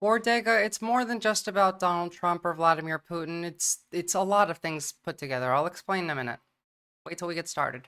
Ortega, it's more than just about Donald Trump or Vladimir Putin. It's a lot of things put together. I'll explain in a minute. Wait till we get started.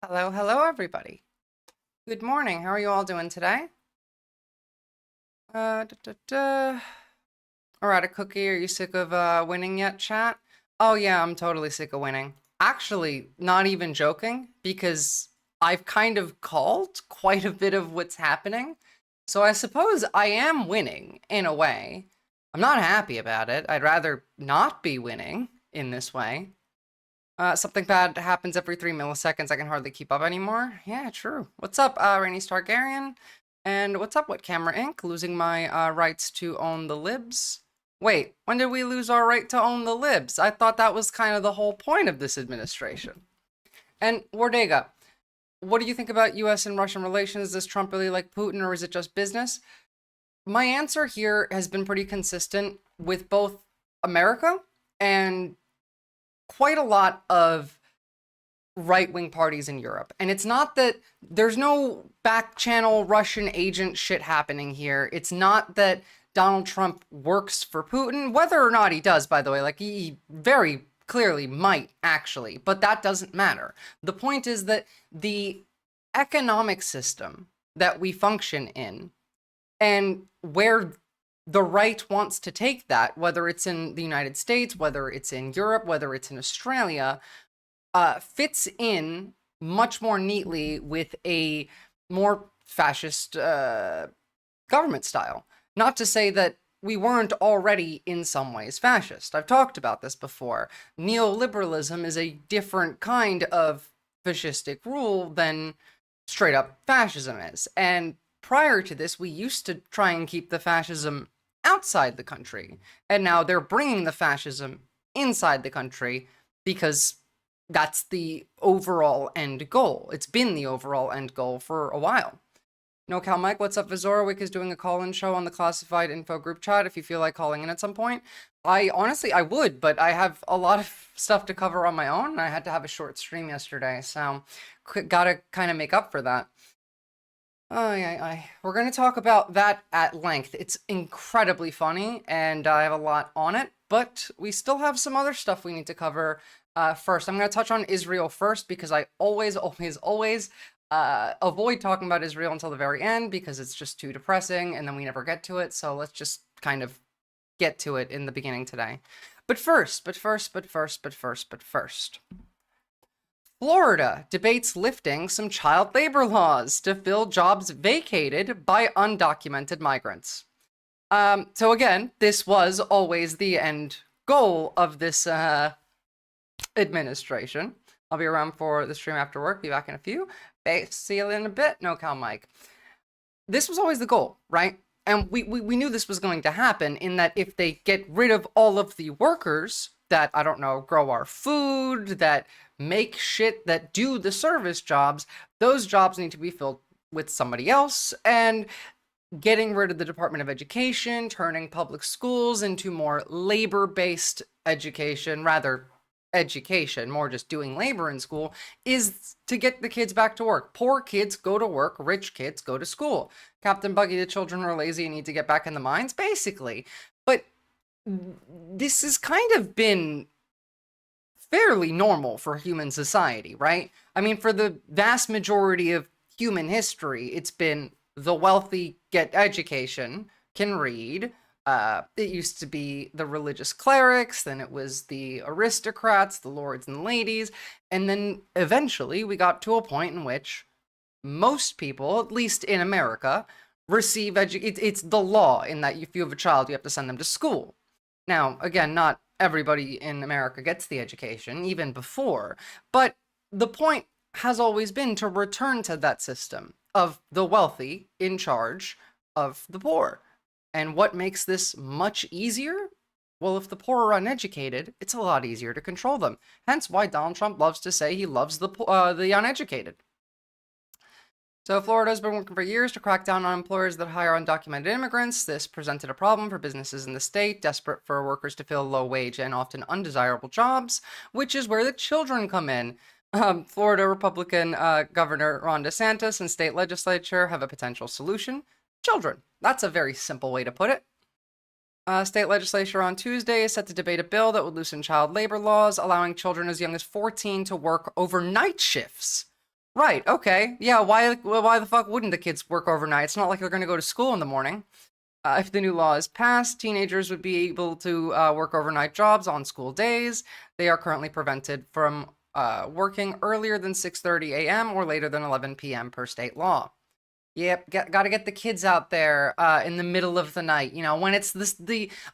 Hello, hello, everybody. Good morning. How are you all doing today? Da, da, da. All right, a cookie. Are you sick of winning yet, chat? Oh yeah, I'm totally sick of winning. Actually, not even joking, because I've kind of called quite a bit of what's happening. So I suppose I am winning in a way. I'm not happy about it. I'd rather not be winning in this way. Something bad happens every 3 milliseconds. I can hardly keep up anymore. Yeah, true. What's up, Rainy Targaryen? And what's up, What Camera Inc? Losing my rights to own the libs. Wait, when did we lose our right to own the libs? I thought that was kind of the whole point of this administration. And Wardega, what do you think about US and Russian relations? Does Trump really like Putin, or is it just business? My answer here has been pretty consistent with both America and quite a lot of right-wing parties in Europe. And it's not that there's no back channel Russian agent shit happening here. It's not that Donald Trump works for Putin, whether or not he does, by the way. Like, he very clearly might, actually, but that doesn't matter. The point is that the economic system that we function in, and where the right wants to take that, whether it's in the United States, whether it's in Europe, whether it's in Australia, fits in much more neatly with a more fascist government style. Not to say that we weren't already in some ways fascist. I've talked about this before. Neoliberalism is a different kind of fascistic rule than straight up fascism is. And prior to this, we used to try and keep the fascism outside the country. And now they're bringing the fascism inside the country because that's the overall end goal. It's been the overall end goal for a while. No Cal Mike, what's up? Visora Week is doing a call-in show on the classified info group chat if you feel like calling in at some point. I would, but I have a lot of stuff to cover on my own, and I had to have a short stream yesterday, so gotta kind of make up for that. We're going to talk about that at length. It's incredibly funny, and I have a lot on it, but we still have some other stuff we need to cover. First, I'm going to touch on Israel first, because I always avoid talking about Israel until the very end, because it's just too depressing, and then we never get to it, so let's just kind of get to it in the beginning today. But first, Florida debates lifting some child labor laws to fill jobs vacated by undocumented migrants. So again, this was always the end goal of this administration. I'll be around for the stream after work. Be back in a few. See you in a bit. No Cal Mike. This was always the goal, right? And we knew this was going to happen, in that if they get rid of all of the workers that, I don't know, grow our food, that make shit, that do the service jobs, those jobs need to be filled with somebody else. And getting rid of the Department of Education, turning public schools into more labor-based education, more just doing labor in school, is to get the kids back to work. Poor kids go to work, rich kids go to school. Captain Buggy, the children are lazy and need to get back in the mines, basically. But this has kind of been fairly normal for human society, right? I mean, for the vast majority of human history, it's been the wealthy get education, can read. It used to be the religious clerics, then it was the aristocrats, the lords and ladies, and then eventually we got to a point in which most people, at least in America, receive it's the law, in that if you have a child, you have to send them to school. Now, again, not everybody in America gets the education, even before, but the point has always been to return to that system of the wealthy in charge of the poor. And what makes this much easier? Well, if the poor are uneducated, it's a lot easier to control them. Hence why Donald Trump loves to say he loves the uneducated. So Florida has been working for years to crack down on employers that hire undocumented immigrants. This presented a problem for businesses in the state, desperate for workers to fill low-wage and often undesirable jobs, which is where the children come in. Florida Republican Governor Ron DeSantis and state legislature have a potential solution. Children. That's a very simple way to put it. State legislature on Tuesday is set to debate a bill that would loosen child labor laws, allowing children as young as 14 to work overnight shifts. Right, okay. Yeah, why the fuck wouldn't the kids work overnight? It's not like they're going to go to school in the morning. If the new law is passed, teenagers would be able to work overnight jobs on school days. They are currently prevented from working earlier than 6:30 a.m. or later than 11 p.m. per state law. Yep, gotta get the kids out there in the middle of the night. You know, when it's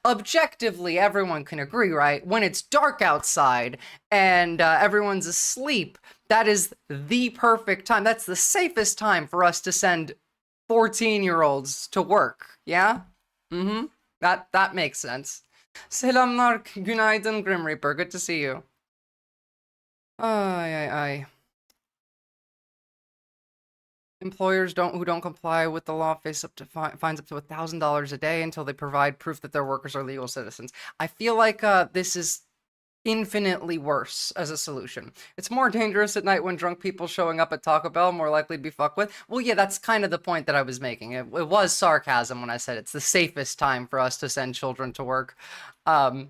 objectively, everyone can agree, right? When it's dark outside and everyone's asleep, that is the perfect time. That's the safest time for us to send 14-year-olds to work. Yeah? Mm-hmm. That makes sense. Selamlar, günaydın Grim Reaper. Good to see you. Ay. Employers who don't comply with the law face up to fines up to $1,000 a day until they provide proof that their workers are legal citizens. I feel like this is infinitely worse as a solution. It's more dangerous at night when drunk people showing up at Taco Bell more likely to be fucked with. Well, yeah, that's kind of the point that I was making. It was sarcasm when I said it's the safest time for us to send children to work. Now,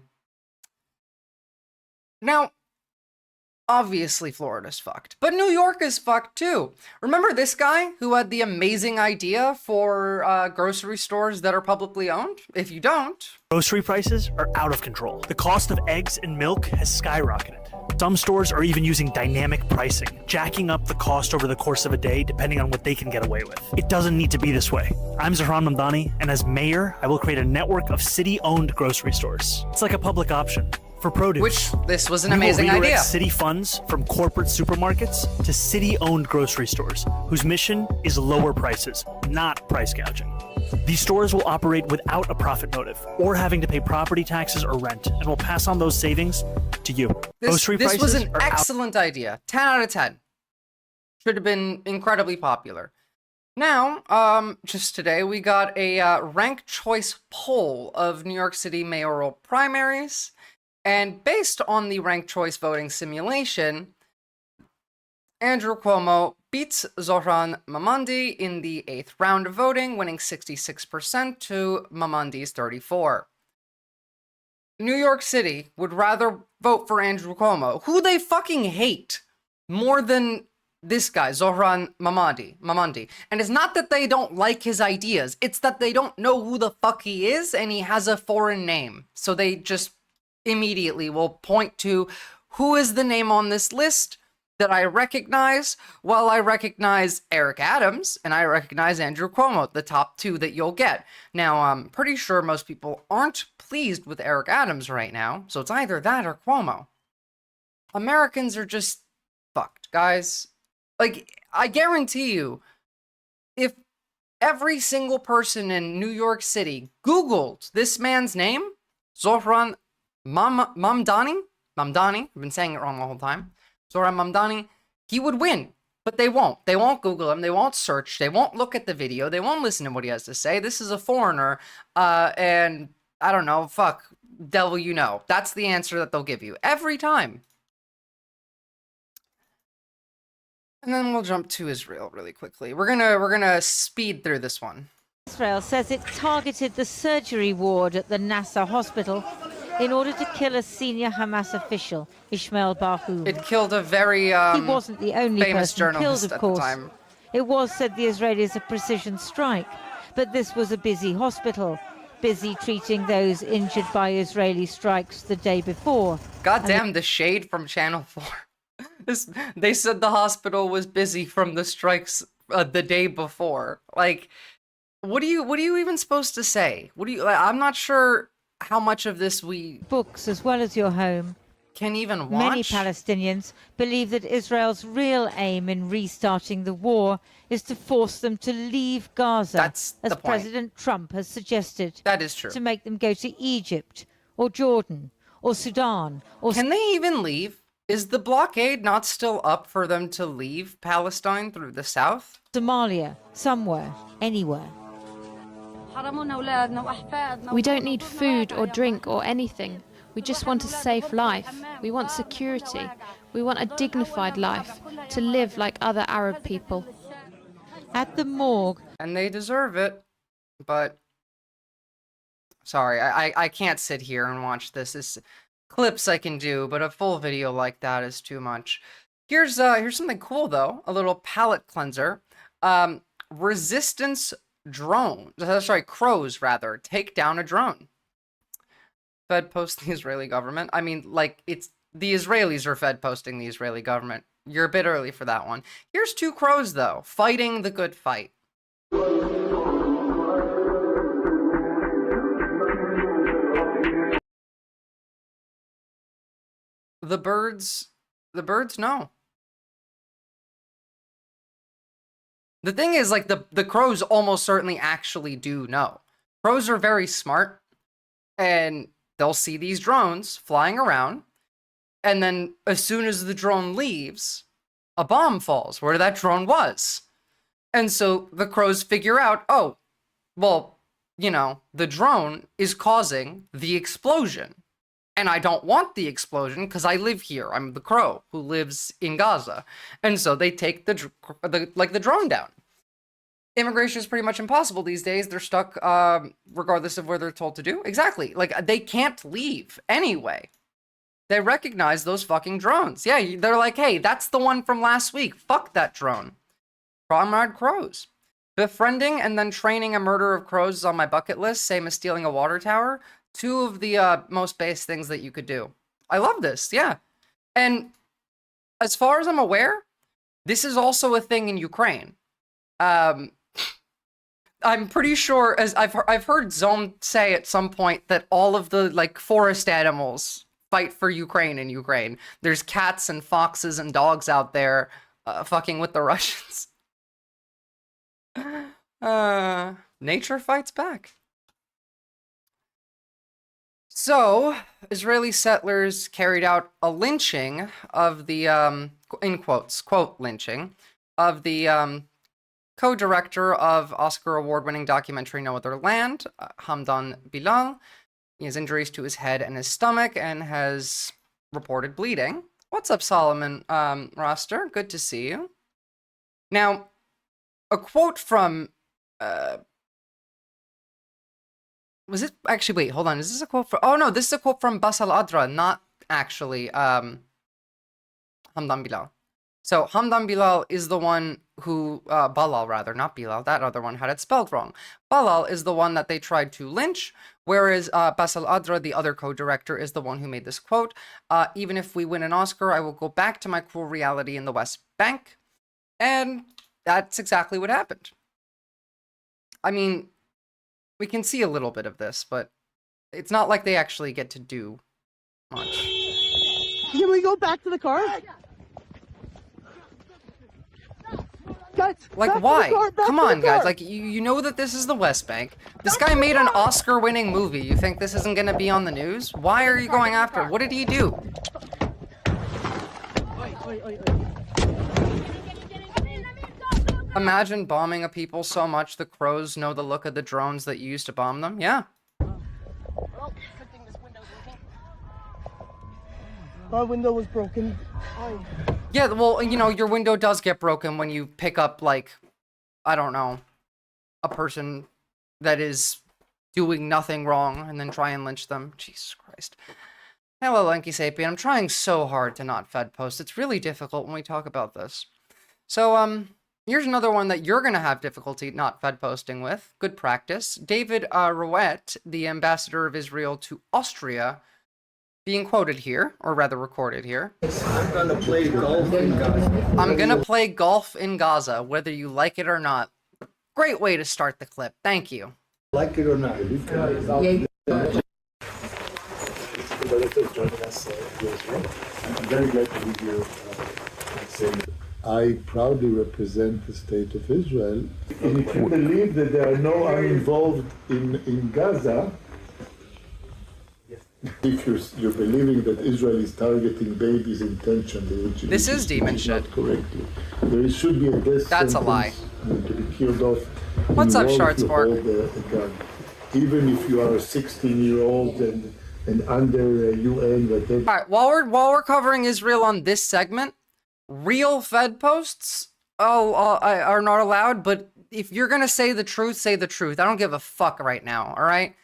Obviously, Florida's fucked. But New York is fucked too. Remember this guy who had the amazing idea for grocery stores that are publicly owned? If you don't, grocery prices are out of control. The cost of eggs and milk has skyrocketed. Some stores are even using dynamic pricing, jacking up the cost over the course of a day depending on what they can get away with. It doesn't need to be this way. I'm Zohran Mamdani, and as mayor, I will create a network of city-owned grocery stores. It's like a public option for produce. Which, this was an We will amazing redirect idea. city funds from corporate supermarkets to city-owned grocery stores, whose mission is lower prices, not price gouging. These stores will operate without a profit motive or having to pay property taxes or rent, and will pass on those savings to you. This was an excellent idea. 10 out of 10. Should have been incredibly popular. Now, just today, we got a ranked choice poll of New York City mayoral primaries. And based on the ranked choice voting simulation, Andrew Cuomo beats Zohran Mamdani in the 8th round of voting, winning 66% to Mamandi's 34%. New York City would rather vote for Andrew Cuomo, who they fucking hate, more than this guy, Zohran Mamdani. And it's not that they don't like his ideas, it's that they don't know who the fuck he is, and he has a foreign name. So they just immediately will point to who is the name on this list that I recognize. Well, I recognize Eric Adams and I recognize Andrew Cuomo, the top two that you'll get. Now, I'm pretty sure most people aren't pleased with Eric Adams right now, so it's either that or Cuomo. Americans are just fucked, guys. Like, I guarantee you, if every single person in New York City Googled this man's name, Zohran Mamdani, I've been saying it wrong the whole time, Zohran Mamdani, he would win. But they won't. They won't Google him. They won't search. They won't look at the video. They won't listen to what he has to say. This is a foreigner. And I don't know. Fuck. Devil you know. That's the answer that they'll give you. Every time. And then we'll jump to Israel really quickly. We're gonna speed through this one. Israel says it targeted the surgery ward at the Nasser hospital in order to kill a senior Hamas official, Ishmael Barhoum. It killed a very he wasn't the only famous person killed, journalist of at course. the time. It was, said the Israelis, a precision strike. But this was a busy hospital, busy treating those injured by Israeli strikes the day before. Goddamn, the shade from Channel 4. They said the hospital was busy from the strikes the day before. Like, what are you even supposed to say? I'm not sure how much of this we books as well as your home can even watch. Many Palestinians believe that Israel's real aim in restarting the war is to force them to leave Gaza, That's as the point. President Trump has suggested. That is true. To make them go to Egypt or Jordan or Sudan or... Can they even leave? Is the blockade not still up for them to leave Palestine through the south? Somalia, somewhere, anywhere. We don't need food or drink or anything. We just want a safe life. We want security. We want a dignified life, to live like other Arab people. At the morgue. And they deserve it, but... Sorry, I can't sit here and watch this. It's clips I can do, but a full video like that is too much. Here's something cool, though. A little palate cleanser. Resistance drone. Sorry, crows, rather. Take down a drone. Fed post the Israeli government. I mean, like, it's... The Israelis are fed posting the Israeli government. You're a bit early for that one. Here's two crows, though. Fighting the good fight. The birds know. The thing is, like, the crows almost certainly actually do know. Crows are very smart, and they'll see these drones flying around, and then as soon as the drone leaves, a bomb falls where that drone was. And so the crows figure out, oh, well, you know, the drone is causing the explosion. And I don't want the explosion because I live here. I'm the crow who lives in Gaza. And so they take the drone down. Immigration is pretty much impossible these days. They're stuck regardless of what they're told to do. Exactly. Like, they can't leave anyway. They recognize those fucking drones. Yeah, they're like, hey, that's the one from last week. Fuck that drone. Comrade Crows. Befriending and then training a murder of crows is on my bucket list, same as stealing a water tower. Two of the most base things that you could do. I love this, yeah. And as far as I'm aware, this is also a thing in Ukraine. I'm pretty sure, as I've heard Zom say at some point that all of the like forest animals fight for Ukraine in Ukraine. There's cats and foxes and dogs out there fucking with the Russians. Nature fights back. So, Israeli settlers carried out a lynching of the, in quotes, quote, lynching, of the co-director of Oscar award-winning documentary No Other Land, Hamdan Bilal. He has injuries to his head and his stomach and has reported bleeding. What's up, Solomon Roster? Good to see you. Now, a quote from... was it actually, wait, hold on, is this a quote from, oh no, this is a quote from Bas al-Adra, not actually Hamdan Bilal. So Hamdan Bilal is the one who, Balal rather, not Bilal, that other one had it spelled wrong. Balal is the one that they tried to lynch, whereas Bas al-Adra, the other co-director, is the one who made this quote. Even if we win an Oscar, I will go back to my cruel reality in the West Bank. And that's exactly what happened. I mean, we can see a little bit of this, but it's not like they actually get to do much. Can we go back to the car? Guys, like, why? Come on, guys. Like, you know that this is the West Bank. This guy made an Oscar-winning movie. You think this isn't gonna be on the news? Why are you going after him? What did he do? Imagine bombing a people so much the crows know the look of the drones that you used to bomb them. Yeah. Our window was broken. Yeah, well, you know, your window does get broken when you pick up, like, I don't know, a person that is doing nothing wrong and then try and lynch them. Jesus Christ. Hello, Lanky Sapien. I'm trying so hard to not Fed post. It's really difficult when we talk about this. So, here's another one that you're going to have difficulty not Fed posting with. Good practice. David Rouet, the ambassador of Israel to Austria, being quoted here, or rather recorded here. I'm gonna play golf in Gaza. I'm gonna play golf in Gaza, whether you like it or not. Great way to start the clip. Thank you. Like it or not. I'm very glad to be here saying I proudly represent the state of Israel. And if you believe that there are no uninvolved in Gaza, if you're believing that Israel is targeting babies intentionally, which This is demon shit. not correctly, there should be a death That's a lie. to be killed off. What's up, in war if you Shartsport? hold a gun. Even if you are a 16-year-old and under UN, whatever. All right, while we're covering Israel on this segment, real Fed posts are not allowed. But if you're gonna say the truth, say the truth. I don't give a fuck right now. All right.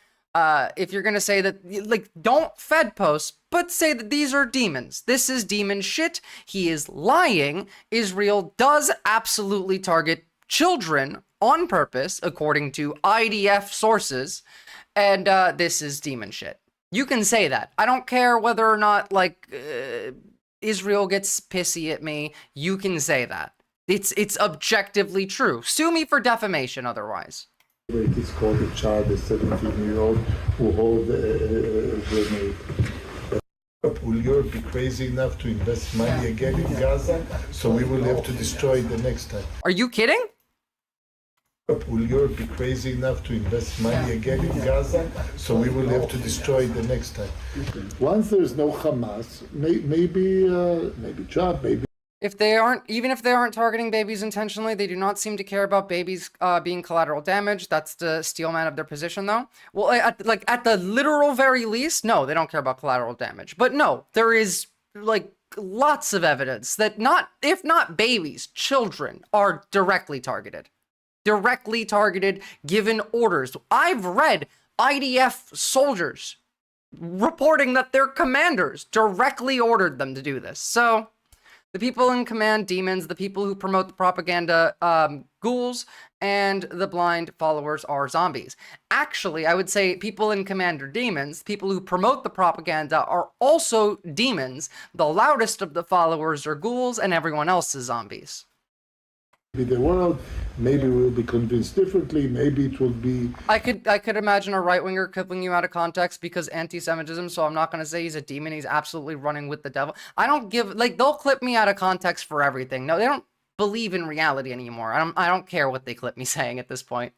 If you're gonna say that, like, don't Fed post, but say that these are demons. This is demon shit. He is lying. Israel does absolutely target children on purpose, according to IDF sources, and this is demon shit. You can say that. I don't care whether or not, like, Israel gets pissy at me. You can say that. It's objectively true. Sue me for defamation otherwise. It is called a child, a 17-year-old who holds a grenade. Will Europe be crazy enough to invest money again in Gaza? So we will have to destroy it the next time. Are you kidding? Will Europe be crazy enough to invest money again in Gaza? So we will have to destroy it the next time. Once there's no Hamas, maybe Trump, maybe. Even if they aren't targeting babies intentionally, they do not seem to care about babies being collateral damage. That's the steelman of their position, though. Well, at the literal very least, no, they don't care about collateral damage. But no, there is, like, lots of evidence that if not babies, children are directly targeted. Directly targeted, given orders. I've read IDF soldiers reporting that their commanders directly ordered them to do this. So the people in command, demons, the people who promote the propaganda, ghouls, and the blind followers are zombies. Actually, I would say people in command are demons. People who promote the propaganda are also demons. The loudest of the followers are ghouls, and everyone else is zombies. The world, maybe we'll be convinced differently, maybe it will be... I could imagine a right-winger clipping you out of context because anti-Semitism, so I'm not going to say he's a demon, he's absolutely running with the devil. I don't give, like, they'll clip me out of context for everything. No, they don't believe in reality anymore. I don't care what they clip me saying at this point.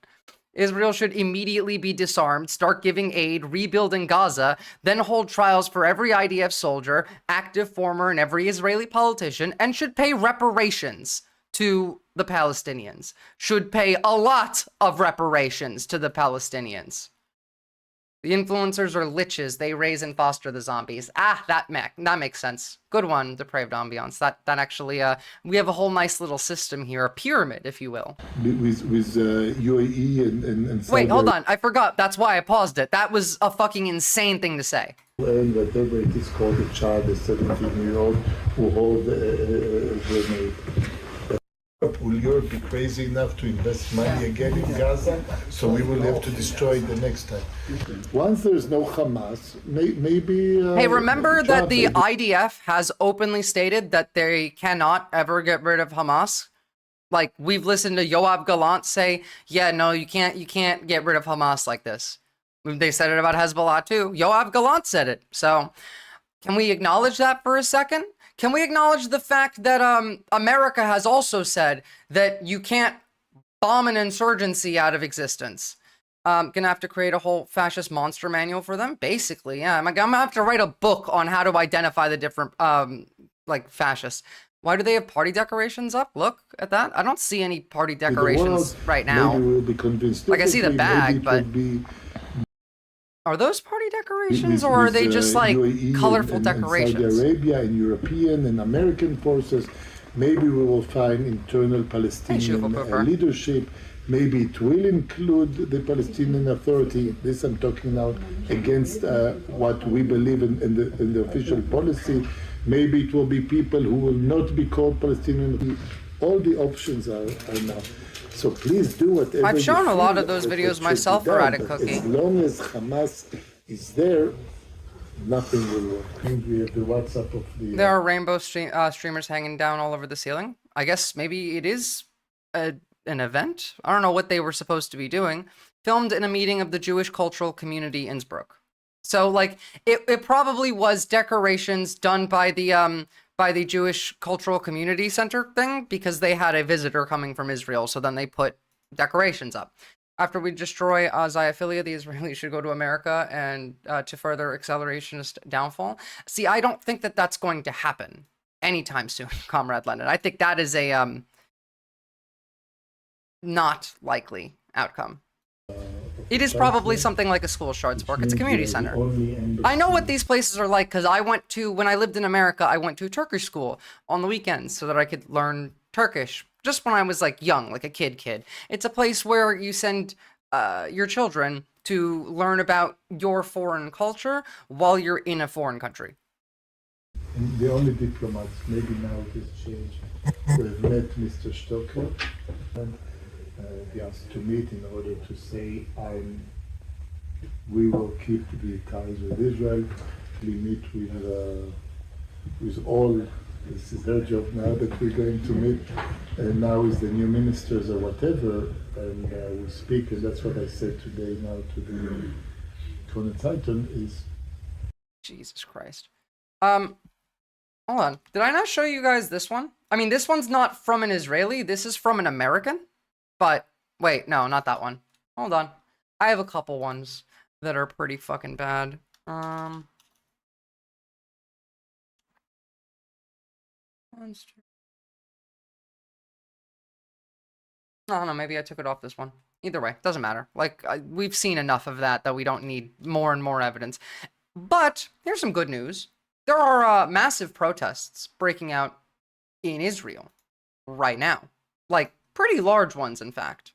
Israel should immediately be disarmed, start giving aid, rebuilding Gaza, then hold trials for every IDF soldier, active, former, and every Israeli politician, and should pay reparations to the Palestinians. Should pay a lot of reparations to the Palestinians. The influencers are liches. They raise and foster the zombies. Ah, that makes sense. Good one, Depraved Ambiance. That actually, we have a whole nice little system here, a pyramid, if you will. With UAE and Wait, hold on. I forgot. That's why I paused it. That was a fucking insane thing to say. And whatever it is called, a child, a 17-year-old who hold a grenade. Will Europe be crazy enough to invest money again in Gaza? So we will have to destroy it the next time. Once there's no Hamas, maybe... hey, remember that the IDF has openly stated that they cannot ever get rid of Hamas? Like, we've listened to Yoav Gallant say, yeah, no, you can't get rid of Hamas like this. They said it about Hezbollah too. Yoav Gallant said it. So, can we acknowledge that for a second? Can we acknowledge the fact that America has also said that you can't bomb an insurgency out of existence? Gonna have to create a whole fascist monster manual for them? Basically, yeah. I'm gonna have to write a book on how to identify the different, like, fascists. Why do they have party decorations up? Look at that. I don't see any party decorations right now. Maybe we'll be convinced like, I see the bag, but... Are those party decorations, or are they just like UAE colorful and decorations? Saudi Arabia and European and American forces, maybe we will find internal Palestinian leadership. Maybe it will include the Palestinian Authority. This I'm talking now against what we believe in the official policy. Maybe it will be people who will not be called Palestinian. All the options are now. So please do whatever. I've shown a lot of those videos myself, Erratic Cookie. As long as Hamas is there, nothing will work. I think we have the WhatsApp of the... There are rainbow streamers hanging down all over the ceiling. I guess maybe it is an event? I don't know what they were supposed to be doing. Filmed in a meeting of the Jewish Cultural Community Innsbruck. So, like, it probably was decorations done by the Jewish Cultural Community Center thing, because they had a visitor coming from Israel, so then they put decorations up. After we destroy Ziophilia, the Israelis should go to America and to further accelerationist downfall. See, I don't think that that's going to happen anytime soon, Comrade Lenin. I think that is a not likely outcome. It is probably something like a school Schwarzburg. It's a community center. I know what these places are like because when I lived in America, I went to a Turkish school on the weekends so that I could learn Turkish. Just when I was like young, like a kid. It's a place where you send your children to learn about your foreign culture while you're in a foreign country. And the only diplomats, maybe now it has changed, we have met Mr. Stoker. He asked to meet in order to say we will keep the ties with Israel. We meet with all. This is their job now that we're going to meet. And now with the new ministers or whatever, and we speak. And that's what I said today now to the Kona Titan is. Jesus Christ. Hold on. Did I not show you guys this one? I mean, this one's not from an Israeli. This is from an American. But, wait, no, not that one. Hold on. I have a couple ones that are pretty fucking bad. I don't know, maybe I took it off this one. Either way, doesn't matter. Like, we've seen enough of that we don't need more and more evidence. But, here's some good news. There are massive protests breaking out in Israel right now. Like, pretty large ones, in fact.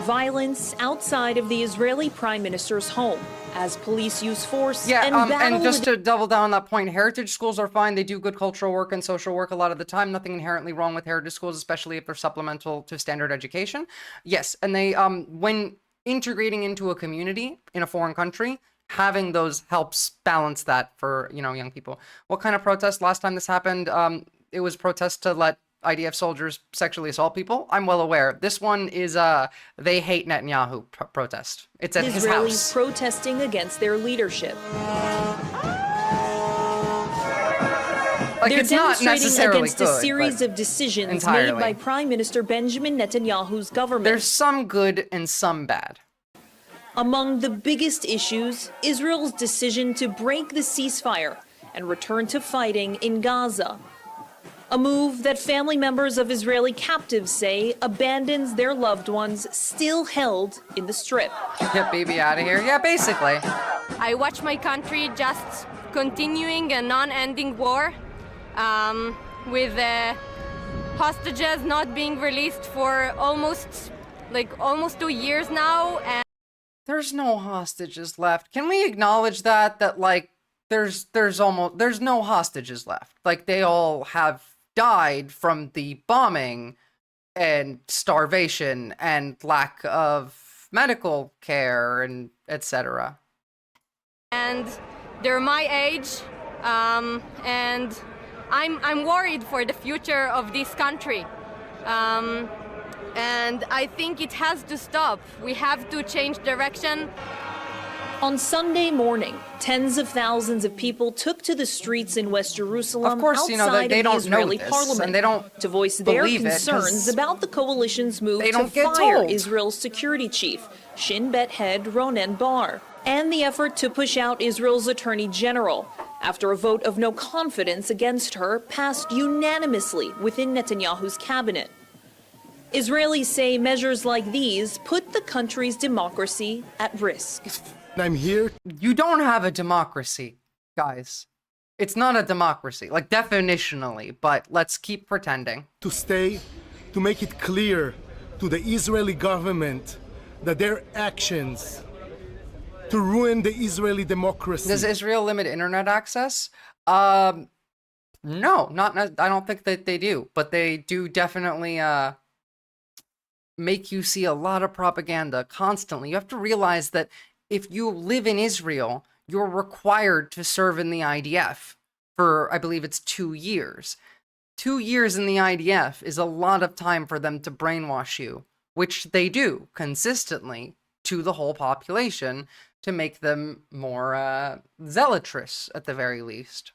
violence outside of the Israeli prime minister's home as police use force Yeah, and and battle just to double down on that point, heritage schools are fine. They do good cultural work and social work a lot of the time. Nothing inherently wrong with heritage schools, especially if they're supplemental to standard education. Yes, and they when integrating into a community in a foreign country, having those helps balance that for, you know, young people. What kind of protest? Last time this happened, it was protests to let IDF soldiers sexually assault people. I'm well aware. This one is they hate Netanyahu protest. It's at his Israelis house. protesting against their leadership. Like, They're it's not demonstrating necessarily against a good, series but of decisions entirely. made by Prime Minister Benjamin Netanyahu's government. There's some good and some bad. Among the biggest issues, Israel's decision to break the ceasefire and return to fighting in Gaza. A move that family members of Israeli captives say abandons their loved ones still held in the Strip. Get baby out of here. Yeah, basically. I watch my country just continuing a non-ending war with hostages not being released for almost 2 years now. And There's no hostages left. Can we acknowledge that like there's no hostages left? Like, they all have died from the bombing and starvation and lack of medical care and etc. and they're my age, and I'm worried for the future of this country. And I think it has to stop. We have to change direction. On Sunday morning, tens of thousands of people took to the streets in West Jerusalem Of course, you know, outside they of the don't know Israeli this, parliament and they don't to voice their believe it, 'cause concerns about the coalition's move they to don't get fire told. Israel's security chief, Shin Bet head Ronen Bar, and the effort to push out Israel's attorney general after a vote of no confidence against her passed unanimously within Netanyahu's cabinet. Israelis say measures like these put the country's democracy at risk. I'm here. You don't have a democracy, guys. It's not a democracy, like definitionally, but let's keep pretending. To stay, to make it clear to the Israeli government that their actions to ruin the Israeli democracy. Does Israel limit internet access? No, I don't think that they do, but they do definitely make you see a lot of propaganda constantly. You have to realize that if you live in Israel, you're required to serve in the IDF for, I believe it's 2 years. 2 years in the IDF is a lot of time for them to brainwash you, which they do consistently to the whole population to make them more zealotrous at the very least.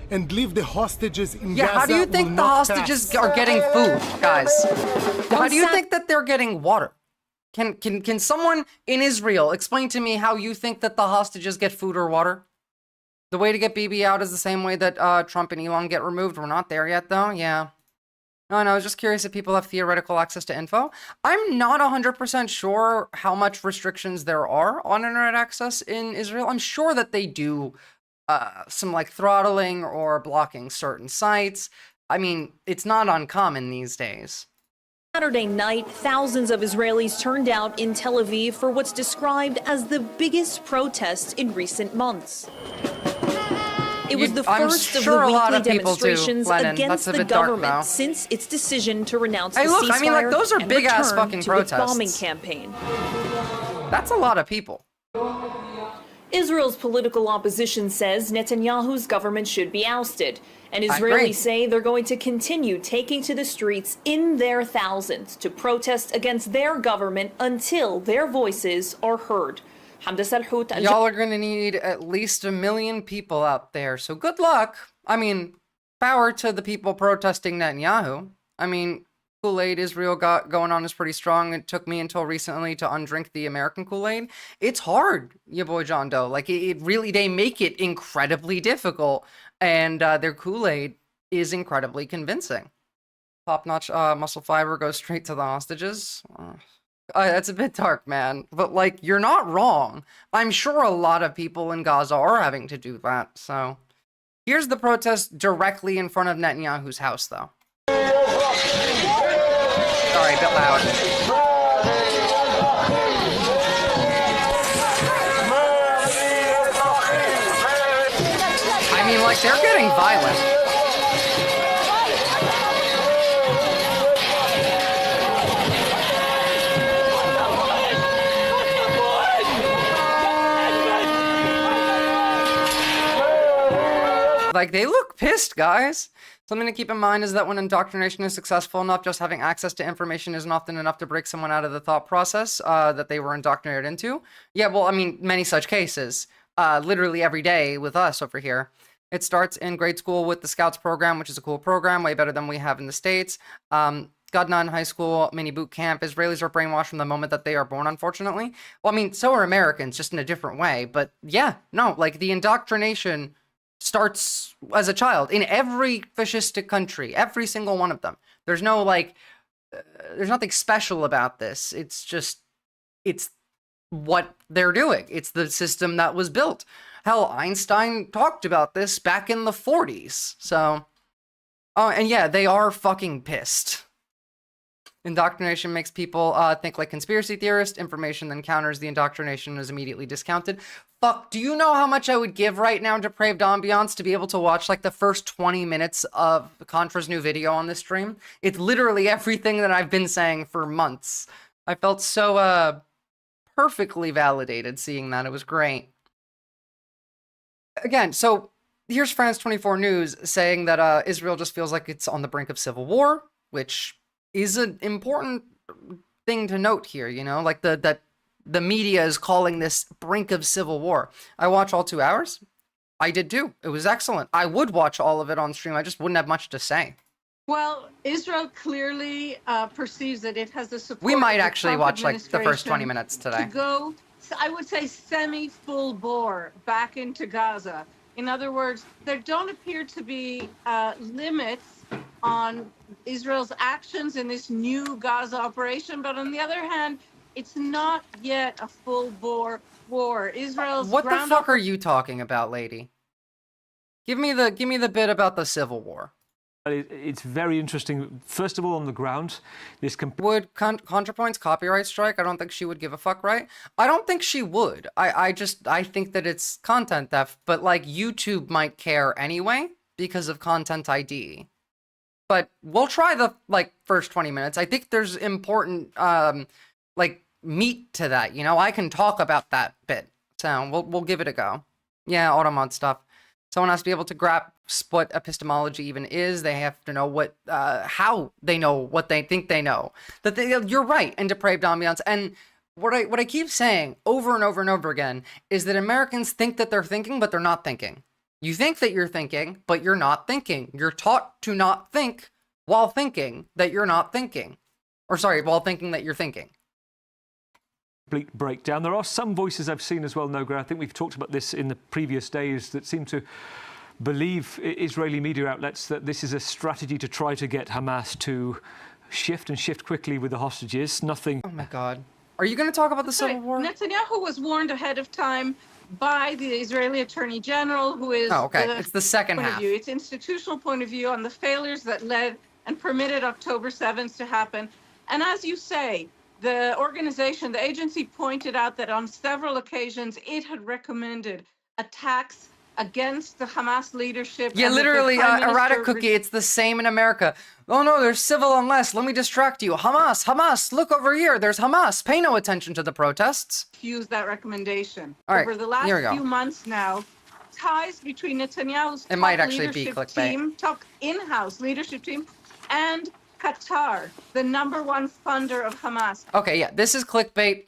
And leave the hostages in Yeah, Gaza. how do you think the hostages are getting food, guys? How do you think that they're getting water? Can someone in Israel explain to me how you think that the hostages get food or water? The way to get Bibi out is the same way that Trump and Elon get removed. We're not there yet, though. Yeah. No, I was just curious if people have theoretical access to info. I'm not 100% sure how much restrictions there are on internet access in Israel. I'm sure that they do some like throttling or blocking certain sites. I mean, it's not uncommon these days. Saturday night, thousands of Israelis turned out in Tel Aviv for what's described as the biggest protest in recent months. It was the first of the weekly demonstrations against the government since its decision to renounce the ceasefire. I mean, like, those are big-ass fucking protests. Bombing campaign. That's a lot of people. Israel's political opposition says Netanyahu's government should be ousted, and Israelis say they're going to continue taking to the streets in their thousands to protest against their government until their voices are heard. Y'all are going to need at least 1 million people out there, so good luck. I mean, power to the people protesting Netanyahu. I mean, Kool-Aid Israel got going on is pretty strong. It took me until recently to undrink the American Kool-Aid. It's hard, your boy John Doe. Like, it really, they make it incredibly difficult, and their Kool-Aid is incredibly convincing. Top-notch muscle fiber goes straight to the hostages. That's a bit dark, man. But, like, you're not wrong. I'm sure a lot of people in Gaza are having to do that, so. Here's the protest directly in front of Netanyahu's house, though. Sorry, a bit loud. I mean, like, they're getting violent. Like, they look pissed, guys. Something to keep in mind is that when indoctrination is successful enough, just having access to information isn't often enough to break someone out of the thought process that they were indoctrinated into. Yeah, well, I mean, many such cases. Literally every day with us over here. It starts in grade school with the Scouts program, which is a cool program, way better than we have in the States. Godna in high school, mini boot camp. Israelis are brainwashed from the moment that they are born, unfortunately. Well, I mean, so are Americans, just in a different way. But yeah, no, like the indoctrination starts as a child in every fascistic country, every single one of them. There's no like, there's nothing special about this. It's just, it's what they're doing. It's the system that was built. Hell, Einstein talked about this back in the 40s. So, oh, and yeah, they are fucking pissed. Indoctrination makes people think like conspiracy theorists. Information then counters the indoctrination is immediately discounted. Fuck, do you know how much I would give right now in Depraved Ambiance to be able to watch like the first 20 minutes of Contra's new video on this stream? It's literally everything that I've been saying for months. I felt so perfectly validated seeing that. It was great. Again, so here's France 24 News saying that Israel just feels like it's on the brink of civil war, which is an important thing to note here, you know, like the media is calling this brink of civil war. I watch all 2 hours. I did too. It was excellent. I would watch all of it on stream. I just wouldn't have much to say. Well, Israel clearly perceives that it has the support. We might of the actually Trump watch like the first 20 administration minutes today. to go, I would say, semi-full bore back into Gaza. In other words, there don't appear to be limits on Israel's actions in this new Gaza operation, but on the other hand, it's not yet a full-bore war. Israel's What the fuck are you talking about, lady? Give me the bit about the civil war. It's very interesting. First of all, on the ground, this would ContraPoint's copyright strike? I don't think she would give a fuck, right? I don't think she would. I think that it's content theft, but like YouTube might care anyway because of Content ID. But we'll try the like first 20 minutes. I think there's important like meat to that, you know? I can talk about that bit. So we'll give it a go. Yeah, Automod stuff. Someone has to be able to grasp what epistemology even is. They have to know what, how they know what they think they know. You're right, in Depraved Ambiance. And what I keep saying over and over and over again is that Americans think that they're thinking, but they're not thinking. You think that you're thinking, but you're not thinking. You're taught to not think while thinking that you're not thinking. Or sorry, while thinking that you're thinking. Complete breakdown. There are some voices I've seen as well, Nogra. I think we've talked about this in the previous days that seem to believe Israeli media outlets that this is a strategy to try to get Hamas to shift quickly with the hostages. Nothing. Oh my God. Are you going to talk about the civil war? Netanyahu was warned ahead of time by the Israeli Attorney General, who is... Oh, okay. It's the second half. It's institutional point of view on the failures that led and permitted October 7th to happen. And as you say, the organization, the agency pointed out that on several occasions it had recommended attacks against the Hamas leadership. Yeah, literally, erratic cookie, it's the same in America. Oh no, there's civil unrest. Let me distract you. Hamas, look over here. There's Hamas. Pay no attention to the protests. Use that recommendation. All right, over the last few months now, ties between Netanyahu's top in-house leadership team and Qatar, the #1 funder of Hamas. Okay, yeah, this is clickbait.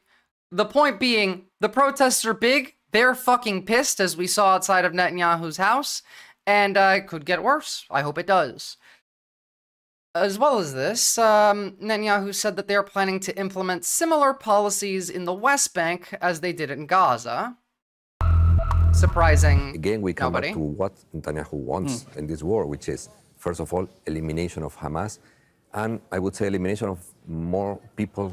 The point being, the protests are big. They're fucking pissed, as we saw outside of Netanyahu's house, and it could get worse. I hope it does. As well as this, Netanyahu said that they're planning to implement similar policies in the West Bank as they did in Gaza. Surprising. Again, we come back to what Netanyahu wants in this war, which is, first of all, elimination of Hamas, and I would say elimination of more people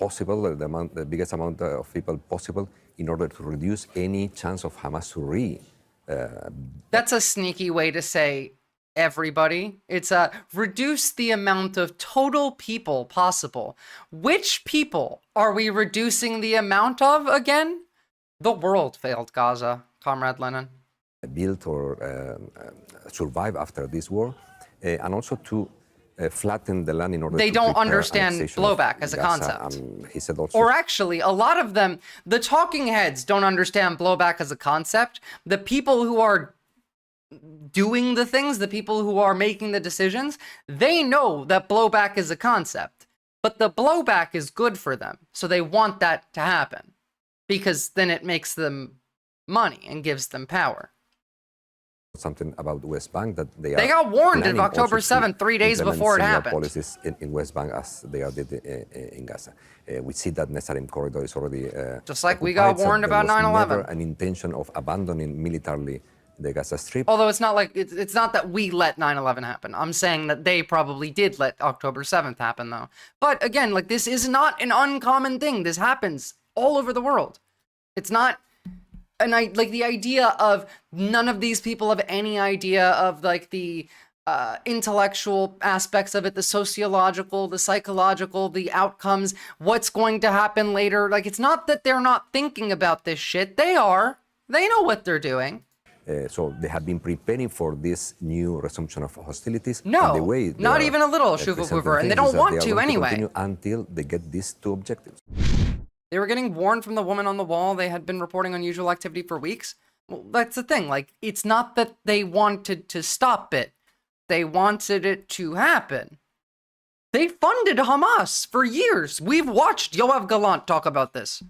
possible, the biggest amount of people possible, in order to reduce any chance of Hamas to That's a sneaky way to say everybody. It's reduce the amount of total people possible. Which people are we reducing the amount of again? The world failed Gaza, Comrade Lenin. Build or survive after this war, and also to flatten the land in order they to don't prepare understand annexation blowback of as a Gaza. concept. He said also, or actually, a lot of them, the talking heads don't understand blowback as a concept. The people who are doing the things, the people who are making the decisions, they know that blowback is a concept. But the blowback is good for them. So they want that to happen. Because then it makes them money and gives them power. something about West Bank that they got warned of planning October also to 7th, 3 days implement before it similar happened. policies in West Bank as they are did in Gaza. We see that Netzarim corridor is already just like we got occupied, so warned there about was 9/11. never an intention of abandoning militarily the Gaza Strip. Although it's not like it's not that we let 9/11 happen. I'm saying that they probably did let October 7th happen though. But again, like this is not an uncommon thing. This happens all over the world. It's not and I like the idea of none of these people have any idea of like the intellectual aspects of it, the sociological, the psychological, the outcomes, what's going to happen later. Like it's not that they're not thinking about this shit. They are. They know what they're doing. So they have been preparing for this new resumption of hostilities. No, and the way not even a little, Shuvaquiver, and they don't want to anyway. Until they get these two objectives. They were getting warned from the woman on the wall. They had been reporting unusual activity for weeks. Well, that's the thing. Like, it's not that they wanted to stop it. They wanted it to happen. They funded Hamas for years. We've watched Yoav Gallant talk about this.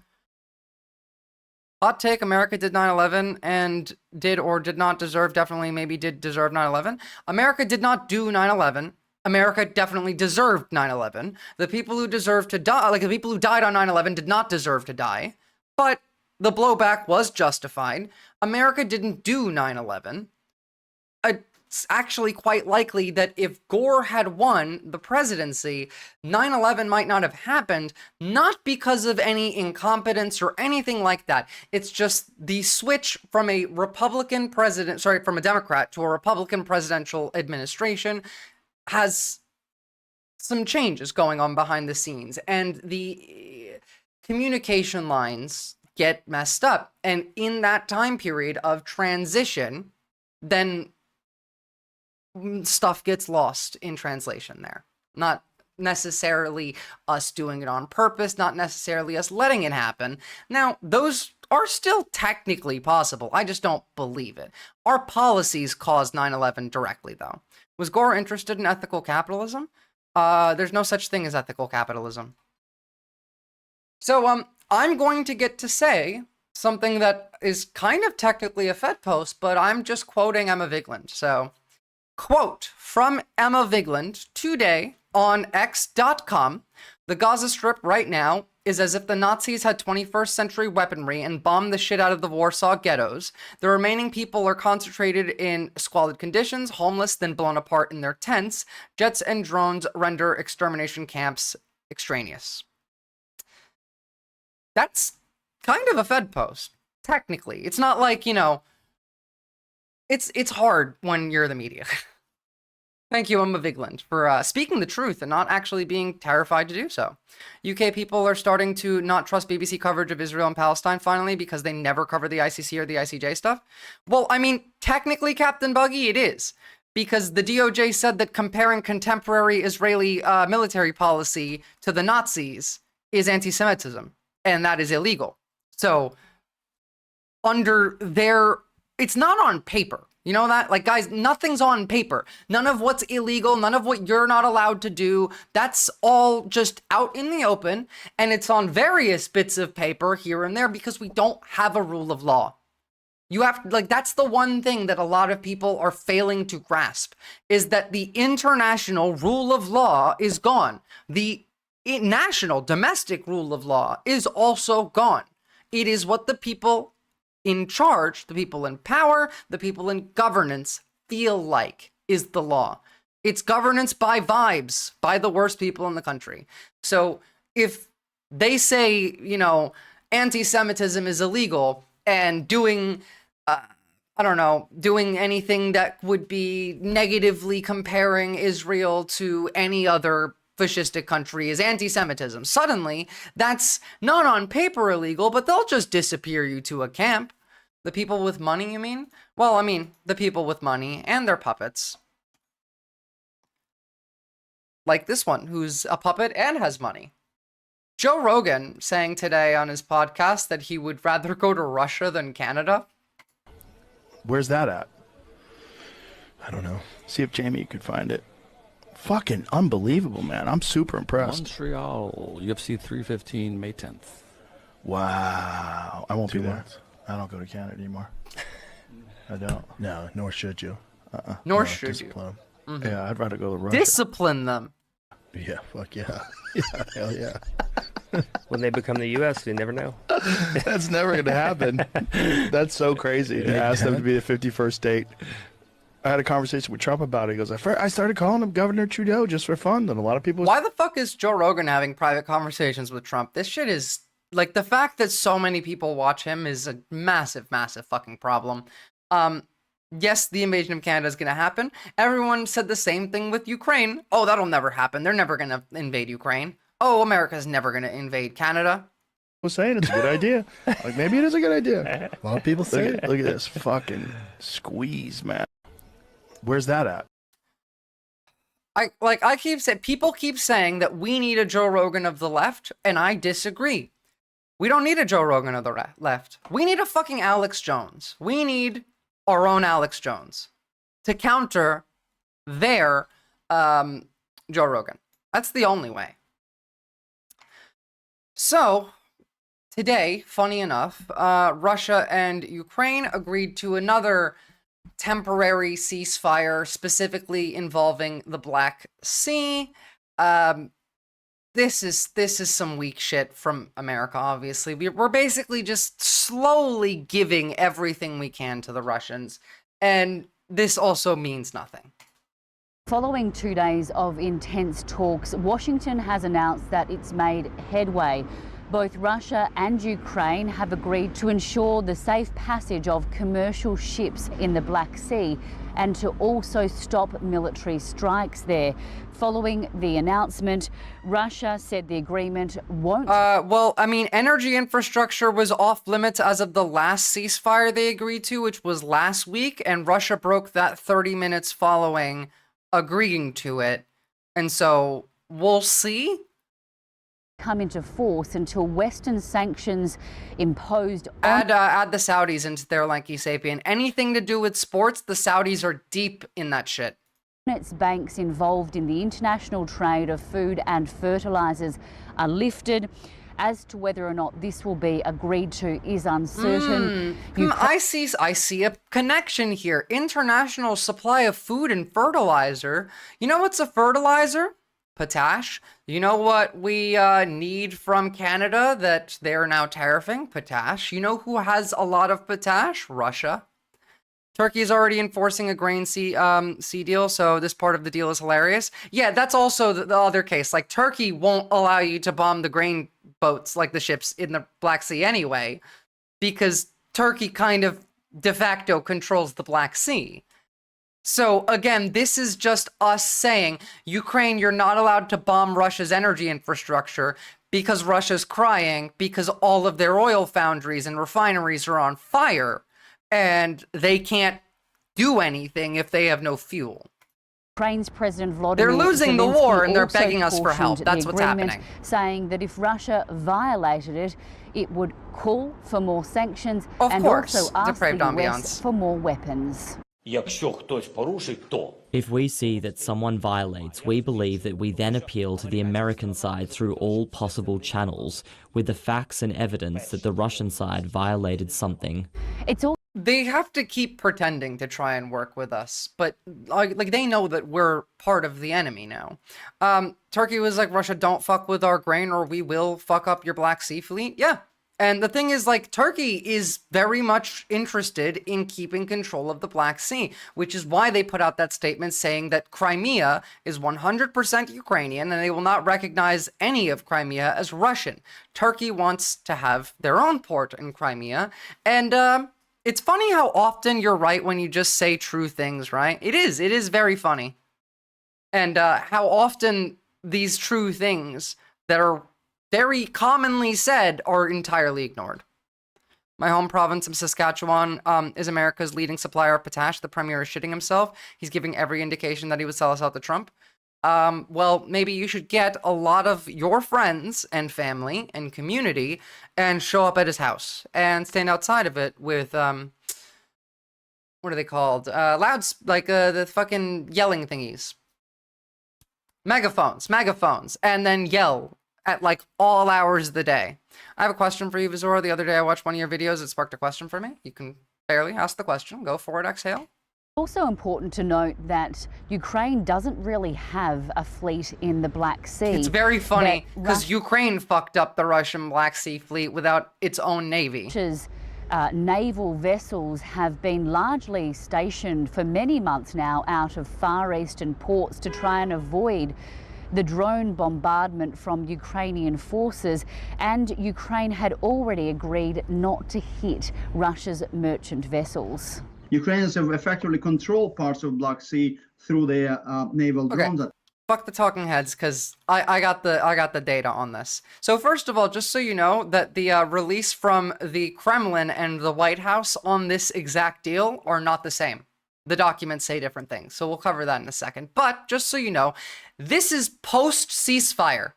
Hot take, America did 9/11 and did or did not deserve, definitely maybe did deserve 9/11. America did not do 9/11. America definitely deserved 9/11. The people who deserved to die, like the people who died on 9/11 did not deserve to die. But the blowback was justified. America didn't do 9/11. It's actually quite likely that if Gore had won the presidency, 9/11 might not have happened, not because of any incompetence or anything like that. It's just the switch from a from a Democrat to a Republican presidential administration has some changes going on behind the scenes, and the communication lines get messed up. And in that time period of transition, then stuff gets lost in translation there. Not necessarily us doing it on purpose, not necessarily us letting it happen. Now, those are still technically possible. I just don't believe it. Our policies caused 9/11 directly, though. Was Gore interested in ethical capitalism? There's no such thing as ethical capitalism. So, I'm going to get to say something that is kind of technically a Fed post, but I'm just quoting Emma Vigeland. So, quote from Emma Vigeland today on X.com, the Gaza Strip right now is as if the Nazis had 21st century weaponry and bombed the shit out of the Warsaw ghettos. The remaining people are concentrated in squalid conditions, homeless, then blown apart in their tents. Jets and drones render extermination camps extraneous. That's kind of a Fed post, technically. It's not like, you know, it's hard when you're the media. Thank you, Emma Vigeland, for speaking the truth and not actually being terrified to do so. UK people are starting to not trust BBC coverage of Israel and Palestine finally because they never cover the ICC or the ICJ stuff. Well, I mean, technically, Captain Buggy, it is. Because the DOJ said that comparing contemporary Israeli military policy to the Nazis is anti-Semitism, and that is illegal. So, under their... It's not on paper. You know that? Like, guys, nothing's on paper. None of what's illegal, none of what you're not allowed to do, that's all just out in the open, and it's on various bits of paper here and there because we don't have a rule of law. You have, like, that's the one thing that a lot of people are failing to grasp, is that the international rule of law is gone. The national, domestic rule of law is also gone. It is what the people in charge, the people in power, the people in governance feel like is the law. It's governance by vibes, by the worst people in the country. So if they say, you know, anti-Semitism is illegal and doing I don't know, doing anything that would be negatively comparing Israel to any other fascistic country is anti-Semitism. Suddenly, that's not on paper illegal, but they'll just disappear you to a camp. The people with money, you mean? Well, I mean, the people with money and their puppets. Like this one, who's a puppet and has money. Joe Rogan saying today on his podcast that he would rather go to Russia than Canada. Where's that at? I don't know. See if Jamie could find it. Fucking unbelievable, man. I'm super impressed. Montreal, UFC 315, May 10th. Wow. I won't be there. I don't go to Canada anymore. I don't. No, nor should you. Nor No, should discipline you. them. Yeah, I'd rather go to Russia. Discipline them. Yeah, fuck yeah. Yeah, hell yeah. When they become the U.S., you never know. That's never going to happen. That's so crazy to ask them to be the 51st state. I had a conversation with Trump about it. He goes, I started calling him Governor Trudeau just for fun. And a lot of people... Why the fuck is Joe Rogan having private conversations with Trump? This shit is... Like, the fact that so many people watch him is a massive, massive fucking problem. Yes, the invasion of Canada is going to happen. Everyone said the same thing with Ukraine. Oh, that'll never happen. They're never going to invade Ukraine. Oh, America's never going to invade Canada. I was saying it's a good idea. Like, maybe it is a good idea. A lot of people say it. Look at this fucking squeeze, man. Where's that at? I keep saying, people keep saying that we need a Joe Rogan of the left, and I disagree. We don't need a Joe Rogan of the left. We need a fucking Alex Jones. We need our own Alex Jones to counter their Joe Rogan. That's the only way. So, today, funny enough, Russia and Ukraine agreed to another temporary ceasefire, specifically involving the Black Sea. This is some weak shit from America, obviously. We're basically just slowly giving everything we can to the Russians, and this also means nothing. Following 2 days of intense talks, Washington has announced that it's made headway. Both Russia and Ukraine have agreed to ensure the safe passage of commercial ships in the Black Sea and to also stop military strikes there. Following the announcement, Russia said the agreement won't... Well, I mean, energy infrastructure was off limits as of the last ceasefire they agreed to, which was last week, and Russia broke that 30 minutes following agreeing to it. And so, we'll see. Come into force until Western sanctions imposed on... Add the Saudis into their lanky sapien. Anything to do with sports, the Saudis are deep in that shit. Its banks involved in the international trade of food and fertilizers are lifted. As to whether or not this will be agreed to is uncertain. I see a connection here. International supply of food and fertilizer. You know what's a fertilizer? Potash. You know what we need from Canada that they're now tariffing? Potash. You know who has a lot of potash? Russia. Turkey is already enforcing a grain sea deal, so this part of the deal is hilarious. Yeah, that's also the other case. Like, Turkey won't allow you to bomb the grain boats, like the ships in the Black Sea anyway, because Turkey kind of de facto controls the Black Sea. So, again, this is just us saying, Ukraine, you're not allowed to bomb Russia's energy infrastructure because Russia's crying because all of their oil foundries and refineries are on fire. And they can't do anything if they have no fuel. Ukraine's President Volodymyr They're losing the Zelensky war and they're also begging us for help. cautioned That's the what's agreement, happening. saying that if Russia violated it, it would call for more sanctions Of and course, also ask depraved the US ambiance. for more weapons. If we see that someone violates, we believe that we then appeal to the American side through all possible channels with the facts and evidence that the Russian side violated something. It's all They have to keep pretending to try and work with us, but like they know that we're part of the enemy now. Turkey was like, Russia, don't fuck with our grain or we will fuck up your Black Sea fleet. Yeah. And the thing is, like, Turkey is very much interested in keeping control of the Black Sea, which is why they put out that statement saying that Crimea is 100% Ukrainian and they will not recognize any of Crimea as Russian. Turkey wants to have their own port in Crimea. And It's funny how often you're right when you just say true things, right? It is very funny. And how often these true things that are very commonly said are entirely ignored. My home province of Saskatchewan is America's leading supplier of potash. The premier is shitting himself. He's giving every indication that he would sell us out to Trump. Well, maybe you should get a lot of your friends and family and community and show up at his house and stand outside of it with, what are they called? The fucking yelling thingies. Megaphones, and then yell at like all hours of the day. I have a question for you, Visora. The other day I watched one of your videos. It sparked a question for me. You can barely ask the question. Go for it, exhale. Also important to note that Ukraine doesn't really have a fleet in the Black Sea. It's very funny because Ukraine fucked up the Russian Black Sea fleet without its own navy. Russia's naval vessels have been largely stationed for many months now out of Far Eastern ports to try and avoid the drone bombardment from Ukrainian forces, and Ukraine had already agreed not to hit Russia's merchant vessels. Ukrainians have effectively controlled parts of Black Sea through their naval drones. Fuck the talking heads, because I got the data on this. So first of all, just so you know, that the release from the Kremlin and the White House on this exact deal are not the same. The documents say different things, so we'll cover that in a second. But just so you know, this is post-ceasefire.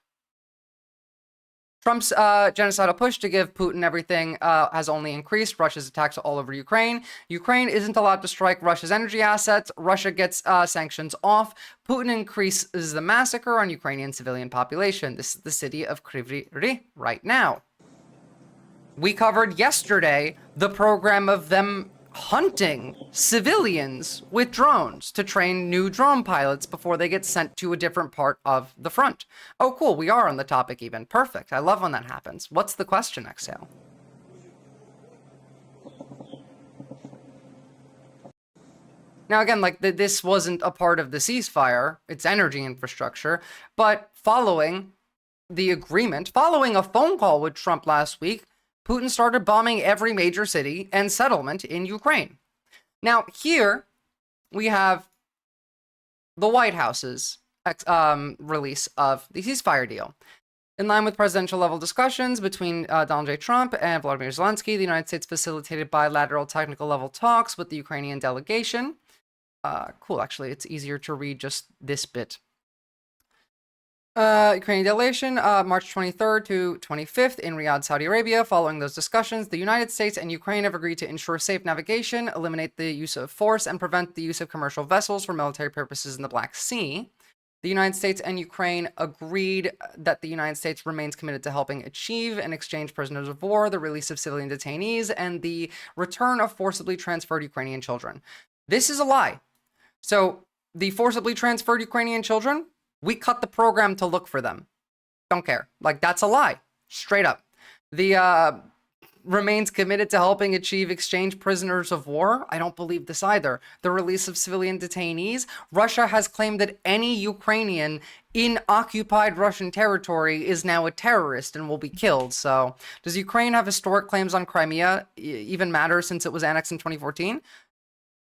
Trump's genocidal push to give Putin everything has only increased. Russia's attacks all over Ukraine. Ukraine isn't allowed to strike Russia's energy assets. Russia gets sanctions off. Putin increases the massacre on Ukrainian civilian population. This is the city of Kryvyi Rih right now. We covered yesterday the program of them hunting civilians with drones to train new drone pilots before they get sent to a different part of the front. Oh, cool. We are on the topic even. Perfect. I love when that happens. What's the question, Exhale? Now, again, like this wasn't a part of the ceasefire. It's energy infrastructure. But following the agreement, following a phone call with Trump last week, Putin started bombing every major city and settlement in Ukraine. Now, here we have the White House's release of the ceasefire deal. In line with presidential level discussions between Donald J. Trump and Vladimir Zelensky, the United States facilitated bilateral technical level talks with the Ukrainian delegation. Cool, actually, it's easier to read just this bit. Ukrainian delegation, March 23rd to 25th in Riyadh, Saudi Arabia. Following those discussions, the United States and Ukraine have agreed to ensure safe navigation, eliminate the use of force, and prevent the use of commercial vessels for military purposes in the Black Sea. The United States and Ukraine agreed that the United States remains committed to helping achieve and exchange prisoners of war, the release of civilian detainees, and the return of forcibly transferred Ukrainian children. This is a lie. So, the forcibly transferred Ukrainian children, we cut the program to look for them. Don't care. Like, that's a lie. Straight up. The remains committed to helping achieve exchange prisoners of war. I don't believe this either. The release of civilian detainees. Russia has claimed that any Ukrainian in occupied Russian territory is now a terrorist and will be killed. So, does Ukraine have historic claims on Crimea even matter since it was annexed in 2014?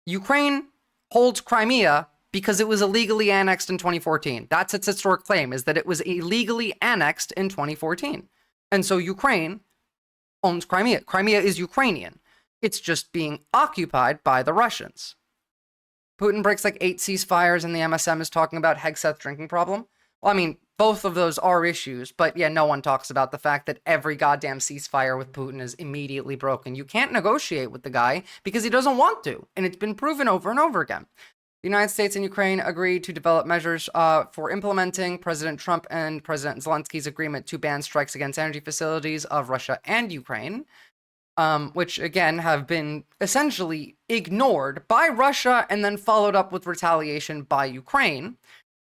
Ukraine holds Crimea because it was illegally annexed in 2014. That's its historic claim, is that it was illegally annexed in 2014. And so Ukraine owns Crimea. Crimea is Ukrainian. It's just being occupied by the Russians. Putin breaks like 8 ceasefires and the MSM is talking about Hegseth drinking problem. Well, I mean, both of those are issues, but yeah, no one talks about the fact that every goddamn ceasefire with Putin is immediately broken. You can't negotiate with the guy because he doesn't want to, and it's been proven over and over again. The United States and Ukraine agreed to develop measures for implementing President Trump and President Zelensky's agreement to ban strikes against energy facilities of Russia and Ukraine, which again have been essentially ignored by Russia and then followed up with retaliation by Ukraine.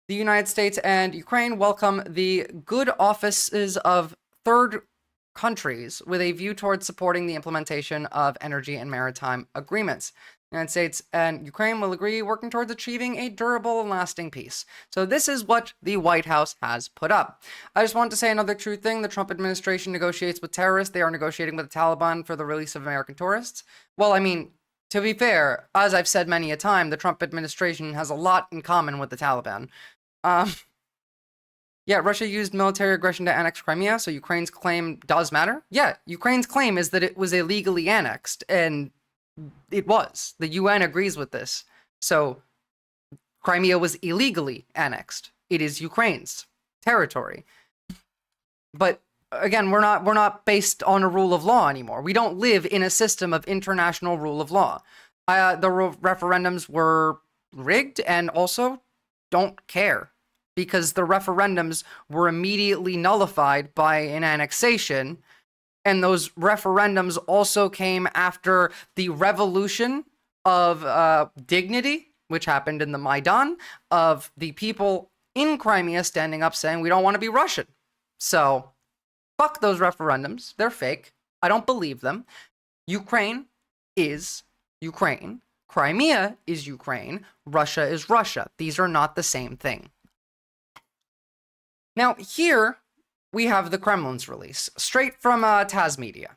The United States and Ukraine welcome the good offices of third countries with a view towards supporting the implementation of energy and maritime agreements. The United States and Ukraine will agree working towards achieving a durable and lasting peace. So this is what the White House has put up. I just want to say another true thing. The Trump administration negotiates with terrorists. They are negotiating with the Taliban for the release of American tourists. Well, I mean, to be fair, as I've said many a time, the Trump administration has a lot in common with the Taliban. Yeah, Russia used military aggression to annex Crimea, so Ukraine's claim does matter. Yeah, Ukraine's claim is that it was illegally annexed, and it was. The UN agrees with this. So Crimea was illegally annexed. It is Ukraine's territory. But again, we're not based on a rule of law anymore. We don't live in a system of international rule of law. The referendums were rigged, and also don't care, because the referendums were immediately nullified by an annexation. And those referendums also came after the revolution of dignity, which happened in the Maidan, of the people in Crimea standing up saying, we don't want to be Russian. So, fuck those referendums. They're fake. I don't believe them. Ukraine is Ukraine. Crimea is Ukraine. Russia is Russia. These are not the same thing. Now, here we have the Kremlin's release, straight from TASS Media.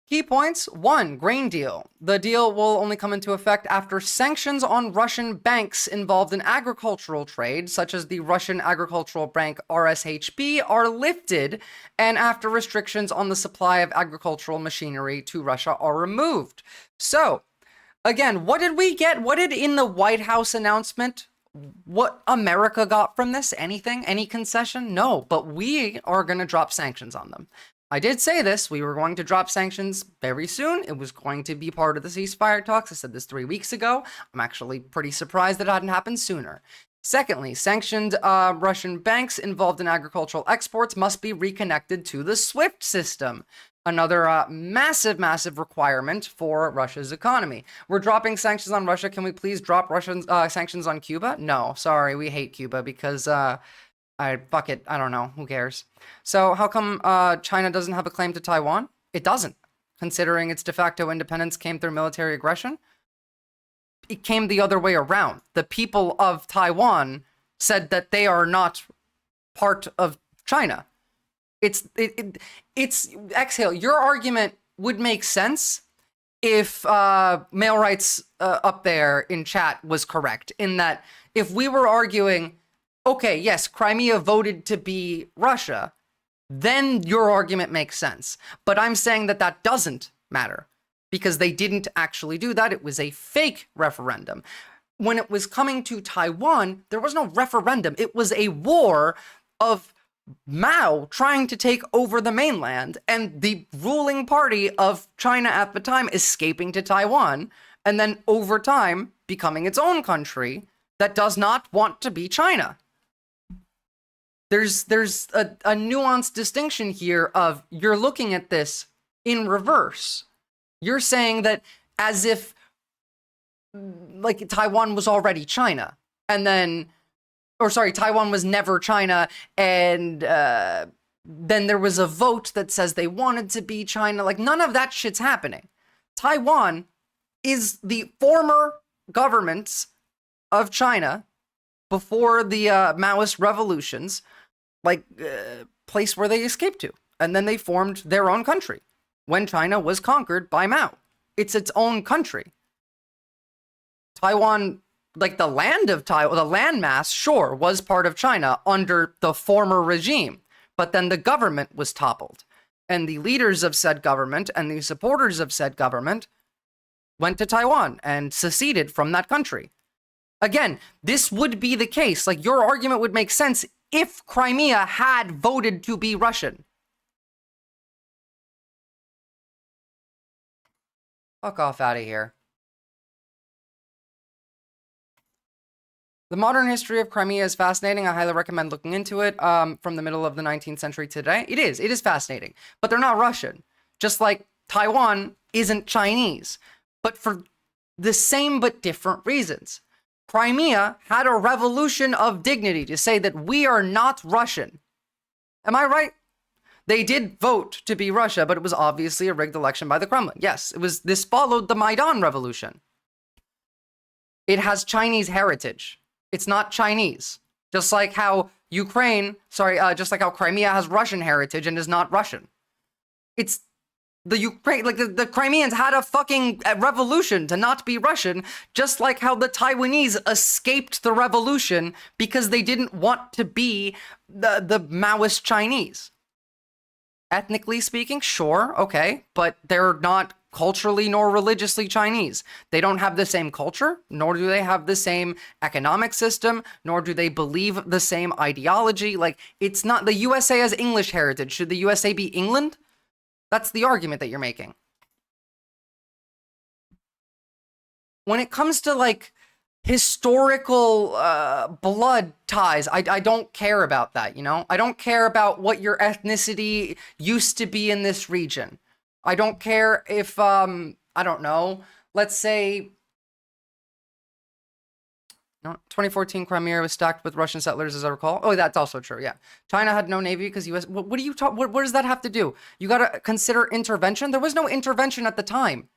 Key points: 1, grain deal. The deal will only come into effect after sanctions on Russian banks involved in agricultural trade, such as the Russian agricultural bank RSHB, are lifted, and after restrictions on the supply of agricultural machinery to Russia are removed. So, again, what did we get? What did in the White House announcement? What America got from this? Anything? Any concession? No, but we are going to drop sanctions on them. I did say this. We were going to drop sanctions very soon. It was going to be part of the ceasefire talks. I said this 3 weeks ago. I'm actually pretty surprised that it hadn't happened sooner. Secondly, sanctioned Russian banks involved in agricultural exports must be reconnected to the SWIFT system. Another massive requirement for Russia's economy. We're dropping sanctions on Russia. Can we please drop Russian sanctions on Cuba? No, sorry, we hate Cuba because, fuck it, I don't know, who cares? So how come China doesn't have a claim to Taiwan? It doesn't, considering its de facto independence came through military aggression. It came the other way around. The people of Taiwan said that they are not part of China. It's exhale. Your argument would make sense if male rights up there in chat was correct, in that if we were arguing, okay, yes, Crimea voted to be Russia, then your argument makes sense. But I'm saying that that doesn't matter, because they didn't actually do that. It was a fake referendum. When it was coming to Taiwan, there was no referendum. It was a war of Mao trying to take over the mainland, and the ruling party of China at the time escaping to Taiwan, and then over time becoming its own country that does not want to be China. There's a nuanced distinction here of, you're looking at this in reverse. You're saying that as if like Taiwan was already China, and then, or sorry, Taiwan was never China, and then there was a vote that says they wanted to be China. Like, none of that shit's happening. Taiwan is the former governments of China before the Maoist revolutions, like place where they escaped to. And then they formed their own country when China was conquered by Mao. It's its own country. Taiwan, like the land of Taiwan, the landmass, sure, was part of China under the former regime, but then the government was toppled, and the leaders of said government and the supporters of said government went to Taiwan and seceded from that country. Again, this would be the case. Like, your argument would make sense if Crimea had voted to be Russian. Fuck off out of here. The modern history of Crimea is fascinating. I highly recommend looking into it from the middle of the 19th century today. It is fascinating, but they're not Russian. Just like Taiwan isn't Chinese, but for the same but different reasons. Crimea had a revolution of dignity to say that we are not Russian. Am I right? They did vote to be Russia, but it was obviously a rigged election by the Kremlin. Yes, this followed the Maidan Revolution. It has Chinese heritage. It's not Chinese. Just like how just like how Crimea has Russian heritage and is not Russian. It's the Ukraine, like the Crimeans had a fucking revolution to not be Russian, just like how the Taiwanese escaped the revolution because they didn't want to be the Maoist Chinese. Ethnically speaking, sure, okay, but they're not culturally nor religiously Chinese. They don't have the same culture, nor do they have the same economic system, nor do they believe the same ideology. Like, it's not, the USA has English heritage. Should the USA be England? That's the argument that you're making. When it comes to, like, historical blood ties, I don't care about that, you know? I don't care about what your ethnicity used to be in this region. I don't care if, I don't know, let's say, no, 2014 Crimea was stacked with Russian settlers, as I recall. Oh, that's also true, yeah. China had no navy because US, what do you talk, what does that have to do? You gotta consider intervention? There was no intervention at the time.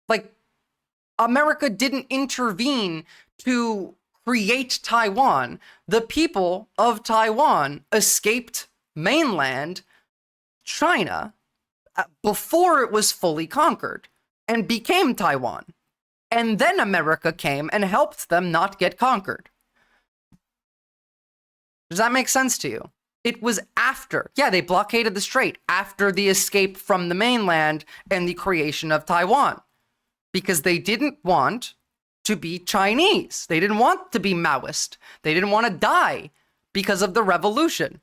Like, America didn't intervene to create Taiwan. The people of Taiwan escaped mainland China before it was fully conquered and became Taiwan. And then America came and helped them not get conquered. Does that make sense to you? It was after, yeah, they blockaded the strait after the escape from the mainland and the creation of Taiwan, because they didn't want to be Chinese. They didn't want to be Maoist. They didn't want to die because of the revolution.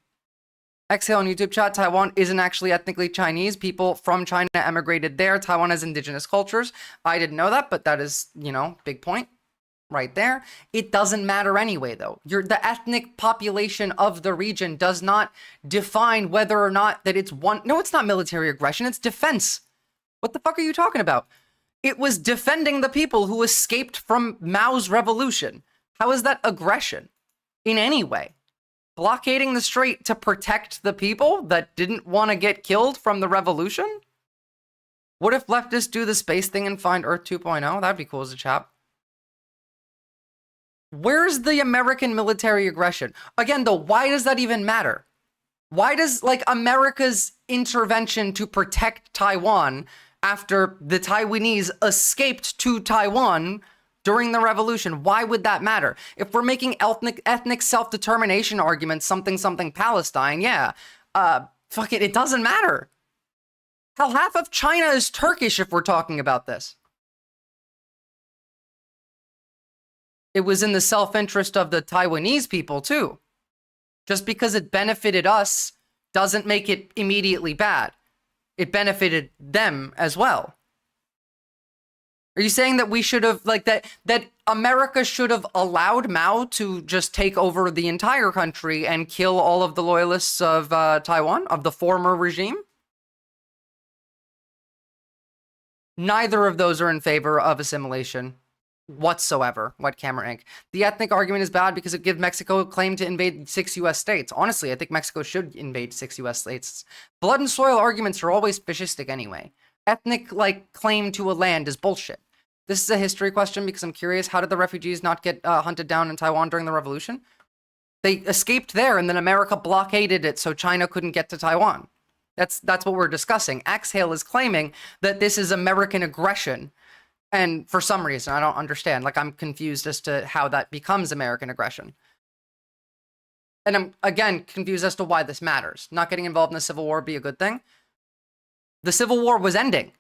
Exhale on YouTube chat, Taiwan isn't actually ethnically Chinese. People from China emigrated there. Taiwan has indigenous cultures. I didn't know that, but that is, you know, big point right there. It doesn't matter anyway, though. The ethnic population of the region does not define whether or not that it's one. No, it's not military aggression. It's defense. What the fuck are you talking about? It was defending the people who escaped from Mao's revolution. How is that aggression in any way? Blockading the strait to protect the people that didn't want to get killed from the revolution? What if leftists do the space thing and find Earth 2.0? That'd be cool as a chap. Where's the American military aggression? Again, though, why does that even matter? Why does, like, America's intervention to protect Taiwan after the Taiwanese escaped to Taiwan during the revolution, why would that matter? If we're making ethnic self-determination arguments, something Palestine, yeah, fuck it doesn't matter. Hell, half of China is Turkish if we're talking about this. It was in the self-interest of the Taiwanese people too. Just because it benefited us doesn't make it immediately bad. It benefited them as well. Are you saying that we should have, like, that America should have allowed Mao to just take over the entire country and kill all of the loyalists of Taiwan, of the former regime? Neither of those are in favor of assimilation whatsoever. White Camera Inc. The ethnic argument is bad because it gives Mexico a claim to invade 6 U.S. states. Honestly, I think Mexico should invade 6 U.S. states. Blood and soil arguments are always fascistic anyway. Ethnic, like, claim to a land is bullshit. This is a history question because I'm curious, how did the refugees not get hunted down in Taiwan during the revolution? They escaped there and then America blockaded it so China couldn't get to Taiwan. That's what we're discussing. Exhale is claiming that this is American aggression. And for some reason, I don't understand. Like, I'm confused as to how that becomes American aggression. And I'm, again, confused as to why this matters. Not getting involved in the Civil War would be a good thing. The Civil War was ending.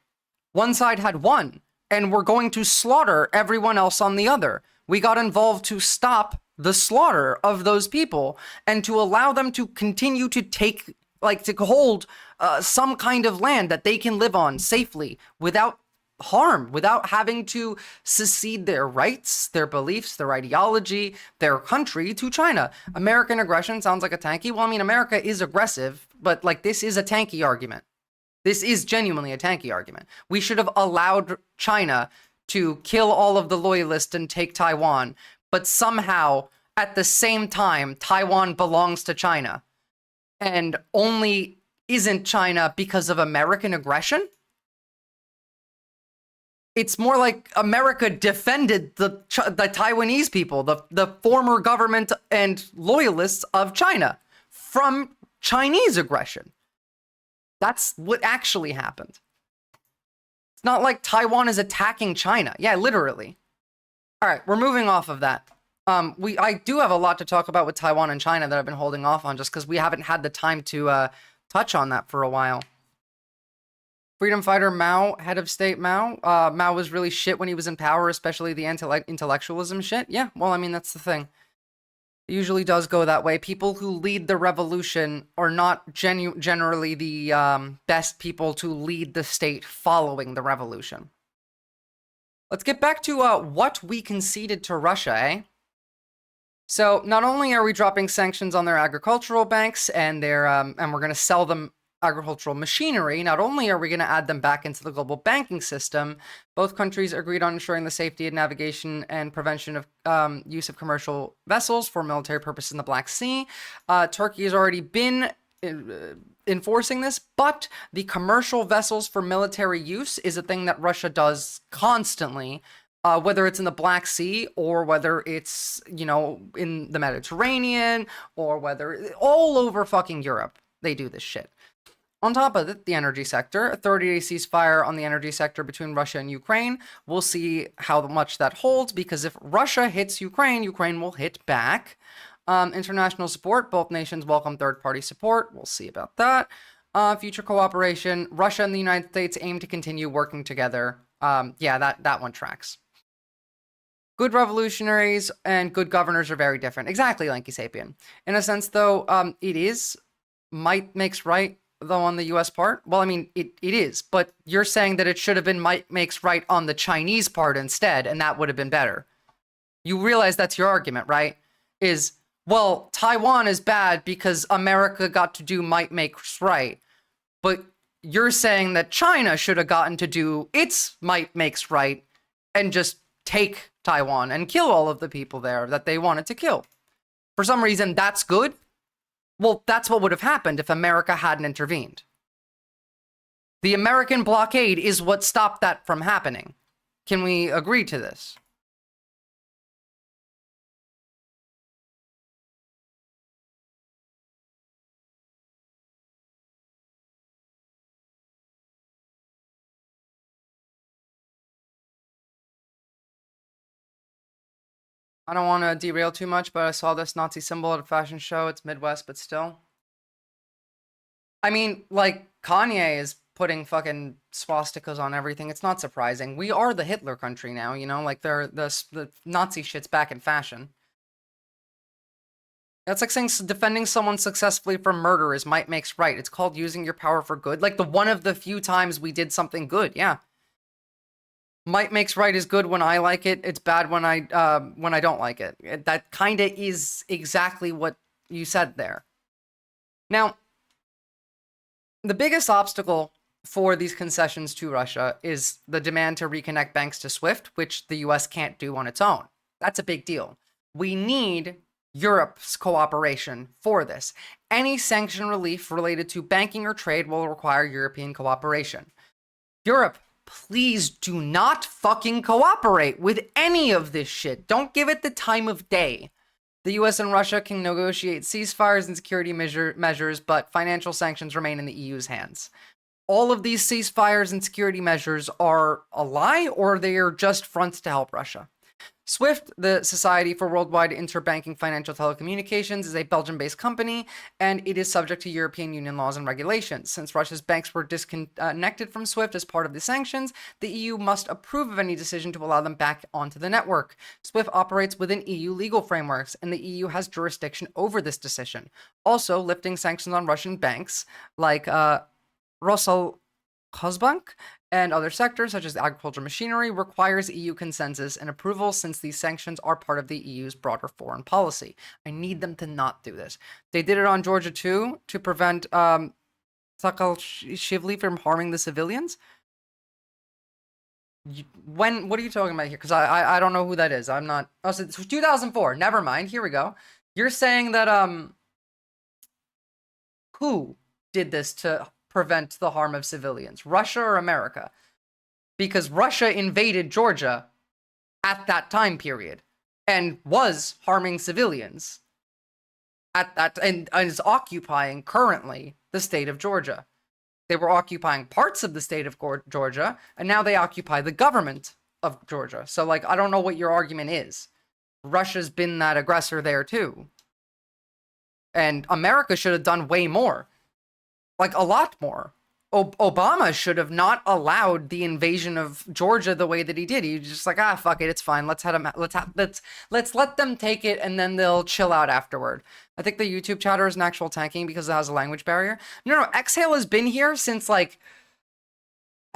One side had won, and we're going to slaughter everyone else on the other. We got involved to stop the slaughter of those people and to allow them to continue to take, like, to hold some kind of land that they can live on safely without harm, without having to secede their rights, their beliefs, their ideology, their country to China. American aggression sounds like a tanky. Well, I mean, America is aggressive, but, like, this is a tanky argument. This is genuinely a tanky argument. We should have allowed China to kill all of the loyalists and take Taiwan, but somehow, at the same time, Taiwan belongs to China. And only isn't China because of American aggression. It's more like America defended the Taiwanese people, the former government and loyalists of China from Chinese aggression. That's what actually happened. It's not like Taiwan is attacking China. Yeah, literally. All right, we're moving off of that. I do have a lot to talk about with Taiwan and China that I've been holding off on just because we haven't had the time to touch on that for a while. Freedom fighter Mao, head of state Mao. Mao was really shit when he was in power, especially the intellectualism shit. Yeah, well, I mean, that's the thing. It usually does go that way. People who lead the revolution are not generally the best people to lead the state following the revolution. Let's get back to what we conceded to Russia, eh? So not only are we dropping sanctions on their agricultural banks and their and we're going to sell them agricultural machinery, not only are we going to add them back into the global banking system, both countries agreed on ensuring the safety and navigation and prevention of use of commercial vessels for military purposes in the Black Sea. Turkey has already been enforcing this, but the commercial vessels for military use is a thing that Russia does constantly, whether it's in the Black Sea or whether it's, you know, in the Mediterranean or whether all over fucking Europe, they do this shit. On top of it, the energy sector, a 30-day ceasefire on the energy sector between Russia and Ukraine. We'll see how much that holds, because if Russia hits Ukraine, Ukraine will hit back. International support, both nations welcome third-party support. We'll see about that. Future cooperation, Russia and the United States aim to continue working together. Yeah, that one tracks. Good revolutionaries and good governors are very different. Exactly, Lanky Sapien. In a sense, though, it is might makes right, though, on the U.S. part. Well, I mean, it is, but you're saying that it should have been might makes right on the Chinese part instead, and that would have been better. You realize that's your argument, right? Is, well, Taiwan is bad because America got to do might makes right, but you're saying that China should have gotten to do its might makes right and just take Taiwan and kill all of the people there that they wanted to kill. For some reason, that's good. Well, that's what would have happened if America hadn't intervened. The American blockade is what stopped that from happening. Can we agree to this? I don't want to derail too much, but I saw this Nazi symbol at a fashion show. It's Midwest, but still. I mean, like, Kanye is putting fucking swastikas on everything. It's not surprising. We are the Hitler country now, you know? Like, the Nazi shit's back in fashion. That's like saying defending someone successfully from murder is might makes right. It's called using your power for good. Like, the one of the few times we did something good, yeah. Might makes right is good when I like it. It's bad when I don't like it. That kind of is exactly what you said there. Now, the biggest obstacle for these concessions to Russia is the demand to reconnect banks to SWIFT, which the US can't do on its own. That's a big deal. We need Europe's cooperation for this. Any sanction relief related to banking or trade will require European cooperation. Europe, please do not fucking cooperate with any of this shit. Don't give it the time of day. The US and Russia can negotiate ceasefires and security measures, but financial sanctions remain in the EU's hands. All of these ceasefires and security measures are a lie, or they are just fronts to help Russia. SWIFT, the Society for Worldwide Interbanking Financial Telecommunications, is a Belgian-based company, and it is subject to European Union laws and regulations. Since Russia's banks were disconnected from SWIFT as part of the sanctions, the EU must approve of any decision to allow them back onto the network. SWIFT operates within EU legal frameworks, and the EU has jurisdiction over this decision. Also, lifting sanctions on Russian banks, like Roshozbank and other sectors, such as agriculture machinery, requires EU consensus and approval, since these sanctions are part of the EU's broader foreign policy. I need them to not do this. They did it on Georgia too, to prevent Saakashvili from harming the civilians. What are you talking about here? Because I don't know who that is. I'm not. Oh, so it's 2004. Never mind. Here we go. You're saying that who? did this to prevent the harm of civilians? Russia or America? Because Russia invaded Georgia at that time period and was harming civilians at that, and is occupying currently the state of Georgia. They were occupying parts of the state of Georgia, and now they occupy the government of Georgia. So, like, I don't know what your argument is. Russia's been that aggressor there too. And America should have done way more. Like, a lot more. Obama should have not allowed the invasion of Georgia the way that he did. He was just like, ah, fuck it, it's fine. Let's let them take it, and then they'll chill out afterward. I think the YouTube chatter is an actual tanking because it has a language barrier. No, Exhale has been here since, like,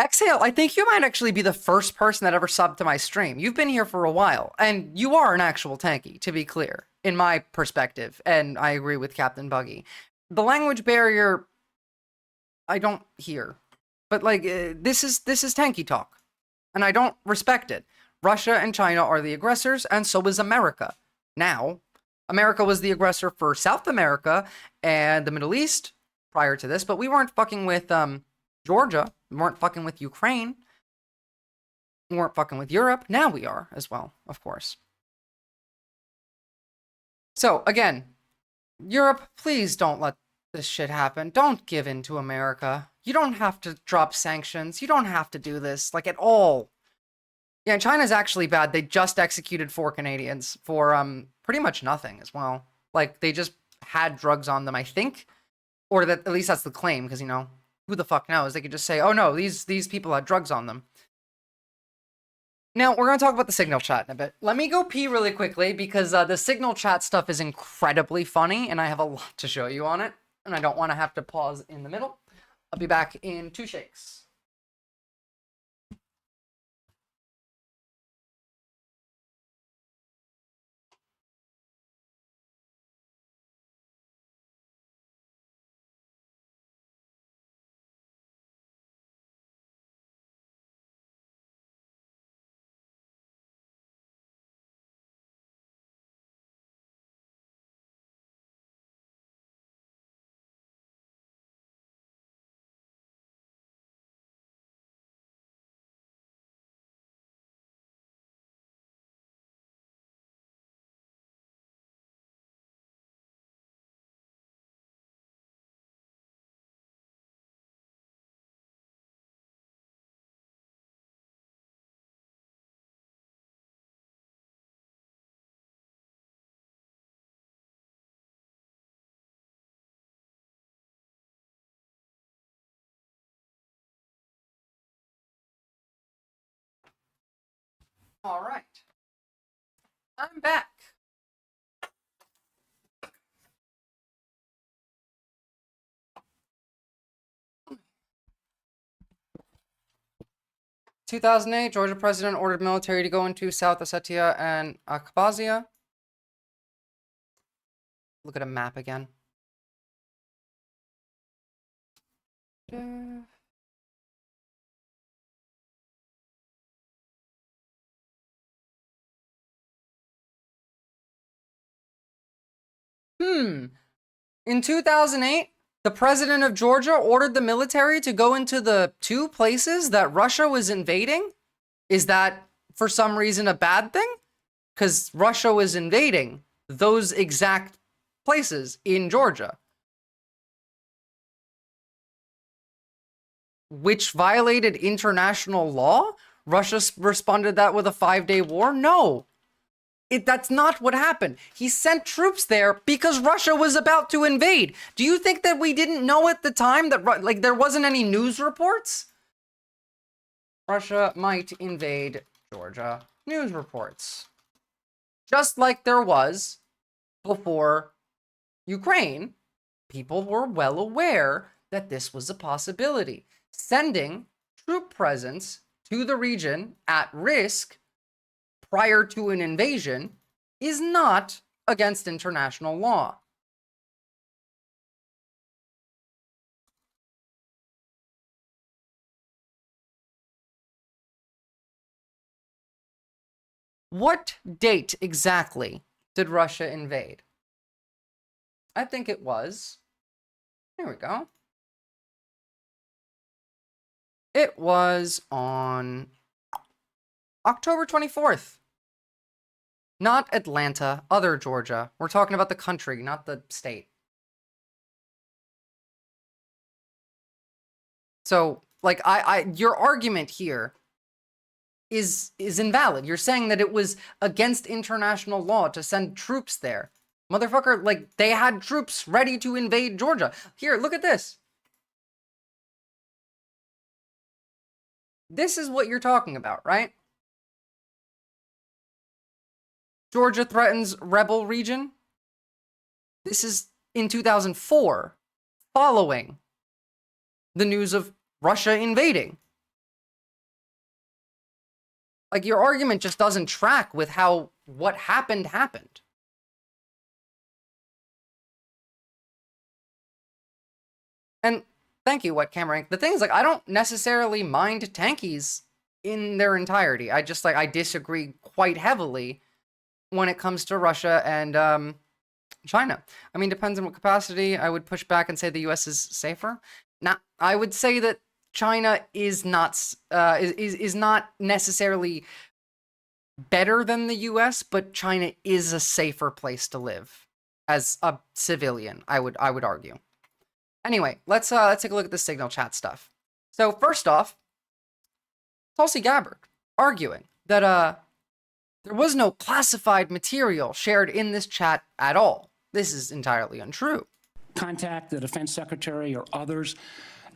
Exhale, I think you might actually be the first person that ever subbed to my stream. You've been here for a while, and you are an actual tanky, to be clear, in my perspective, and I agree with Captain Buggy. The language barrier, I don't hear. But, like, this is tanky talk, and I don't respect it. Russia and China are the aggressors, and so is America. Now, America was the aggressor for South America and the Middle East prior to this, but we weren't fucking with Georgia. We weren't fucking with Ukraine. We weren't fucking with Europe. Now we are as well, of course. So, again, Europe, please don't let this shit happen. Don't give in to America. You don't have to drop sanctions. You don't have to do this, like, at all. Yeah, and China's actually bad. They just executed 4 Canadians for pretty much nothing as well. Like, they just had drugs on them, I think. Or that at least that's the claim, because, you know, who the fuck knows? They could just say, oh no, these people had drugs on them. Now, we're going to talk about the Signal chat in a bit. Let me go pee really quickly, because the Signal chat stuff is incredibly funny, and I have a lot to show you on it, and I don't want to have to pause in the middle. I'll be back in 2 shakes. All right. I'm back. In 2008, Georgia president ordered military to go into South Ossetia and Abkhazia. Look at a map again. In 2008, the president of Georgia ordered the military to go into the 2 places that Russia was invading? Is that, for some reason, a bad thing? Because Russia was invading those exact places in Georgia, which violated international law. Russia responded that with a 5-day war? No. That's not what happened. He sent troops there because Russia was about to invade. Do you think that we didn't know at the time that, like, there wasn't any news reports? Russia might invade Georgia. News reports. Just like there was before Ukraine, people were well aware that this was a possibility. Sending troop presence to the region at risk prior to an invasion is not against international law. What date exactly did Russia invade? I think it was, here we go, It was on October 24th. Not Atlanta, other Georgia. We're talking about the country, not the state. So, like, your argument here is invalid. You're saying that it was against international law to send troops there. Motherfucker, like, they had troops ready to invade Georgia. Here, look at this. This is what you're talking about, right? Georgia threatens rebel region. This is in 2004, following the news of Russia invading. Like, your argument just doesn't track with how what happened. And thank you, What Camera Inc. The thing is, like, I don't necessarily mind tankies in their entirety. I just, like, I disagree quite heavily when it comes to Russia and China. I mean, depends on what capacity. I would push back and say the U.S. is safer. Now, I would say that China is not not necessarily better than the U.S., but China is a safer place to live as a civilian. I would argue. Anyway, let's take a look at the Signal chat stuff. So first off, Tulsi Gabbard arguing that there was no classified material shared in this chat at all. This is entirely untrue. Contact the defense secretary or others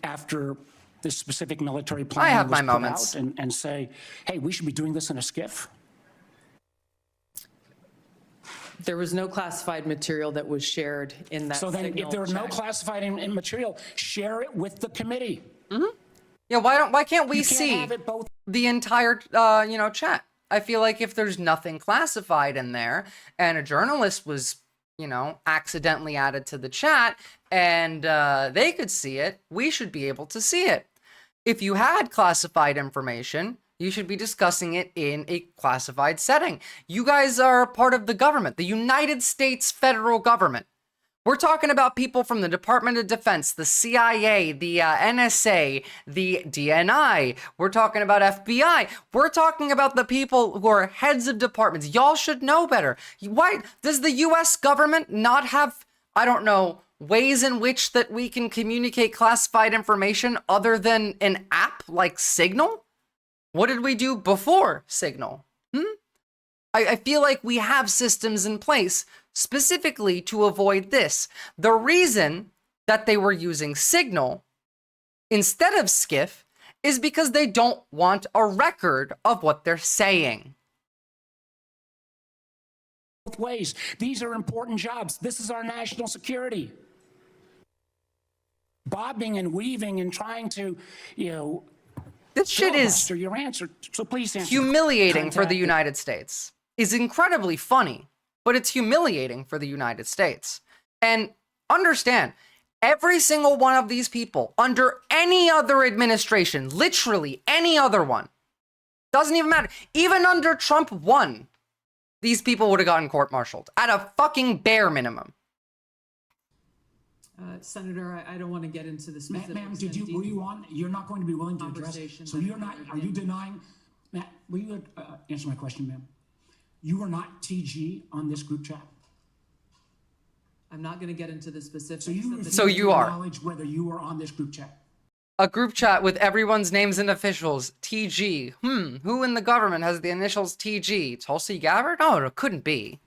after this specific military plan I have was my put moments. out and say, hey, we should be doing this in a skiff? There was no classified material that was shared in that. So then if Signal there was no chat. classified material, share it with the committee. Yeah, why can't we You can't see have it both. the entire chat? I feel like if there's nothing classified in there and a journalist was, accidentally added to the chat and they could see it, we should be able to see it. If you had classified information, you should be discussing it in a classified setting. You guys are part of the government, the United States federal government. We're talking about people from the Department of Defense, the CIA, the NSA, the DNI. We're talking about FBI. We're talking about the people who are heads of departments. Y'all should know better. Why does the US government not have, I don't know, ways in which that we can communicate classified information other than an app like Signal? What did we do before Signal? I feel like we have systems in place specifically to avoid this. The reason that they were using Signal instead of Skiff is because they don't want a record of what they're saying. Both ways. These are important jobs. This is our national security. Bobbing and weaving and trying to, this shit is your answer. So please answer. humiliating for the United States. Is incredibly funny, but it's humiliating for the United States. And understand, every single one of these people under any other administration, literally any other one, doesn't even matter. Even under Trump 1, these people would have gotten court-martialed at a fucking bare minimum. Senator, I don't want to get into the specifics. Ma'am, were you on? You're not going to be willing to address. So you're not. Are you denying? Ma'am, will you answer my question, ma'am? You were not TG on this group chat. I'm not going to get into the specifics. So you are. Acknowledge whether you were on this group chat. A group chat with everyone's names and officials. TG. Who in the government has the initials TG? Tulsi Gabbard? Oh, it couldn't be.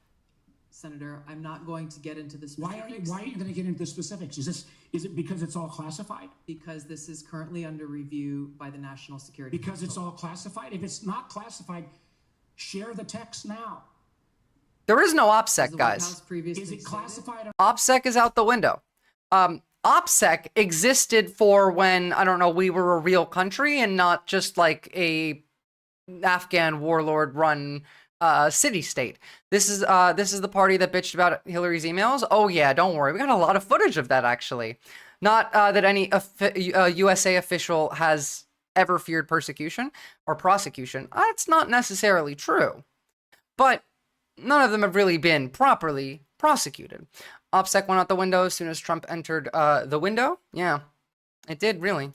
Senator, I'm not going to get into the specifics. Why are you going to get into the specifics? Is it because it's all classified? Because this is currently under review by the National Security Because Council. it's all classified? If it's not classified, share the text now. There is no OPSEC, guys. Is it classified? OPSEC is out the window. OPSEC existed for when, I don't know, we were a real country and not just like a Afghan warlord run city-state. This is the party that bitched about Hillary's emails. Oh yeah, don't worry. We got a lot of footage of that, actually. Not that any USA official has ever feared persecution or prosecution. That's not necessarily true. But none of them have really been properly prosecuted. OPSEC went out the window as soon as Trump entered the window. Yeah, it did, really.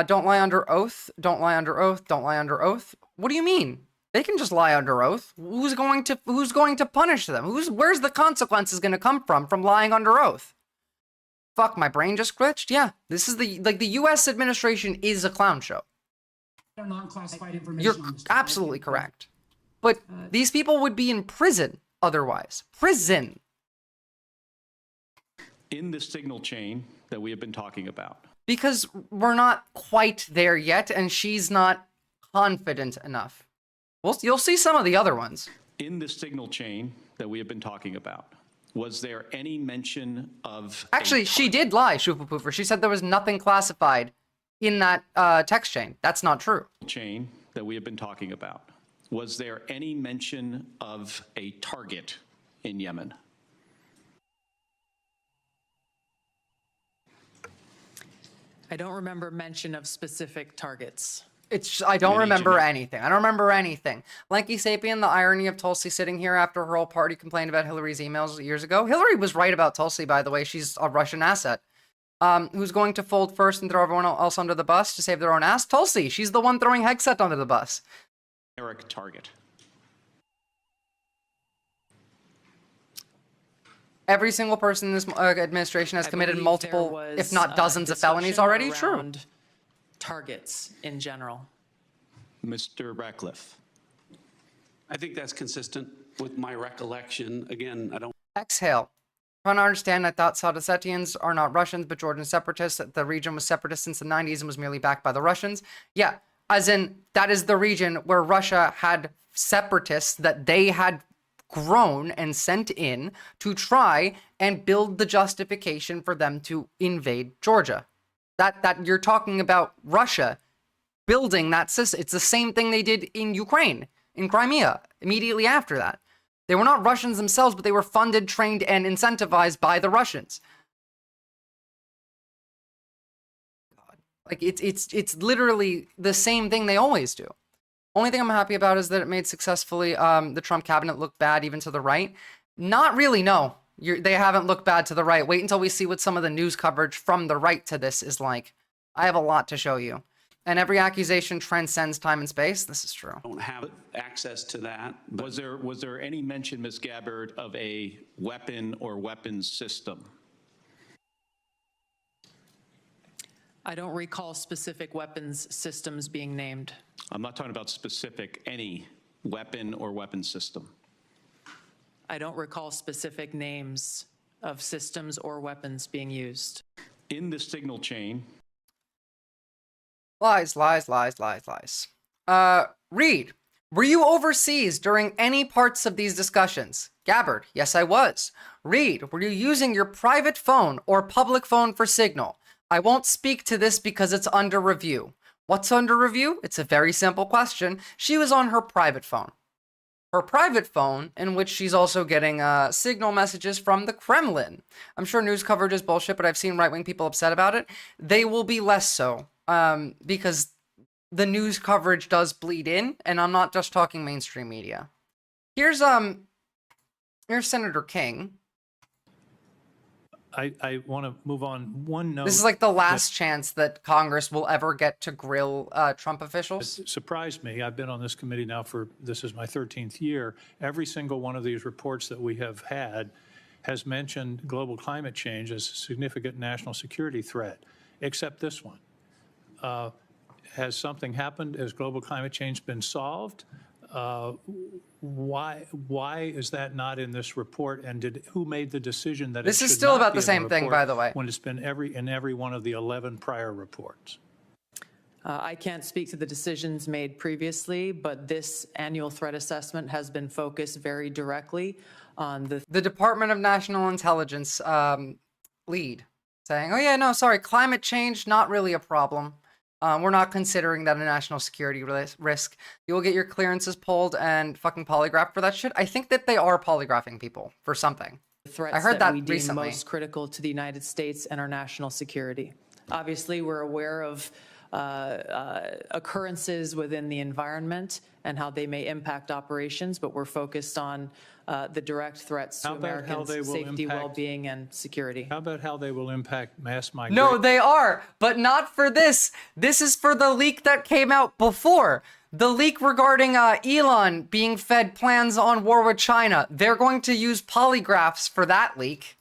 Don't lie under oath. Don't lie under oath. Don't lie under oath. What do you mean? They can just lie under oath. Who's going to punish them? Where's the consequences going to come from lying under oath? Fuck, my brain just glitched. Yeah, this is the U.S. administration is a clown show. Non-classified information. You're absolutely correct. But these people would be in prison otherwise. Prison. In the signal chain that we have been talking about. Because we're not quite there yet, and she's not confident enough. You'll see some of the other ones. In the signal chain that we have been talking about, was there any mention of... Actually, she did lie, Shoopa-Poofer. She said there was nothing classified in that text chain. That's not true. Chain that we have been talking about. Was there any mention of a target in Yemen? I don't remember mention of specific targets. I don't remember anything. I don't remember anything. Lanky Sapien, the irony of Tulsi sitting here after her whole party complained about Hillary's emails years ago. Hillary was right about Tulsi, by the way. She's a Russian asset. Who's going to fold first and throw everyone else under the bus to save their own ass? Tulsi. She's the one throwing Hegseth under the bus. Eric target. Every single person in this administration has committed multiple, if not dozens of felonies already. True. Targets in general. Mr. Ratcliffe. I think that's consistent with my recollection. Again, I don't... Exhale. Trying to understand, I thought South Ossetians are not Russians, but Georgian separatists. That the region was separatist since the 90s and was merely backed by the Russians. Yeah, as in, that is the region where Russia had separatists that they had grown and sent in to try and build the justification for them to invade Georgia. That you're talking about Russia building that system. It's the same thing they did in Ukraine, in Crimea, immediately after that. They were not Russians themselves, but they were funded, trained, and incentivized by the Russians. God. Like, it's literally the same thing they always do. Only thing I'm happy about is that it made successfully the Trump cabinet look bad even to the right. Not really, no. They haven't looked bad to the right. Wait until we see what some of the news coverage from the right to this is like. I have a lot to show you. And every accusation transcends time and space. This is true. Don't have access to that. Was there any mention, Ms. Gabbard, of a weapon or weapons system? I don't recall specific weapons systems being named. I'm not talking about specific, any weapon or weapons system. I don't recall specific names of systems or weapons being used. In the signal chain. Lies, lies, lies, lies, lies. Reed, were you overseas during any parts of these discussions? Gabbard, yes, I was. Reed, were you using your private phone or public phone for signal? I won't speak to this because it's under review. What's under review? It's a very simple question. She was on her private phone. Her private phone, in which she's also getting signal messages from the Kremlin. I'm sure news coverage is bullshit, but I've seen right-wing people upset about it. They will be less so, because the news coverage does bleed in, and I'm not just talking mainstream media. Here's Senator King. I want to move on one note. This is like the last chance that Congress will ever get to grill Trump officials. It surprised me. I've been on this committee now this is my 13th year. Every single one of these reports that we have had has mentioned global climate change as a significant national security threat, except this one. Has something happened? Has global climate change been solved? Why is that not in this report? And who made the decision that this is still about the same thing, by the way, when it's been in every one of the 11 prior reports? I can't speak to the decisions made previously, but this annual threat assessment has been focused very directly on the Department of National Intelligence lead saying, oh yeah, no, sorry, climate change, not really a problem. We're not considering that a national security risk. You will get your clearances pulled and fucking polygraphed for that shit. I think that they are polygraphing people for something. Threats I heard that we deem recently. most critical to the United States and our national security. Obviously, we're aware of occurrences within the environment and how they may impact operations, but we're focused on the direct threats to Americans' safety, well-being, and security. How about how they will impact mass migration? No, they are, but not for this. This is for the leak that came out before. The leak regarding Elon being fed plans on war with China. They're going to use polygraphs for that leak.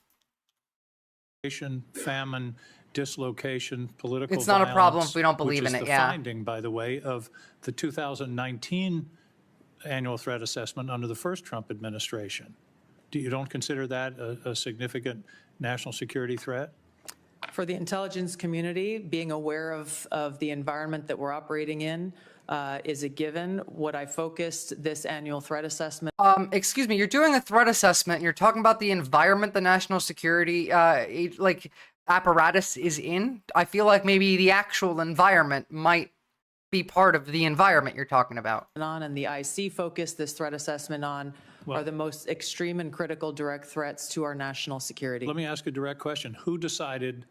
Famine, dislocation, political It's not a problem violence, if we don't believe which in is it, the yeah. finding, by the way, of the 2019 annual threat assessment under the first Trump administration. You don't consider that a significant national security threat? For the intelligence community, being aware of the environment that we're operating in is a given. What I focused this annual threat assessment. Excuse me, you're doing a threat assessment. You're talking about the environment the national security apparatus is in. I feel like maybe the actual environment might be part of the environment you're talking about. And the IC focused this threat assessment on are the most extreme and critical direct threats to our national security. Let me ask a direct question. Who decided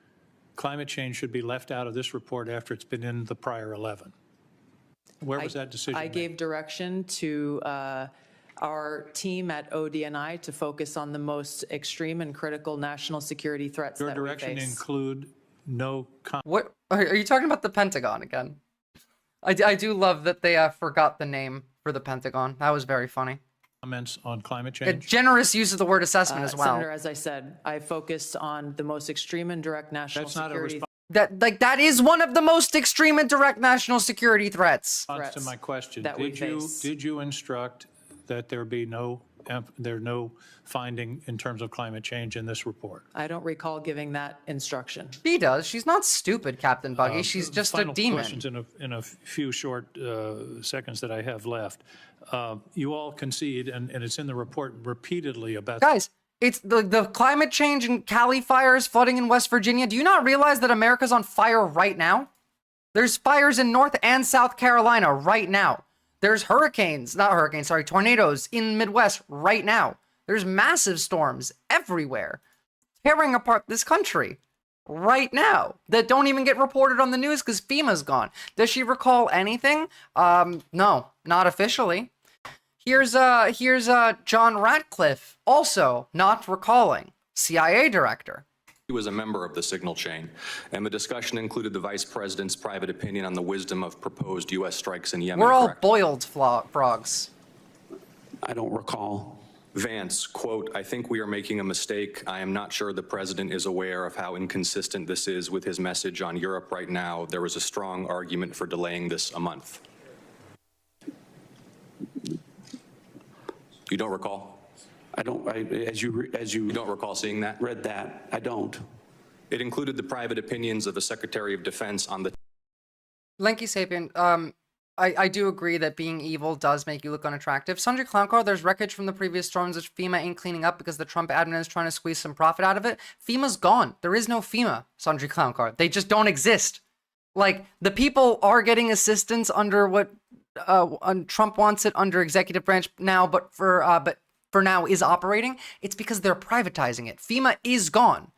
climate change should be left out of this report after it's been in the prior 11? Where was that decision I made? gave direction to our team at ODNI to focus on the most extreme and critical national security threats Your that we direction face. include no What are you talking about? The Pentagon again? I do love that they forgot the name for the Pentagon. That was very funny. Comments on climate A change? generous use of the word assessment as well. Senator, as I said, I focused on the most extreme and direct national That's not a security That is one of the most extreme and direct national security threats. Response to my question, that we did you instruct that there be no finding in terms of climate change in this report? I don't recall giving that instruction. She does. She's not stupid, Captain Buggy. She's just a Final demon. questions in a few short seconds that I have left. You all concede, and it's in the report repeatedly about. Guys, it's the climate change and Cali fires, flooding in West Virginia. Do you not realize that America's on fire right now? There's fires in North and South Carolina right now. There's tornadoes in the Midwest right now. There's massive storms everywhere, tearing apart this country right now that don't even get reported on the news because FEMA's gone. Does she recall anything? No, not officially. Here's John Ratcliffe, also not recalling, CIA director. He was a member of the signal chain, and the discussion included the vice president's private opinion on the wisdom of proposed U.S. strikes in Yemen. We're all correct? boiled frogs. I don't recall. Vance, quote, I think we are making a mistake. I am not sure the president is aware of how inconsistent this is with his message on Europe right now. There was a strong argument for delaying this a month. You don't recall? I don't, as you You don't recall seeing that? read that, I don't. It included the private opinions of the Secretary of Defense on the Lanky Sapien, I do agree that being evil does make you look unattractive. Sundry Clowncar, there's wreckage from the previous storms which FEMA ain't cleaning up because the Trump admin is trying to squeeze some profit out of it. FEMA's gone. There is no FEMA, Sundry Clowncar. They just don't exist. Like, the people are getting assistance under what Trump wants it under executive branch now, but for now is operating. It's because they're privatizing it. FEMA is gone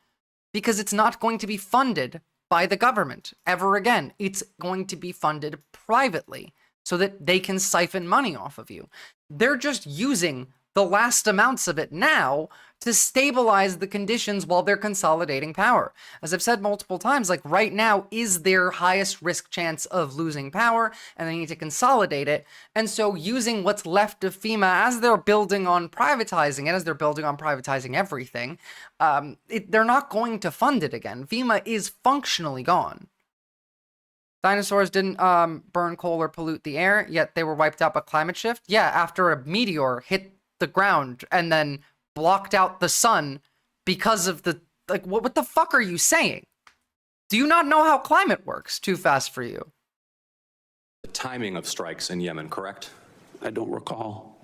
because it's not going to be funded by the government ever again. It's going to be funded privately so that they can siphon money off of you. They're just using the last amounts of it now to stabilize the conditions while they're consolidating power. As I've said multiple times, like right now is their highest risk chance of losing power, and they need to consolidate it. And so using what's left of FEMA as they're building on privatizing it, as they're building on privatizing everything, they're not going to fund it again. FEMA is functionally gone. Dinosaurs didn't burn coal or pollute the air, yet they were wiped out by climate shift. Yeah, after a meteor hit the ground and then blocked out the sun because of the, like, what the fuck are you saying? Do you not know how climate works? Too fast for you. The timing of strikes in Yemen, correct? I don't recall.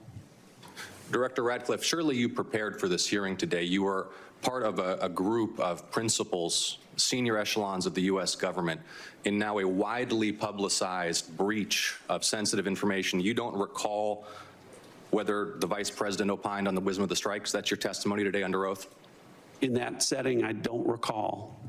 Director Ratcliffe, surely you prepared for this hearing today. You were part of a group of principals, senior echelons of the U.S. government, in now a widely publicized breach of sensitive information. You don't recall whether the vice president opined on the wisdom of the strikes? That's your testimony today under oath? In that setting, I don't recall.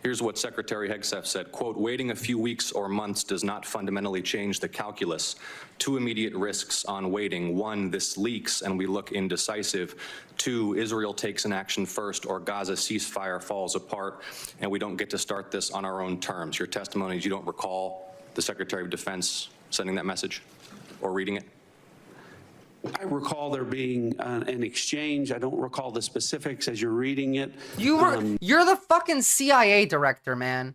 Here's what Secretary Hegseth said, quote, waiting a few weeks or months does not fundamentally change the calculus. Two immediate risks on waiting. One, this leaks and we look indecisive. Two, Israel takes an action first or Gaza ceasefire falls apart and we don't get to start this on our own terms. Your testimony is you don't recall the Secretary of Defense sending that message or reading it? I recall there being an exchange. I don't recall the specifics as you're reading it. You're the fucking CIA director, man.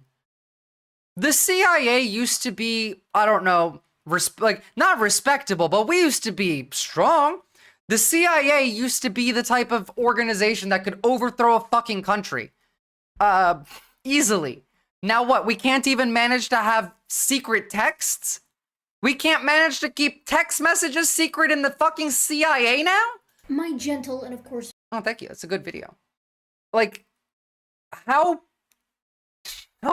The CIA used to be, I don't know, not respectable, but we used to be strong. The CIA used to be the type of organization that could overthrow a fucking country. Easily. Now what, we can't even manage to have secret texts? We can't manage to keep text messages secret in the fucking CIA now? My gentle and of course... Oh, thank you. It's a good video. Like, how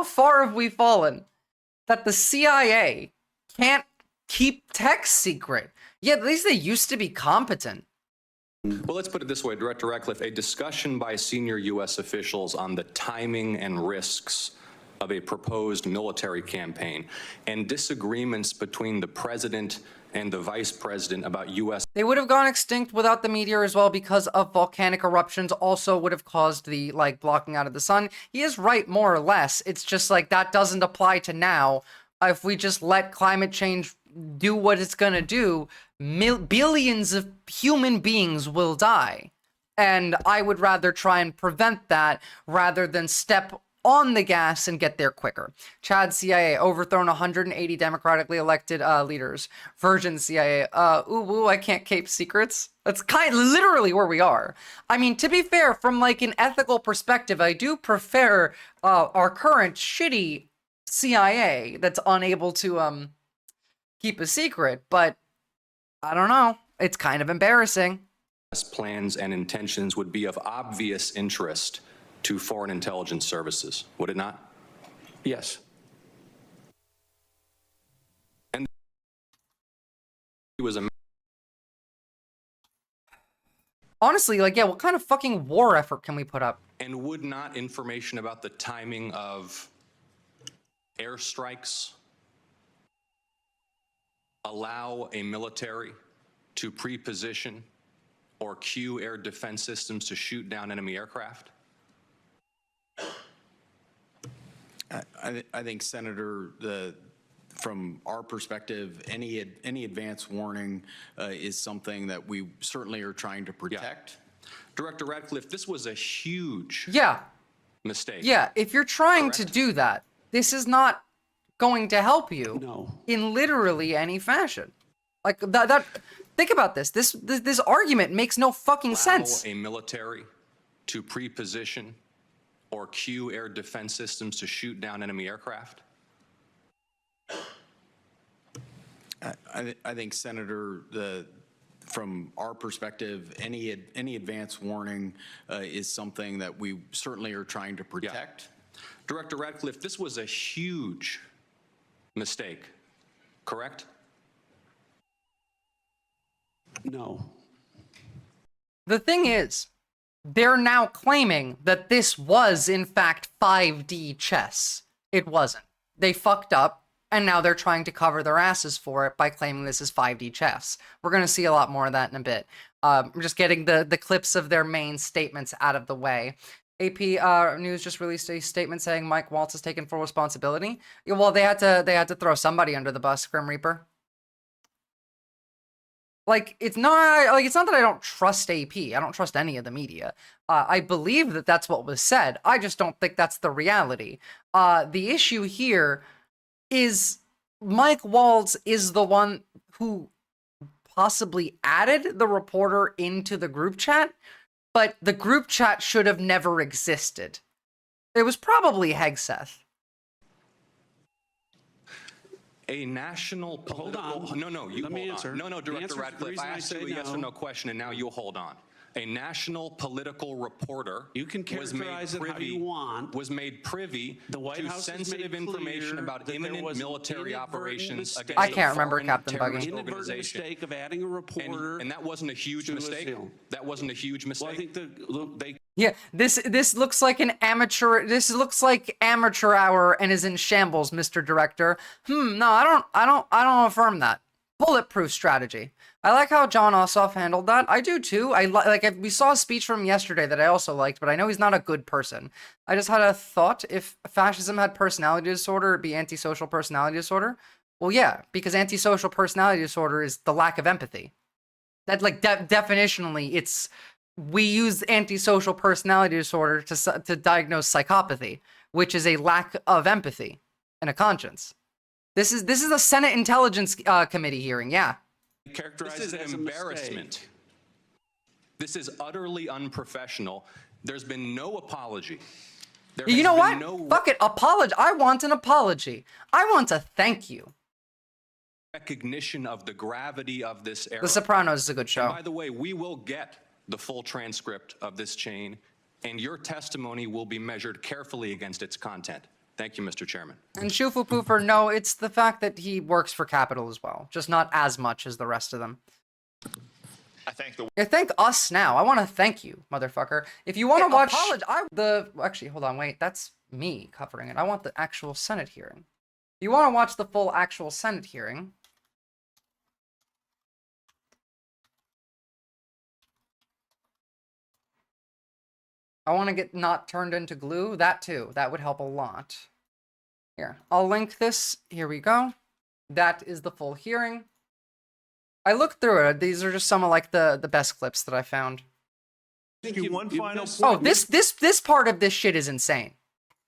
far have we fallen that the CIA can't keep text secret? Yeah, at least they used to be competent. Well, let's put it this way, Director Ratcliffe, a discussion by senior U.S. officials on the timing and risks of a proposed military campaign and disagreements between the president and the vice president about U.S. They would have gone extinct without the meteor as well because of volcanic eruptions also would have caused the, blocking out of the sun. He is right, more or less. It's just that doesn't apply to now. If we just let climate change do what it's gonna do, billions of human beings will die. And I would rather try and prevent that rather than step on the gas and get there quicker. Chad CIA, overthrown 180 democratically elected leaders. Virgin CIA, ooh, I can't keep secrets. That's literally where we are. I mean, to be fair, from an ethical perspective, I do prefer our current shitty CIA that's unable to keep a secret, but I don't know. It's kind of embarrassing. Plans and intentions would be of obvious interest to foreign intelligence services, would it not? Yes. And he was a honestly, yeah, what kind of fucking war effort can we put up? And would not information about the timing of airstrikes allow a military to pre-position or cue air defense systems to shoot down enemy aircraft? I think, Senator, from our perspective, any advance warning is something that we certainly are trying to protect. Yeah. Director Ratcliffe, this was a huge mistake. Yeah, if you're trying to do that, this is not going to help you in literally any fashion. Think about this. This argument makes no fucking sense. A military to pre-position or cue air defense systems to shoot down enemy aircraft? I think, Senator, from our perspective, any advance warning is something that we certainly are trying to protect. Yeah. Director Ratcliffe, this was a huge mistake, correct? No. The thing is, they're now claiming that this was, in fact, 5D chess. It wasn't. They fucked up, and now they're trying to cover their asses for it by claiming this is 5D chess. We're going to see a lot more of that in a bit. I'm just getting the clips of their main statements out of the way. AP News just released a statement saying Mike Waltz has taken full responsibility. Yeah, well, they had to throw somebody under the bus, Grim Reaper. It's not that I don't trust AP. I don't trust any of the media. I believe that that's what was said. I just don't think that's the reality. The issue here is Mike Waltz is the one who possibly added the reporter into the group chat, but the group chat should have never existed. It was probably Hegseth. A national political... Hold on. No, you Let me hold answer. on. No, Director Ratcliffe, I asked you a yes or no question, and now you'll hold on. a national political reporter You can characterize it how you want. was made privy The White to House has sensitive made information clear about that there imminent was an military inadvertent operations mistake. against I can't remember, foreign Captain Buggy. terrorist Inadvertent organization. mistake of adding a reporter. And that wasn't a huge to mistake. Israel. That wasn't a huge mistake. Well, I think they Yeah, this looks like an amateur. This looks like amateur hour and is in shambles, Mr. Director. No, I don't affirm that. Bulletproof strategy. I like how John Ossoff handled that. I do too. We saw a speech from him yesterday that I also liked, but I know he's not a good person. I just had a thought: if fascism had personality disorder, it'd be antisocial personality disorder. Well, yeah, because antisocial personality disorder is the lack of empathy. That definitionally, we use antisocial personality disorder to diagnose psychopathy, which is a lack of empathy and a conscience. This is a Senate Intelligence Committee hearing, yeah. This is an embarrassment. This is utterly unprofessional. There's been no apology. You know what? Fuck it. I want an apology. I want a thank you. Recognition of the gravity of this error. The Sopranos is a good show. And by the way, we will get the full transcript of this chain, and your testimony will be measured carefully against its content. Thank you, Mr. Chairman. And Shufu Poofer, no, it's the fact that he works for Capital as well, just not as much as the rest of them. Thank us now. I want to thank you, motherfucker. If you want to watch actually, hold on, wait, that's me covering it. I want the actual Senate hearing. If you want to watch the full actual Senate hearing, I want to get not turned into glue. That too. That would help a lot. Here, I'll link this. Here we go. That is the full hearing. I looked through it. These are just some of the best clips that I found. One final point. Oh, this part of this shit is insane.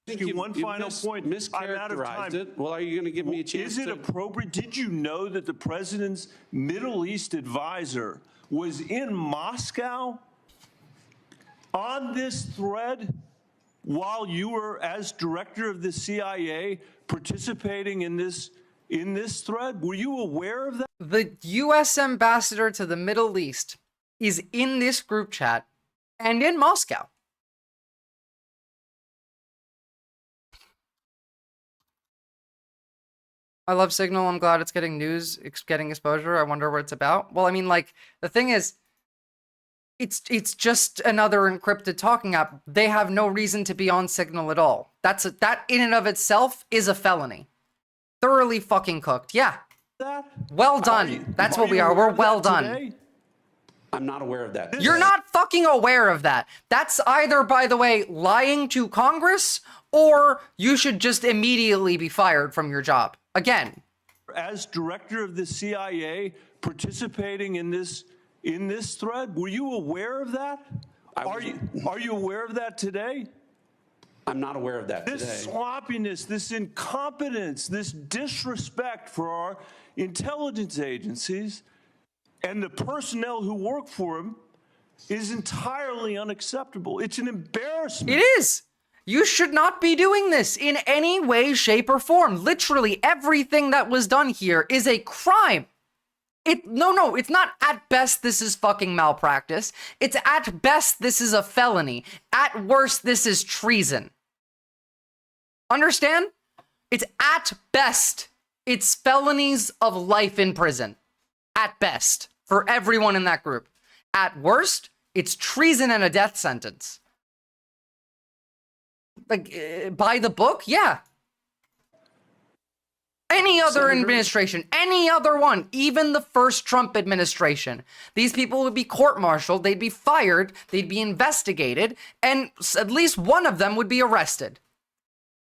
One final point. I'm out of time. It. Well, are you going to give me a chance? Is it appropriate? Did you know that the president's Middle East advisor was in Moscow on this thread while you were, as director of the CIA, participating in this thread? Were you aware of that? The U.S. ambassador to the Middle East is in this group chat and in Moscow. I love Signal. I'm glad it's getting news, it's getting exposure. I wonder what it's about. Well, I mean, the thing is, it's just another encrypted talking app. They have no reason to be on Signal at all. That in and of itself is a felony. Thoroughly fucking cooked. Yeah. Well done. That's what we are. We're well done. I'm not aware of that. You're not fucking aware of that. That's either, by the way, lying to Congress, or you should just immediately be fired from your job. Again. As director of the CIA, participating in this thread, were you aware of that? Are you aware of that today? I'm not aware of that today. This sloppiness, this incompetence, this disrespect for our intelligence agencies and the personnel who work for them is entirely unacceptable. It's an embarrassment. It is. You should not be doing this in any way, shape, or form. Literally everything that was done here is a crime. No, it's not at best this is fucking malpractice. It's at best this is a felony. At worst this is treason. Understand? It's at best. It's felonies of life in prison. At best. For everyone in that group. At worst, it's treason and a death sentence. By the book? Yeah. Any other administration, any other one, even the first Trump administration, these people would be court-martialed, they'd be fired, they'd be investigated, and at least one of them would be arrested.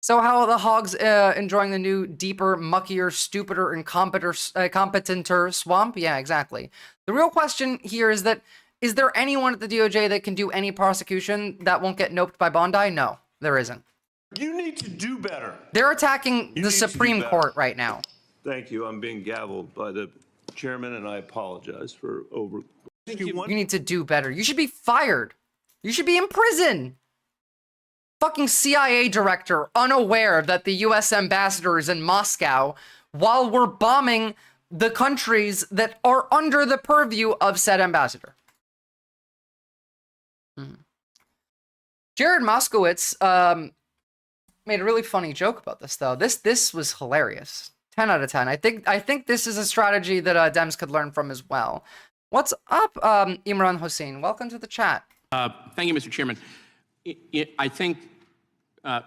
So how are the hogs enjoying the new, deeper, muckier, stupider, incompetenter swamp? Yeah, exactly. The real question here is there anyone at the DOJ that can do any prosecution that won't get noped by Bondi? No, there isn't. You need to do better. They're attacking the Supreme Court right now. Thank you. I'm being gavelled by the chairman, and I apologize for over. You need to do better. You should be fired. You should be in prison. Fucking CIA director, unaware that the U.S. ambassador is in Moscow while we're bombing the countries that are under the purview of said ambassador. Jared Moskowitz made a really funny joke about this, though. This was hilarious. 10 out of 10. I think this is a strategy that Dems could learn from as well. What's up, Imran Hossein? Welcome to the chat. Thank you, Mr. Chairman. I think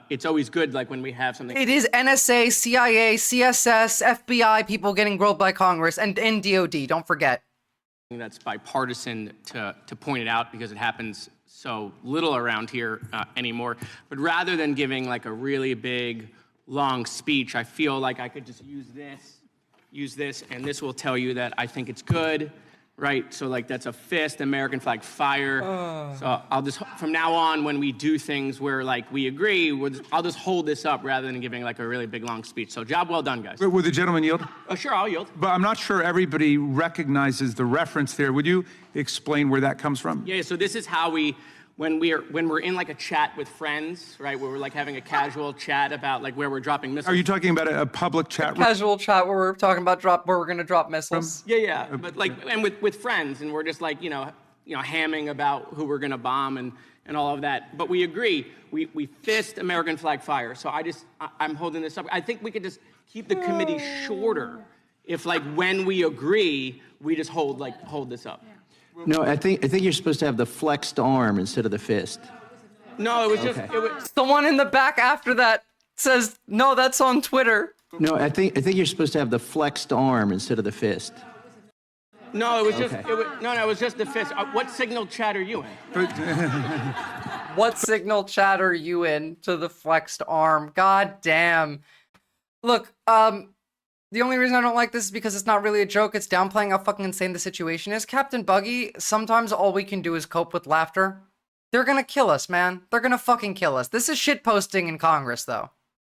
it's always good, like when we have something. It is NSA, CIA, CSS, FBI people getting grilled by Congress, and DOD. Don't forget. That's bipartisan to point it out because it happens so little around here anymore. But rather than giving like a really big, long speech, I feel like I could just use this, and this will tell you that I think it's good, right? So like that's a fist, American flag, fire. So I'll just, from now on, when we do things where like we agree, I'll just hold this up rather than giving like a really big, long speech. So job well done, guys. Would the gentleman yield? Sure, I'll yield. But I'm not sure everybody recognizes the reference there. Would you explain where that comes from? Yeah, so this is how when we're in like a chat with friends, right, where we're like having a casual chat about like where we're dropping missiles. Are you talking about a public chat? Casual chat where we're talking about where we're gonna drop missiles. Yeah, but like, and with friends, and we're just like, you know, hamming about who we're gonna bomb and all of that. But we agree, we fist American flag fire. So I'm holding this up. I think we could just keep the committee shorter if like when we agree, we just hold this up. No, I think you're supposed to have the flexed arm instead of the fist. No, it was just the one in the back after that says no. That's on Twitter. No, I think you're supposed to have the flexed arm instead of the fist. No, it was just it was just the fist. What signal chat are you in? What signal chat are you in to the flexed arm? God damn. Look, the only reason I don't like this is because it's not really a joke. It's downplaying how fucking insane the situation is. Captain Buggy, sometimes all we can do is cope with laughter. They're gonna kill us, man. They're gonna fucking kill us. This is shitposting in Congress, though.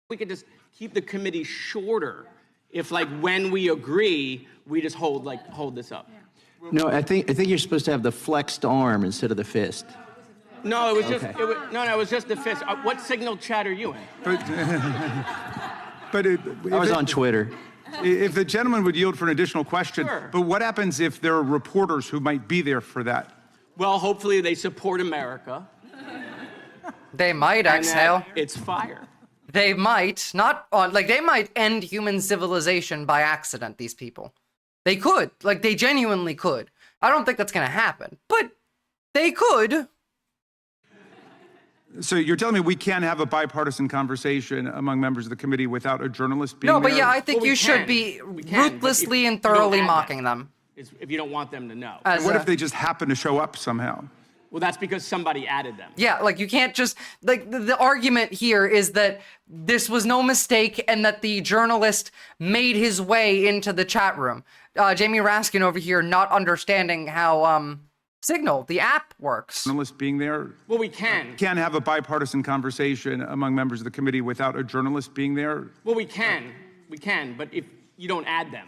We could just keep the committee shorter if, like, when we agree, we just hold this up. No, I think you're supposed to have the flexed arm instead of the fist. No, it was just it was just the fist. What signal chat are you in? I was on Twitter. If the gentleman would yield for an additional question, Sure. But what happens if there are reporters who might be there for that? Well, hopefully they support America. They might and exhale. It's fire. They might they might end human civilization by accident. These people, they could, they genuinely could. I don't think that's gonna happen, but they could. So you're telling me we can't have a bipartisan conversation among members of the committee without a journalist being No, there? but yeah, I think you should be ruthlessly and thoroughly mocking them. If you don't want them to know. And what if they just happen to show up somehow? Well, that's because somebody added them. Yeah, you can't just, the argument here is that this was no mistake and that the journalist made his way into the chat room. Jamie Raskin over here not understanding how Signal, the app, works. Journalists being there? Well, we can. Can't have a bipartisan conversation among members of the committee without a journalist being there? Well, we can, but if you don't add them,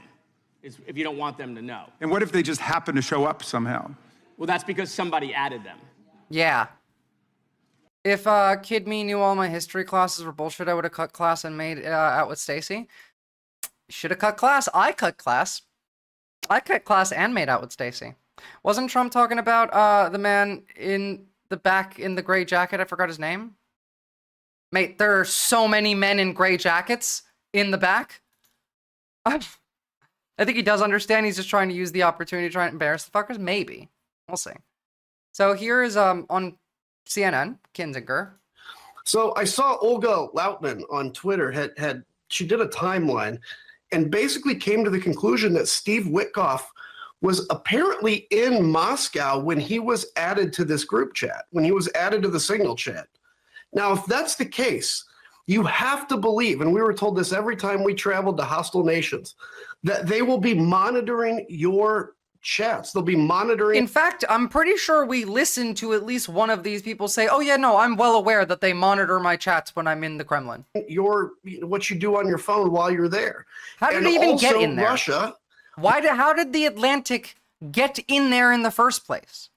if you don't want them to know. And what if they just happen to show up somehow? Well, that's because somebody added them. Yeah. If Kid Me knew all my history classes were bullshit, I would have cut class and made out with Stacy. Should have cut class. I cut class. I cut class and made out with Stacy. Wasn't Trump talking about the man in the back in the gray jacket? I forgot his name. Mate, there are so many men in gray jackets in the back. I think he does understand. He's just trying to use the opportunity to try and embarrass the fuckers. Maybe. We'll see. So here is on CNN, Kinzinger. So I saw Olga Lautman on Twitter she did a timeline and basically came to the conclusion that Steve Witkoff was apparently in Moscow when he was added to this group chat, when he was added to the Signal chat. Now, if that's the case, you have to believe, and we were told this every time we traveled to hostile nations, that they will be monitoring your chats. They'll be monitoring. In fact, I'm pretty sure we listened to at least one of these people say, oh yeah, no, I'm well aware that they monitor my chats when I'm in the Kremlin. What you do on your phone while you're there. How did it even get in there? Russia. How did the Atlantic get in there in the first place?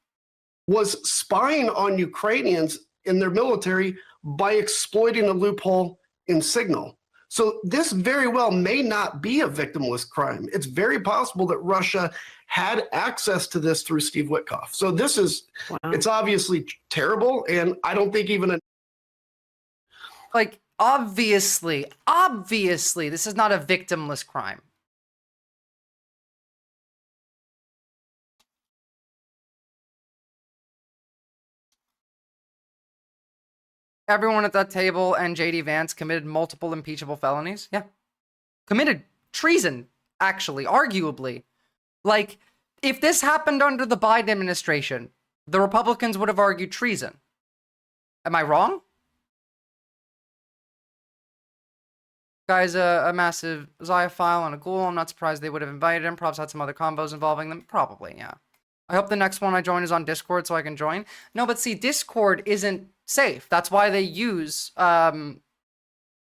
Was spying on Ukrainians in their military by exploiting a loophole in Signal. So this very well may not be a victimless crime. It's very possible that Russia had access to this through Steve Witkoff. So this is, it's obviously terrible. And I don't think even Like, obviously, this is not a victimless crime. Everyone at that table and JD Vance committed multiple impeachable felonies. Yeah. Committed treason, actually, arguably. Like, if this happened under the Biden administration, the Republicans would have argued treason. Am I wrong? Guy's a massive Ziophile and a ghoul. I'm not surprised they would have invited him. Probs had some other combos involving them. Probably, yeah. I hope the next one I join is on Discord so I can join. No, but see, Discord isn't safe. That's why they use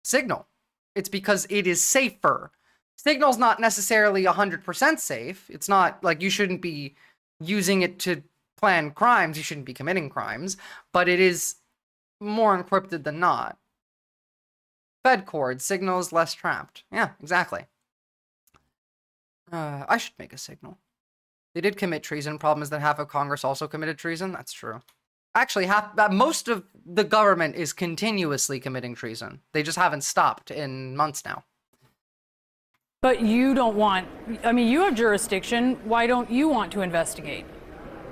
Signal. It's because it is safer. Signal's not necessarily 100% safe. It's not like you shouldn't be using it to plan crimes. You shouldn't be committing crimes. But it is more encrypted than not. Fed cord, Signal's less trapped. Yeah, exactly. I should make a Signal. They did commit treason. Problem is that half of Congress also committed treason. That's true. Actually, most of the government is continuously committing treason. They just haven't stopped in months now. But you don't want, I mean, you have jurisdiction. Why don't you want to investigate?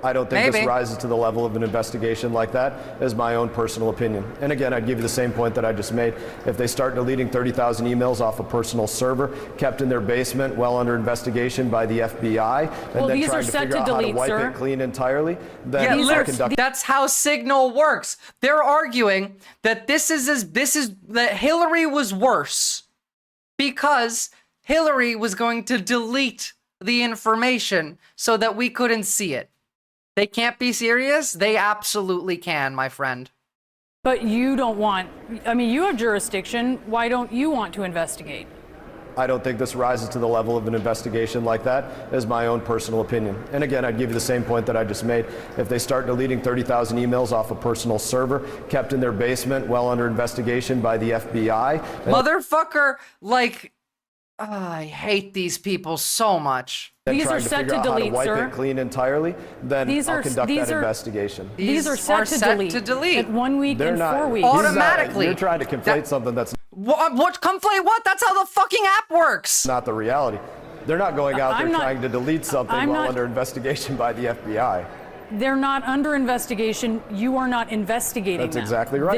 I don't think this rises to the level of an investigation like that, is my own personal opinion. And again, I'd give you the same point that I just made. If they start deleting 30,000 emails off a personal server, kept in their basement, well under investigation by the FBI, and then trying to figure out how to wipe it clean entirely, then that's how Signal works. They're arguing that that Hillary was worse because Hillary was going to delete the information so that we couldn't see it. They can't be serious? They absolutely can, my friend. But you don't want, I mean, you have jurisdiction. Why don't you want to investigate? I don't think this rises to the level of an investigation like that, is my own personal opinion. And again, I'd give you the same point that I just made. If they start deleting 30,000 emails off a personal server, kept in their basement, well under investigation by the FBI. Motherfucker, like, I hate these people so much. These are set to delete, sir. Wipe it clean entirely, then I'll conduct that investigation. These are set to delete. At 1 week and 4 weeks. Automatically. You're trying to conflate something that's what conflate what? That's how the fucking app works. Not the reality. They're not going out there trying to delete something while under investigation by the FBI. They're not under investigation. You are not investigating. That's exactly right.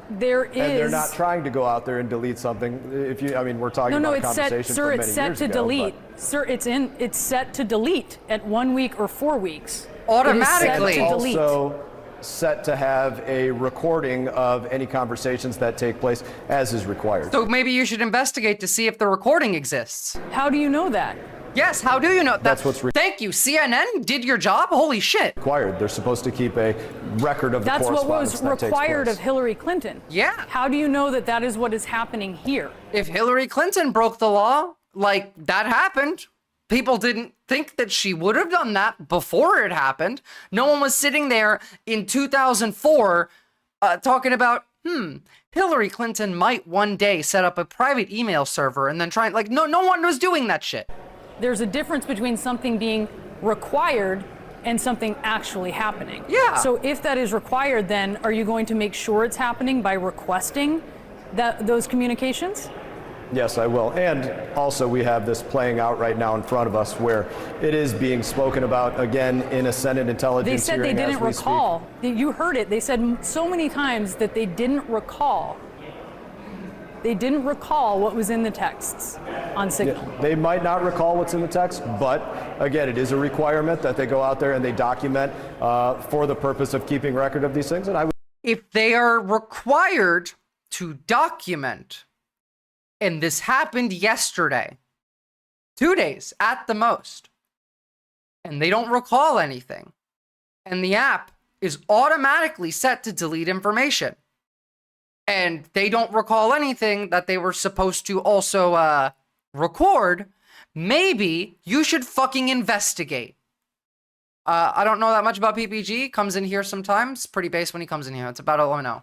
And they're not trying to go out there and delete something. If you, I mean, we're talking about a conversation from many years ago. Sir, it's set to delete. Sir, it's set to delete at 1 week or 4 weeks. Automatically. It is set to delete. Also set to have a recording of any conversations that take place as is required. So maybe you should investigate to see if the recording exists. How do you know that? Yes, how do you know? That's what's Thank you. CNN did your job? Holy shit. Required. They're supposed to keep a record of the correspondence. That's what was required of Hillary Clinton. Yeah. How do you know that that is what is happening here? If Hillary Clinton broke the law, like that happened, people didn't think that she would have done that before it happened. No one was sitting there in 2004 talking about, Hillary Clinton might one day set up a private email server and then try, like, no one was doing that shit. There's a difference between something being required and something actually happening. Yeah. So if that is required, then are you going to make sure it's happening by requesting those communications? Yes, I will. And also we have this playing out right now in front of us where it is being spoken about again in a Senate intelligence hearing. They said they didn't recall. You heard it. They said so many times that they didn't recall. They didn't recall what was in the texts on Signal. Yeah, they might not recall what's in the text, but again, it is a requirement that they go out there and they document for the purpose of keeping record of these things. And if they are required to document, and this happened yesterday, 2 days at the most, and they don't recall anything, and the app is automatically set to delete information, and they don't recall anything that they were supposed to also record, maybe you should fucking investigate. I don't know that much about PPG. Comes in here sometimes. Pretty base when he comes in here. That's about all I know.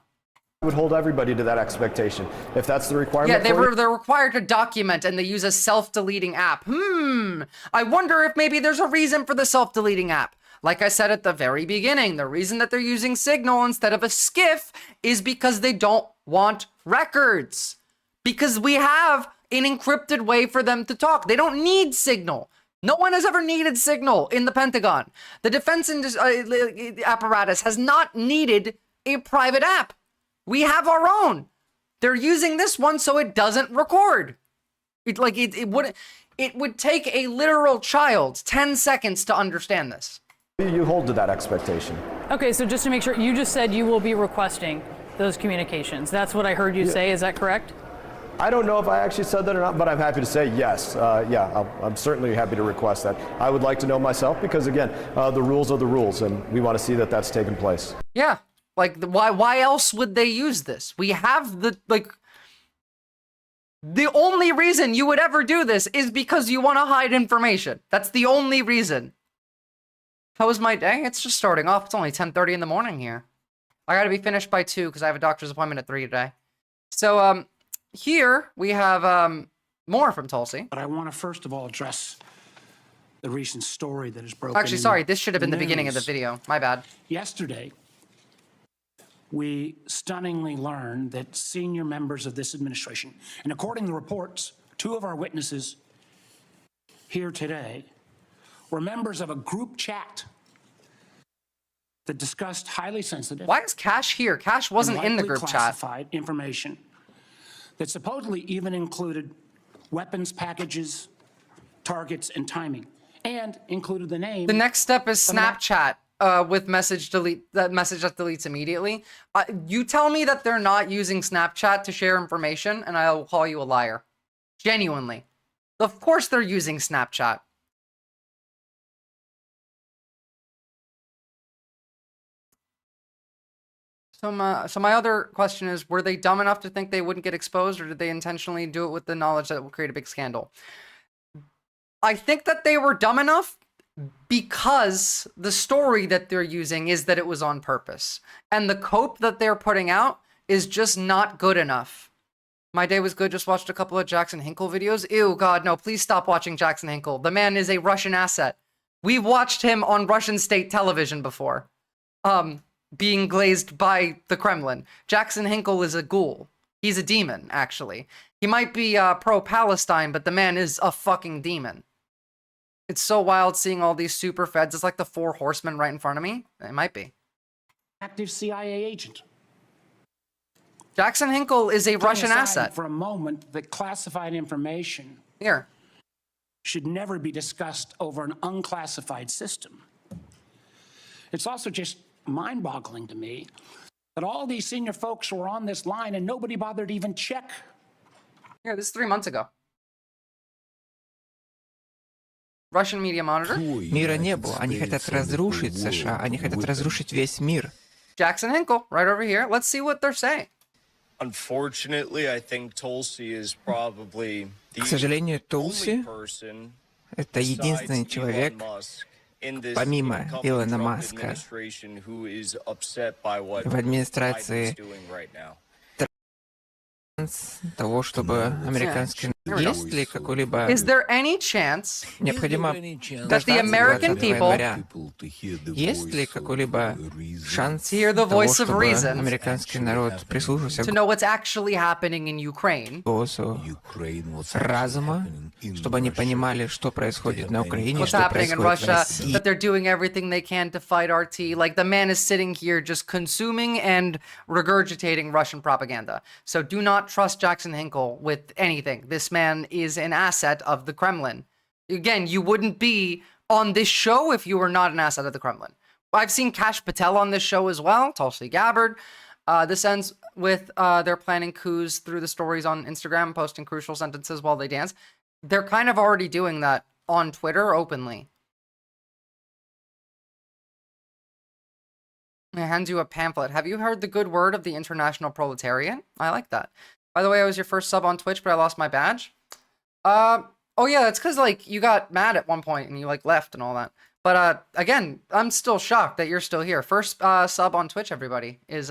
would hold everybody to that expectation. If that's the requirement. Yeah, they're required to document, and they use a self-deleting app. I wonder if maybe there's a reason for the self-deleting app. Like I said at the very beginning, the reason that they're using Signal instead of a skiff is because they don't want records. Because we have an encrypted way for them to talk. They don't need Signal. No one has ever needed Signal in the Pentagon. The defense apparatus has not needed a private app. We have our own. They're using this one so it doesn't record. It would take a literal child 10 seconds to understand this. You hold to that expectation. Okay, so just to make sure, you just said you will be requesting those communications. That's what I heard you say. Is that correct? I don't know if I actually said that or not, but I'm happy to say yes. I'm certainly happy to request that. I would like to know myself because, again, the rules are the rules, and we want to see that that's taken place. Yeah. Like, why else would they use this? We have the only reason you would ever do this is because you want to hide information. That's the only reason. How was my day? It's just starting off. It's only 10:30 in the morning here. I got to be finished by 2 because I have a doctor's appointment at 3 today. So, here we have more from Tulsi. But I want to first of all address the recent story that is broken. Actually, sorry, this should have been the beginning of the video. My bad. Yesterday, we stunningly learned that senior members of this administration, and according to reports, 2 of our witnesses here today were members of a group chat that discussed highly sensitive. Why is Cash here? Cash wasn't in the group chat. Classified information that supposedly even included weapons packages, targets, and timing, and included the name. The next step is Snapchat with message delete, that message that deletes immediately. You tell me that they're not using Snapchat to share information, and I'll call you a liar. Genuinely. Of course they're using Snapchat. So my other question is, were they dumb enough to think they wouldn't get exposed, or did they intentionally do it with the knowledge that it will create a big scandal? I think that they were dumb enough because the story that they're using is that it was on purpose. And the cope that they're putting out is just not good enough. My day was good, just watched a couple of Jackson Hinkle videos. Ew, God, no, please stop watching Jackson Hinkle. The man is a Russian asset. We've watched him on Russian state television before. Being glazed by the Kremlin. Jackson Hinkle is a ghoul. He's a demon, actually. He might be pro-Palestine, but the man is a fucking demon. It's so wild seeing all these super feds. It's like the 4 horsemen right in front of me. It might be. Active CIA agent. Jackson Hinkle is a Russian asset. For a moment, that classified information here should never be discussed over an unclassified system. It's also just mind-boggling to me that all these senior folks were on this line and nobody bothered to even check. Yeah, this is 3 months ago. Russian media monitor. Мира не было. Они хотят разрушить США. Они хотят разрушить весь мир. Jackson Hinkle, right over here. Let's see what they're saying. Unfortunately, I think Tulsi is probably К сожалению, Тулси — это единственный человек, помимо Илона Маска, в администрации того, чтобы американский... Есть ли какой-либо... Is there any chance необходимо that the American people есть ли какой-либо шанс hear the того, voice of чтобы reason американский народ прислушался to know what's actually happening in Ukraine? к голосу разума, чтобы они понимали, что происходит на Украине, What's что happening in происходит в Russia, России. that they're doing everything they can to fight RT. Like, the man is sitting here just consuming and regurgitating Russian propaganda. So do not trust Jackson Hinkle with anything. This man is an asset of the Kremlin. Again, you wouldn't be on this show if you were not an asset of the Kremlin. I've seen Kash Patel on this show as well, Tulsi Gabbard. This ends with they're planning coups through the stories on Instagram, posting crucial sentences while they dance. They're kind of already doing that on Twitter openly. I hand you a pamphlet. Have you heard the good word of the international proletariat? I like that. By the way, I was your first sub on Twitch, but I lost my badge. Oh yeah, that's because, like, you got mad at one point and you, like, left and all that. But again, I'm still shocked that you're still here. First sub on Twitch, everybody, is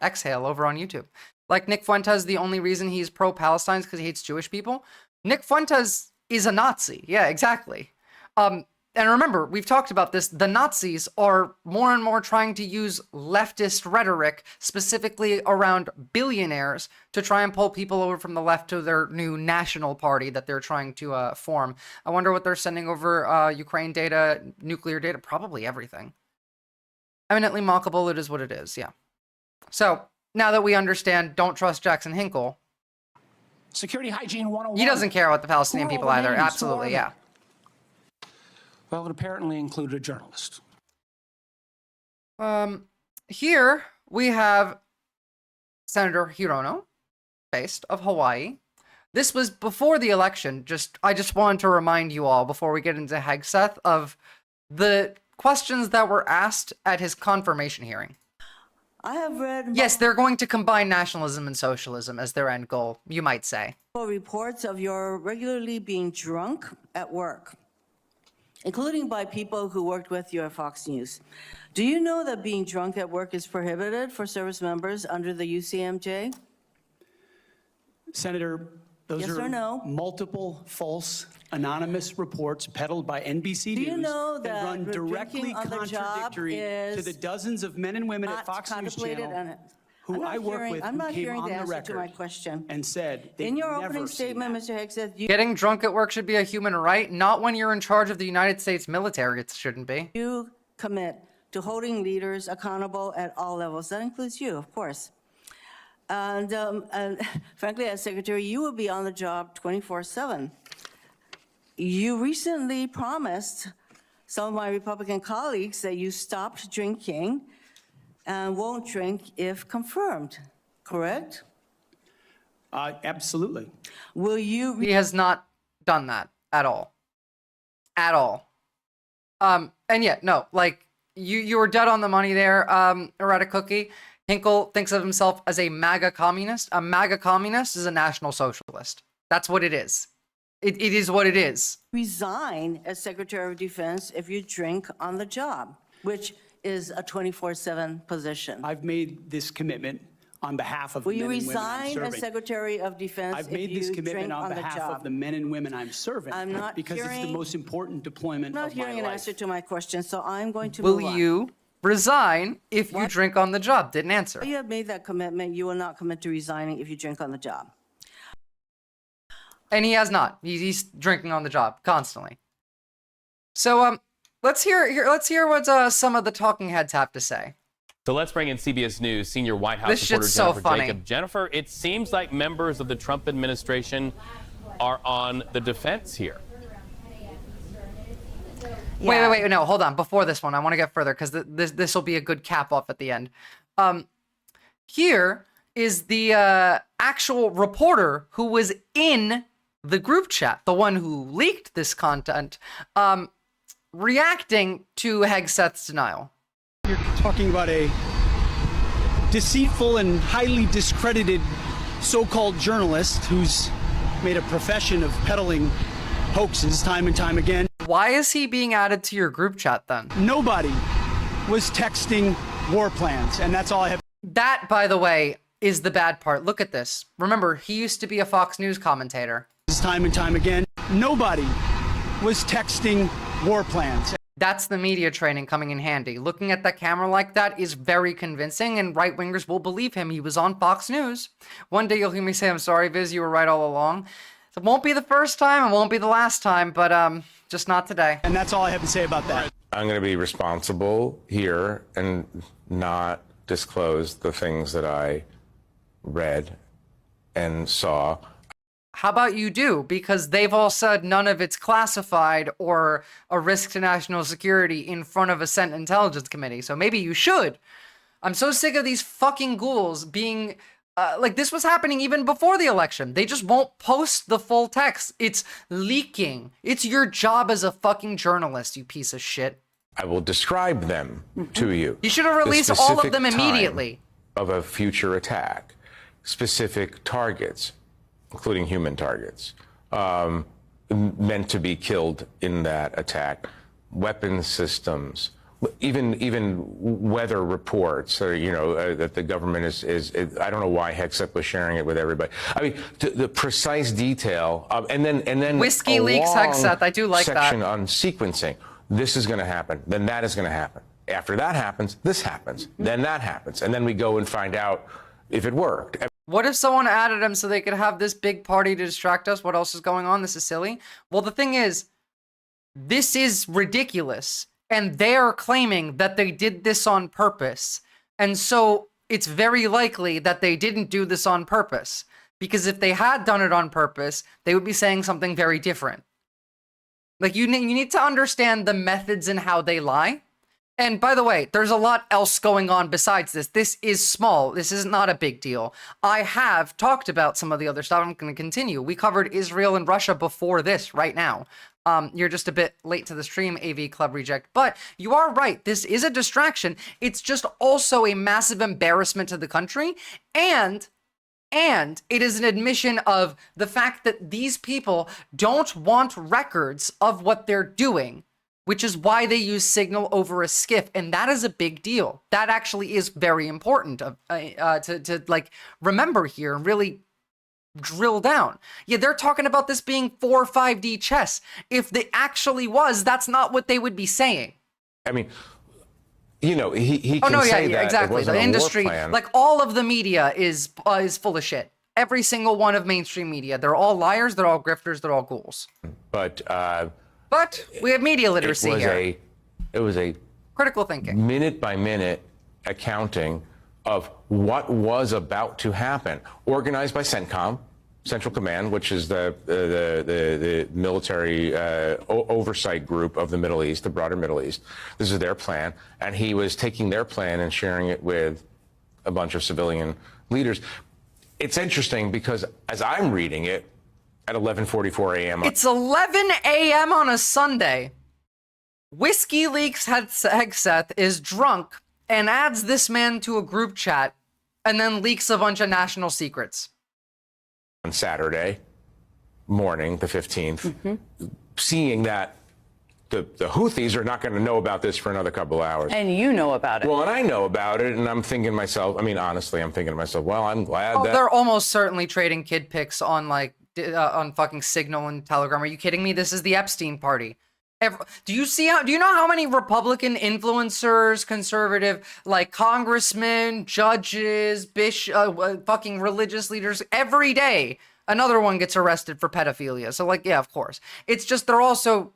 Exhale over on YouTube. Like Nick Fuentes, the only reason he's pro-Palestine is because he hates Jewish people. Nick Fuentes is a Nazi. Yeah, exactly. And remember, we've talked about this. The Nazis are more and more trying to use leftist rhetoric, specifically around billionaires, to try and pull people over from the left to their new national party that they're trying to form. I wonder what they're sending over, Ukraine data, nuclear data, probably everything. Eminently mockable, it is what it is, yeah. So, now that we understand, don't trust Jackson Hinkle. Security Hygiene 101. He doesn't care about the Palestinian people either, absolutely, yeah. Well, it apparently included a journalist. Here we have Senator Hirono, based of Hawaii. This was before the election. I just wanted to remind you all before we get into Hegseth of the questions that were asked at his confirmation hearing. I have read... Yes, they're going to combine nationalism and socialism as their end goal, you might say. Reports of your regularly being drunk at work, including by people who worked with you at Fox News. Do you know that being drunk at work is prohibited for service members under the UCMJ? Senator, those Yes are or no? multiple false anonymous reports peddled by NBC Do you News know that run that directly drinking on the job contradictory to the is dozens of men and women at not Fox News contemplated Channel on- who I'm not I work hearing- with I'm who not came hearing on the the answer to my record question. and said they've In your never opening seen statement, that. Mr. Hegseth, Getting drunk at work should be a human right, not when you're in charge of the United States military, it shouldn't be. you commit to holding leaders accountable at all levels. That includes you, of course. And frankly, as secretary, you will be on the job 24/7. You recently promised some of my Republican colleagues that you stopped drinking and won't drink if confirmed, correct? Absolutely. Will you? He has not done that at all. At all. And yeah, no, like, you were dead on the money there, Errata Cookie. Hinkle thinks of himself as a MAGA communist. A MAGA communist is a national socialist. That's what it is. It is what it is. Resign as Secretary of Defense if you drink on the job, which is a 24/7 position. I've made this commitment on behalf of Will the you men and women I'm resign serving. as Secretary of Defense I've if made this you commitment drink on on the behalf job? of the men and women I'm serving I'm not because it's the hearing- most important deployment I'm not of my hearing an life. answer to my question, so I'm going to Will move on. you resign if you drink on the job? Didn't answer. You have made that commitment. You will not commit to resigning if you drink on the job. And he has not. He's drinking on the job constantly. So let's hear what some of the talking heads have to say. So let's bring in CBS News senior White House This reporter shit's so Jennifer funny. Jacob. Jennifer, it seems like members of the Trump administration are on the defense here. Wait, no, hold on. Before this one, I want to get further because this will be a good cap off at the end. Here is the actual reporter who was in the group chat, the one who leaked this content, reacting to Hegseth's denial. You're talking about a deceitful and highly discredited so-called journalist who's made a profession of peddling hoaxes time and time again. Why is he being added to your group chat then? Nobody was texting war plans, and that's all I have. That, by the way, is the bad part. Look at this. Remember, he used to be a Fox News commentator. Time and time again, nobody was texting war plans. That's the media training coming in handy. Looking at that camera like that is very convincing, and right-wingers will believe him. He was on Fox News. One day you'll hear me say, I'm sorry, Viz, you were right all along. It won't be the first time, it won't be the last time, but just not today. And that's all I have to say about that. I'm going to be responsible here and not disclose the things that I read and saw. How about you do? Because they've all said none of it's classified or a risk to national security in front of a Senate Intelligence Committee. So maybe you should. I'm so sick of these fucking ghouls being... like, this was happening even before the election. They just won't post the full text. It's leaking. It's your job as a fucking journalist, you piece of shit. I will describe them to you. You should have released The all of specific them time immediately. Of a future attack, specific targets, including human targets, meant to be killed in that attack, weapons systems, even weather reports, or, that the government is I don't know why Hegseth was sharing it with everybody. I mean, the precise detail, and then Whiskey a leaks, long Hegseth. I do like section that. on sequencing. This is going to happen. Then that is going to happen. After that happens, this happens. Then that happens, and then we go and find out if it worked. What if someone added him so they could have this big party to distract us? What else is going on? This is silly. Well, the thing is, this is ridiculous. And they're claiming that they did this on purpose. And so it's very likely that they didn't do this on purpose. Because if they had done it on purpose, they would be saying something very different. Like, you need to understand the methods and how they lie. And by the way, there's a lot else going on besides this. This is small. This is not a big deal. I have talked about some of the other stuff. I'm going to continue. We covered Israel and Russia before this right now. You're just a bit late to the stream, AV Club Reject. But you are right. This is a distraction. It's just also a massive embarrassment to the country. And it is an admission of the fact that these people don't want records of what they're doing, which is why they use Signal over a SCIF. And that is a big deal. That actually is very important to like remember here and really drill down. Yeah, they're talking about this being 4 or 5D chess. If they actually was, that's not what they would be saying. I mean, he can say that exactly. it wasn't The a industry, war plan. like all of the media is full of shit. Every single one of mainstream media. They're all liars, they're all grifters, they're all ghouls. But we have media literacy here. It was a critical thinking, minute by minute accounting of what was about to happen, organized by CENTCOM, Central Command, which is the military oversight group of the Middle East, the broader Middle East. This is their plan, and he was taking their plan and sharing it with a bunch of civilian leaders. It's interesting because as I'm reading it at 11:44 a.m. It's 11 a.m. on a Sunday. Whiskey Leaks Hegseth is drunk and adds this man to a group chat and then leaks a bunch of national secrets. On Saturday morning, the 15th, seeing that the Houthis are not going to know about this for another couple of hours. And you know about it. Well, and I know about it, and I'm thinking to myself, I mean, honestly, I'm thinking to myself, well, I'm glad that... They're almost certainly trading kid pics on, like, on fucking Signal and Telegram. Are you kidding me? This is the Epstein party. Do you know how many Republican influencers, conservative, like congressmen, judges, fucking religious leaders, every day another one gets arrested for pedophilia? So, like, yeah, of course. It's just they're also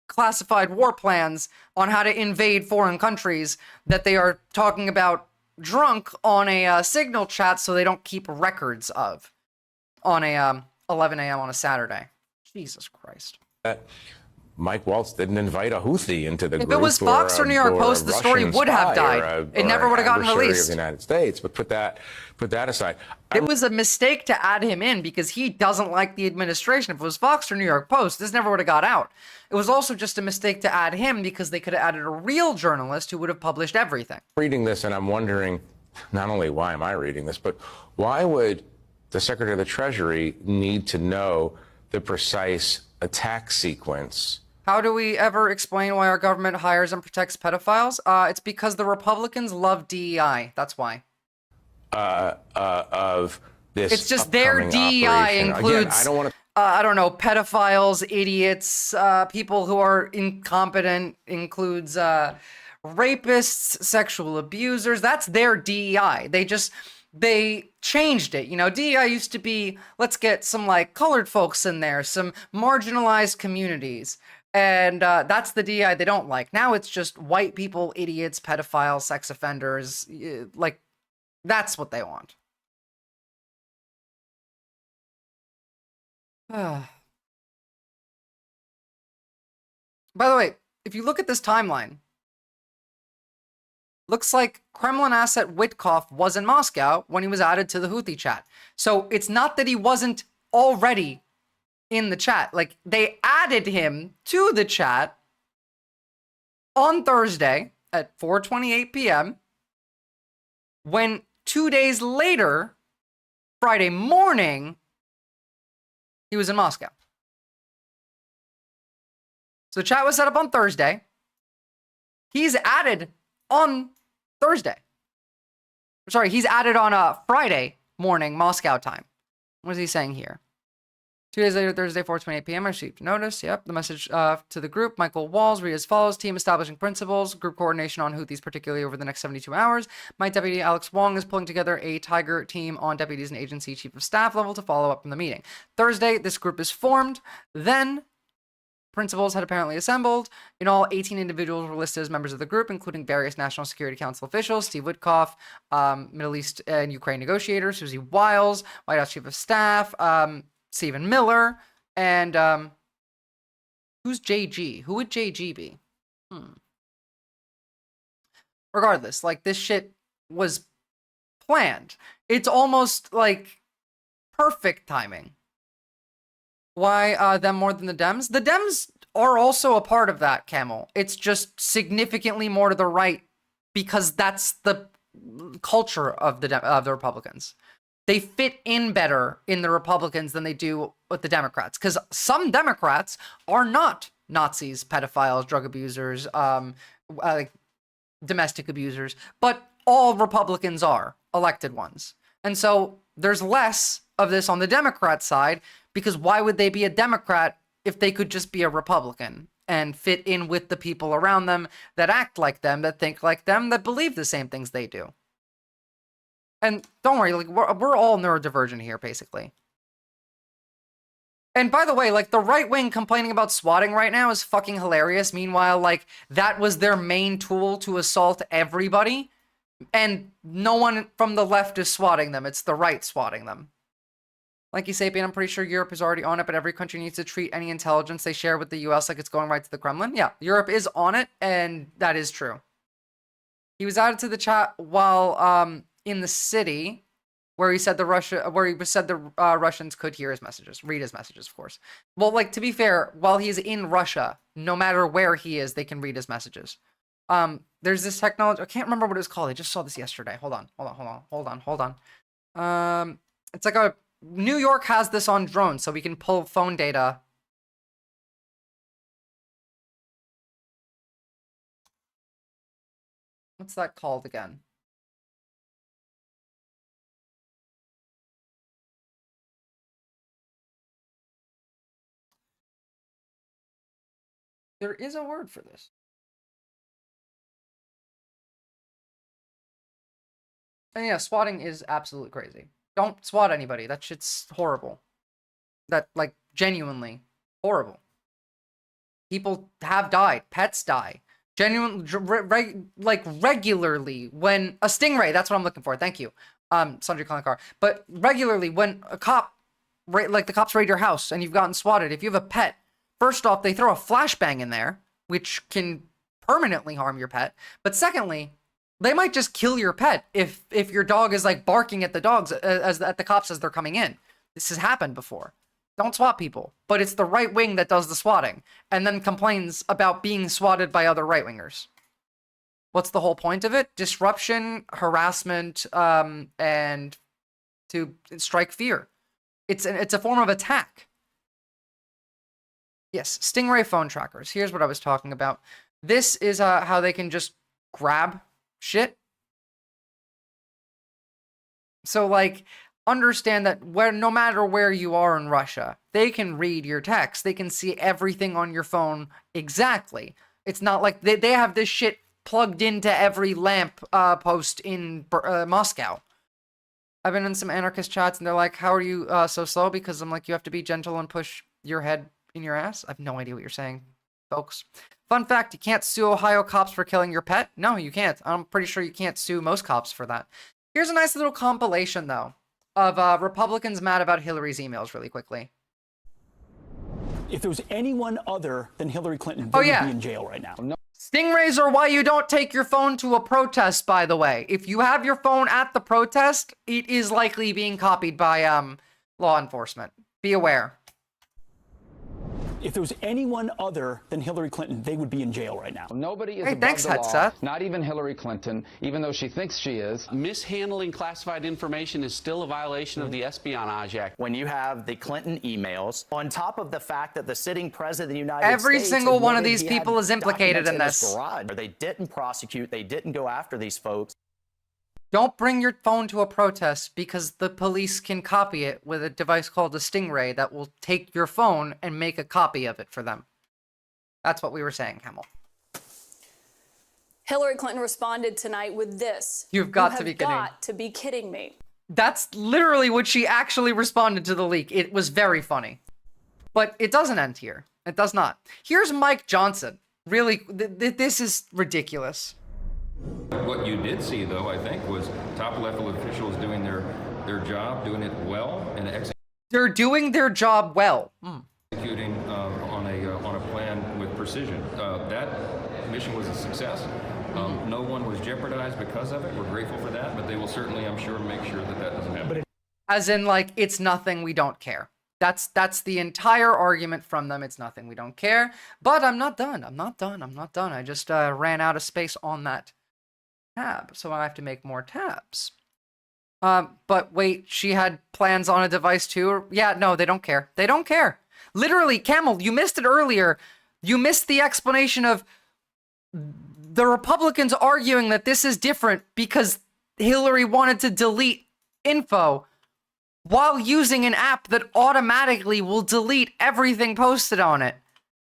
classified war plans on how to invade foreign countries that they are talking about drunk on a Signal chat so they don't keep records of on a 11 a.m. on a Saturday. Jesus Christ. Mike Waltz didn't invite a Houthi into the group. If it was Fox or New York Post, the story would have died. It never would have gotten released. Of the United States, but put that aside. It was a mistake to add him in because he doesn't like the administration. If it was Fox or New York Post, this never would have got out. It was also just a mistake to add him because they could have added a real journalist who would have published everything. Reading this, and I'm wondering, not only why am I reading this, but why would the Secretary of the Treasury need to know the precise attack sequence? How do we ever explain why our government hires and protects pedophiles? It's because the Republicans love DEI. That's why. Of this. It's just their DEI operation. includes, Again, I don't want to. I don't know, pedophiles, idiots, people who are incompetent, includes rapists, sexual abusers. That's their DEI. They changed it. You know, DEI used to be, let's get some like colored folks in there, some marginalized communities. And that's the DEI they don't like. Now it's just white people, idiots, pedophiles, sex offenders. Like, that's what they want. By the way, if you look at this timeline, looks like Kremlin asset Witkoff was in Moscow when he was added to the Houthi chat. So it's not that he wasn't already in the chat. Like, they added him to the chat on Thursday at 4:28 p.m. when 2 days later, Friday morning, he was in Moscow. So the chat was set up on Thursday. He's added on Thursday. Sorry, he's added on Friday morning, Moscow time. What is he saying here? 2 days later, Thursday, 4:28 p.m., I received notice. Yep, the message to the group. Michael Walls, read as follows. Team establishing principles, group coordination on Houthis, particularly over the next 72 hours. My deputy, Alex Wong, is pulling together a Tiger team on deputies and agency chief of staff level to follow up from the meeting. Thursday, this group is formed. Then, principals had apparently assembled. In all, 18 individuals were listed as members of the group, including various National Security Council officials, Steve Witkoff, Middle East and Ukraine negotiator, Susie Wiles, White House chief of staff, Stephen Miller, and who's JG? Who would JG be? Regardless, like, this shit was planned. It's almost like perfect timing. Why them more than the Dems? The Dems are also a part of that, Camel. It's just significantly more to the right because that's the culture of the Republicans. They fit in better in the Republicans than they do with the Democrats, because some Democrats are not Nazis, pedophiles, drug abusers, domestic abusers, but all Republicans are elected ones. And so there's less of this on the Democrat side, because why would they be a Democrat if they could just be a Republican and fit in with the people around them that act like them, that think like them, that believe the same things they do? And don't worry, like, we're all neurodivergent here, basically. And by the way, like, the right wing complaining about swatting right now is fucking hilarious. Meanwhile, like, that was their main tool to assault everybody. And no one from the left is swatting them. It's the right swatting them. Like you, Sapien, I'm pretty sure Europe is already on it, but every country needs to treat any intelligence they share with the US like it's going right to the Kremlin. Yeah, Europe is on it, and that is true. He was added to the chat while in the city, where he said the Russians could hear his messages, read his messages, of course. Well, like, to be fair, while he's in Russia, no matter where he is, they can read his messages. There's this technology, I can't remember what it was called. I just saw this yesterday. Hold on. It's like New York has this on drones, so we can pull phone data. What's that called again? There is a word for this. And yeah, swatting is absolutely crazy. Don't swat anybody. That shit's horrible. That, like, genuinely horrible. People have died. Pets die. Regularly when a stingray, that's what I'm looking for. Thank you. Sundry Kalankar. But regularly when a cop, like, the cops raid your house and you've gotten swatted, if you have a pet, first off, they throw a flashbang in there, which can permanently harm your pet. But secondly, they might just kill your pet if your dog is, like, barking at the dogs at the cops as they're coming in. This has happened before. Don't swat people. But it's the right wing that does the swatting and then complains about being swatted by other right wingers. What's the whole point of it? Disruption, harassment, and to strike fear. It's a form of attack. Yes, Stingray phone trackers. Here's what I was talking about. This is how they can just grab shit. So, like, understand that no matter where you are in Russia, they can read your text. They can see everything on your phone exactly. It's not like they have this shit plugged into every lamp post in Moscow. I've been in some anarchist chats and they're like, how are you so slow? Because I'm like, you have to be gentle and push your head in your ass. I have no idea what you're saying, folks. Fun fact, you can't sue Ohio cops for killing your pet. No, you can't. I'm pretty sure you can't sue most cops for that. Here's a nice little compilation, though, of Republicans mad about Hillary's emails really quickly. If there was anyone other than Hillary Clinton, they would be in jail right now. Stingrays are why you don't take your phone to a protest, by the way. If you have your phone at the protest, it is likely being copied by law enforcement. Be aware. If there was anyone other than Hillary Clinton, they would be in jail right now. Nobody is Hey, above thanks, the law, Headset. not even Hillary Clinton, even though she thinks she is. Mishandling classified information is still a violation of the Espionage Act. When you have the Clinton emails, on top of the fact that the sitting president of the United Every States single one of admitted these he had people is implicated in documents this. his garage. They didn't prosecute, they didn't go after these folks. Don't bring your phone to a protest because the police can copy it with a device called a Stingray that will take your phone and make a copy of it for them. That's what we were saying, Camel. Hillary Clinton responded tonight with this. You've got to be kidding. You have got to be kidding me. That's literally what she actually responded to the leak. It was very funny. But it doesn't end here. It does not. Here's Mike Johnson. Really, this is ridiculous. What you did see, though, I think, was top-level officials doing their job, doing it well, and They're doing their job well. executing on a plan with precision. That mission was a success. No one was jeopardized because of it. We're grateful for that, but they will certainly, I'm sure, make sure that that doesn't happen. As in, like, it's nothing, we don't care. That's the entire argument from them. It's nothing, we don't care. But I'm not done. I'm not done. I just ran out of space on that tab, so I have to make more tabs. But wait, she had plans on a device too? Yeah, no, they don't care. They don't care. Literally, Camel, you missed it earlier. You missed the explanation of the Republicans arguing that this is different because Hillary wanted to delete info while using an app that automatically will delete everything posted on it,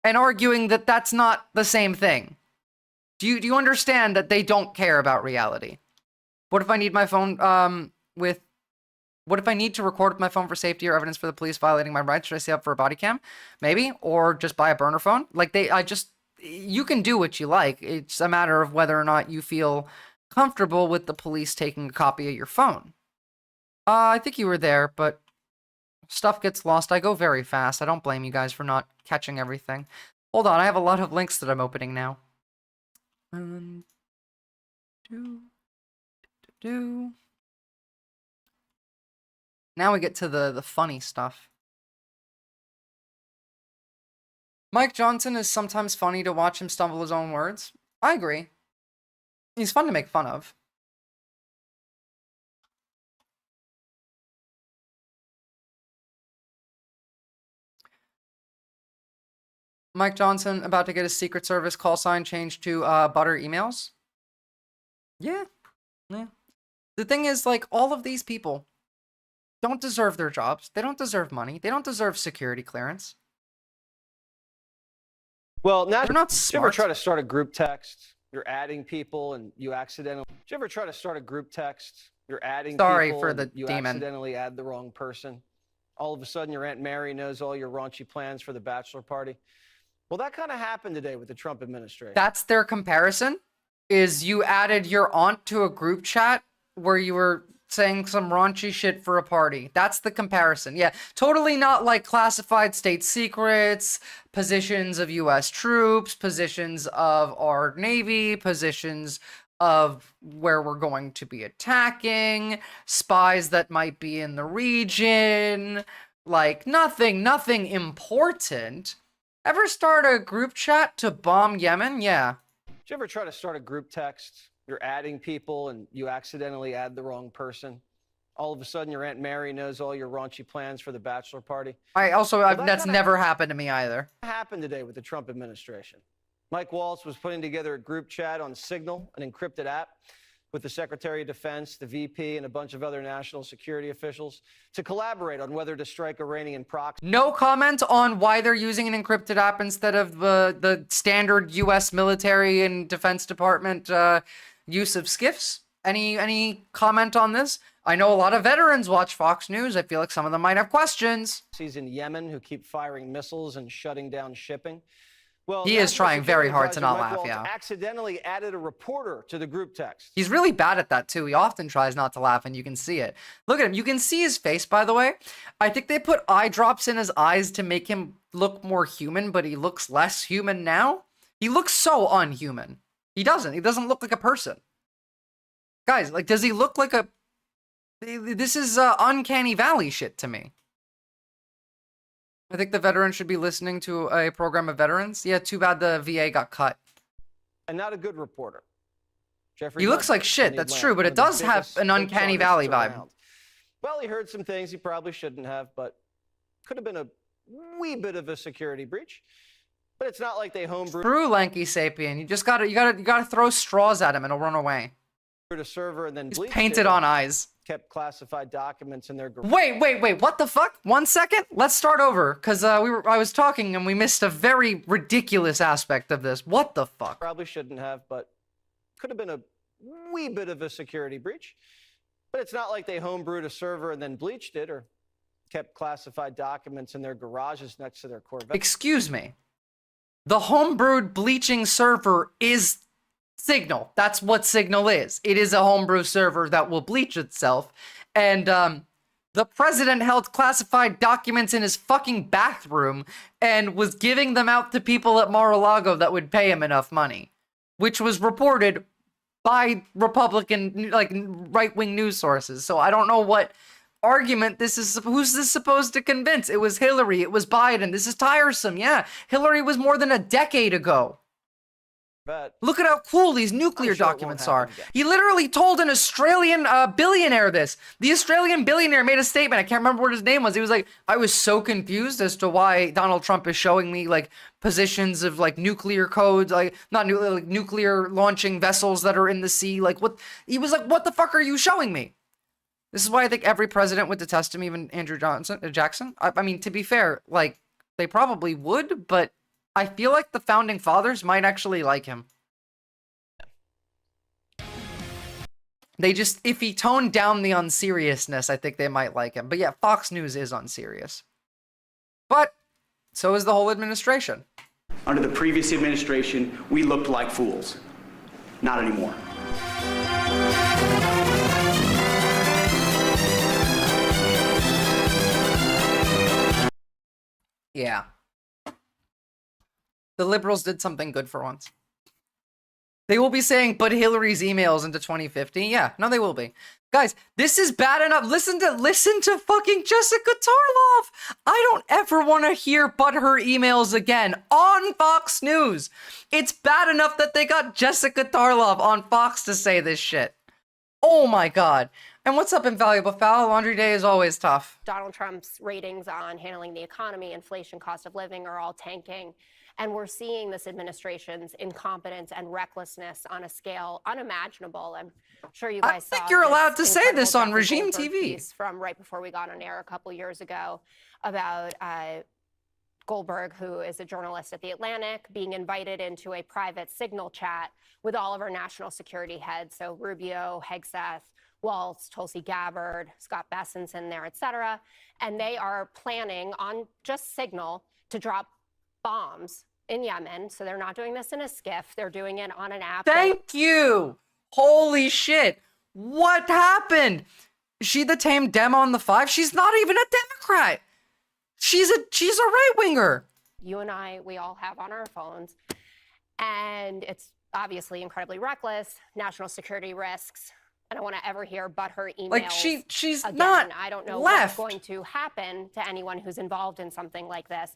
and arguing that that's not the same thing. Do you understand that they don't care about reality? What if I need my phone what if I need to record with my phone for safety or evidence for the police violating my rights? Should I set up for a body cam? Maybe, or just buy a burner phone? Like you can do what you like. It's a matter of whether or not you feel comfortable with the police taking a copy of your phone. I think you were there, but stuff gets lost. I go very fast. I don't blame you guys for not catching everything. Hold on, I have a lot of links that I'm opening now. Now we get to the funny stuff. Mike Johnson is sometimes funny to watch him stumble his own words. I agree. He's fun to make fun of. Mike Johnson about to get his Secret Service call sign changed to butter emails. Yeah. The thing is, like, all of these people don't deserve their jobs. They don't deserve money. They don't deserve security clearance. Well, now, they're not smart. Did you ever try to start a group text? You're adding people and you accidentally... Did you ever try to start a group text? You're adding people for the and you demon. accidentally add the wrong person. All of a sudden, your Aunt Mary knows all your raunchy plans for the bachelor party. Well, that kind of happened today with the Trump administration. That's their comparison, is you added your aunt to a group chat where you were saying some raunchy shit for a party. That's the comparison. Yeah, totally not like classified state secrets, positions of U.S. troops, positions of our Navy, positions of where we're going to be attacking, spies that might be in the region, like nothing important. Ever start a group chat to bomb Yemen? Yeah. Did you ever try to start a group text? You're adding people and you accidentally add the wrong person. All of a sudden, your Aunt Mary knows all your raunchy plans for the bachelor party. That's never happened to me either. What happened today with the Trump administration? Mike Waltz was putting together a group chat on Signal, an encrypted app, with the Secretary of Defense, the VP, and a bunch of other national security officials to collaborate on whether to strike Iranian proxies. No comment on why they're using an encrypted app instead of the standard U.S. military and Defense Department use of SCIFs. Any comment on this? I know a lot of veterans watch Fox News. I feel like some of them might have questions. He's in Yemen who keep firing missiles and shutting down shipping. Well, he is trying very hard to not laugh, yeah. Accidentally added a reporter to the group text. He's really bad at that, too. He often tries not to laugh, and you can see it. Look at him. You can see his face, by the way. I think they put eye drops in his eyes to make him look more human, but he looks less human now. He looks so unhuman. He doesn't. He doesn't look like a person. Guys, like, does he look like a... This is uncanny valley shit to me. I think the veterans should be listening to a program of veterans. Yeah, too bad the VA got cut. And not a good reporter. Jeffrey He looks Hunter like shit, in the that's Atlanta, true, but one it of the does have biggest an uncanny hoax valley artists vibe. around. Well, he heard some things he probably shouldn't have, but could have been a wee bit of a security breach. But it's not like they homebrewed Screw Lanky Sapien. You just gotta throw straws at him and he'll run away. a server and then He's bleached painted it on and eyes. kept classified documents in their garage. Wait, what the fuck? 1 second? Let's start over, because I was talking and we missed a very ridiculous aspect of this. What the fuck? Probably shouldn't have, but could have been a wee bit of a security breach. But it's not like they homebrewed a server and then bleached it or kept classified documents in their garages next to their Corvette. Excuse me. The homebrewed bleaching server is Signal. That's what Signal is. It is a homebrew server that will bleach itself. And the president held classified documents in his fucking bathroom and was giving them out to people at Mar-a-Lago that would pay him enough money, which was reported by Republican, like, right-wing news sources. So I don't know what argument this is. Who's this supposed to convince? It was Hillary. It was Biden. This is tiresome. Yeah, Hillary was more than a decade ago. Look at how cool these nuclear documents are. He literally told an Australian billionaire this. The Australian billionaire made a statement. I can't remember what his name was. He was like, I was so confused as to why Donald Trump is showing me like positions of like nuclear codes, like not like nuclear launching vessels that are in the sea. Like what? He was like, what the fuck are you showing me? This is why I think every president would detest him, even Andrew Jackson. I mean, to be fair, like they probably would, but I feel like the founding fathers might actually like him. They just, if he toned down the unseriousness, I think they might like him. But yeah, Fox News is unserious. But so is the whole administration. Under the previous administration, we looked like fools. Not anymore. Yeah. The liberals did something good for once. They will be saying, but Hillary's emails into 2050. Yeah, no, they will be. Guys, this is bad enough. Listen to fucking Jessica Tarlov. I don't ever want to hear but her emails again on Fox News. It's bad enough that they got Jessica Tarlov on Fox to say this shit. Oh my God. And what's up, Invaluable Foul? Laundry day is always tough. Donald Trump's ratings on handling the economy, inflation, cost of living are all tanking. And we're seeing this administration's incompetence and recklessness on a scale unimaginable. I'm sure you guys saw. I think you're allowed to say this on Regime TV. From right before we got on air a couple years ago about Goldberg, who is a journalist at The Atlantic, being invited into a private Signal chat with all of our national security heads. So Rubio, Hegseth, Waltz, Tulsi Gabbard, Scott Bessent's in there, et cetera. And they are planning on just Signal to drop bombs in Yemen. So they're not doing this in a skiff. They're doing it on an app. Thank you. Holy shit. What happened? Is she the tame Dem on the 5? She's not even a Democrat. She's a right-winger. You and I, we all have on our phones. And it's obviously incredibly reckless, national security risks. I don't want to ever hear but her emails. Like she's again. not I don't know left. what's going to happen to anyone who's involved in something like this.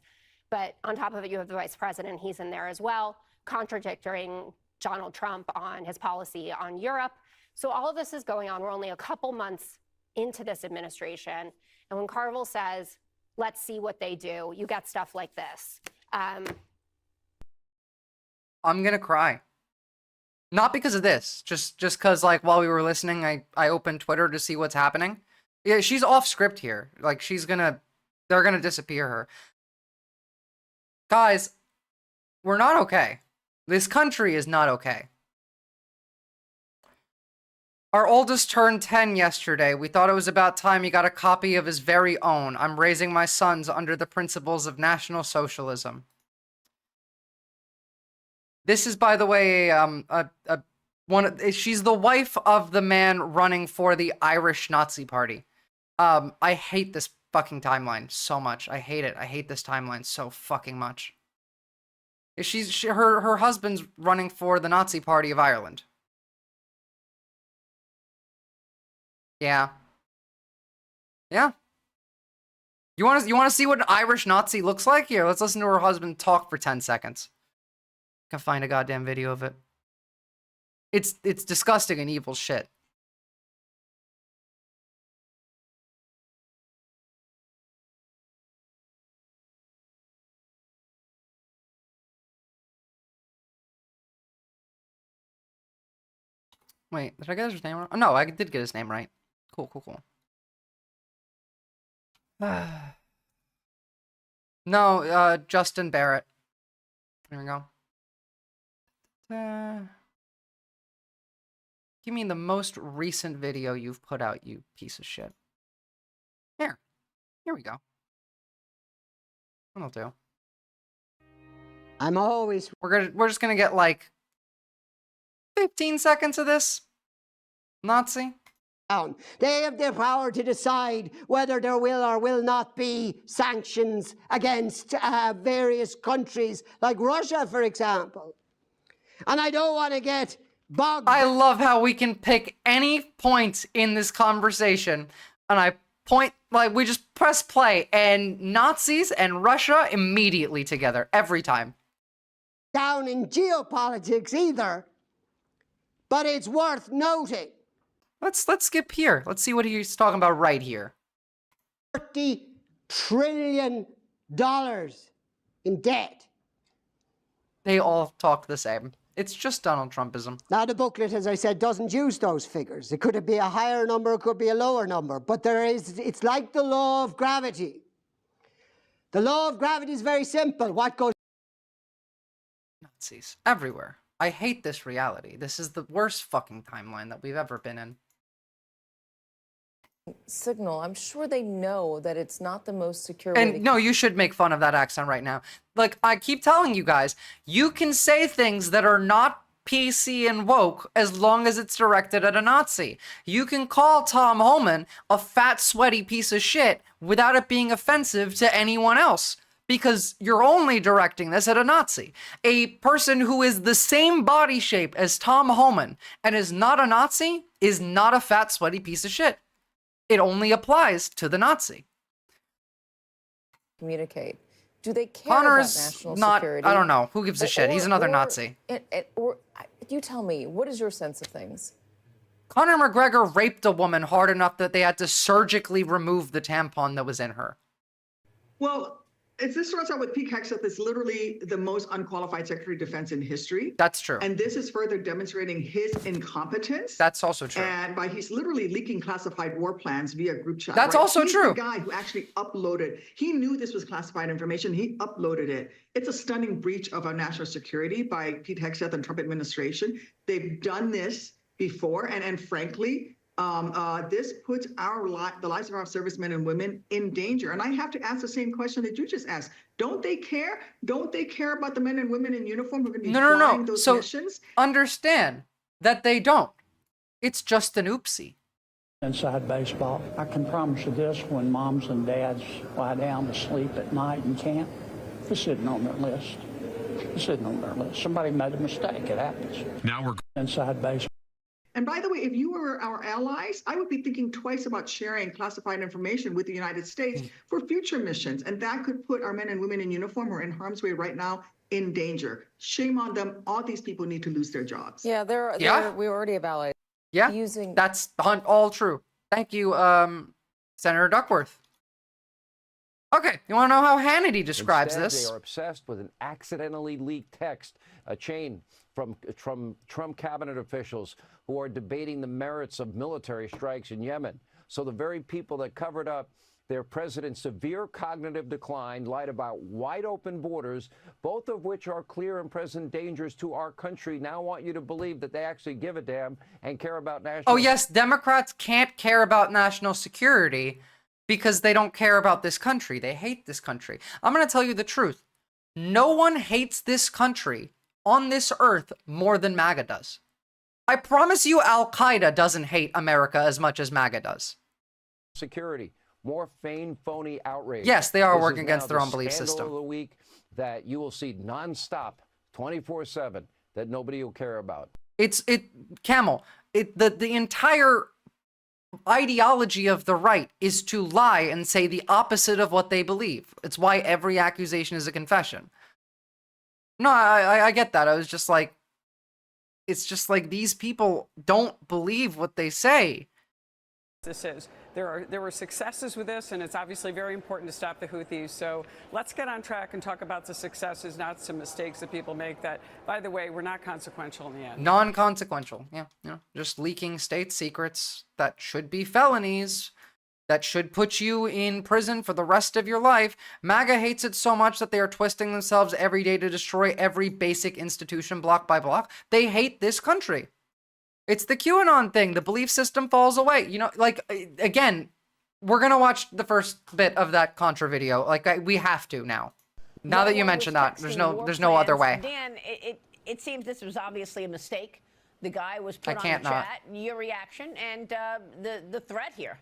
But on top of it, you have the vice president. He's in there as well, contradicting Donald Trump on his policy on Europe. So all of this is going on. We're only a couple months into this administration. And when Carville says, let's see what they do, you get stuff like this. I'm going to cry. Not because of this, just because like while we were listening, I opened Twitter to see what's happening. Yeah, she's off script here. Like they're gonna disappear her. Guys, we're not okay. This country is not okay. Our oldest turned 10 yesterday. We thought it was about time he got a copy of his very own. I'm raising my sons under the principles of National Socialism. This is, by the way, she's the wife of the man running for the Irish Nazi Party. I hate this fucking timeline so much. I hate it. I hate this timeline so fucking much. Her husband's running for the Nazi Party of Ireland. Yeah. Yeah. You want to see what an Irish Nazi looks like? Here, let's listen to her husband talk for 10 seconds. Can find a goddamn video of it. It's disgusting and evil shit. Wait, did I get his name wrong? Oh, no, I did get his name right. Cool, cool, cool. No, Justin Barrett. There we go. Give me the most recent video you've put out, you piece of shit. Here we go. That'll do. I'm always. We're just gonna get like 15 seconds of this. Nazi. They have the power to decide whether there will or will not be sanctions against various countries, like Russia, for example. And I don't want to get bogged. I love how we can pick any point in this conversation, and I point, like, we just press play, and Nazis and Russia immediately together, every time. Down in geopolitics either, but it's worth noting. Let's skip here. Let's see what he's talking about right here. $30 trillion in debt. They all talk the same. It's just Donald Trumpism. Now, the booklet, as I said, doesn't use those figures. It could be a higher number, it could be a lower number, but it's like the law of gravity. The law of gravity is very simple. What goes... Nazis everywhere. I hate this reality. This is the worst fucking timeline that we've ever been in. Signal, I'm sure they know that it's not the most secure way And no, you should make fun of that accent right now. Like, I keep telling you guys, you can say things that are not PC and woke as long as it's directed at a Nazi. You can call Tom Homan a fat, sweaty piece of shit without it being offensive to anyone else, because you're only directing this at a Nazi. A person who is the same body shape as Tom Homan and is not a Nazi is not a fat, sweaty piece of shit. It only applies to the Nazi. Communicate. Do they care Connor's about national not, security? I don't know. Who gives a shit? He's another Nazi. Or you tell me, what is your sense of things? Conor McGregor raped a woman hard enough that they had to surgically remove the tampon that was in her. Well, this starts out with Pete Hegseth is literally the most unqualified Secretary of Defense in history. That's true. And this is further demonstrating his incompetence. That's also true. And he's literally leaking classified war plans via group chat. That's also true. He's the guy who actually uploaded. He knew this was classified information. He uploaded it. It's a stunning breach of our national security by Pete Hegseth and Trump administration. They've done this before, and frankly, this puts the lives of our servicemen and women in danger. And I have to ask the same question that you just asked. Don't they care? Don't they care about the men and women in uniform who are going to be flying those missions? Understand that they don't. It's just an oopsie. Inside baseball, I can promise you this, when moms and dads lie down to sleep at night in camp, it's sitting on their list. It's sitting on their list. Somebody made a mistake. It happens. Now we're inside baseball. And by the way, if you were our allies, I would be thinking twice about sharing classified information with the United States for future missions. And that could put our men and women in uniform who are in harm's way right now in danger. Shame on them. All these people need to lose their jobs. Yeah, we already have allies. Yeah, that's all true. Thank you, Senator Duckworth. Okay, you want to know how Hannity describes this? They are obsessed with an accidentally leaked text, a chain from Trump cabinet officials who are debating the merits of military strikes in Yemen. So the very people that covered up their president's severe cognitive decline lied about wide open borders, both of which are clear and present dangers to our country, now want you to believe that they actually give a damn and care about national... Oh yes, Democrats can't care about national security because they don't care about this country. They hate this country. I'm going to tell you the truth. No one hates this country on this earth more than MAGA does. I promise you Al-Qaeda doesn't hate America as much as MAGA does. Security. More feigned, phony outrage. Yes, they are This working is against now their the own belief scandal system. of the week that you will see nonstop, 24/7, that nobody will care about. Camel, the entire ideology of the right is to lie and say the opposite of what they believe. It's why every accusation is a confession. No, I get that. I was just like, it's just like these people don't believe what they say. This is. There were successes with this, and it's obviously very important to stop the Houthis. So let's get on track and talk about the successes, not some mistakes that people make that, by the way, were not consequential in the end. Non-consequential, yeah, just leaking state secrets that should be felonies, that should put you in prison for the rest of your life. MAGA hates it so much that they are twisting themselves every day to destroy every basic institution block by block. They hate this country. It's the QAnon thing. The belief system falls away. You know, like, again, we're going to watch the first bit of that Contra video. Like, we have to now. Now that you mention that, there's no other way. Dan, it seems this was obviously a mistake. The guy was put on the chat. Your reaction and the threat here.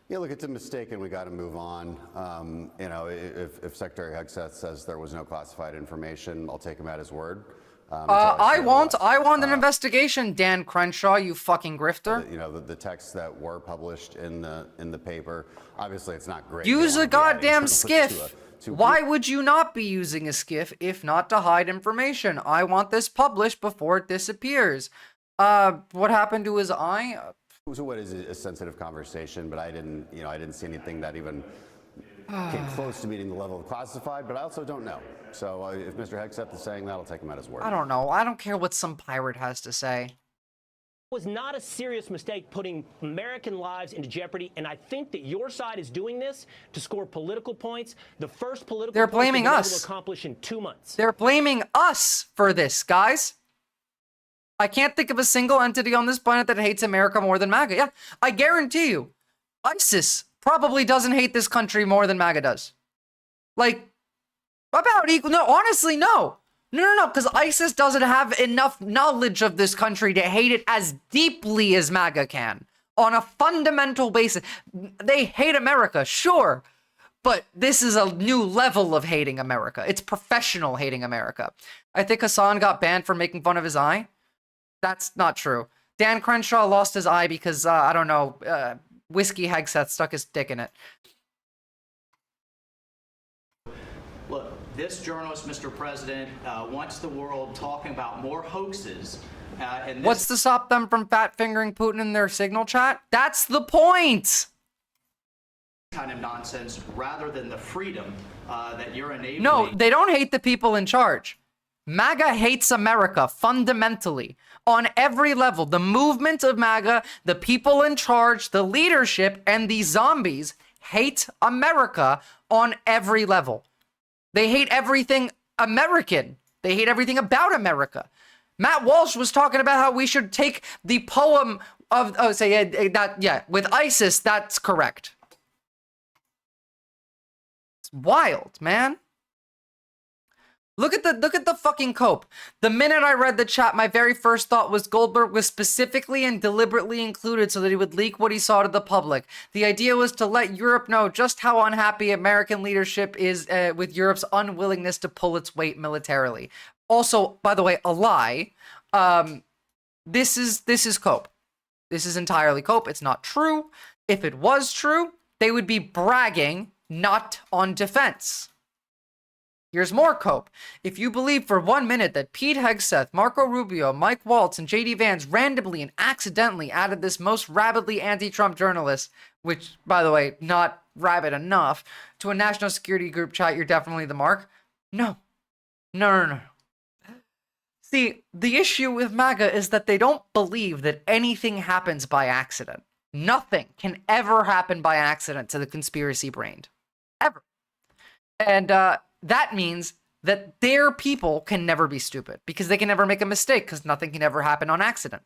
Yeah, look, it's a mistake and we got to move on. You know, if Secretary Hegseth says there was no classified information, I'll take him at his word. I want an investigation, Dan Crenshaw, you fucking grifter. You know, the texts that were published in the paper, obviously it's not great. Use a goddamn skiff. Why would you not be using a skiff if not to hide information? I want this published before it disappears. What happened to his eye? So what is a sensitive conversation, but I didn't see anything that even came close to meeting the level of classified, but I also don't know. So if Mr. Hegseth is saying that, I'll take him at his word. I don't know. I don't care what some pirate has to say. It was not a serious mistake putting American lives into jeopardy, and I think that your side is doing this to score political points. The first political They're blaming point us. to accomplish in 2 months. They're blaming us for this, guys. I can't think of a single entity on this planet that hates America more than MAGA. Yeah, I guarantee you, ISIS probably doesn't hate this country more than MAGA does. Like, about equal. No, honestly, no. No, because ISIS doesn't have enough knowledge of this country to hate it as deeply as MAGA can. On a fundamental basis. They hate America, sure. But this is a new level of hating America. It's professional hating America. I think Hassan got banned for making fun of his eye. That's not true. Dan Crenshaw lost his eye because, I don't know, Whiskey Hegseth stuck his dick in it. Look, this journalist, Mr. President, wants the world talking about more hoaxes. And What's to stop them from fat-fingering Putin in their signal chat? That's the point! Kind of nonsense rather than the freedom that you're enabling. No, they don't hate the people in charge. MAGA hates America fundamentally on every level. The movement of MAGA, the people in charge, the leadership, and the zombies hate America on every level. They hate everything American. They hate everything about America. Matt Walsh was talking about how we should take the poem of, with ISIS, that's correct. It's wild, man. Look at the fucking cope. The minute I read the chat, my very first thought was Goldberg was specifically and deliberately included so that he would leak what he saw to the public. The idea was to let Europe know just how unhappy American leadership is with Europe's unwillingness to pull its weight militarily. Also, by the way, a lie. This is cope. This is entirely cope. It's not true. If it was true, they would be bragging, not on defense. Here's more cope. If you believe for 1 minute that Pete Hegseth, Marco Rubio, Mike Waltz, and J.D. Vance randomly and accidentally added this most rabidly anti-Trump journalist, which, by the way, not rabid enough, to a national security group chat, you're definitely the mark. No. No. See, the issue with MAGA is that they don't believe that anything happens by accident. Nothing can ever happen by accident to the conspiracy-brained. Ever. And, that means that their people can never be stupid because they can never make a mistake because nothing can ever happen on accident.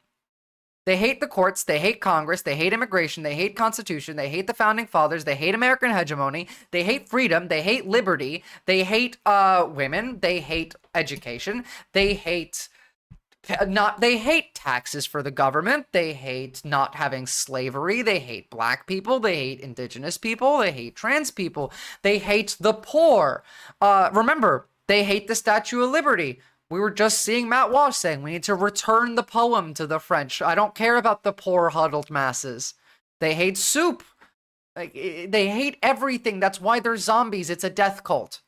They hate the courts, they hate Congress, they hate immigration, they hate Constitution, they hate the Founding Fathers, they hate American hegemony, they hate freedom, they hate liberty, they hate women, they hate education, they hate taxes for the government, they hate not having slavery, they hate black people, they hate indigenous people, they hate trans people, they hate the poor. Remember, they hate the Statue of Liberty, We were just seeing Matt Walsh saying we need to return the poem to the French. I don't care about the poor huddled masses. They hate soup. Like, they hate everything. That's why they're zombies. It's a death cult.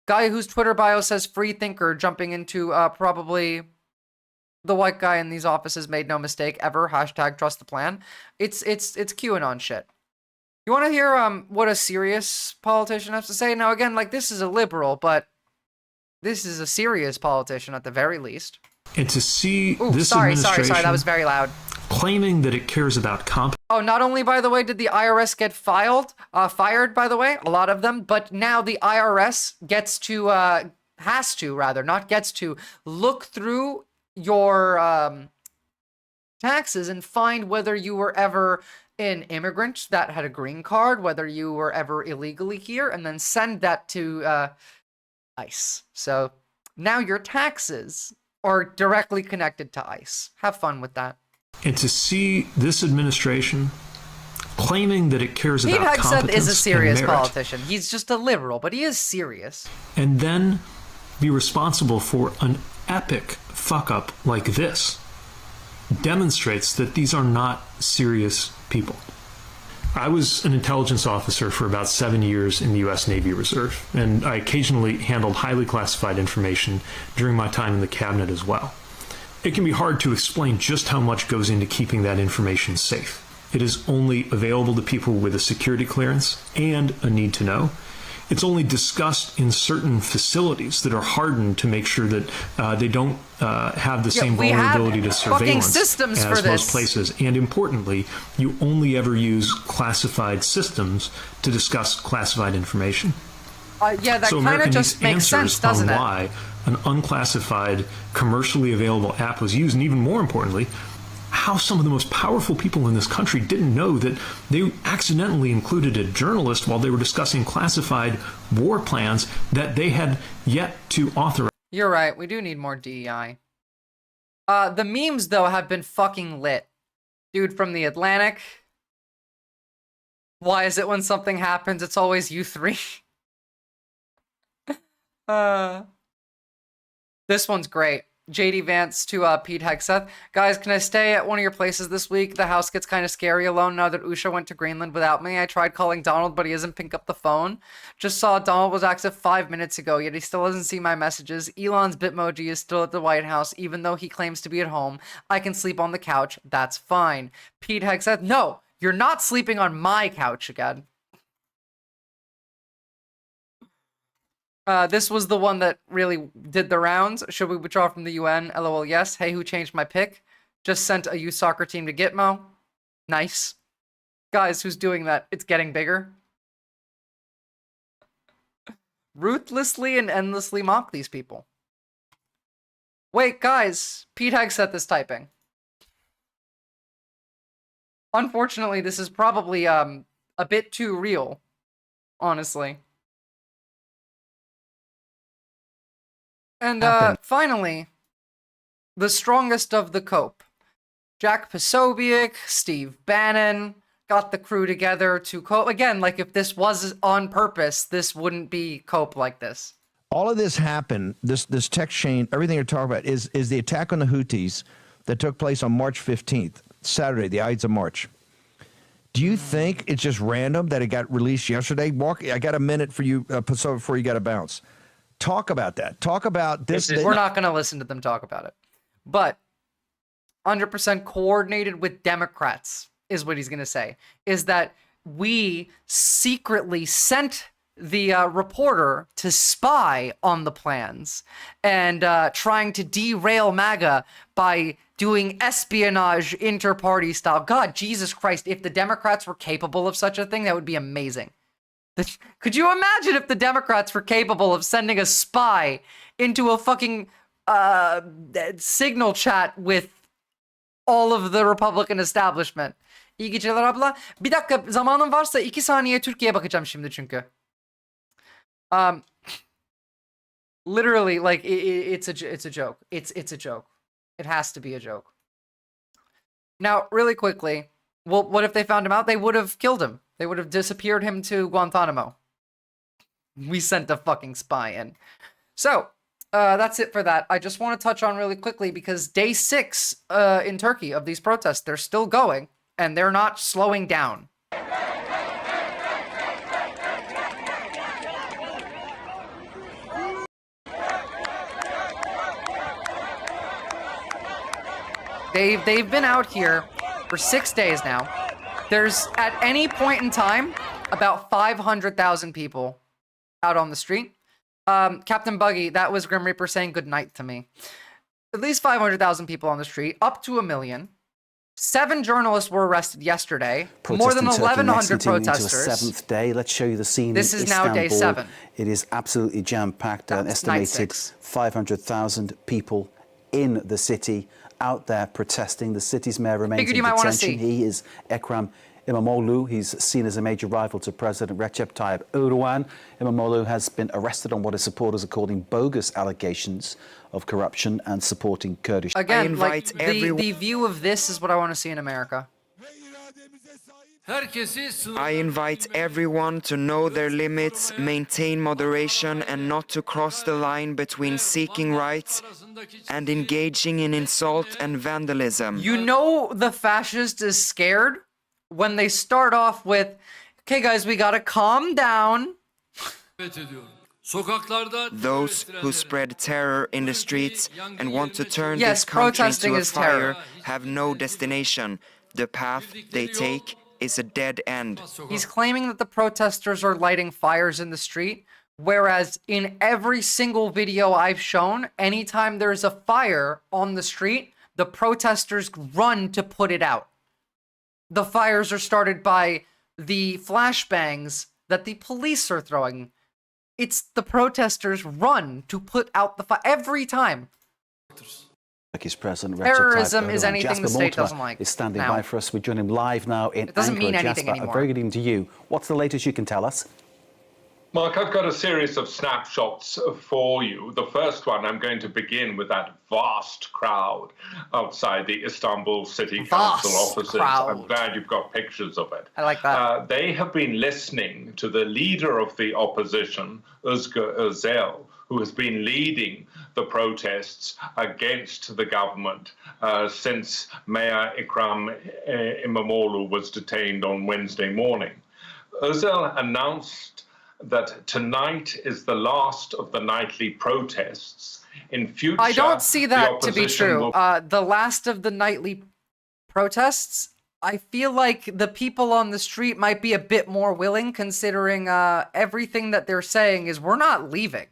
Guy whose Twitter bio says free thinker jumping into probably the white guy in these offices made no mistake ever. Hashtag trust the plan. It's QAnon shit. You want to hear what a serious politician has to say? Now, again, like, this is a liberal, but this is a serious politician at the very least. And to see this sorry, administration that was very loud. Claiming that it cares about competence. Oh, not only, by the way, did the IRS get fired, by the way, a lot of them, but now the IRS has to look through your taxes and find whether you were ever an immigrant that had a green card, whether you were ever illegally here, and then send that to ICE. So now your taxes are directly connected to ICE. Have fun with that. And to see this administration claiming that it cares Pete about competence Hegseth is a serious and merit, politician. He's just a liberal, but he is serious. and then be responsible for an epic fuck-up like this demonstrates that these are not serious people. I was an intelligence officer for about 7 years in the U.S. Navy Reserve, and I occasionally handled highly classified information during my time in the cabinet as well. It can be hard to explain just how much goes into keeping that information safe. It is only available to people with a security clearance and a need to know. It's only discussed in certain facilities that are hardened to make sure that they don't have the same vulnerability to surveillance systems as for this. most places. And importantly, you only ever use classified systems to discuss classified information. Yeah, that So kind of America just needs makes sense, answers on doesn't it? why an unclassified, commercially available app was used, and even more importantly, how some of the most powerful people in this country didn't know that they accidentally included a journalist while they were discussing classified war plans that they had yet to authorize. You're right. We do need more DEI. The memes, though, have been fucking lit. Dude from The Atlantic. Why is it when something happens, it's always you three? This one's great. JD Vance to Pete Hegseth. Guys, can I stay at one of your places this week? The house gets kind of scary alone now that Usha went to Greenland without me. I tried calling Donald, but he doesn't pick up the phone. Just saw Donald was active 5 minutes ago, yet he still doesn't see my messages. Elon's Bitmoji is still at the White House, even though he claims to be at home. I can sleep on the couch. That's fine. Pete Hegseth, no, you're not sleeping on my couch again. This was the one that really did the rounds. Should we withdraw from the UN? LOL, yes. Hey, who changed my pick? Just sent a youth soccer team to Gitmo. Nice. Guys, who's doing that? It's getting bigger. Ruthlessly and endlessly mock these people. Wait, guys. Pete Hegseth is typing. Unfortunately, this is probably a bit too real, honestly. And finally, the strongest of the cope. Jack Posobiec, Steve Bannon got the crew together to cope. Again, like if this was on purpose, this wouldn't be cope like this. All of this happened, this text chain, everything you're talking about is the attack on the Houthis that took place on March 15th, Saturday, the Ides of March. Do you think it's just random that it got released yesterday? I got a minute for you, Posobiec, before you got to bounce. Talk about that. Talk about this. We're not going to listen to them talk about it. But 100% coordinated with Democrats is what he's going to say. Is that we secretly sent the reporter to spy on the plans and trying to derail MAGA by doing espionage inter-party style. God, Jesus Christ, if the Democrats were capable of such a thing, that would be amazing. Could you imagine if the Democrats were capable of sending a spy into a fucking signal chat with all of the Republican establishment? İyi geceler abla. Bir dakika, zamanım varsa 2 saniye Türkiye'ye bakacağım şimdi çünkü. Literally, like it's a joke. It's a joke. It has to be a joke. Now, really quickly, well, what if they found him out? They would have killed him. They would have disappeared him to Guantanamo. We sent a fucking spy in. So, that's it for that. I just want to touch on really quickly because day 6 in Turkey of these protests, they're still going and they're not slowing down. They've been out here for 6 days now. There's at any point in time about 500,000 people out on the street. Captain Buggy, that was Grim Reaper saying goodnight to me. At least 500,000 people on the street, up to 1 million. 7 journalists were arrested yesterday. More than 1,100 protesters. Into a 7th day. Let's show you the scene. This is now day 7. It is absolutely jam-packed. An estimated 500,000 people in the city out there protesting. The city's mayor remains in detention. He is Ekrem İmamoğlu. He's seen as a major rival to President Recep Tayyip Erdogan. İmamoğlu has been arrested on what his supporters are calling bogus allegations of corruption and supporting Kurdish. Again, like, the view of this is what I want to see in America. I invite everyone to know their limits, maintain moderation, and not to cross the line between seeking rights and engaging in insult and vandalism. You know the fascist is scared when they start off with, okay guys, we gotta calm down. Those who spread terror in the streets and want to turn this country into a fire have no destination. The path they take is a dead end. He's claiming that the protesters are lighting fires in the street, whereas in every single video I've shown, anytime there's a fire on the street, the protesters run to put it out. The fires are started by the flashbangs that the police are throwing. It's the protesters run to put out the fire every time. Turkey's President Terrorism is anything Jasper the state Mortimer doesn't like. is standing now. by for us. We join him live now in It doesn't mean Ankara. anything Jasper, anymore. a very good evening to you. What's the latest you can tell us? Mark, I've got a series of snapshots for you. The first one, I'm going to begin with that vast crowd outside the Istanbul City Council offices. I'm glad you've got pictures of it. I like that. They have been listening to the leader of the opposition, Özgür Özel, who has been leading the protests against the government since Mayor Ekrem İmamoğlu was detained on Wednesday morning. Özel announced that tonight is the last of the nightly protests. In future, I don't see that to be true. The last of the nightly protests, I feel like the people on the street might be a bit more willing, considering everything that they're saying is we're not leaving.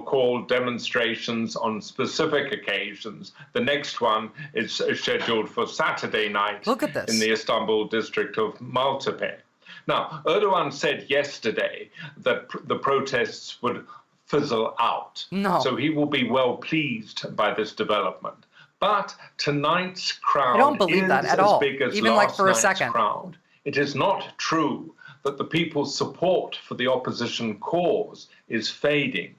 Called demonstrations on specific occasions. The next one is scheduled for Saturday night. Look at this. In the Istanbul district of Maltepe. Now, Erdogan said yesterday that the protests would fizzle out. No. So he will be well pleased by this development. But tonight's crowd I don't believe that at all, big as even last like for a second. Crowd. It is not true that the people's support for the opposition cause is fading.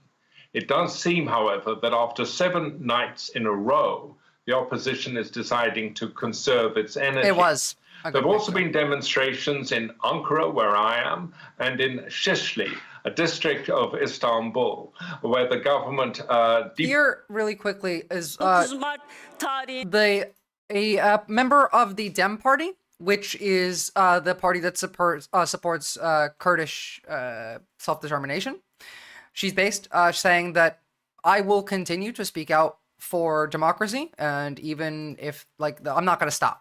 It does seem, however, that after 7 nights in a row, the opposition is deciding to conserve its energy. It was. There have also been demonstrations in Ankara, where I am, and in Şişli, a district of Istanbul, where the government... Here, really quickly, is a member of the Dem Party, which is the party that supports Kurdish self-determination. She's based saying that I will continue to speak out for democracy, and even if, like, I'm not going to stop.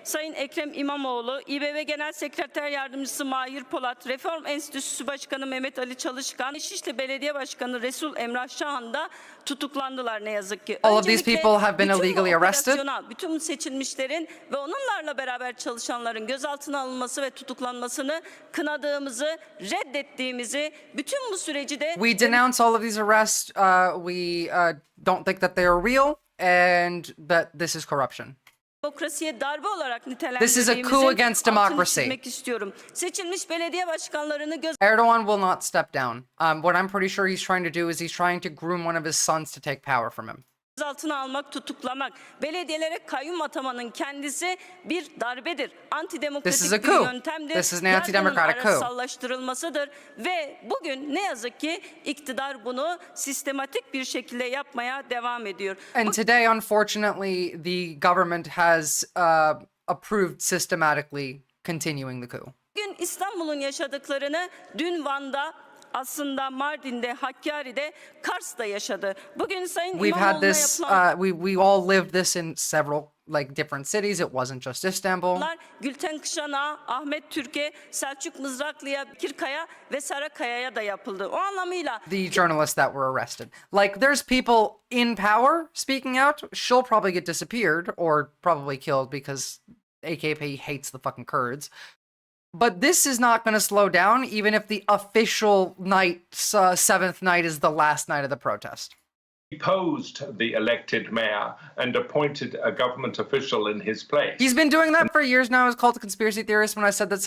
Sayın Ekrem İmamoğlu, İBB Genel Sekreter Yardımcısı Mahir Polat, Reform Enstitüsü Başkanı Mehmet Ali Çalışkan, Şişli Belediye Başkanı Resul Emrah Şahan da tutuklandılar ne yazık ki. All of these people have been illegally arrested. Bütün seçilmişlerin ve onlarla beraber çalışanların gözaltına alınması ve tutuklanmasını kınadığımızı, reddettiğimizi, bütün bu süreci de... We denounce all of these arrests. We don't think that they are real and that this is corruption. Demokrasiye darbe olarak This is a coup against democracy. Seçilmiş belediye başkanlarını Erdogan will not step down. What I'm pretty sure he's trying to do is he's trying to groom one of his sons to take power from him. Altına almak, tutuklamak, belediyelere kayyum atamanın kendisi bir darbedir. Antidemokratik bir yöntemdir. This is an anti-democratic coup. Araçsallaştırılmasıdır ve bugün ne yazık ki iktidar bunu sistematik bir şekilde yapmaya devam ediyor. And today, unfortunately, the government has approved systematically continuing the coup. Bugün İstanbul'un yaşadıklarını dün Van'da, aslında Mardin'de, Hakkari'de, Kars'ta yaşadı. Bugün Sayın We've had İmamoğlu'na this, yapılan we all lived this in several different cities. It wasn't just Istanbul. Gülten Kışan'a, Ahmet Türk'e, Selçuk Mızraklı'ya, Kirkaya ve Sarakaya'ya da yapıldı. O anlamıyla The journalists that were arrested. Like, there's people in power speaking out. She'll probably get disappeared or probably killed because AKP hates the fucking Kurds. But this is not going to slow down, even if the official night, 7th night, is the last night of the protest. Deposed the elected mayor and appointed a government official in his place. He's been doing that for years now. I was called a conspiracy theorist when I said that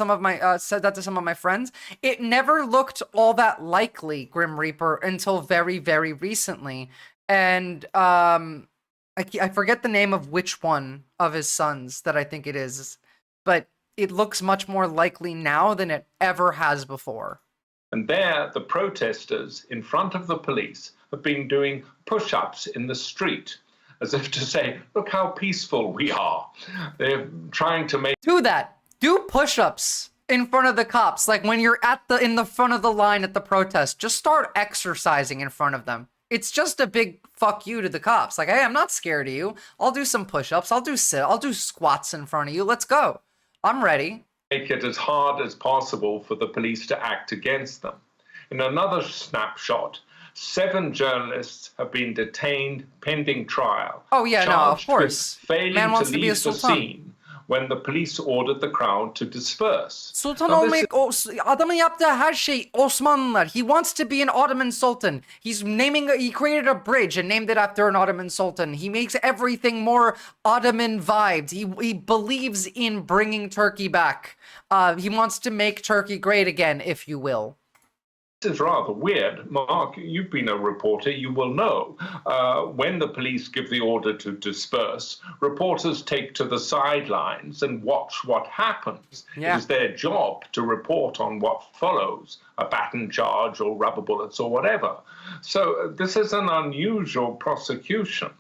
said that to some of my friends. It never looked all that likely, Grim Reaper, until very, very recently. And I forget the name of which one of his sons that I think it is, but it looks much more likely now than it ever has before. And there, the protesters in front of the police have been doing push-ups in the street, as if to say, look how peaceful we are. They're trying to make... Do that. Do push-ups in front of the cops. Like when you're in the front of the line at the protest, just start exercising in front of them. It's just a big fuck you to the cops. Like, hey, I'm not scared of you. I'll do some push-ups. I'll do squats in front of you. Let's go. I'm ready. Make it as hard as possible for the police to act against them. In another snapshot, 7 journalists have been detained pending trial. Oh yeah, no, of course. Failing Man wants to to be a leave the sultan. scene when the police ordered the crowd to disperse. Sultan Now, olmayı, adamın yaptığı her şey Osmanlılar. He wants to be an Ottoman sultan. He created a bridge and named it after an Ottoman sultan. He makes everything more Ottoman vibed. He believes in bringing Turkey back. He wants to make Turkey great again, if you will. This is rather weird. Mark, you've been a reporter, you will know. When the police give the order to disperse, reporters take to the sidelines and watch what happens. Yeah. It is their job to report on what follows, a baton charge or rubber bullets or whatever. So this is an unusual prosecution.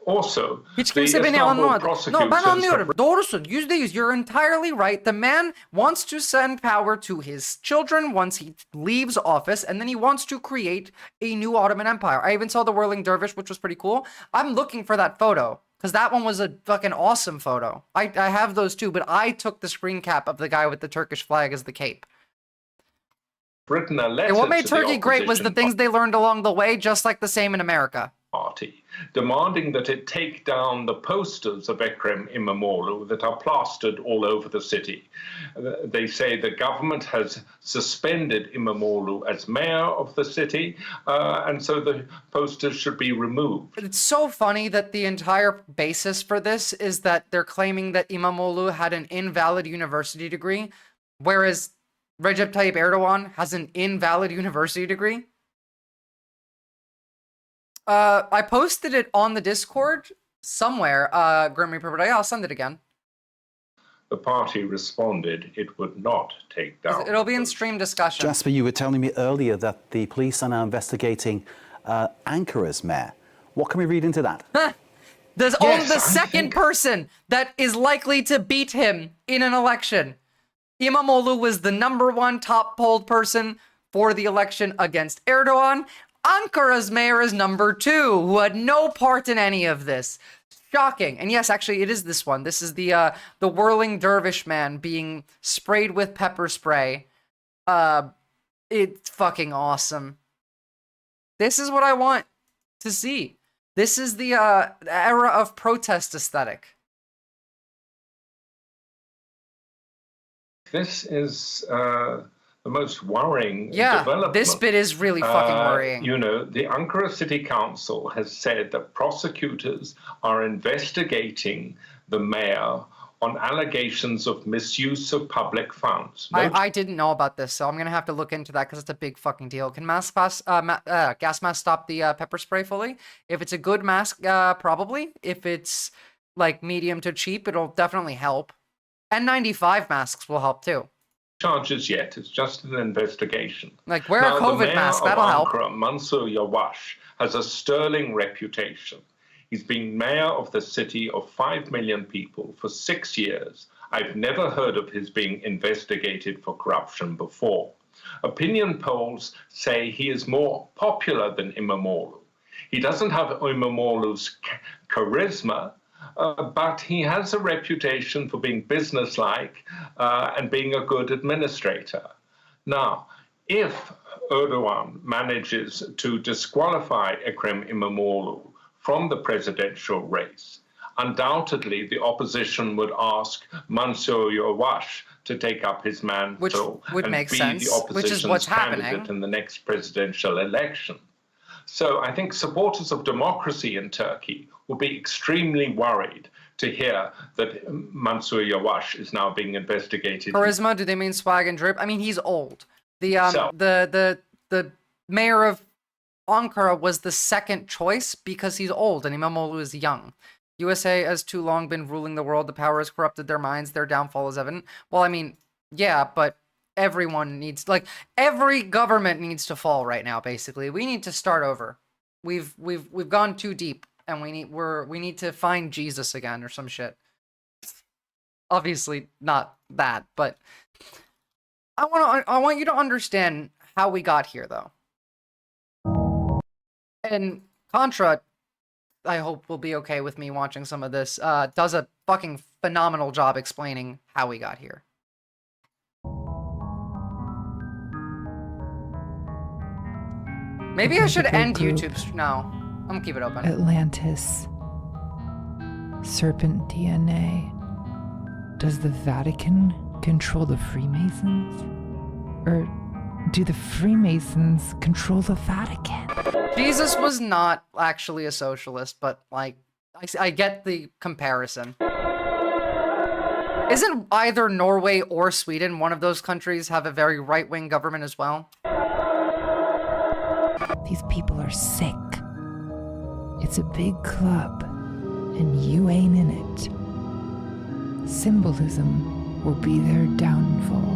Also, Hiç kimse beni anlamadı. No, ben anlıyorum. Doğrusun. %100. You're entirely right. The man wants to send power to his children once he leaves office, and then he wants to create a new Ottoman Empire. I even saw the Whirling Dervish, which was pretty cool. I'm looking for that photo, because that one was a fucking awesome photo. I have those too, but I took the screen cap of the guy with the Turkish flag as the cape. Written a letter And what made to the Turkey great was the opposition things they learned along the way, just like the same in America. Party, demanding that it take down the posters of Ekrem İmamoğlu that are plastered all over the city. They say the government has suspended İmamoğlu as mayor of the city, and so the posters should be removed. It's so funny that the entire basis for this is that they're claiming that İmamoğlu had an invalid university degree, whereas Recep Tayyip Erdogan has an invalid university degree. I posted it on the Discord somewhere, Grim Reaper, but I'll send it again. The party responded it would not take down. It'll be in stream discussion. Jasper, you were telling me earlier that the police are now investigating Ankara's mayor. What can we read into that? There's only the second person that is likely to beat him in an election. İmamoğlu was the #1 top polled person for the election against Erdogan. Ankara's mayor is #2, who had no part in any of this. Shocking. And yes, actually, it is this one. This is the whirling dervish man being sprayed with pepper spray. It's fucking awesome. This is what I want to see. This is the era of protest aesthetic. This is the most worrying development. This bit is really fucking worrying. You know, the Ankara City Council has said that prosecutors are investigating the mayor on allegations of misuse of public funds. I didn't know about this, so I'm gonna have to look into that because it's a big fucking deal. Can gas mask stop the pepper spray fully? If it's a good mask, probably. If it's like medium to cheap, it'll definitely help. N95 masks will help too. Charges yet. It's just an investigation. Like wear a COVID mask, that'll help. Ankara, Mansour Yavaş, has a sterling reputation. He's been mayor of the city of 5 million people for 6 years. I've never heard of his being investigated for corruption before. Opinion polls say he is more popular than Imamoglu. He doesn't have Imamoglu's charisma, but he has a reputation for being businesslike and being a good administrator. Now, if Erdogan manages to disqualify Ekrem İmamoğlu from the presidential race, undoubtedly the opposition would ask Mansur Yavaş to take up his mantle which would and make be sense, the opposition's which is what's candidate happening in the next presidential election. So I think supporters of democracy in Turkey will be extremely worried to hear that Mansur Yavaş is now being investigated. Charisma? Do they mean swag and drip? I mean, he's old. The mayor of Ankara was the second choice because he's old and Imamoglu is young. USA has too long been ruling the world. The power has corrupted their minds. Their downfall is evident. Well, I mean, yeah, but everyone needs, like, every government needs to fall right now. Basically, we need to start over. We've gone too deep, and we need to find Jesus again or some shit. Obviously, not that, but I want you to understand how we got here, though. And Contra, I hope will be okay with me watching some of this, does a fucking phenomenal job explaining how we got here. Maybe I should end YouTube. No, I'm gonna keep it open. Atlantis. Serpent DNA. Does the Vatican control the Freemasons? Or do the Freemasons control the Vatican? Jesus was not actually a socialist, but like, I get the comparison. Isn't either Norway or Sweden, one of those countries, have a very right-wing government as well? These people are sick. It's a big club, and you ain't in it. Symbolism will be their downfall.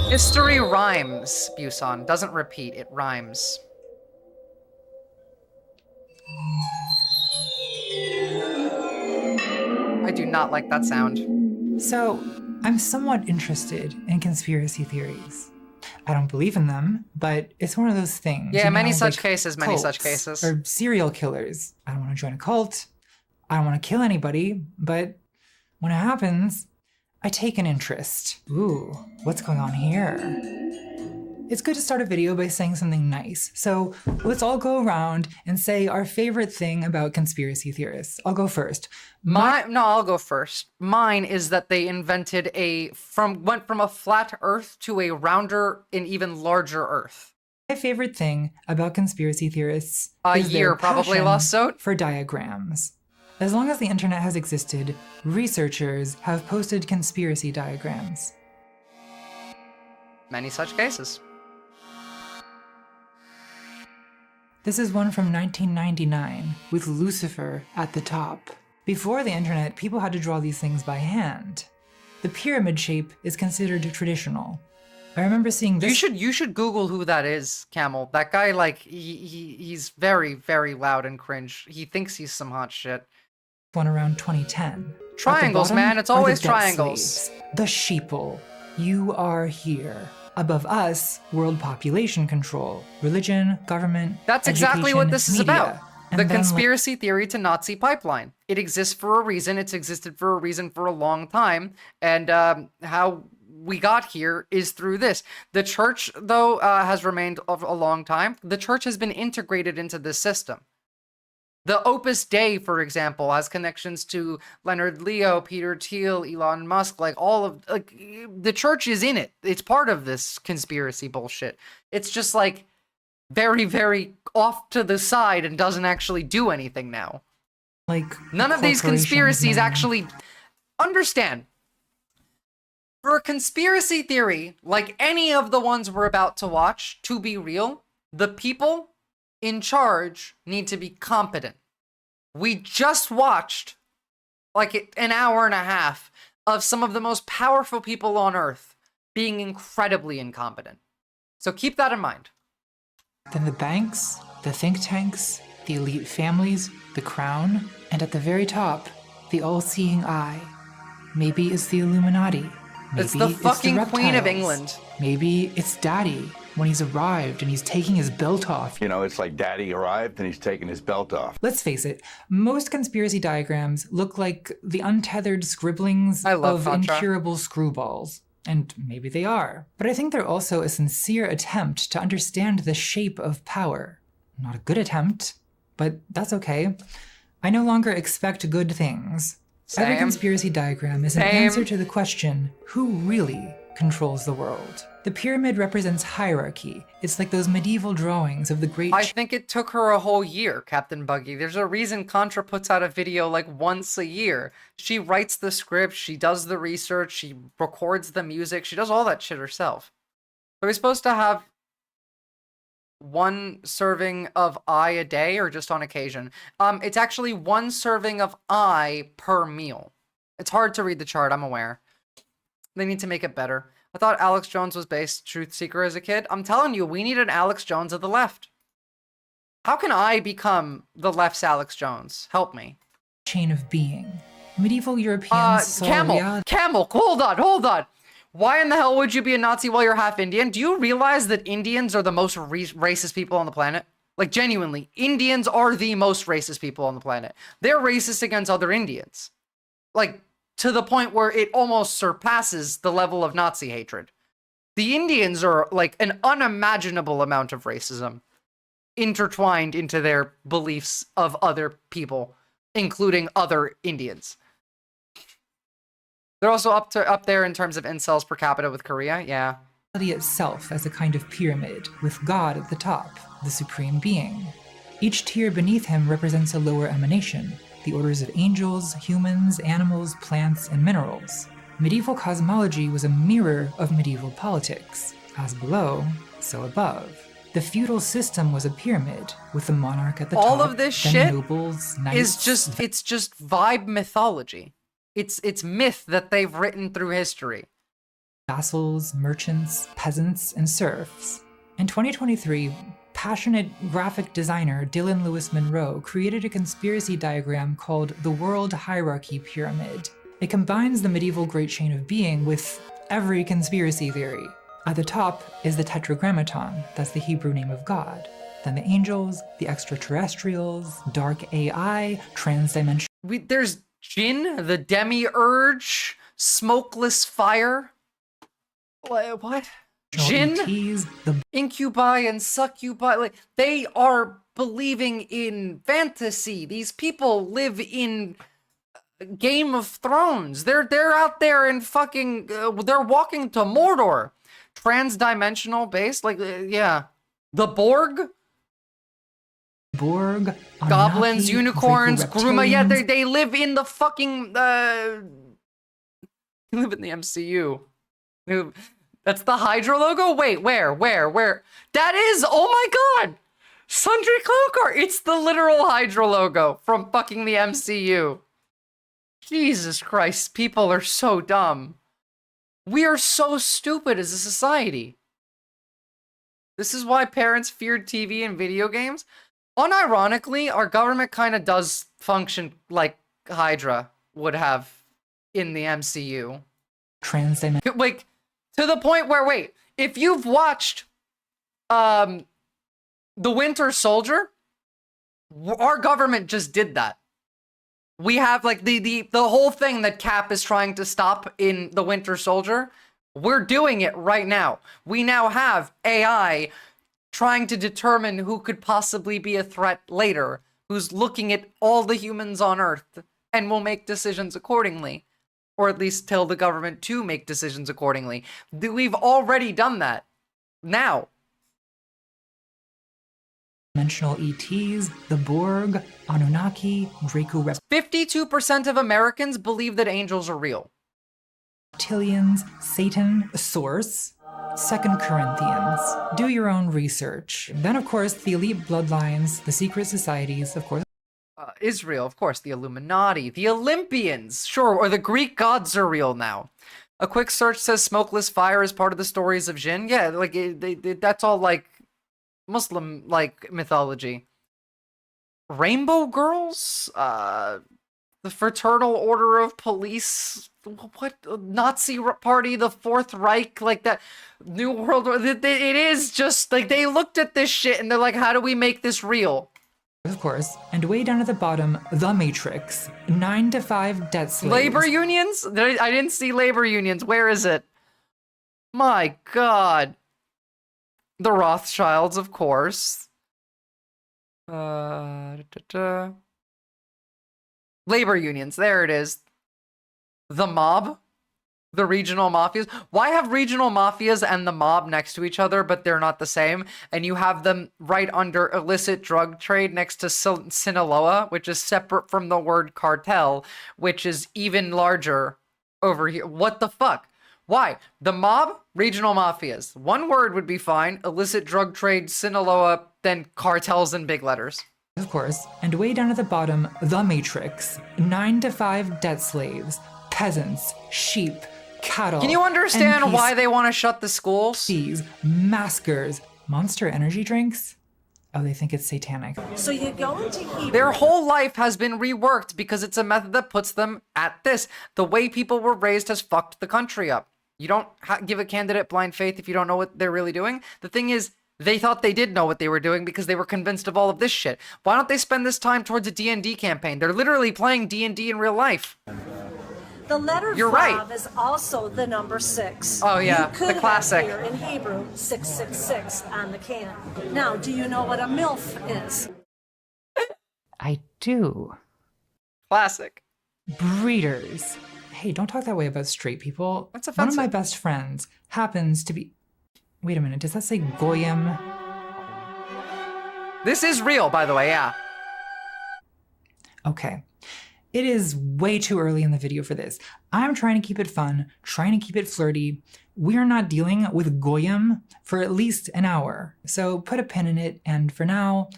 History rhymes, Busan. Doesn't repeat, it rhymes. I do not like that sound. So, I'm somewhat interested in conspiracy theories. I don't believe in them, but it's one of those things. Yeah, many like such cases, many such cults cases. Or serial killers. I don't want to join a cult. I don't want to kill anybody, but when it happens, I take an interest. Ooh, what's going on here? It's good to start a video by saying something nice. So let's all go around and say our favorite thing about conspiracy theorists. I'll go first. I'll go first. Mine is that they invented went from a flat Earth to a rounder and even larger Earth. My favorite thing about conspiracy theorists is year, their probably, passion Lost Soap? for diagrams. As long as the internet has existed, researchers have posted conspiracy diagrams. Many such cases. This is one from 1999 with Lucifer at the top. Before the internet, people had to draw these things by hand. The pyramid shape is considered traditional. I remember seeing this. You should Google who that is, Camel. That guy, like, he's very, very loud and cringe. He thinks he's some hot shit. One around 2010. Triangles, man. It's always triangles. Slaves, the sheeple. You are here. Above us, world population control, religion, government. That's exactly what this is about. And the then, conspiracy theory to Nazi pipeline. It exists for a reason. It's existed for a reason for a long time. And how we got here is through this. The church, though, has remained of a long time. The church has been integrated into this system. The Opus Dei, for example, has connections to Leonard Leo, Peter Thiel, Elon Musk, like all of, like, the church is in it. It's part of this conspiracy bullshit. It's just like very, very off to the side and doesn't actually do anything now. Like none of these conspiracies man. actually understand. For a conspiracy theory, like any of the ones we're about to watch, to be real, the people in charge need to be competent. We just watched like an hour and a half of some of the most powerful people on Earth being incredibly incompetent. So keep that in mind. Then the banks, the think tanks, the elite families, the crown, and at the very top, the all-seeing eye. Maybe it's the Illuminati. Maybe It's the fucking the Queen of reptiles. England. Maybe it's Daddy when he's arrived and he's taking his belt off. You know, it's like Daddy arrived and he's taking his belt off. Let's face it, most conspiracy diagrams look like the untethered scribblings of Contra. incurable screwballs. And maybe they are. But I think they're also a sincere attempt to understand the shape of power. Not a good attempt, but that's okay. I no longer expect good things. Every conspiracy diagram is an answer to the question, who really controls the world? The pyramid represents hierarchy. It's like those medieval drawings of the great... I think it took her a whole year, Captain Buggy. There's a reason Contra puts out a video like once a year. She writes the script, she does the research, she records the music, she does all that shit herself. Are we supposed to have one serving of eye a day or just on occasion? It's actually one serving of eye per meal. It's hard to read the chart, I'm aware. They need to make it better. I thought Alex Jones was based Truth Seeker as a kid. I'm telling you, we need an Alex Jones of the left. How can I become the left's Alex Jones? Help me. Chain of being. Medieval Europeans saw Camel, hold on. Why in the hell would you be a Nazi while you're half Indian? Do you realize that Indians are the most racist people on the planet? Like, genuinely, Indians are the most racist people on the planet. They're racist against other Indians. Like, to the point where it almost surpasses the level of Nazi hatred. The Indians are like an unimaginable amount of racism intertwined into their beliefs of other people, including other Indians. They're also up there in terms of incels per capita with Korea, yeah. Itself as a kind of pyramid, with God at the top, the supreme being. Each tier beneath him represents a lower emanation, the orders of angels, humans, animals, plants, and minerals. Medieval cosmology was a mirror of medieval politics. As below, so above. The feudal system was a pyramid, with the monarch at the top. All of this shit nobles, knights, it's just vibe mythology. It's myth that they've written through history. Vassals, merchants, peasants, and serfs. In 2023, passionate graphic designer Dylan Lewis Monroe created a conspiracy diagram called the World Hierarchy Pyramid. It combines the medieval Great Chain of Being with every conspiracy theory. At the top is the Tetragrammaton, that's the Hebrew name of God. Then the angels, the extraterrestrials, dark AI, transdimensional... There's Jinn, the Demiurge, smokeless fire. What? Jinn, the incubi and succubi, like, they are believing in fantasy. These people live in Game of Thrones. They're out there in fucking, they're walking to Mordor. Transdimensional based, like, yeah. The Borg? Goblins, unicorns, Gruma, yeah, they live in the fucking, they live in the MCU. That's the Hydra logo? Wait, where? That is, oh my god! Sundry Clown Car! It's the literal Hydra logo from fucking the MCU. Jesus Christ, people are so dumb. We are so stupid as a society. This is why parents feared TV and video games. Unironically, our government kind of does function like Hydra would have in the MCU. Like, to the point where, wait, if you've watched The Winter Soldier, our government just did that. We have, like, the whole thing that Cap is trying to stop in The Winter Soldier. We're doing it right now. We now have AI trying to determine who could possibly be a threat later, who's looking at all the humans on Earth and will make decisions accordingly. Or at least tell the government to make decisions accordingly. We've already done that. Now. Dimensional ETs, the Borg, Anunnaki, Draco 52% of Americans believe that angels are real. Reptilians, Satan, source, 2 Corinthians. Do your own research. Then, of course, the elite bloodlines, the secret societies, of course. Israel, of course, the Illuminati, the Olympians, sure, or the Greek gods are real now. A quick search says smokeless fire is part of the stories of Jinn. Yeah, like, that's all, like, Muslim, like, mythology. Rainbow Girls? The Fraternal Order of Police? What? Nazi Party? The Fourth Reich? Like, that New World Order? It is just, like, they looked at this shit and they're like, how do we make this real? Of course, and way down at the bottom, The Matrix, 9 to 5 debt slaves. Labor unions? I didn't see labor unions. Where is it? My God. The Rothschilds, of course. Labor unions. There it is. The mob. The regional mafias. Why have regional mafias and the mob next to each other, but they're not the same? And you have them right under illicit drug trade next to Sinaloa, which is separate from the word cartel, which is even larger over here. What the fuck? Why? The mob, regional mafias. One word would be fine. Illicit drug trade, Sinaloa, then cartels in big letters. Of course, and way down at the bottom, The Matrix, 9 to 5 debt slaves, peasants, sheep, cattle. Can you understand NPCs, why they want to shut the schools? Maskers, Monster energy drinks? Oh, they think it's satanic. So you go into Hebrew. Their whole life has been reworked because it's a method that puts them at this. The way people were raised has fucked the country up. You don't give a candidate blind faith if you don't know what they're really doing. The thing is, they thought they did know what they were doing because they were convinced of all of this shit. Why don't they spend this time towards a D&D campaign? They're literally playing D&D in real life. The letter You're Vav right. is also the number 6. Oh yeah, you could the classic. Have here in Hebrew 666 on the can. Now, do you know what a MILF is? I do. Classic. Breeders. Hey, don't talk that way about straight people. That's One of offensive. my best friends happens to be... Wait a minute, does that say Goyim? This is real, by the way, yeah. Okay. It is way too early in the video for this. I'm trying to keep it fun, trying to keep it flirty. We're not dealing with Goyim for at least an hour. So put a pin in it, and for now,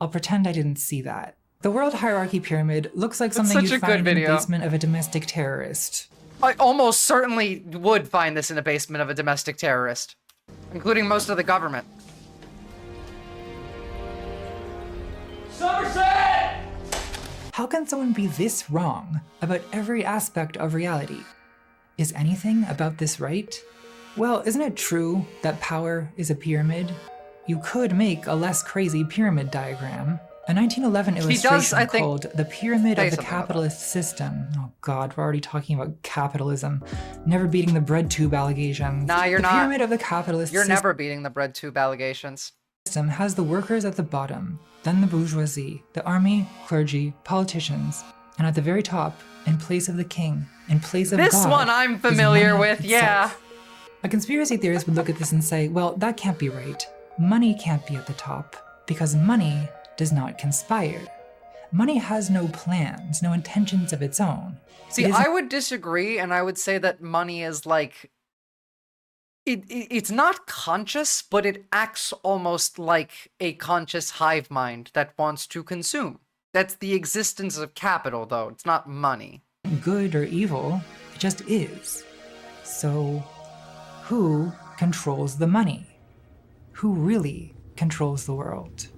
I'll pretend I didn't see that. The World Hierarchy Pyramid looks like something such you'd a good find in the video. basement of a domestic terrorist. I almost certainly would find this in the basement of a domestic terrorist, including most of the government. Somerset! How can someone be this wrong about every aspect of reality? Is anything about this right? Well, isn't it true that power is a pyramid? You could make a less crazy pyramid diagram. A 1911 illustration called The Pyramid of the Capitalist System. Oh God, we're already talking about capitalism. Never beating the bread tube allegations. Nah, you're not. The Pyramid of the Capitalist You're System. never beating the bread tube allegations. System has the workers at the bottom, then the bourgeoisie, the army, clergy, politicians, and at the very top, in place of the king, in place of This God, one I'm is familiar money with, yeah. itself. A conspiracy theorist would look at this and say, well, that can't be right. Money can't be at the top, because money does not conspire. Money has no plans, no intentions of its own. See, I would disagree, and I would say that money is like... It's not conscious, but it acts almost like a conscious hive mind that wants to consume. That's the existence of capital, though. It's not money. Good or evil, it just is. So, who controls the money? Who really controls the world?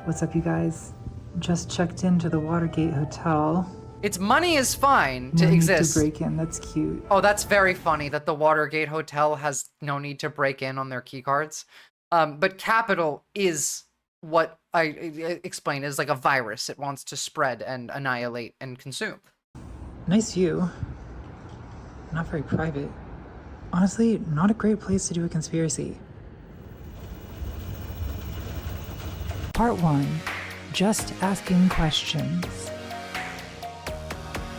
What's up, you guys? Just checked into the Watergate Hotel. Its money is fine to No need exist. to break in, that's cute. Oh, that's very funny that the Watergate Hotel has no need to break in on their key cards. But capital is what I explained is like a virus. It wants to spread and annihilate and consume. Nice view. Not very private. Honestly, not a great place to do a conspiracy. Part 1. Just asking questions.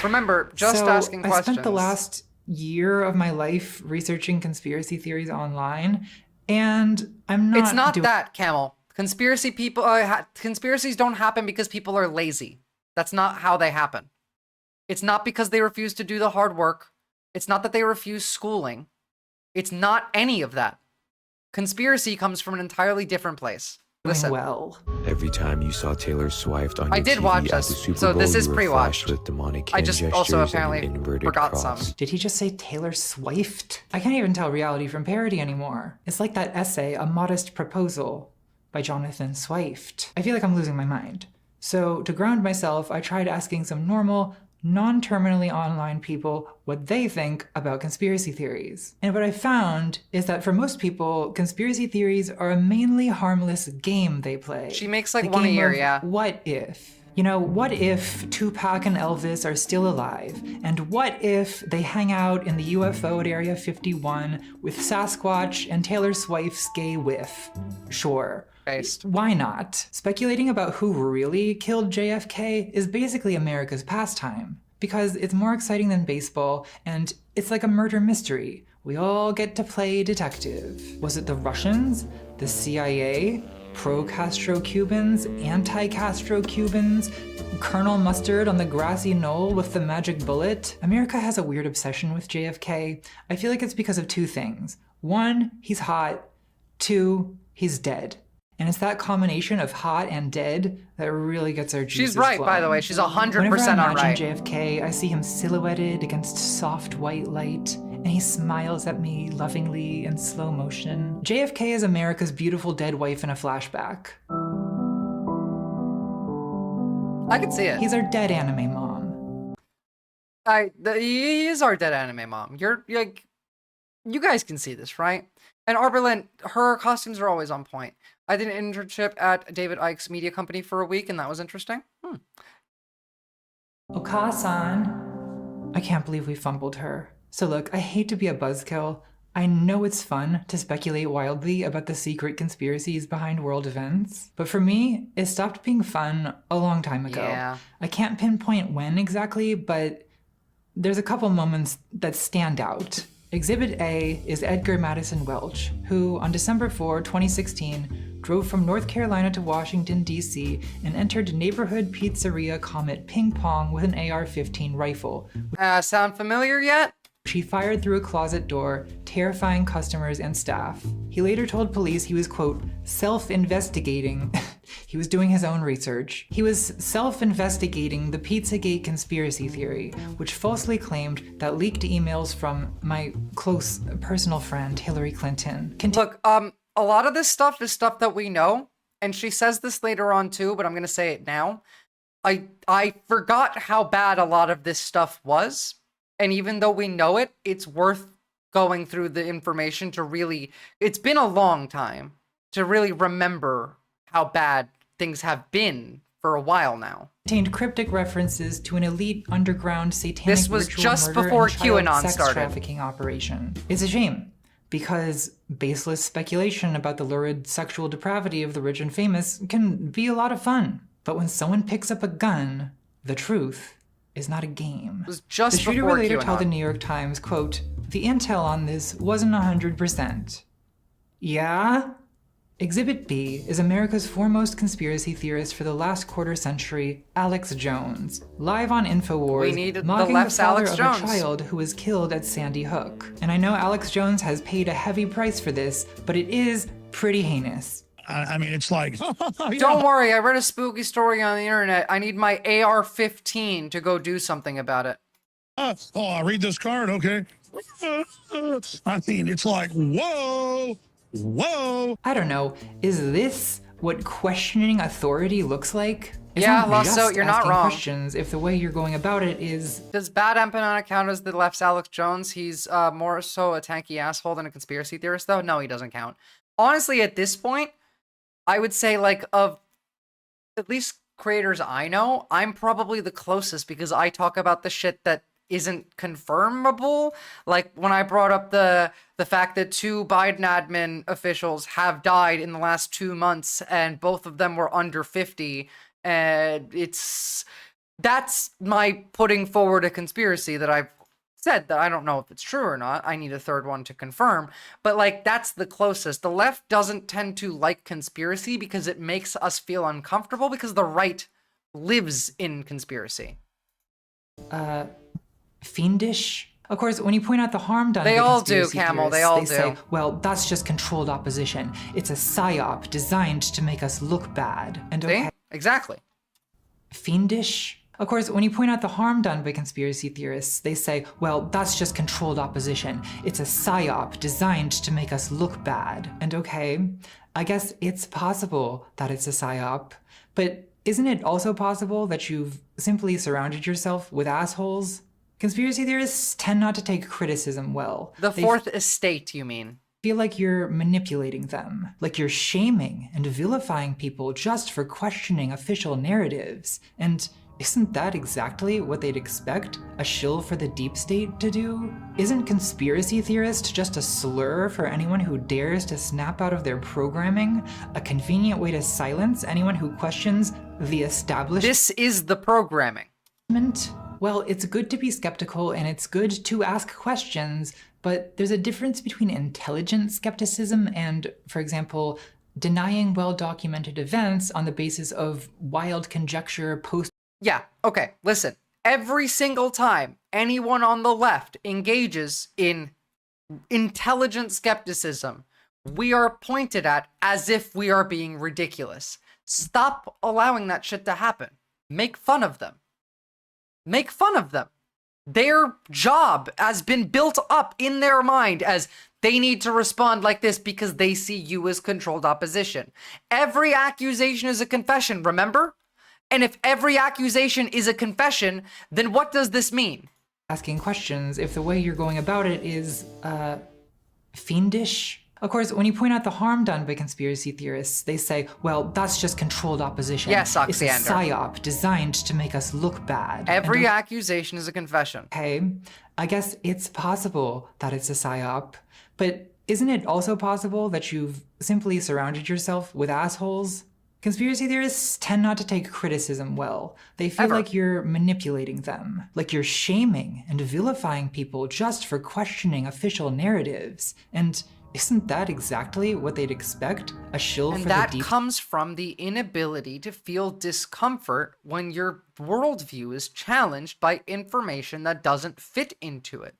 Remember, just asking questions. I spent the last year of my life researching conspiracy theories online, and I'm not. It's not that, Camel. Conspiracies don't happen because people are lazy. That's not how they happen. It's not because they refuse to do the hard work. It's not that they refuse schooling. It's not any of that. Conspiracy comes from an entirely different place. Listen. Well, every time you saw Taylor Swift on I your did TV watch at the this, Super so Bowl, this is you were pre-watched. flashed with demonic I hand just gestures also and an apparently inverted forgot cross. some. Did he just say Taylor Swift? I can't even tell reality from parody anymore. It's like that essay, A Modest Proposal, by Jonathan Swift. I feel like I'm losing my mind. So to ground myself, I tried asking some normal, non-terminally online people what they think about conspiracy theories. And what I found is that for most people, conspiracy theories are a mainly harmless game they play. She makes like The one a game year, of yeah. What if? You know, what if Tupac and Elvis are still alive? And what if they hang out in the UFO at Area 51 with Sasquatch and Taylor Swift's gay whiff? Sure. Based. Why not? Speculating about who really killed JFK is basically America's pastime, because it's more exciting than baseball, and it's like a murder mystery. We all get to play detective. Was it the Russians? The CIA? Pro-Castro Cubans? Anti-Castro Cubans? Colonel Mustard on the grassy knoll with the magic bullet? America has a weird obsession with JFK. I feel like it's because of two things. One, he's hot. Two, he's dead. And it's that combination of hot and dead that really gets our juices She's right, by the way. She's 100% Whenever I on right. imagine JFK, I see him silhouetted against soft white light, and he smiles at me lovingly in slow motion. JFK is America's beautiful dead wife in a flashback. I can see it. He's our dead anime mom. He is our dead anime mom. You're like, you guys can see this, right? And Arberlin, her costumes are always on point. I did an internship at David Icke's media company for a week, and that was interesting. Okasan. I can't believe we fumbled her. So look, I hate to be a buzzkill. I know it's fun to speculate wildly about the secret conspiracies behind world events, but for me, it stopped being fun a long time ago. Yeah. I can't pinpoint when exactly, but there's a couple moments that stand out. Exhibit A is Edgar Madison Welch, who on December 4, 2016, drove from North Carolina to Washington, D.C. and entered neighborhood pizzeria Comet Ping Pong with an AR-15 rifle. Sound familiar yet? She fired through a closet door, terrifying customers and staff. He later told police he was, quote, self-investigating. He was doing his own research. He was self-investigating the Pizzagate conspiracy theory, which falsely claimed that leaked emails from my close personal friend, Hillary Clinton. Look, a lot of this stuff is stuff that we know, and she says this later on too, but I'm gonna say it now. I forgot how bad a lot of this stuff was, and even though we know it, it's worth going through the information to really, it's been a long time to really remember how bad things have been for a while now. Contained cryptic references to an elite underground satanic This was ritual just murder before and child QAnon sex started. trafficking operation. It's a shame, because baseless speculation about the lurid sexual depravity of the rich and famous can be a lot of fun. But when someone picks up a gun, the truth is not a game. It was just the shooter before would later tell QAnon. the New York Times, quote, the intel on this wasn't 100%. Yeah? Exhibit B is America's foremost conspiracy theorist for the last quarter century, Alex Jones, live on InfoWars, We need the mocking left's the father Alex of Jones. a child who was killed at Sandy Hook. And I know Alex Jones has paid a heavy price for this, but it is pretty heinous. I mean, it's like, Don't worry, I read a spooky story on the internet. I need my AR-15 to go do something about it. I read this card, okay. I mean, it's like, whoa, whoa. I don't know, is this what questioning authority looks like? It's Yeah, not Lasso, just you're not asking wrong. questions if the way you're going about it is... Does Bad Empanada count as the left's Alex Jones? He's more so a tanky asshole than a conspiracy theorist, though? No, he doesn't count. Honestly, at this point, I would say, like, of at least creators I know, I'm probably the closest because I talk about the shit that isn't confirmable. Like, when I brought up the fact that 2 Biden admin officials have died in the last 2 months, and both of them were under 50, and that's my putting forward a conspiracy that I've said that I don't know if it's true or not. I need a third one to confirm. But like, that's the closest. The left doesn't tend to like conspiracy because it makes us feel uncomfortable because the right lives in conspiracy. Fiendish? Of course, when you point out the harm done They by all do, conspiracy Camel, theorists, they all they say, do. well, that's just controlled opposition. It's a psyop designed to make us look bad. And okay. See? Exactly. Fiendish? Of course, when you point out the harm done by conspiracy theorists, they say, well, that's just controlled opposition. It's a psyop designed to make us look bad. And okay, I guess it's possible that it's a psyop, but isn't it also possible that you've simply surrounded yourself with assholes? Conspiracy theorists tend not to take criticism well. The fourth estate, you mean? Feel like you're manipulating them, like you're shaming and vilifying people just for questioning official narratives. And isn't that exactly what they'd expect a shill for the deep state to do? Isn't conspiracy theorist just a slur for anyone who dares to snap out of their programming? A convenient way to silence anyone who questions the establishment? This is the programming. Well, it's good to be skeptical and it's good to ask questions, but there's a difference between intelligent skepticism and, for example, denying well-documented events on the basis of wild conjecture post. Yeah, okay, listen. Every single time anyone on the left engages in intelligent skepticism, we are pointed at as if we are being ridiculous. Stop allowing that shit to happen. Make fun of them. Make fun of them. Their job has been built up in their mind as they need to respond like this because they see you as controlled opposition. Every accusation is a confession, remember? And if every accusation is a confession, then what does this mean? Asking questions if the way you're going about it is, fiendish? Of course, when you point out the harm done by conspiracy theorists, they say, well, that's just controlled opposition. Yes, It's a Oxyander. psyop designed to make us look bad. Every accusation is a confession. Okay, I guess it's possible that it's a psyop, but isn't it also possible that you've simply surrounded yourself with assholes? Conspiracy theorists tend not to take criticism well. They feel like you're manipulating them, like you're shaming and vilifying people just for questioning official narratives. And isn't that exactly what they'd expect? A shill for the deep? And that comes from the inability to feel discomfort when your worldview is challenged by information that doesn't fit into it.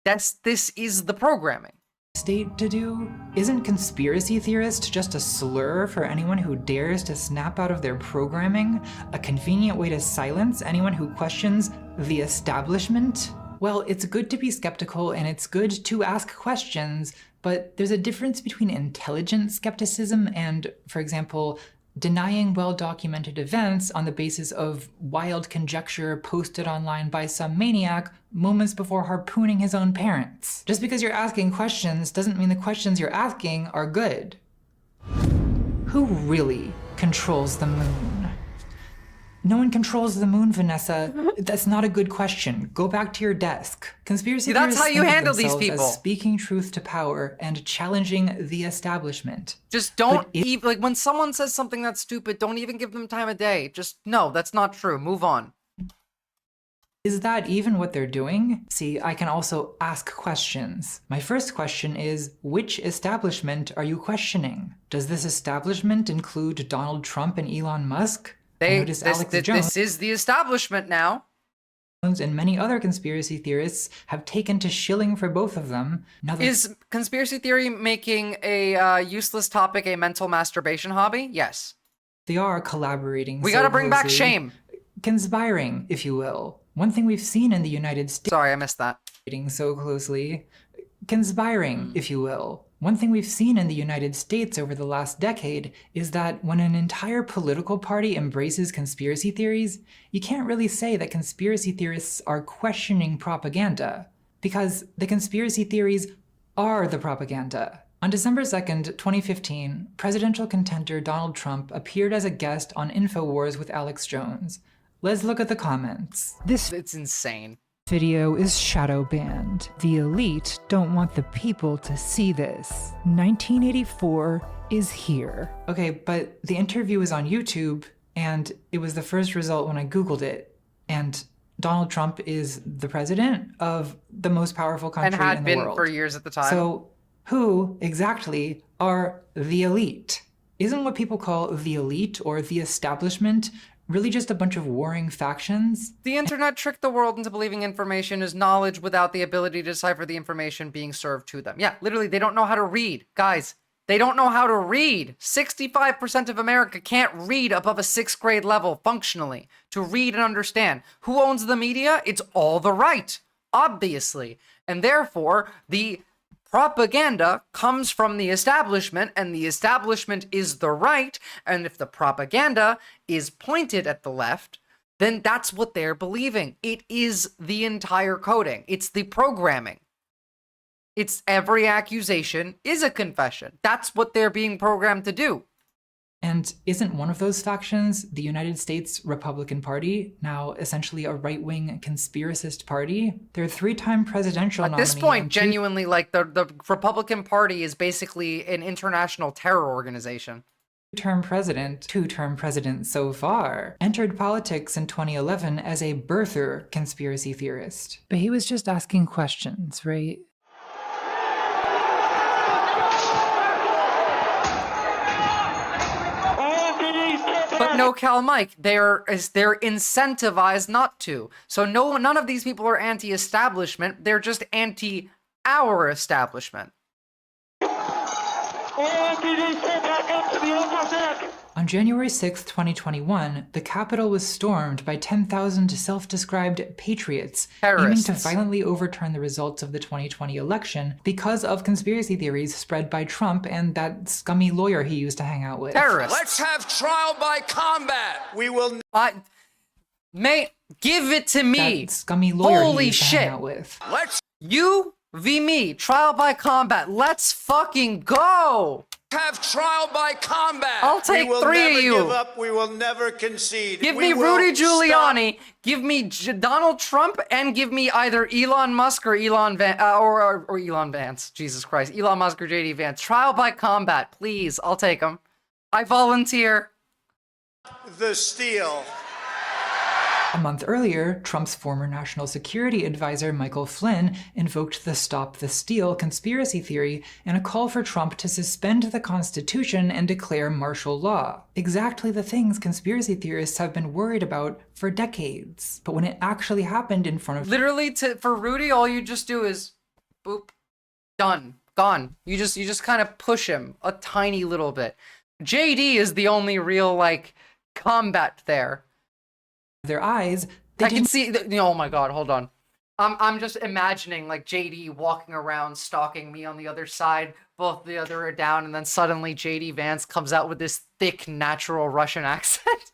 This is the programming. State to do? Isn't conspiracy theorist just a slur for anyone who dares to snap out of their programming? A convenient way to silence anyone who questions the establishment? Well, it's good to be skeptical and it's good to ask questions, but there's a difference between intelligent skepticism and, for example, denying well-documented events on the basis of wild conjecture posted online by some maniac moments before harpooning his own parents. Just because you're asking questions doesn't mean the questions you're asking are good. Who really controls the moon? No one controls the moon, Vanessa. That's not a good question. Go back to your desk. Conspiracy That's how you think of handle these themselves as people. speaking truth to power and challenging the establishment. Just don't even, like, when someone says something that's stupid, don't even give them time of day. Just, no, that's not true. Move on. Is that even what they're doing? See, I can also ask questions. My first question is, which establishment are you questioning? Does this establishment include Donald Trump and Elon Musk? This is the establishment now. And many other conspiracy theorists have taken to shilling for both of them. Is conspiracy theory making a useless topic a mental masturbation hobby? Yes. They are collaborating. We so gotta bring back closely. shame. Conspiring, if you will. One thing we've seen in the United States. Sorry, I missed that. So closely. Conspiring, if you will. One thing we've seen in the United States over the last decade is that when an entire political party embraces conspiracy theories, you can't really say that conspiracy theorists are questioning propaganda, because the conspiracy theories are the propaganda. On December 2nd, 2015, presidential contender Donald Trump appeared as a guest on InfoWars with Alex Jones. Let's look at the comments. It's insane. Video is shadow banned. The elite don't want the people to see this. 1984 is here. Okay, but the interview is on YouTube, and it was the first result when I Googled it, and Donald Trump is the president of the most powerful country and had in the been world. for years at the time. So who exactly are the elite? Isn't what people call the elite or the establishment really just a bunch of warring factions? The internet tricked the world into believing information is knowledge without the ability to decipher the information being served to them. Yeah, literally, they don't know how to read. Guys, they don't know how to read. 65% of America can't read above a 6th grade level functionally to read and understand. Who owns the media? It's all the right, obviously. And therefore, the propaganda comes from the establishment, and the establishment is the right. And if the propaganda is pointed at the left, then that's what they're believing. It is the entire coding. It's the programming. It's every accusation is a confession. That's what they're being programmed to do. And isn't one of those factions the United States Republican Party, now essentially a right-wing conspiracist party? Their 3-time presidential nominee. At this point, genuinely, like the Republican Party is basically an international terror organization. Two-term president so far, entered politics in 2011 as a birther conspiracy theorist. But he was just asking questions, right? But no, Cal Mike, they're incentivized not to. So none of these people are anti-establishment. They're just anti-our establishment. On January 6, 2021, the Capitol was stormed by 10,000 self-described patriots aiming to violently overturn the results of the 2020 election because of conspiracy theories spread by Trump and that scummy lawyer he used to hang out with. Terrorists. Let's have trial by combat. We will. Mate, give it to me. That scummy lawyer Holy he used shit. to hang out with. Let's. You v me. Trial by combat. Let's fucking go. Have trial by combat. I'll take 3 of you. We will never give up. We will never concede. Give me Rudy Giuliani, give me Donald Trump, and give me either Elon Musk or Elon Vance. Jesus Christ, Elon Musk or JD Vance. Trial by combat, please. I'll take them. I volunteer. The steal. A month earlier, Trump's former national security advisor Michael Flynn invoked the Stop the Steal conspiracy theory in a call for Trump to suspend the Constitution and declare martial law. Exactly the things conspiracy theorists have been worried about for decades. But when it actually happened in front of— Literally, for Rudy, all you just do is boop, done, gone. You just kind of push him a tiny little bit. JD is the only real, like, combat there. Their eyes, I can see. Oh my god, hold on. I'm just imagining like JD walking around stalking me on the other side. Both the other are down, and then suddenly JD Vance comes out with this thick, natural Russian accent.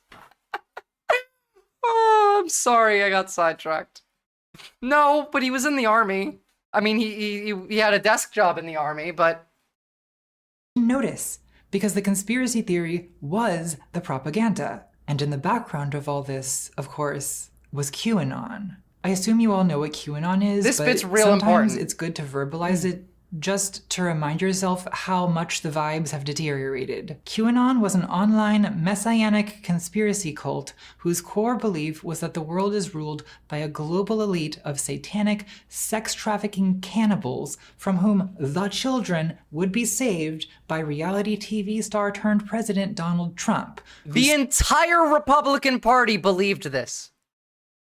Oh, I'm sorry, I got sidetracked. No, but he was in the army. I mean, he had a desk job in the army, but notice because the conspiracy theory was the propaganda. And in the background of all this, of course, was QAnon. I assume you all know what QAnon is, this but bit's real sometimes important. It's good to verbalize it just to remind yourself how much the vibes have deteriorated. QAnon was an online messianic conspiracy cult whose core belief was that the world is ruled by a global elite of satanic, sex-trafficking cannibals from whom the children would be saved by reality TV star turned president Donald Trump. The entire Republican Party believed this.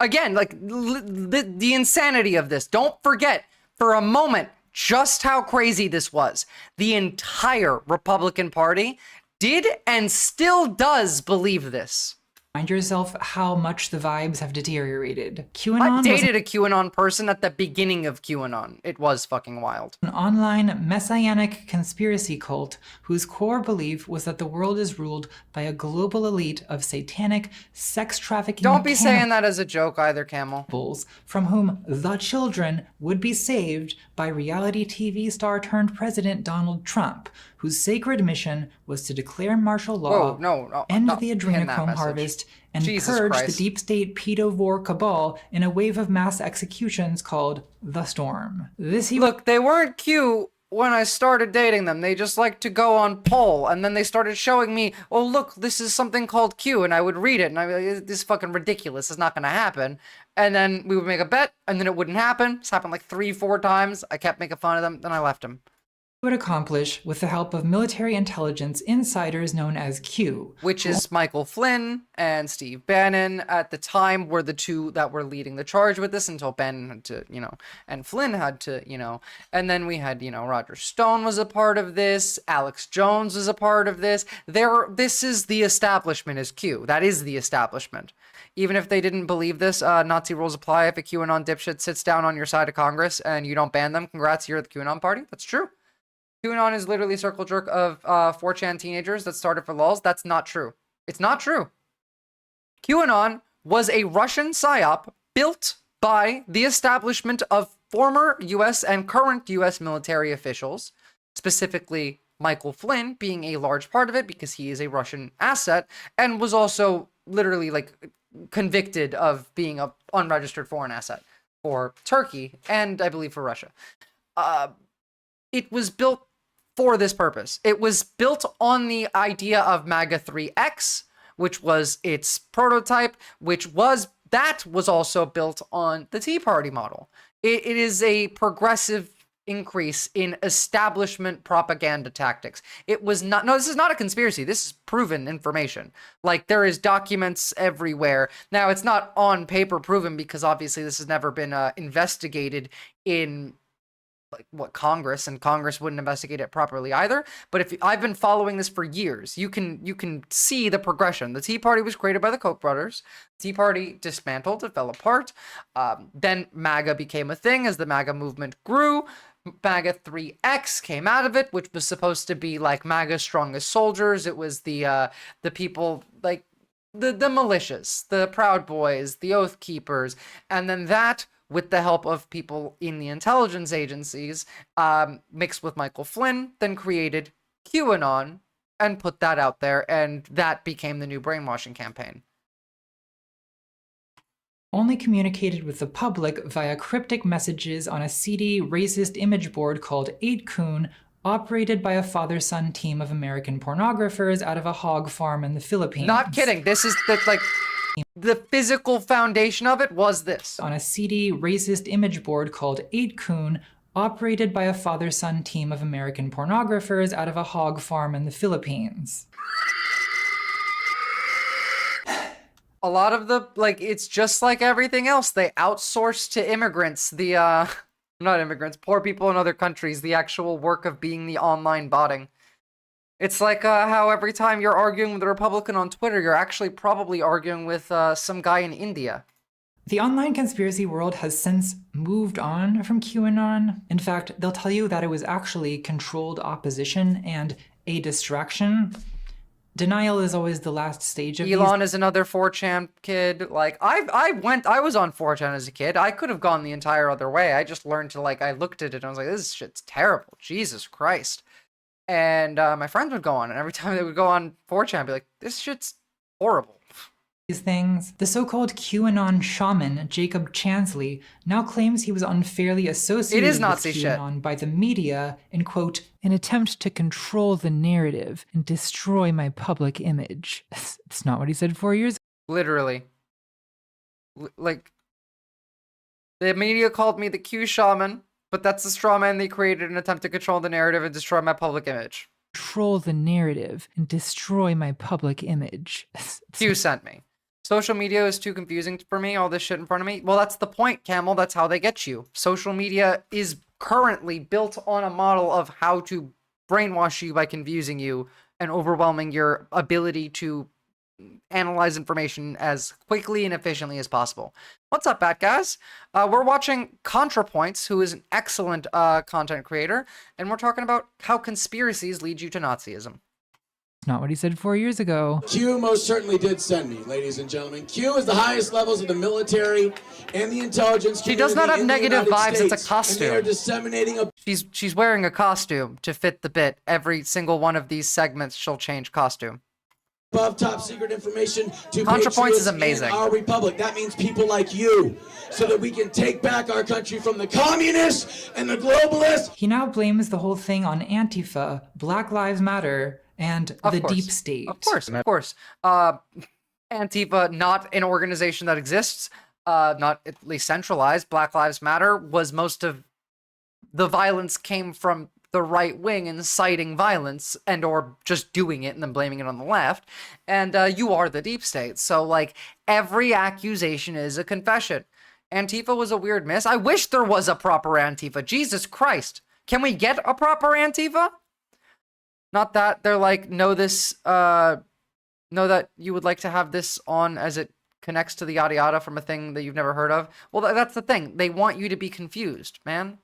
Again, like the insanity of this. Don't forget for a moment just how crazy this was. The entire Republican Party did and still does believe this. Remind yourself how much the vibes have deteriorated. QAnon I dated a QAnon person at the beginning of QAnon. It was fucking wild. An online messianic conspiracy cult whose core belief was that the world is ruled by a global elite of satanic, sex-trafficking Don't be saying that as a joke either, Camel. From whom the children would be saved by reality TV star turned president Donald Trump, whose sacred mission was to declare martial law, end the adrenochrome harvest, and purge the deep state pedovore cabal in a wave of mass executions called The Storm. Look, they weren't Q when I started dating them, they just like to go on poll, and then they started showing me, oh look, this is something called Q, and I would read it, and I'd be like, this is fucking ridiculous, it's not gonna happen. And then we would make a bet, and then it wouldn't happen. It's happened like 3-4 times. I kept making fun of them, then I left them. Would accomplish with the help of military intelligence insiders known as Q. Which is Michael Flynn and Steve Bannon at the time were the two that were leading the charge with this until Bannon had to, and Flynn had to, and then we had, Roger Stone was a part of this, Alex Jones was a part of this. This is the establishment is Q. That is the establishment. Even if they didn't believe this, Nazi rules apply. If a QAnon dipshit sits down on your side of Congress and you don't ban them, congrats, you're the QAnon party. That's true. QAnon is literally a circle jerk of 4chan teenagers that started for lulz. That's not true. It's not true. QAnon was a Russian psyop built by the establishment of former U.S. and current U.S. military officials, specifically Michael Flynn being a large part of it because he is a Russian asset and was also literally convicted of being an unregistered foreign asset for Turkey and I believe for Russia. It was built for this purpose. It was built on the idea of MAGA 3X, which was its prototype, that was also built on the Tea Party model. It is a progressive increase in establishment propaganda tactics. It was not, no, this is not a conspiracy. This is proven information. There is documents everywhere. Now, it's not on paper proven because obviously this has never been investigated in Congress, and Congress wouldn't investigate it properly either. But I've been following this for years, you can see the progression. The Tea Party was created by the Koch brothers. Tea Party dismantled, it fell apart. Then MAGA became a thing as the MAGA movement grew. MAGA 3X came out of it, which was supposed to be like MAGA's strongest soldiers. It was the people the militias, the Proud Boys, the Oath Keepers, and then that, with the help of people in the intelligence agencies, mixed with Michael Flynn, then created QAnon and put that out there, and that became the new brainwashing campaign. Only communicated with the public via cryptic messages on a seedy, racist image board called 8kun, operated by a father-son team of American pornographers out of a hog farm in the Philippines. Not kidding. This is the physical foundation of it was this. On a seedy, racist image board called 8kun, operated by a father-son team of American pornographers out of a hog farm in the Philippines. A lot of it's just like everything else. They outsource to immigrants not immigrants, poor people in other countries, the actual work of being the online botting. It's like how every time you're arguing with a Republican on Twitter, you're actually probably arguing with some guy in India. The online conspiracy world has since moved on from QAnon. In fact, they'll tell you that it was actually controlled opposition and a distraction. Denial is always the last stage of Elon is another 4chan kid. I was on 4chan as a kid. I could have gone the entire other way. I just learned to I looked at it and I was like, this shit's terrible. Jesus Christ. And my friends would go on, and every time they would go on 4chan, I'd be like, this shit's horrible. These things. The so-called QAnon shaman, Jacob Chansley, now claims he was unfairly associated with QAnon by the media in, quote, an attempt to control the narrative and destroy my public image. It's not what he said 4 years ago. Literally. The media called me the Q shaman, but that's the straw man they created in an attempt to control the narrative and destroy my public image. Control the narrative and destroy my public image. Q sent me. Social media is too confusing for me, all this shit in front of me. Well, that's the point, Camel. That's how they get you. Social media is currently built on a model of how to brainwash you by confusing you and overwhelming your ability to analyze information as quickly and efficiently as possible. What's up, Bat Guys? We're watching ContraPoints, who is an excellent content creator, and we're talking about how conspiracies lead you to Nazism. Not what he said 4 years ago. Q most certainly did send me, ladies and gentlemen. Q is the highest levels of the military and the intelligence community. She does not have negative vibes. It's a costume. And they are disseminating a... She's wearing a costume to fit the bit. Every single one of these segments, she'll change costume. above top secret information to ContraPoints is patriots amazing. in our republic. That means people like you, so that we can take back our country from the communists and the globalists. He now blames the whole thing on Antifa, Black Lives Matter, and the deep state. Of course. Antifa, not an organization that exists, not at least centralized. Black Lives Matter was most of the violence came from the right wing inciting violence and or just doing it and then blaming it on the left. And you are the deep state. So like every accusation is a confession. Antifa was a weird miss. I wish there was a proper Antifa. Jesus Christ. Can we get a proper Antifa? Not that they're like, know that you would like to have this on as it connects to the yada yada from a thing that you've never heard of. Well, that's the thing. They want you to be confused, man.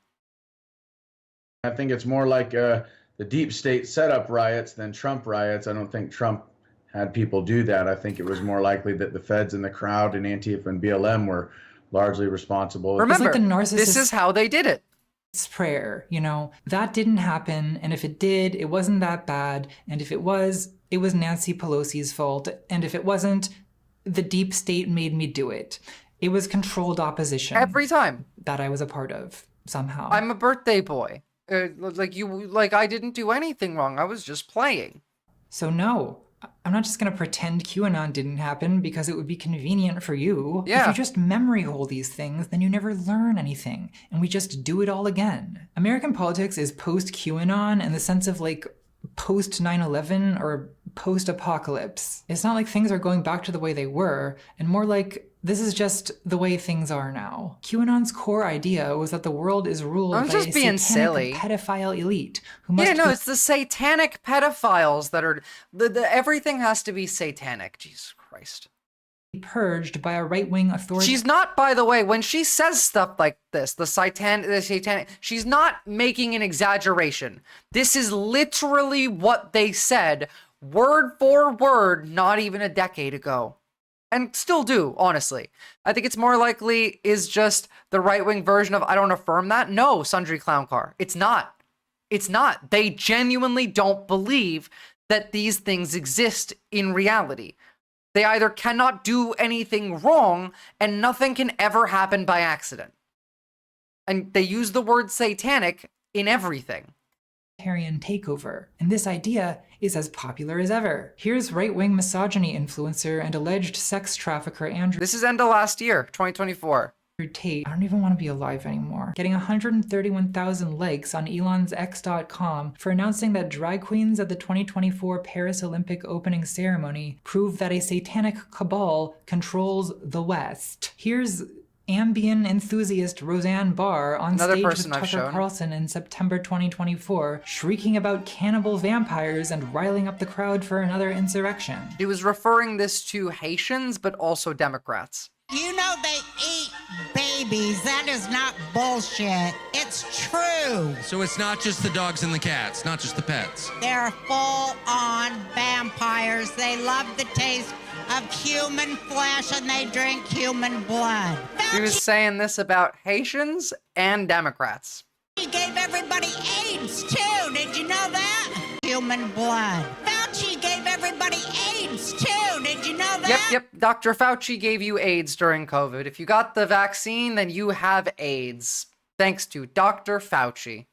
I think it's more like the deep state set up riots than Trump riots. I don't think Trump had people do that. I think it was more likely that the feds and the crowd and Antifa and BLM were largely responsible. Remember, like the narcissist this is how they did it. Prayer, you know, that didn't happen. And if it did, it wasn't that bad. And if it was Nancy Pelosi's fault. And if it wasn't, the deep state made me do it. It was controlled opposition. Every time. That I was a part of, somehow. I'm a birthday boy. I didn't do anything wrong. I was just playing. So no, I'm not just going to pretend QAnon didn't happen because it would be convenient for you. Yeah. If you just memory hole these things, then you never learn anything. And we just do it all again. American politics is post-QAnon in the sense of like post 9/11 or post-apocalypse. It's not like things are going back to the way they were, and more like this is just the way things are now. QAnon's core idea was that the world is ruled by a satanic pedophile elite who must it's the satanic pedophiles that are everything has to be satanic. Jesus Christ. Be purged by a right-wing authority. She's not, by the way, when she says stuff like this, the satanic, she's not making an exaggeration. This is literally what they said, word for word, not even a decade ago. And still do, honestly. I think it's more likely is just the right-wing version of I don't affirm that. No, Sundry Clown Car. It's not. It's not. They genuinely don't believe that these things exist in reality. They either cannot do anything wrong and nothing can ever happen by accident. And they use the word satanic in everything. Takeover, and this idea is as popular as ever. Here's right-wing misogyny influencer and alleged sex trafficker Andrew. This is end of last year, 2024. Tate, I don't even want to be alive anymore. Getting 131,000 likes on Elon's X.com for announcing that drag queens at the 2024 Paris Olympic opening ceremony prove that a satanic cabal controls the West. Here's Ambien enthusiast Roseanne Barr on stage with Tucker Carlson in September 2024, shrieking about cannibal vampires and riling up the crowd for another insurrection. He was referring this to Haitians, but also Democrats. You know they eat babies. That is not bullshit. It's true. So it's not just the dogs and the cats, not just the pets. They're full-on vampires. They love the taste of human flesh and they drink human blood. He was saying this about Haitians and Democrats. He gave everybody AIDS too. Did you know that? Human blood. Fauci gave everybody AIDS too. Did you know that? Yep. Dr. Fauci gave you AIDS during COVID. If you got the vaccine, then you have AIDS. Thanks to Dr. Fauci.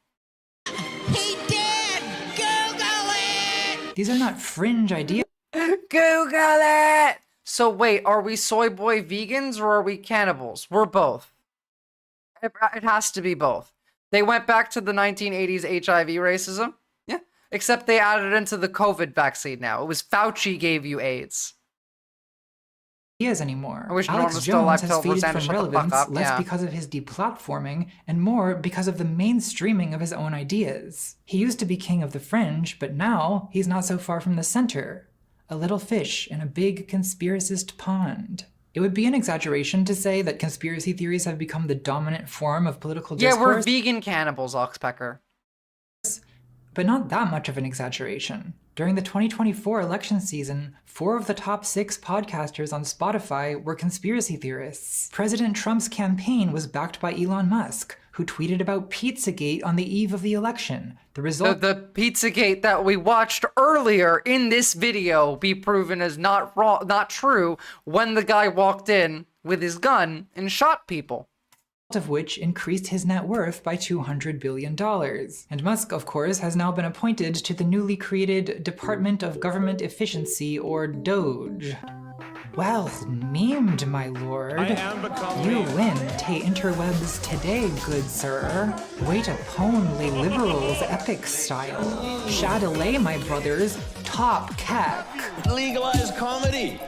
He did. Google it. These are not fringe ideas. Google it! So wait, are we soy boy vegans or are we cannibals? We're both. It has to be both. They went back to the 1980s HIV racism. Yeah. Except they added into the COVID vaccine now. It was Fauci gave you AIDS. Anymore. I wish Alex Norm was still alive Jones to has tell faded Roseanne to from shut the fuck relevance up. less Yeah. because of his deplatforming and more because of the mainstreaming of his own ideas. He used to be king of the fringe, but now he's not so far from the center. A little fish in a big conspiracist pond. It would be an exaggeration to say that conspiracy theories have become the dominant form of political discourse. Yeah, we're vegan cannibals, Oxpecker. But not that much of an exaggeration. During the 2024 election season, 4 of the top 6 podcasters on Spotify were conspiracy theorists. President Trump's campaign was backed by Elon Musk, who tweeted about Pizzagate on the eve of the election. The result... The Pizzagate that we watched earlier in this video be proven as not true when the guy walked in with his gun and shot people. Of which increased his net worth by $200 billion. And Musk, of course, has now been appointed to the newly created Department of Government Efficiency, or DOGE. Well memed, my lord. You win te interwebs today, good sir. Way to pwnly liberals epic style. Chatelet, my brothers, top keck. Legalize comedy.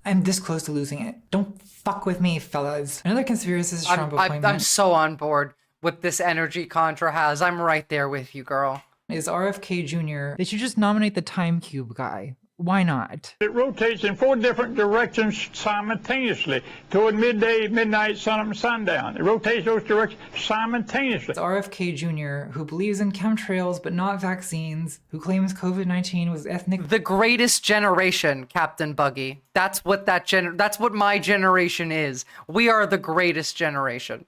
I'm this close to losing it. Don't fuck with me, fellas. Another conspiracist Trump appointment. I'm so on board with this energy Contra has. I'm right there with you, girl. Is RFK Jr. They should just nominate the Time Cube guy. Why not? It rotates in 4 different directions simultaneously, toward midday, midnight, sunup, and sundown. It rotates those directions simultaneously. It's RFK Jr., who believes in chemtrails but not vaccines, who claims COVID-19 was ethnic... The greatest generation, Captain Buggy. That's what that's what my generation is. We are the greatest generation.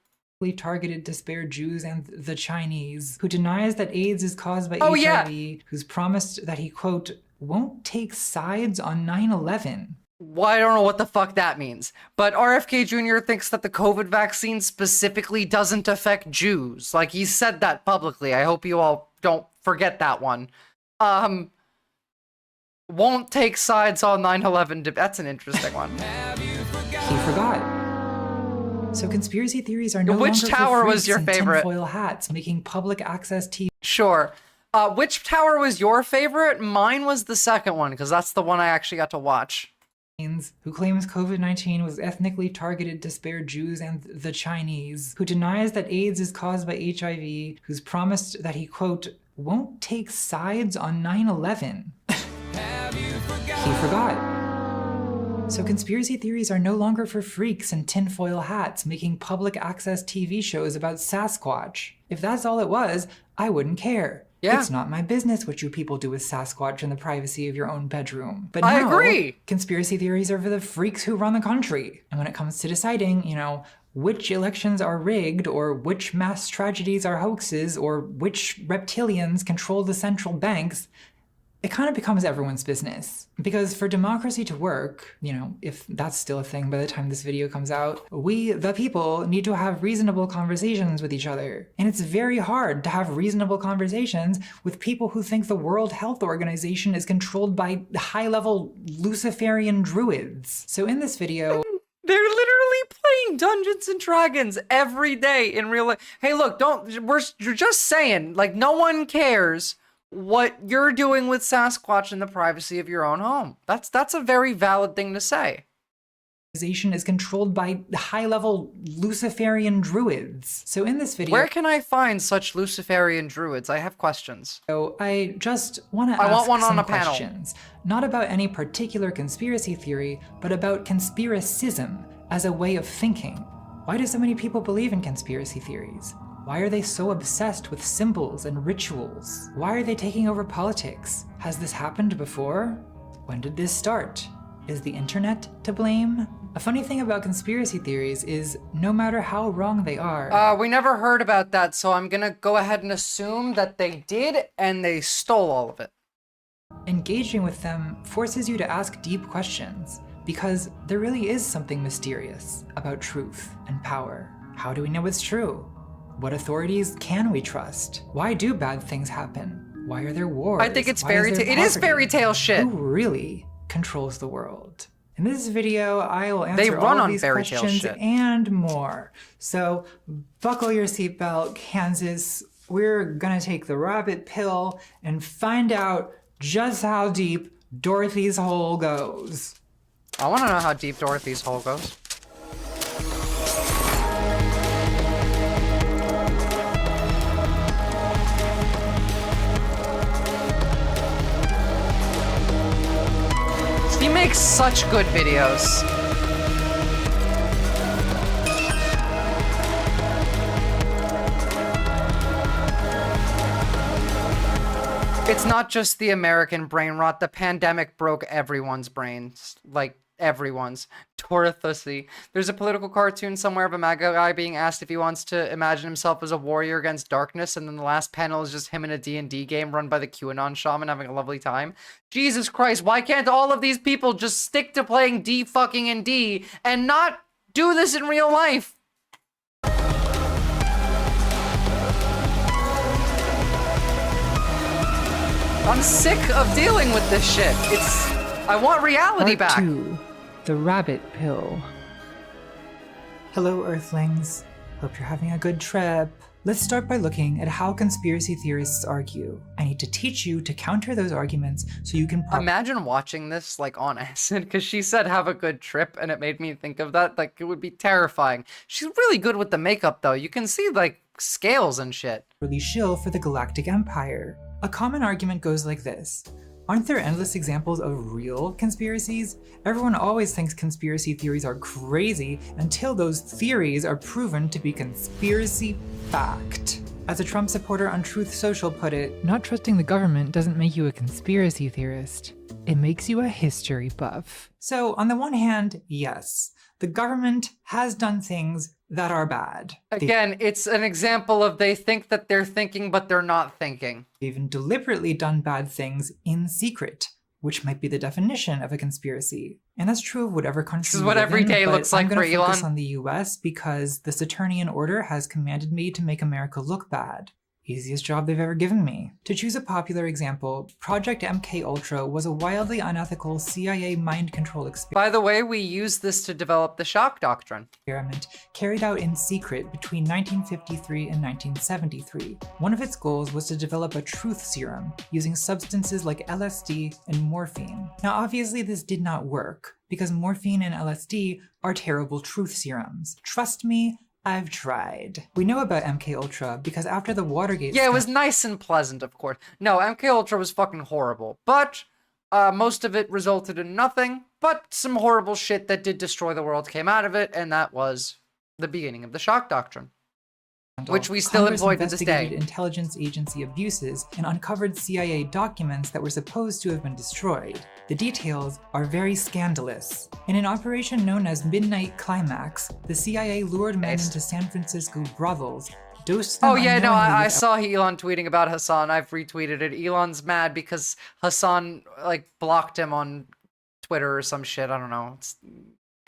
Targeted to spare Jews and the Chinese, who denies that AIDS is caused by HIV, who's promised that he, quote, won't take sides on 9/11. Well, I don't know what the fuck that means. But RFK Jr. thinks that the COVID vaccine specifically doesn't affect Jews. Like, he said that publicly. I hope you all don't forget that one. Won't take sides on 9/11. That's an interesting one. He forgot. So conspiracy theories are no longer Which tower was your favorite? Tinfoil hats, making public access TV. Sure. Which tower was your favorite? Mine was the second one, because that's the one I actually got to watch. Who claims COVID-19 was ethnically targeted to spare Jews and the Chinese, who denies that AIDS is caused by HIV, who's promised that he, quote, won't take sides on 9/11. He forgot. So conspiracy theories are no longer for freaks in tinfoil hats making public access TV shows about Sasquatch. If that's all it was, I wouldn't care. Yeah. It's not my business what you people do with Sasquatch in the privacy of your own bedroom. But I no, agree. Conspiracy theories are for the freaks who run the country. And when it comes to deciding, you know, which elections are rigged, or which mass tragedies are hoaxes, or which reptilians control the central banks, it kind of becomes everyone's business. Because for democracy to work, you know, if that's still a thing by the time this video comes out, we, the people, need to have reasonable conversations with each other. And it's very hard to have reasonable conversations with people who think the World Health Organization is controlled by high-level Luciferian druids. So in this video... They're literally playing Dungeons and Dragons every day in real life. Hey, look, you're just saying, like, no one cares what you're doing with Sasquatch in the privacy of your own home. That's a very valid thing to say. Is controlled by high-level Luciferian druids. So in this video... Where can I find such Luciferian druids? I have questions. So I just want to ask one on some a panel. questions. Not about any particular conspiracy theory, but about conspiracism as a way of thinking. Why do so many people believe in conspiracy theories? Why are they so obsessed with symbols and rituals? Why are they taking over politics? Has this happened before? When did this start? Is the internet to blame? A funny thing about conspiracy theories is no matter how wrong they are... We never heard about that, so I'm gonna go ahead and assume that they did and they stole all of it. Engaging with them forces you to ask deep questions, because there really is something mysterious about truth and power. How do we know it's true? What authorities can we trust? Why do bad things happen? Why are there wars? I think it's it is fairy tale shit. Who really controls the world? In this video, I will answer all of these questions and more. So buckle your seatbelt, Kansas. We're gonna take the rabbit pill and find out just how deep Dorothy's hole goes. I wanna know how deep Dorothy's hole goes. He makes such good videos. It's not just the American brain rot. The pandemic broke everyone's brains. Like, everyone's. Dorothussy. There's a political cartoon somewhere of a MAGA guy being asked if he wants to imagine himself as a warrior against darkness, and then the last panel is just him in a D&D game run by the QAnon shaman having a lovely time. Jesus Christ, why can't all of these people just stick to playing D and not do this in real life? I'm sick of dealing with this shit. I want reality back. Part 2, the rabbit pill. Hello, Earthlings. Hope you're having a good trip. Let's start by looking at how conspiracy theorists argue. I need to teach you to counter those arguments so you can imagine watching this like on acid, because she said have a good trip and it made me think of that. Like, it would be terrifying. She's really good with the makeup though. You can see like scales and shit. Really shill for the Galactic Empire. A common argument goes like this. Aren't there endless examples of real conspiracies? Everyone always thinks conspiracy theories are crazy until those theories are proven to be conspiracy fact. As a Trump supporter on Truth Social put it, not trusting the government doesn't make you a conspiracy theorist. It makes you a history buff. So on the one hand, yes, the government has done things that are bad. Again, it's an example of they think that they're thinking, but they're not thinking. They've even deliberately done bad things in secret, which might be the definition of a conspiracy. And that's true of whatever country. This is what every day looks like for Elon. I'm going to focus on the US because the Saturnian order has commanded me to make America look bad. Easiest job they've ever given me. To choose a popular example, Project MKUltra was a wildly unethical CIA mind control experiment. By the way, we used this to develop the shock doctrine. Carried out in secret between 1953 and 1973. One of its goals was to develop a truth serum using substances like LSD and morphine. Now obviously this did not work because morphine and LSD are terrible truth serums. Trust me, I've tried. We know about MKUltra because after the Watergate it was nice and pleasant, of course. No, MKUltra was fucking horrible, but most of it resulted in nothing, but some horrible shit that did destroy the world came out of it, and that was the beginning of the shock doctrine, which we still employ to this day. Intelligence agency abuses and uncovered CIA documents that were supposed to have been destroyed. The details are very scandalous. In an operation known as Midnight Climax, the CIA lured men into San Francisco brothels, dosed them I saw Elon tweeting about Hassan. I've retweeted it. Elon's mad because Hassan like blocked him on Twitter or some shit. I don't know. It's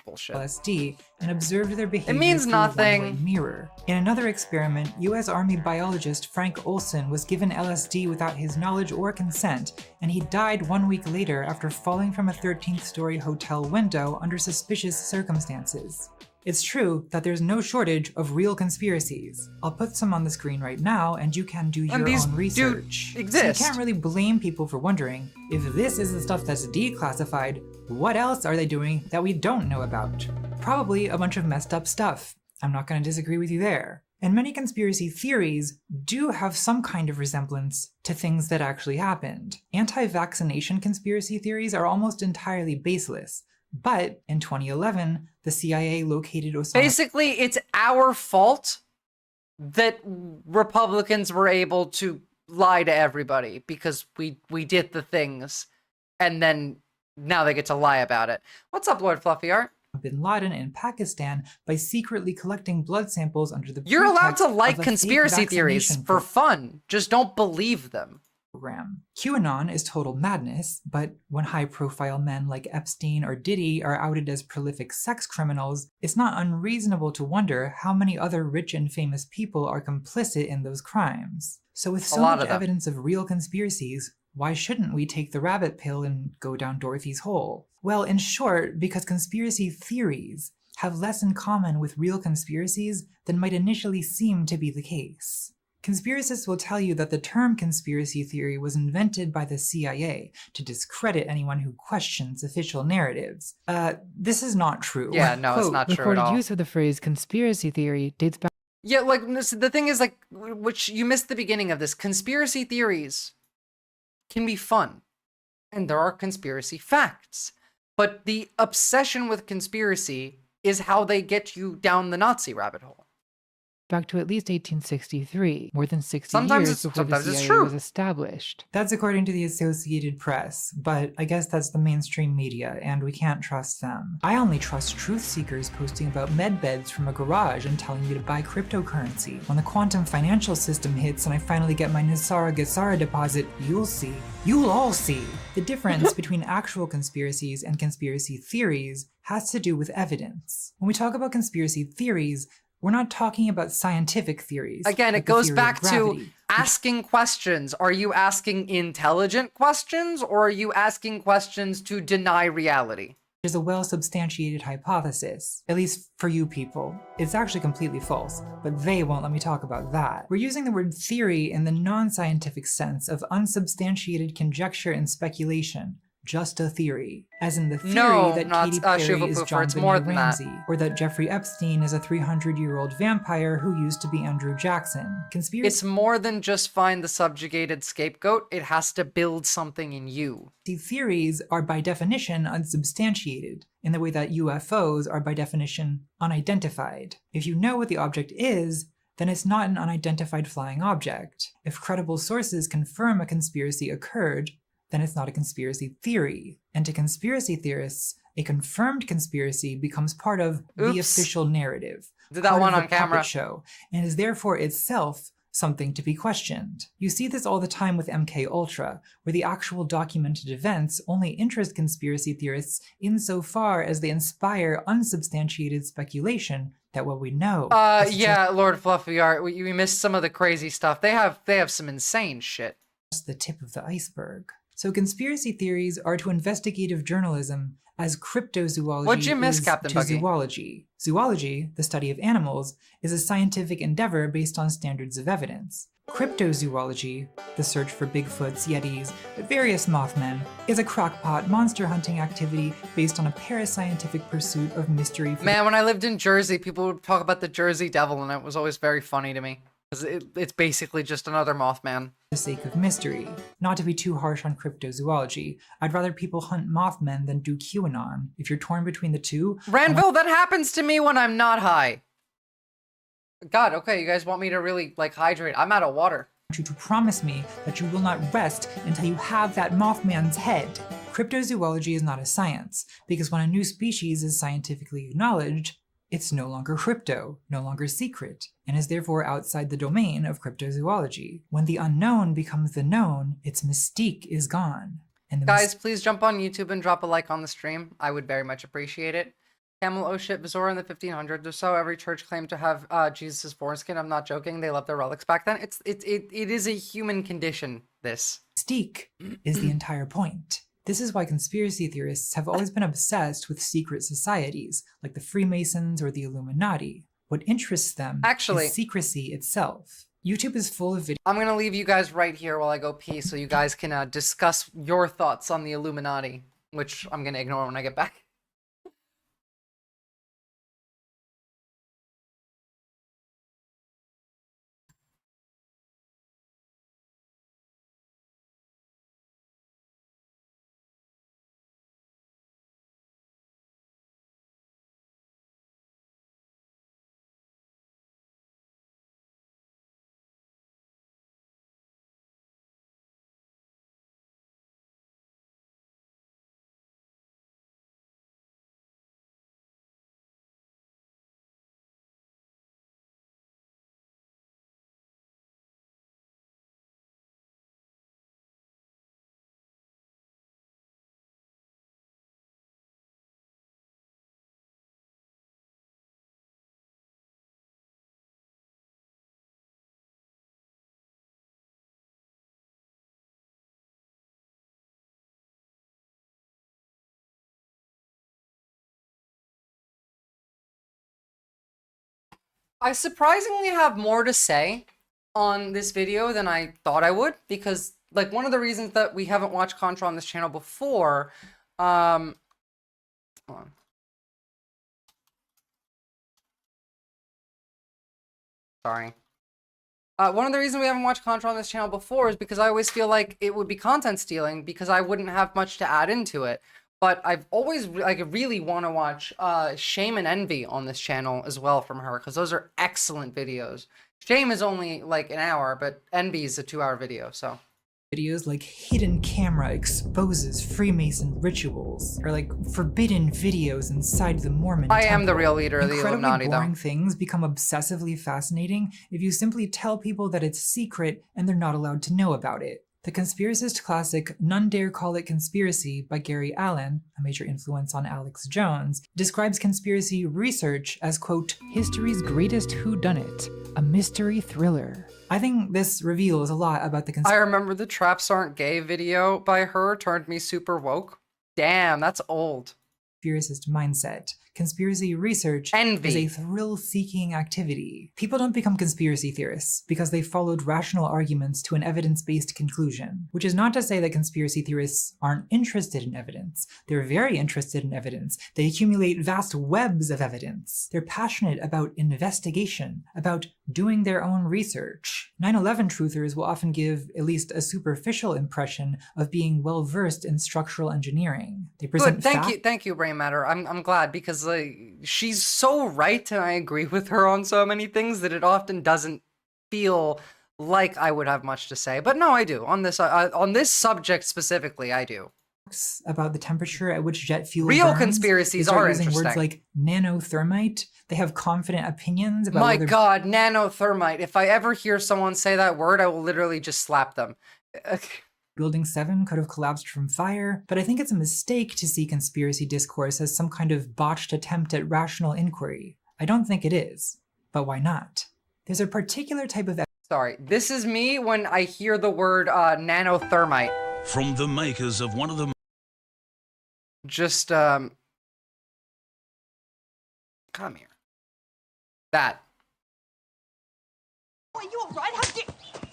bullshit. LSD and observed their behavior. It means through nothing. A one-way mirror. In another experiment, U.S. Army biologist Frank Olson was given LSD without his knowledge or consent, and he died 1 week later after falling from a 13th-story hotel window under suspicious circumstances. It's true that there's no shortage of real conspiracies. I'll put some on the screen right now, and you can do your own research. Exist. So you can't really blame people for wondering, if this is the stuff that's declassified, what else are they doing that we don't know about? Probably a bunch of messed up stuff. I'm not going to disagree with you there. And many conspiracy theories do have some kind of resemblance to things that actually happened. Anti-vaccination conspiracy theories are almost entirely baseless. But in 2011, the CIA located Osama. Basically, it's our fault that Republicans were able to lie to everybody because we did the things, and then now they get to lie about it. What's up, Lord Fluffy Art? Bin Laden in Pakistan by secretly collecting blood samples under the You're allowed to pretext like of a conspiracy fake theories vaccination for fun. Just don't believe them. Program. QAnon is total madness, but when high-profile men like Epstein or Diddy are outed as prolific sex criminals, it's not unreasonable to wonder how many other rich and famous people are complicit in those crimes. So with so much evidence of real conspiracies, why shouldn't we take the rabbit pill and go down Dorothy's hole? Well, in short, because conspiracy theories have less in common with real conspiracies than might initially seem to be the case. Conspiracists will tell you that the term conspiracy theory was invented by the CIA to discredit anyone who questions official narratives. This is not true. Yeah, no, it's not true at Recorded all. use of the phrase conspiracy theory dates back. Yeah, like, the thing is, like, which you missed the beginning of this. Conspiracy theories can be fun, and there are conspiracy facts. But the obsession with conspiracy is how they get you down the Nazi rabbit hole. back to at least 1863, more than 60 Sometimes years before the sometimes it's CIA true. was established. That's according to the Associated Press, but I guess that's the mainstream media, and we can't trust them. I only trust truth seekers posting about med beds from a garage and telling you to buy cryptocurrency. When the quantum financial system hits and I finally get my Visora deposit, you'll see. You'll all see. The difference between actual conspiracies and conspiracy theories has to do with evidence. When we talk about conspiracy theories, we're not talking about scientific theories. Again, like it the goes theory of back to gravity. asking questions. Are you asking intelligent questions, or are you asking questions to deny reality? Is a well-substantiated hypothesis, at least for you people. It's actually completely false, but they won't let me talk about that. We're using the word theory in the non-scientific sense of unsubstantiated conjecture and speculation. Just a theory. As in the theory No, that not Katy Perry Shiva is Poofer, John it's Benet more than that. Ramsey, or that Jeffrey Epstein is a 300-year-old vampire who used to be Andrew Jackson. Conspiracy It's more than just find the subjugated scapegoat. It has to build something in you. theories are by definition unsubstantiated, in the way that UFOs are by definition unidentified. If you know what the object is, then it's not an unidentified flying object. If credible sources confirm a conspiracy occurred, then it's not a conspiracy theory. And to conspiracy theorists, a confirmed conspiracy becomes part of the official narrative. Did that part one of on the puppet camera. show, and is therefore itself something to be questioned. You see this all the time with MK Ultra, where the actual documented events only interest conspiracy theorists insofar as they inspire unsubstantiated speculation that what we know. Yeah, Lord Fluffy Art, we missed some of the crazy stuff. They have some insane shit. Just the tip of the iceberg. So conspiracy theories are to investigative journalism as cryptozoology What'd you miss, is Captain to Buggy? zoology. Zoology, the study of animals, is a scientific endeavor based on standards of evidence. Cryptozoology, the search for Bigfoots, Yetis, various Mothmen, is a crackpot monster hunting activity based on a parascientific pursuit of mystery. Man, when I lived in Jersey, people would talk about the Jersey Devil, and it was always very funny to me. 'Cause it's basically just another Mothman. For the sake of mystery. Not to be too harsh on cryptozoology, I'd rather people hunt Mothmen than do QAnon. If you're torn between the two, Ranville, that happens to me when I'm not high. God, okay, you guys want me to really, like, hydrate? I'm out of water. I want you to promise me that you will not rest until you have that Mothman's head. Cryptozoology is not a science, because when a new species is scientifically acknowledged, it's no longer crypto, no longer secret, and is therefore outside the domain of cryptozoology. When the unknown becomes the known, its mystique is gone. And the Guys, please jump on YouTube and drop a like on the stream. I would very much appreciate it. Camel, oh shit, Visora in the 1500s or so, every church claimed to have Jesus' foreskin. I'm not joking. They loved their relics back then. It is a human condition, this. mystique is the entire point. This is why conspiracy theorists have always been obsessed with secret societies, like the Freemasons or the Illuminati. What interests them Actually, is secrecy itself. YouTube is full of videos. I'm gonna leave you guys right here while I go pee so you guys can discuss your thoughts on the Illuminati, which I'm gonna ignore when I get back. I surprisingly have more to say on this video than I thought I would, because like one of the reasons that we haven't watched Contra on this channel before, hold on. Sorry. One of the reasons we haven't watched Contra on this channel before is because I always feel like it would be content stealing because I wouldn't have much to add into it. But I've always really want to watch Shame and Envy on this channel as well from her, because those are excellent videos. Shame is only like an hour, but Envy is a 2-hour video, so. Videos like Hidden Camera Exposes Freemason Rituals, or like Forbidden Videos Inside the Mormon I Temple. am the real leader of the Incredibly Illuminati, though. boring things become obsessively fascinating if you simply tell people that it's secret and they're not allowed to know about it. The conspiracist classic None Dare Call It Conspiracy by Gary Allen, a major influence on Alex Jones, describes conspiracy research as, quote, history's greatest whodunit, a mystery thriller. I think this reveals a lot about the I remember the Traps Aren't Gay video by her turned me super woke. Damn, that's old. Conspiracist mindset. Conspiracy research is a thrill-seeking activity. People don't become conspiracy theorists because they followed rational arguments to an evidence-based conclusion, which is not to say that conspiracy theorists aren't interested in evidence. They're very interested in evidence. They accumulate vast webs of evidence. They're passionate about investigation, about doing their own research. 9/11 truthers will often give at least a superficial impression of being well-versed in structural engineering. They present Good, thank you, Brain Matter. I'm glad, because she's so right, and I agree with her on so many things that it often doesn't feel like I would have much to say. But no, I do. On this subject specifically, I do. About the temperature at which jet fuel Real burns. conspiracies They start are using interesting. words like nanothermite. They have confident opinions about My whether God, nanothermite. If I ever hear someone say that word, I will literally just slap them. Building 7 could have collapsed from fire, but I think it's a mistake to see conspiracy discourse as some kind of botched attempt at rational inquiry. I don't think it is, but why not? There's a particular type of... Sorry, this is me when I hear the word nanothermite. From the makers of one of the... Just, come here. That. Are you alright? How did...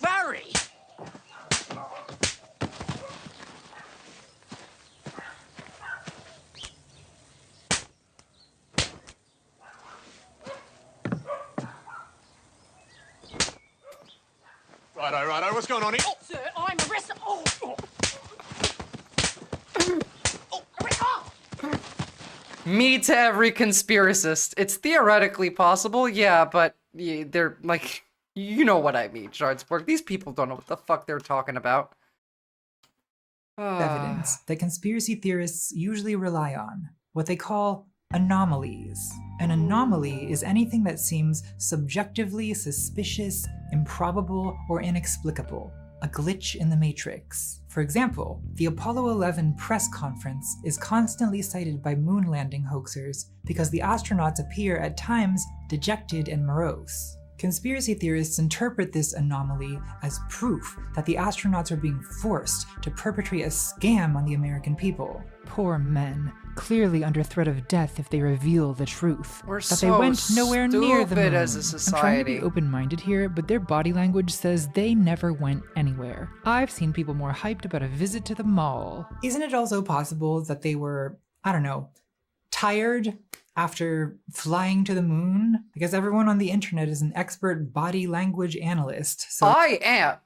Barry! Righto, what's going on here? Oh, sir, I'm arrested. Oh, Me to every conspiracist. It's theoretically possible, yeah, but they're like, you know what I mean, Shardsburg. These people don't know what the fuck they're talking about. evidence that conspiracy theorists usually rely on, what they call anomalies. An anomaly is anything that seems subjectively suspicious, improbable, or inexplicable. A glitch in the matrix. For example, the Apollo 11 press conference is constantly cited by moon landing hoaxers because the astronauts appear at times dejected and morose. Conspiracy theorists interpret this anomaly as proof that the astronauts are being forced to perpetrate a scam on the American people. Poor men, clearly under threat of death if they reveal the truth. We're that so they went nowhere near the stupid moon. as a I'm trying to be society. open-minded here, but their body language says they never went anywhere. I've seen people more hyped about a visit to the mall. Isn't it also possible that they were, I don't know, tired after flying to the moon? Because everyone on the internet is an expert body language analyst. So I am.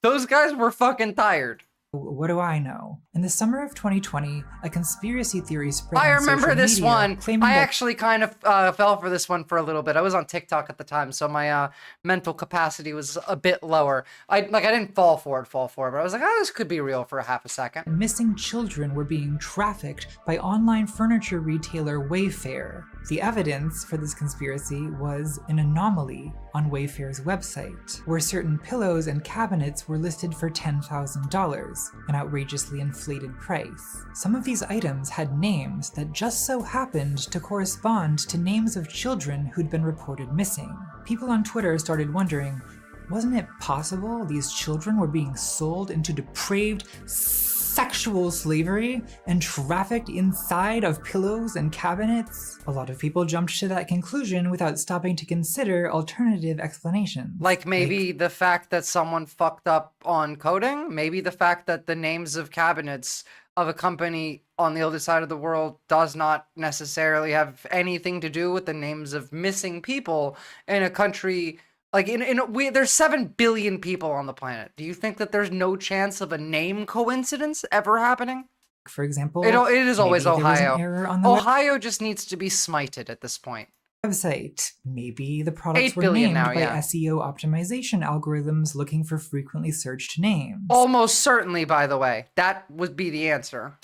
Those guys were fucking tired. what do I know? In the summer of 2020, a conspiracy theory spread I on remember social this media one. claiming I that actually kind of fell for this one for a little bit. I was on TikTok at the time, so my mental capacity was a bit lower. I didn't fall for it, but I was like, oh, this could be real for a half a second. missing children were being trafficked by online furniture retailer Wayfair. The evidence for this conspiracy was an anomaly on Wayfair's website, where certain pillows and cabinets were listed for $10,000, an outrageously inflated price. Some of these items had names that just so happened to correspond to names of children who'd been reported missing. People on Twitter started wondering, wasn't it possible these children were being sold into depraved sexual slavery and trafficked inside of pillows and cabinets? A lot of people jumped to that conclusion without stopping to consider alternative explanations. Like maybe the fact that someone fucked up on coding, maybe the fact that the names of cabinets of a company on the other side of the world does not necessarily have anything to do with the names of missing people in a country. Like, there's 7 billion people on the planet. Do you think that there's no chance of a name coincidence ever happening? For example, It is always maybe there was an Ohio. error on the Ohio just needs to be smited at this point. website. Maybe the products 8 were billion named now, by yeah. SEO optimization algorithms looking for frequently searched names. Almost certainly, by the way. That would be the answer.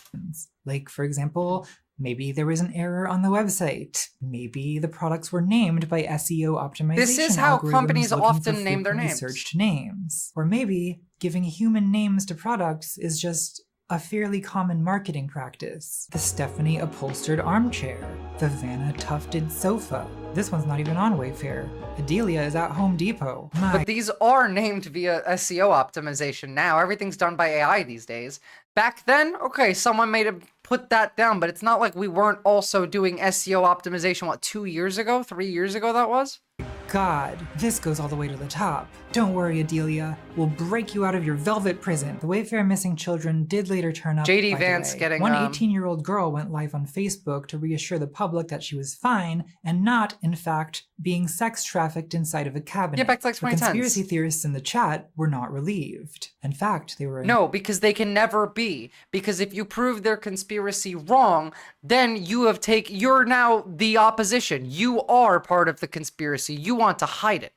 Like, for example, maybe there was an error on the website. Maybe the products were named by SEO optimization. This is how algorithms companies looking often for name their frequently names. Searched names. Or maybe giving human names to products is just a fairly common marketing practice. The Stephanie upholstered armchair. The Vanna tufted sofa. This one's not even on Wayfair. Adelia is at Home Depot. But these are named via SEO optimization now. Everything's done by AI these days. Back then, okay, someone may have put that down, but it's not like we weren't also doing SEO optimization, what, 2 years ago? 3 years ago that was? God, this goes all the way to the top. Don't worry, Adelia. We'll break you out of your velvet prison. The Wayfair missing children did later turn up. JD by the Vance way. getting, One 18-year-old girl went live on Facebook to reassure the public that she was fine and not, in fact, being sex trafficked inside of a cabinet. Yeah, back to like The 2010s. conspiracy theorists in the chat were not relieved. In fact, they were No, because they can never be. Because if you prove their conspiracy wrong, then you're now the opposition. You are part of the conspiracy. You want to hide it.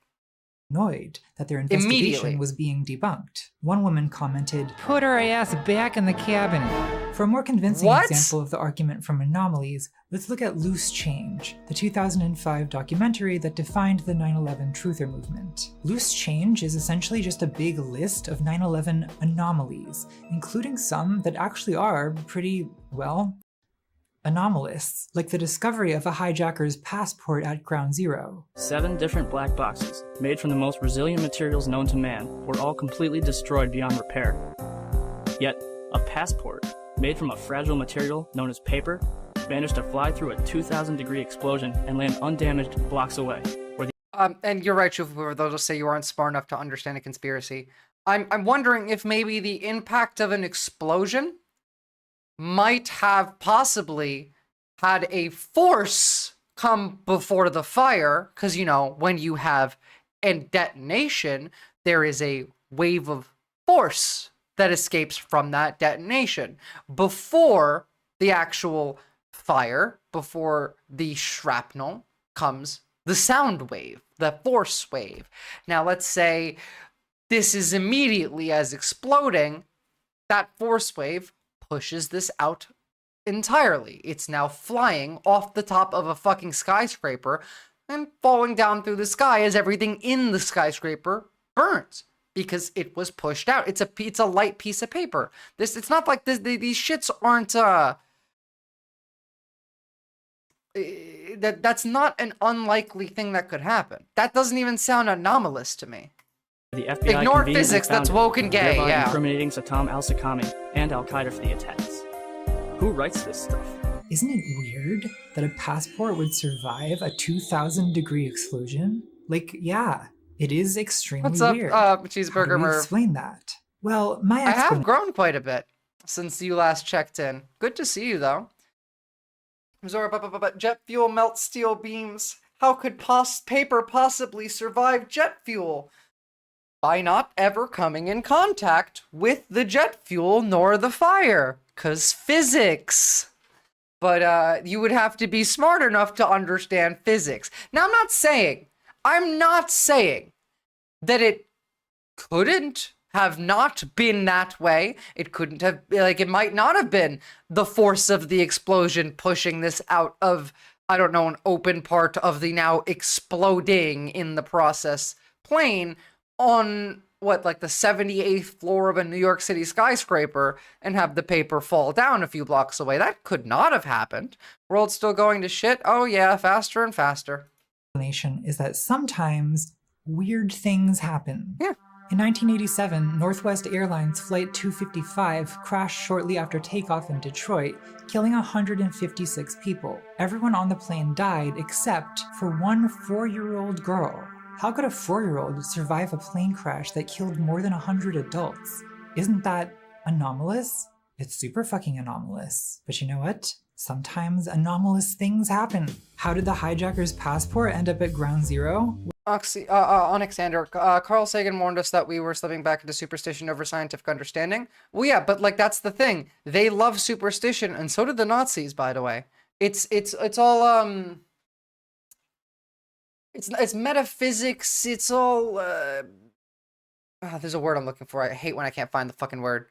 annoyed that their investigation was being debunked. One woman commented, "Put her ass back in the cabinet." For a more convincing What? example of the argument from anomalies, let's look at Loose Change, the 2005 documentary that defined the 9/11 truther movement. Loose Change is essentially just a big list of 9/11 anomalies, including some that actually are pretty, well, anomalous, like the discovery of a hijacker's passport at Ground Zero. 7 different black boxes, made from the most resilient materials known to man, were all completely destroyed beyond repair. Yet, a passport, made from a fragile material known as paper, managed to fly through a 2,000-degree explosion and land undamaged blocks away. Where the And you're right, Shufu, for those who say you aren't smart enough to understand a conspiracy. I'm wondering if maybe the impact of an explosion might have possibly had a force come before the fire, because, you know, when you have a detonation, there is a wave of force that escapes from that detonation. Before the actual fire, before the shrapnel, comes the sound wave, the force wave. Now, let's say this is immediately as exploding, that force wave pushes this out entirely. It's now flying off the top of a fucking skyscraper and falling down through the sky as everything in the skyscraper burns because it was pushed out. It's a light piece of paper. It's not like this. These shits aren't that's not an unlikely thing that could happen. That doesn't even sound anomalous to me. the FBI Ignore conveniently physics, found that's it, woke and gay, thereby yeah. incriminating Saddam al-Sakami and al-Qaeda for the attacks. Who writes this stuff? Isn't it weird that a passport would survive a 2,000-degree explosion? Like, yeah, it is extremely What's up, weird. How do Cheeseburger we Merv? explain that? Well, my I have explanation grown quite a bit since you last checked in. Good to see you, though. Visora, jet fuel melts steel beams. How could paper possibly survive jet fuel? By not ever coming in contact with the jet fuel nor the fire. 'Cause physics. But you would have to be smart enough to understand physics. Now, I'm not saying that it couldn't have not been that way. It couldn't have, like, it might not have been the force of the explosion pushing this out of, I don't know, an open part of the now exploding in the process plane on, what, like the 78th floor of a New York City skyscraper and have the paper fall down a few blocks away. That could not have happened. World's still going to shit? Oh yeah, faster and faster. is that sometimes weird things happen. Yeah. In 1987, Northwest Airlines Flight 255 crashed shortly after takeoff in Detroit, killing 156 people. Everyone on the plane died except for one 4-year-old girl. How could a 4-year-old survive a plane crash that killed more than 100 adults? Isn't that anomalous? It's super fucking anomalous. But you know what? Sometimes anomalous things happen. How did the hijacker's passport end up at ground zero? Onyxander, Carl Sagan warned us that we were slipping back into superstition over scientific understanding. Well, yeah, but like that's the thing. They love superstition, and so did the Nazis, by the way. It's all it's metaphysics. It's all there's a word I'm looking for. I hate when I can't find the fucking word.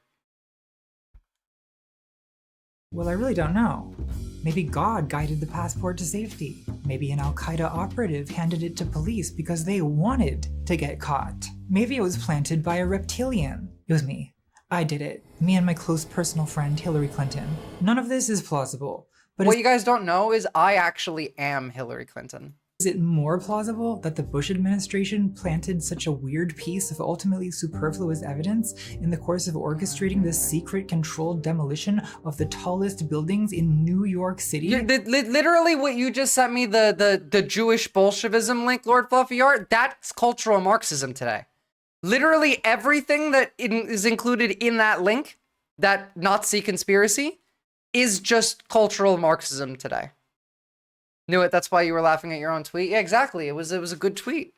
Well, I really don't know. Maybe God guided the passport to safety. Maybe an Al-Qaeda operative handed it to police because they wanted to get caught. Maybe it was planted by a reptilian. It was me. I did it. Me and my close personal friend, Hillary Clinton. None of this is plausible. But what you guys don't know is I actually am Hillary Clinton. Is it more plausible that the Bush administration planted such a weird piece of ultimately superfluous evidence in the course of orchestrating this secret controlled demolition of the tallest buildings in New York City? Literally what you just sent me, the Jewish Bolshevism link, Lord Fluffy Art, that's cultural Marxism today. Literally everything that is included in that link, that Nazi conspiracy, is just cultural Marxism today. Knew it. That's why you were laughing at your own tweet. Yeah, exactly. It was a good tweet.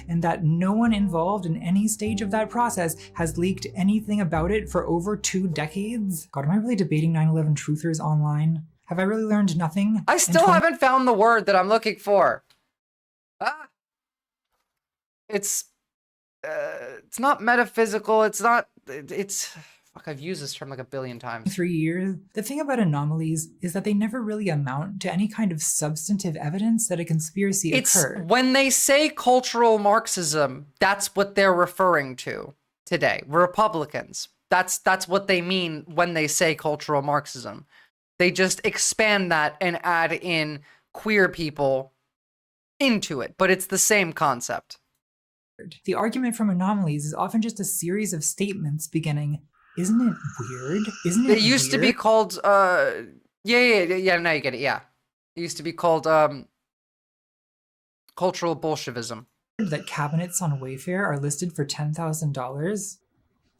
And that no one involved in any stage of that process has leaked anything about it for over 2 decades. God, am I really debating 9/11 truthers online? Have I really learned nothing? I still haven't found the word that I'm looking for. It's not metaphysical. It's not. It's. Fuck, I've used this term like a billion times. 3 years. The thing about anomalies is that they never really amount to any kind of substantive evidence that a conspiracy occurred. When they say cultural Marxism, that's what they're referring to today. Republicans. That's what they mean when they say cultural Marxism. They just expand that and add in queer people into it, but it's the same concept. The argument from anomalies is often just a series of statements beginning, "Isn't it weird? Isn't it It used to be called, yeah, now you get it, yeah. It used to be called, cultural Bolshevism. That cabinets on Wayfair are listed for $10,000?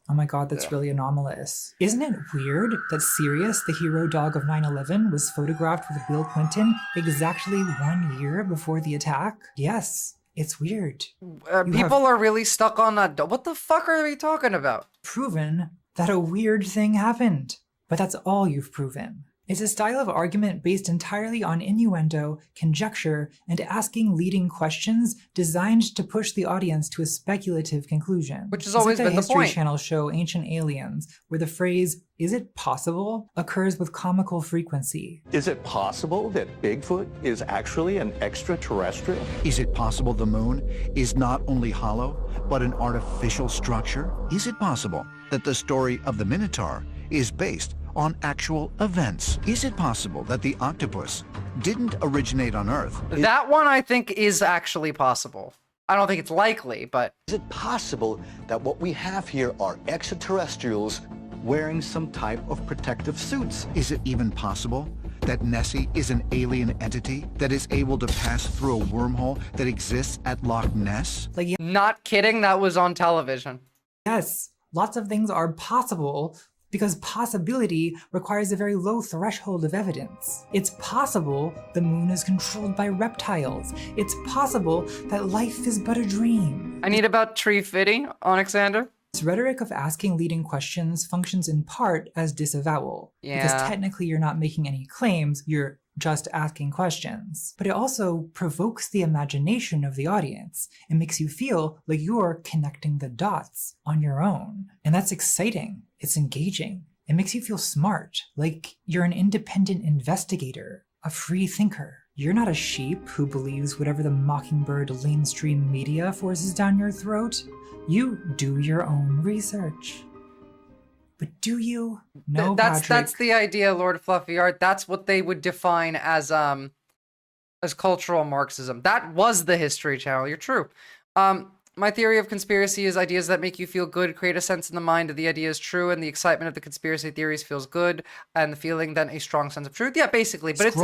Oh my god, that's really anomalous. Isn't it weird that Sirius, the hero dog of 9/11, was photographed with Bill Clinton exactly 1 year before the attack? Yes, it's weird. People are really stuck on that. What the fuck are we talking about? Proven that a weird thing happened. But that's all you've proven. It's a style of argument based entirely on innuendo, conjecture, and asking leading questions designed to push the audience to a speculative conclusion. Which has always been the History point. Channel show Ancient Aliens, where the phrase, "Is it possible?" occurs with comical frequency. Is it possible that Bigfoot is actually an extraterrestrial? Is it possible the moon is not only hollow, but an artificial structure? Is it possible that the story of the Minotaur is based on actual events? Is it possible that the octopus didn't originate on Earth? That one I think is actually possible. I don't think it's likely, but... Is it possible that what we have here are extraterrestrials wearing some type of protective suits? Is it even possible that Nessie is an alien entity that is able to pass through a wormhole that exists at Loch Ness? Not kidding, that was on television. Yes, lots of things are possible, because possibility requires a very low threshold of evidence. It's possible the moon is controlled by reptiles. It's possible that life is but a dream. I need about tree fitty, Onyxander. This rhetoric of asking leading questions functions in part as disavowal. Because technically you're not making any claims, you're just asking questions. But it also provokes the imagination of the audience. It makes you feel like you're connecting the dots on your own. And that's exciting. It's engaging. It makes you feel smart, like you're an independent investigator, a free thinker. You're not a sheep who believes whatever the mockingbird mainstream media forces down your throat. You do your own research. But do you? No, That's the idea, Lord Fluffy Art. That's what they would define as cultural Marxism. That was the History Channel. You're true. My theory of conspiracy is ideas that make you feel good, create a sense in the mind that the idea is true, and the excitement of the conspiracy theories feels good, and the feeling then a strong sense of truth. Yeah, basically. But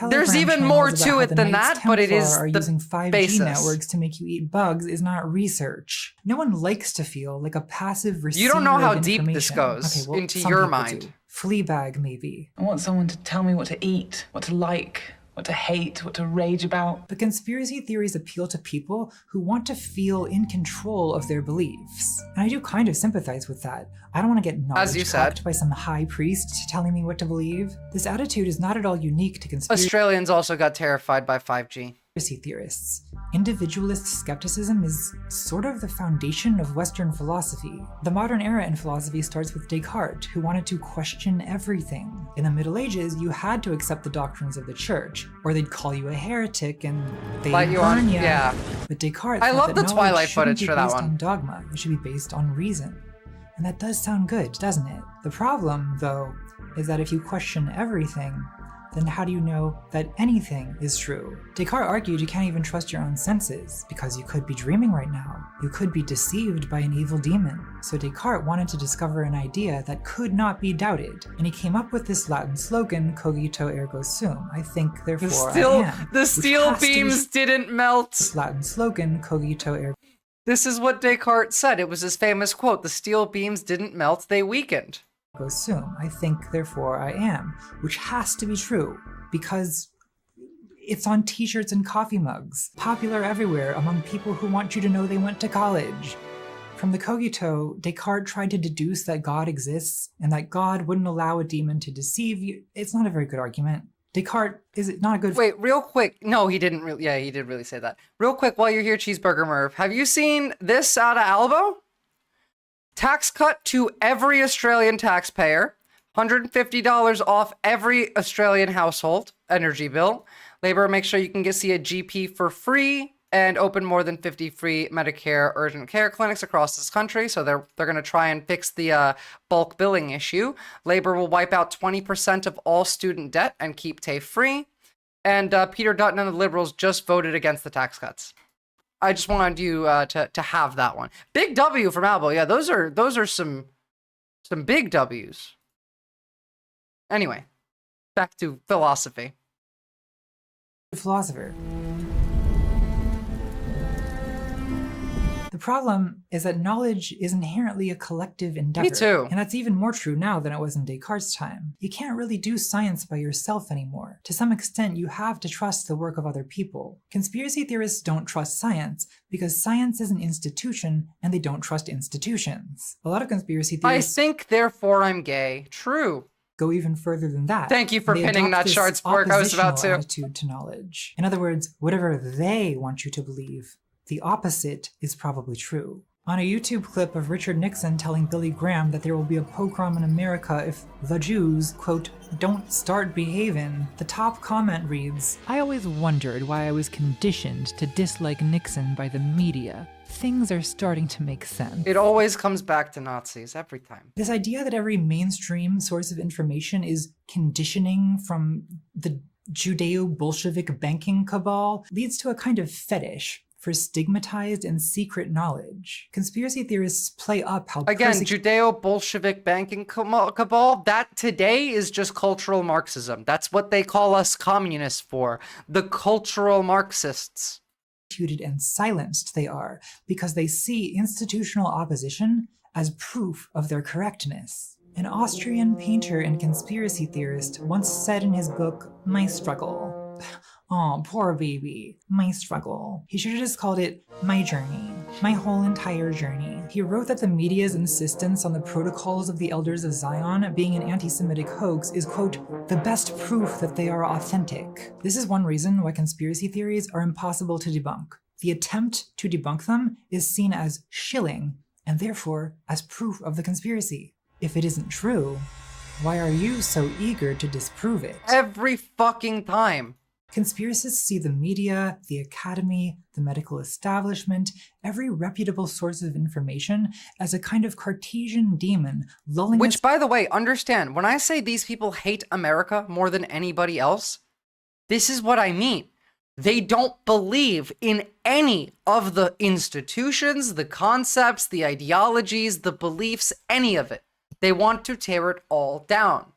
there's even more to it than that, but it is are the using 5G basis. networks to make you eat bugs is not research. No one likes to feel like a passive receiver. You don't know how of deep this information. goes Okay, well, into some your people mind. do. Fleabag, maybe. I want someone to tell me what to eat, what to like, what to hate, what to rage about. But conspiracy theories appeal to people who want to feel in control of their beliefs. And I do kind of sympathize with that. I don't want to get knowledge clapped by some high priest telling me what to believe. This attitude is not at all unique to conspiracy. Australians also got terrified by 5G. Theorists. Individualist skepticism is sort of the foundation of Western philosophy. The modern era in philosophy starts with Descartes, who wanted to question everything. In the Middle Ages, you had to accept the doctrines of the church, or they'd call you a heretic and they'd burn you. Yeah. But Descartes I thought love that the knowledge Twilight shouldn't footage be for that based one. on dogma. It should be based on reason. And that does sound good, doesn't it? The problem, though, is that if you question everything, then how do you know that anything is true? Descartes argued you can't even trust your own senses, because you could be dreaming right now. You could be deceived by an evil demon. So Descartes wanted to discover an idea that could not be doubted, and he came up with this Latin slogan, cogito ergo sum, I think, therefore I am. The steel beams didn't melt. This Latin slogan, cogito ergo. This is what Descartes said. It was his famous quote, the steel beams didn't melt, they weakened. Sum, I think, therefore I am, which has to be true, because it's on t-shirts and coffee mugs, popular everywhere among people who want you to know they went to college. From the cogito, Descartes tried to deduce that God exists, and that God wouldn't allow a demon to deceive you. It's not a very good argument. Descartes, is it not a good— Wait, real quick. No, he didn't really, yeah, he did really say that. Real quick, while you're here, Cheeseburger Merv, have you seen this out of Albo? Tax cut to every Australian taxpayer, $150 off every Australian household energy bill. Labor, make sure you can see a GP for free and open more than 50 free Medicare urgent care clinics across this country. So they're going to try and fix the bulk billing issue. Labor will wipe out 20% of all student debt and keep TAFE free. And Peter Dutton and the Liberals just voted against the tax cuts. I just wanted you to have that one. Big W from Albo. Yeah, those are some big W's. Anyway, back to philosophy. Philosopher. The problem is that knowledge is inherently a collective endeavor. Me too. And that's even more true now than it was in Descartes' time. You can't really do science by yourself anymore. To some extent, you have to trust the work of other people. Conspiracy theorists don't trust science because science is an institution and they don't trust institutions. A lot of conspiracy theorists— I think, therefore I'm gay. True. Go even further than that. Thank you for They pinning adopt that this Shard's work. I was about oppositional to. attitude to knowledge. In other words, whatever they want you to believe, the opposite is probably true. On a YouTube clip of Richard Nixon telling Billy Graham that there will be a pogrom in America if the Jews, quote, don't start behaving, the top comment reads, I always wondered why I was conditioned to dislike Nixon by the media. Things are starting to make sense. It always comes back to Nazis every time. This idea that every mainstream source of information is conditioning from the Judeo-Bolshevik banking cabal leads to a kind of fetish for stigmatized and secret knowledge. Conspiracy theorists play up how— Again, Judeo-Bolshevik banking cabal, that today is just cultural Marxism. That's what they call us communists for. The cultural Marxists. And silenced they are because they see institutional opposition as proof of their correctness. An Austrian painter and conspiracy theorist once said in his book, My Struggle, oh, poor baby, my struggle. He should have just called it My Journey, my whole entire journey. He wrote that the media's insistence on the protocols of the Elders of Zion being an anti-Semitic hoax is, quote, the best proof that they are authentic. This is one reason why conspiracy theories are impossible to debunk. The attempt to debunk them is seen as shilling, and therefore as proof of the conspiracy. If it isn't true, why are you so eager to disprove it? Every fucking time. Conspiracists see the media, the academy, the medical establishment, every reputable source of information as a kind of Cartesian demon lulling— Which, by the way, understand, when I say these people hate America more than anybody else, this is what I mean. They don't believe in any of the institutions, the concepts, the ideologies, the beliefs, any of it. They want to tear it all down.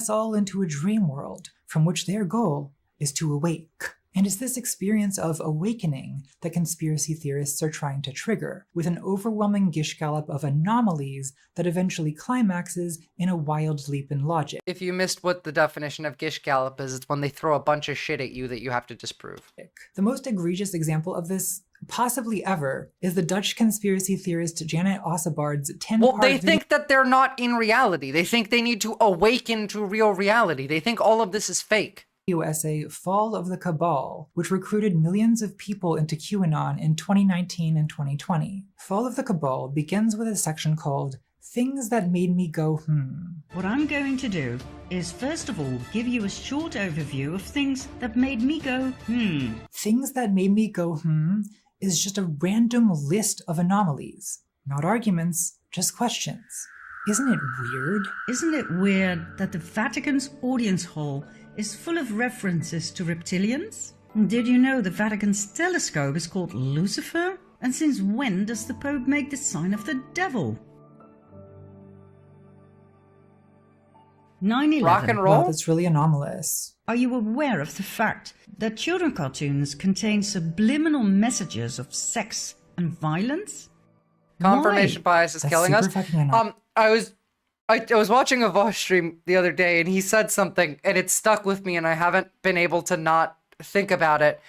Us all into a dream world from which their goal is to awake And it's this experience of awakening that conspiracy theorists are trying to trigger, with an overwhelming gish gallop of anomalies that eventually climaxes in a wild leap in logic. If you missed what the definition of gish gallop is, it's when they throw a bunch of shit at you that you have to disprove. The most egregious example of this, possibly ever, is the Dutch conspiracy theorist Janet Ossebaard's 10-part Well, they think that they're not in reality. They think they need to awaken to real reality. They think all of this is fake. essay Fall of the Cabal, which recruited millions of people into QAnon in 2019 and 2020. Fall of the Cabal begins with a section called Things That Made Me Go What I'm going to do is first of all give you a short overview of things that made me go Things That Made Me Go is just a random list of anomalies. Not arguments, just questions. Isn't it weird? Isn't it weird that the Vatican's audience hall is full of references to reptilians? Did you know the Vatican's telescope is called Lucifer? And since when does the Pope make the sign of the devil? 9/11. Rock and roll? Well, that's really anomalous. Are you aware of the fact that children cartoons contain subliminal messages of sex and violence? Confirmation Why? bias is killing us. I was watching a Vosh stream the other day, and he said something, and it stuck with me, and I haven't been able to not think about it.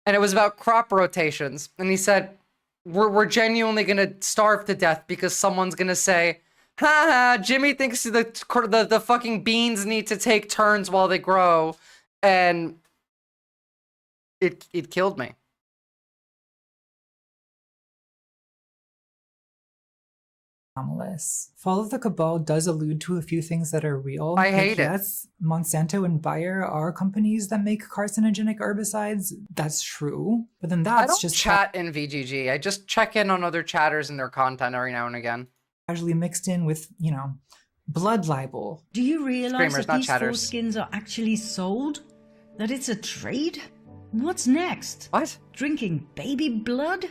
And it was about crop rotations. And he said, we're genuinely gonna starve to death because someone's gonna say, ha ha, Jimmy thinks the fucking beans need to take turns while they grow. And it killed me. Anomalous. Fall of the Cabal does allude to a few things that are real. I hate it. Yes, Monsanto and Bayer are companies that make carcinogenic herbicides. That's true. But then that's I don't just chat in VGG. I just check in on other chatters and their content every now and again. casually mixed in with, blood libel. Do you realize Screamers, that not these chatters. foreskins are actually sold? That it's a trade? What's next? What? Drinking baby blood?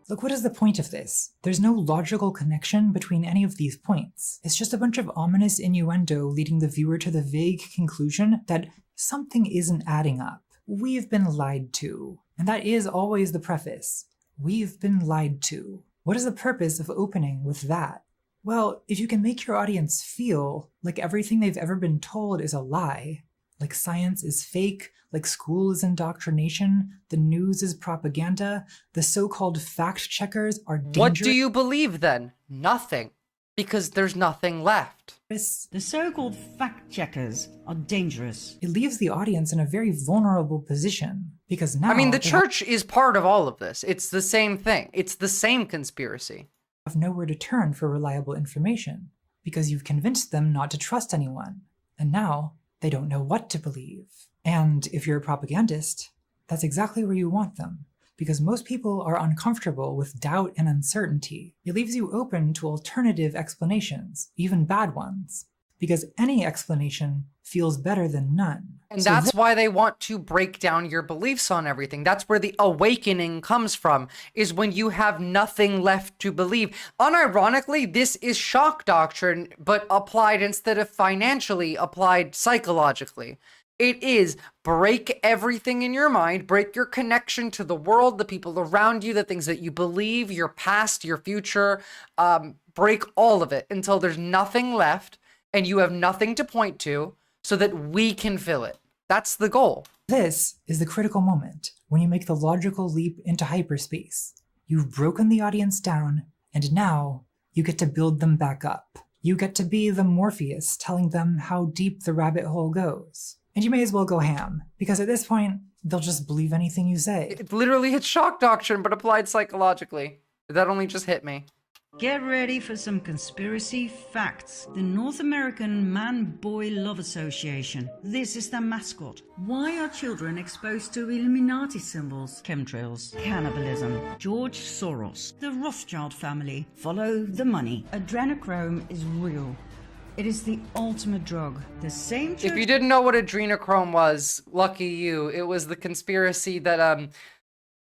Look, what is the point of this? There's no logical connection between any of these points. It's just a bunch of ominous innuendo leading the viewer to the vague conclusion that something isn't adding up. We've been lied to. And that is always the preface. We've been lied to. What is the purpose of opening with that? Well, if you can make your audience feel like everything they've ever been told is a lie, like science is fake, like school is indoctrination, the news is propaganda, the so-called fact checkers are dangerous. What do you believe then? Nothing. Because there's nothing left. The so-called fact checkers are dangerous. It leaves the audience in a very vulnerable position. Because now... I mean, the church is part of all of this. It's the same thing. It's the same conspiracy. Have nowhere to turn for reliable information. Because you've convinced them not to trust anyone. And now, they don't know what to believe. And if you're a propagandist, that's exactly where you want them. Because most people are uncomfortable with doubt and uncertainty. It leaves you open to alternative explanations, even bad ones. Because any explanation feels better than none. And that's why they want to break down your beliefs on everything. That's where the awakening comes from, is when you have nothing left to believe. Unironically, this is shock doctrine, but applied instead of financially, applied psychologically. It is break everything in your mind, break your connection to the world, the people around you, the things that you believe, your past, your future, break all of it until there's nothing left and you have nothing to point to so that we can fill it. That's the goal. This is the critical moment when you make the logical leap into hyperspace. You've broken the audience down, and now you get to build them back up. You get to be the Morpheus telling them how deep the rabbit hole goes. And you may as well go ham, because at this point, they'll just believe anything you say. It literally hits shock doctrine, but applied psychologically. That only just hit me. Get ready for some conspiracy facts. The North American Man-Boy Love Association. This is their mascot. Why are children exposed to Illuminati symbols, chemtrails, cannibalism? George Soros. The Rothschild family. Follow the money. Adrenochrome is real. It is the ultimate drug. The same If you didn't know what adrenochrome was, lucky you. It was the conspiracy that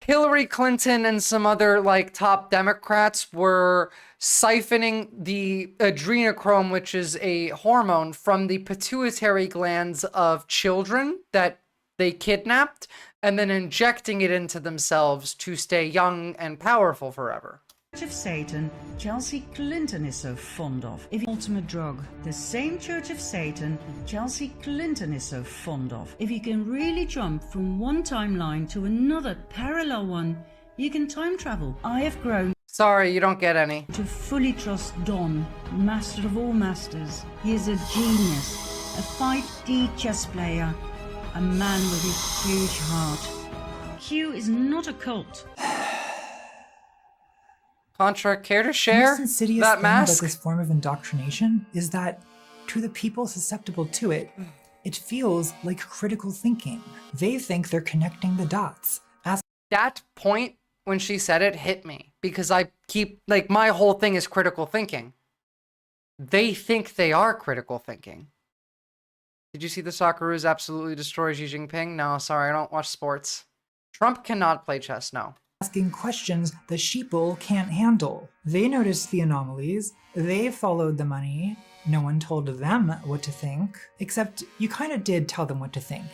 Hillary Clinton and some other top Democrats were siphoning the adrenochrome, which is a hormone, from the pituitary glands of children that they kidnapped and then injecting it into themselves to stay young and powerful forever. Church of Satan Chelsea Clinton is so fond of. If ultimate drug, the same Church of Satan Chelsea Clinton is so fond of. If you can really jump from one timeline to another parallel one, you can time travel. I have grown. Sorry, you don't get any. To fully trust Don, master of all masters. He is a genius, a 5D chess player, a man with a huge heart. Q is not a cult. Contra, care to The share most insidious that thing mask? about this form of indoctrination is that, to the people susceptible to it, it feels like critical thinking. They think they're connecting the dots. That point when she said it hit me because I keep, like, my whole thing is critical thinking. They think they are critical thinking. Did you see the Socceroos absolutely destroy Xi Jinping? No, sorry, I don't watch sports. Trump cannot play chess, no. Asking questions the sheeple can't handle. They noticed the anomalies, they followed the money, no one told them what to think, except you kind of did tell them what to think.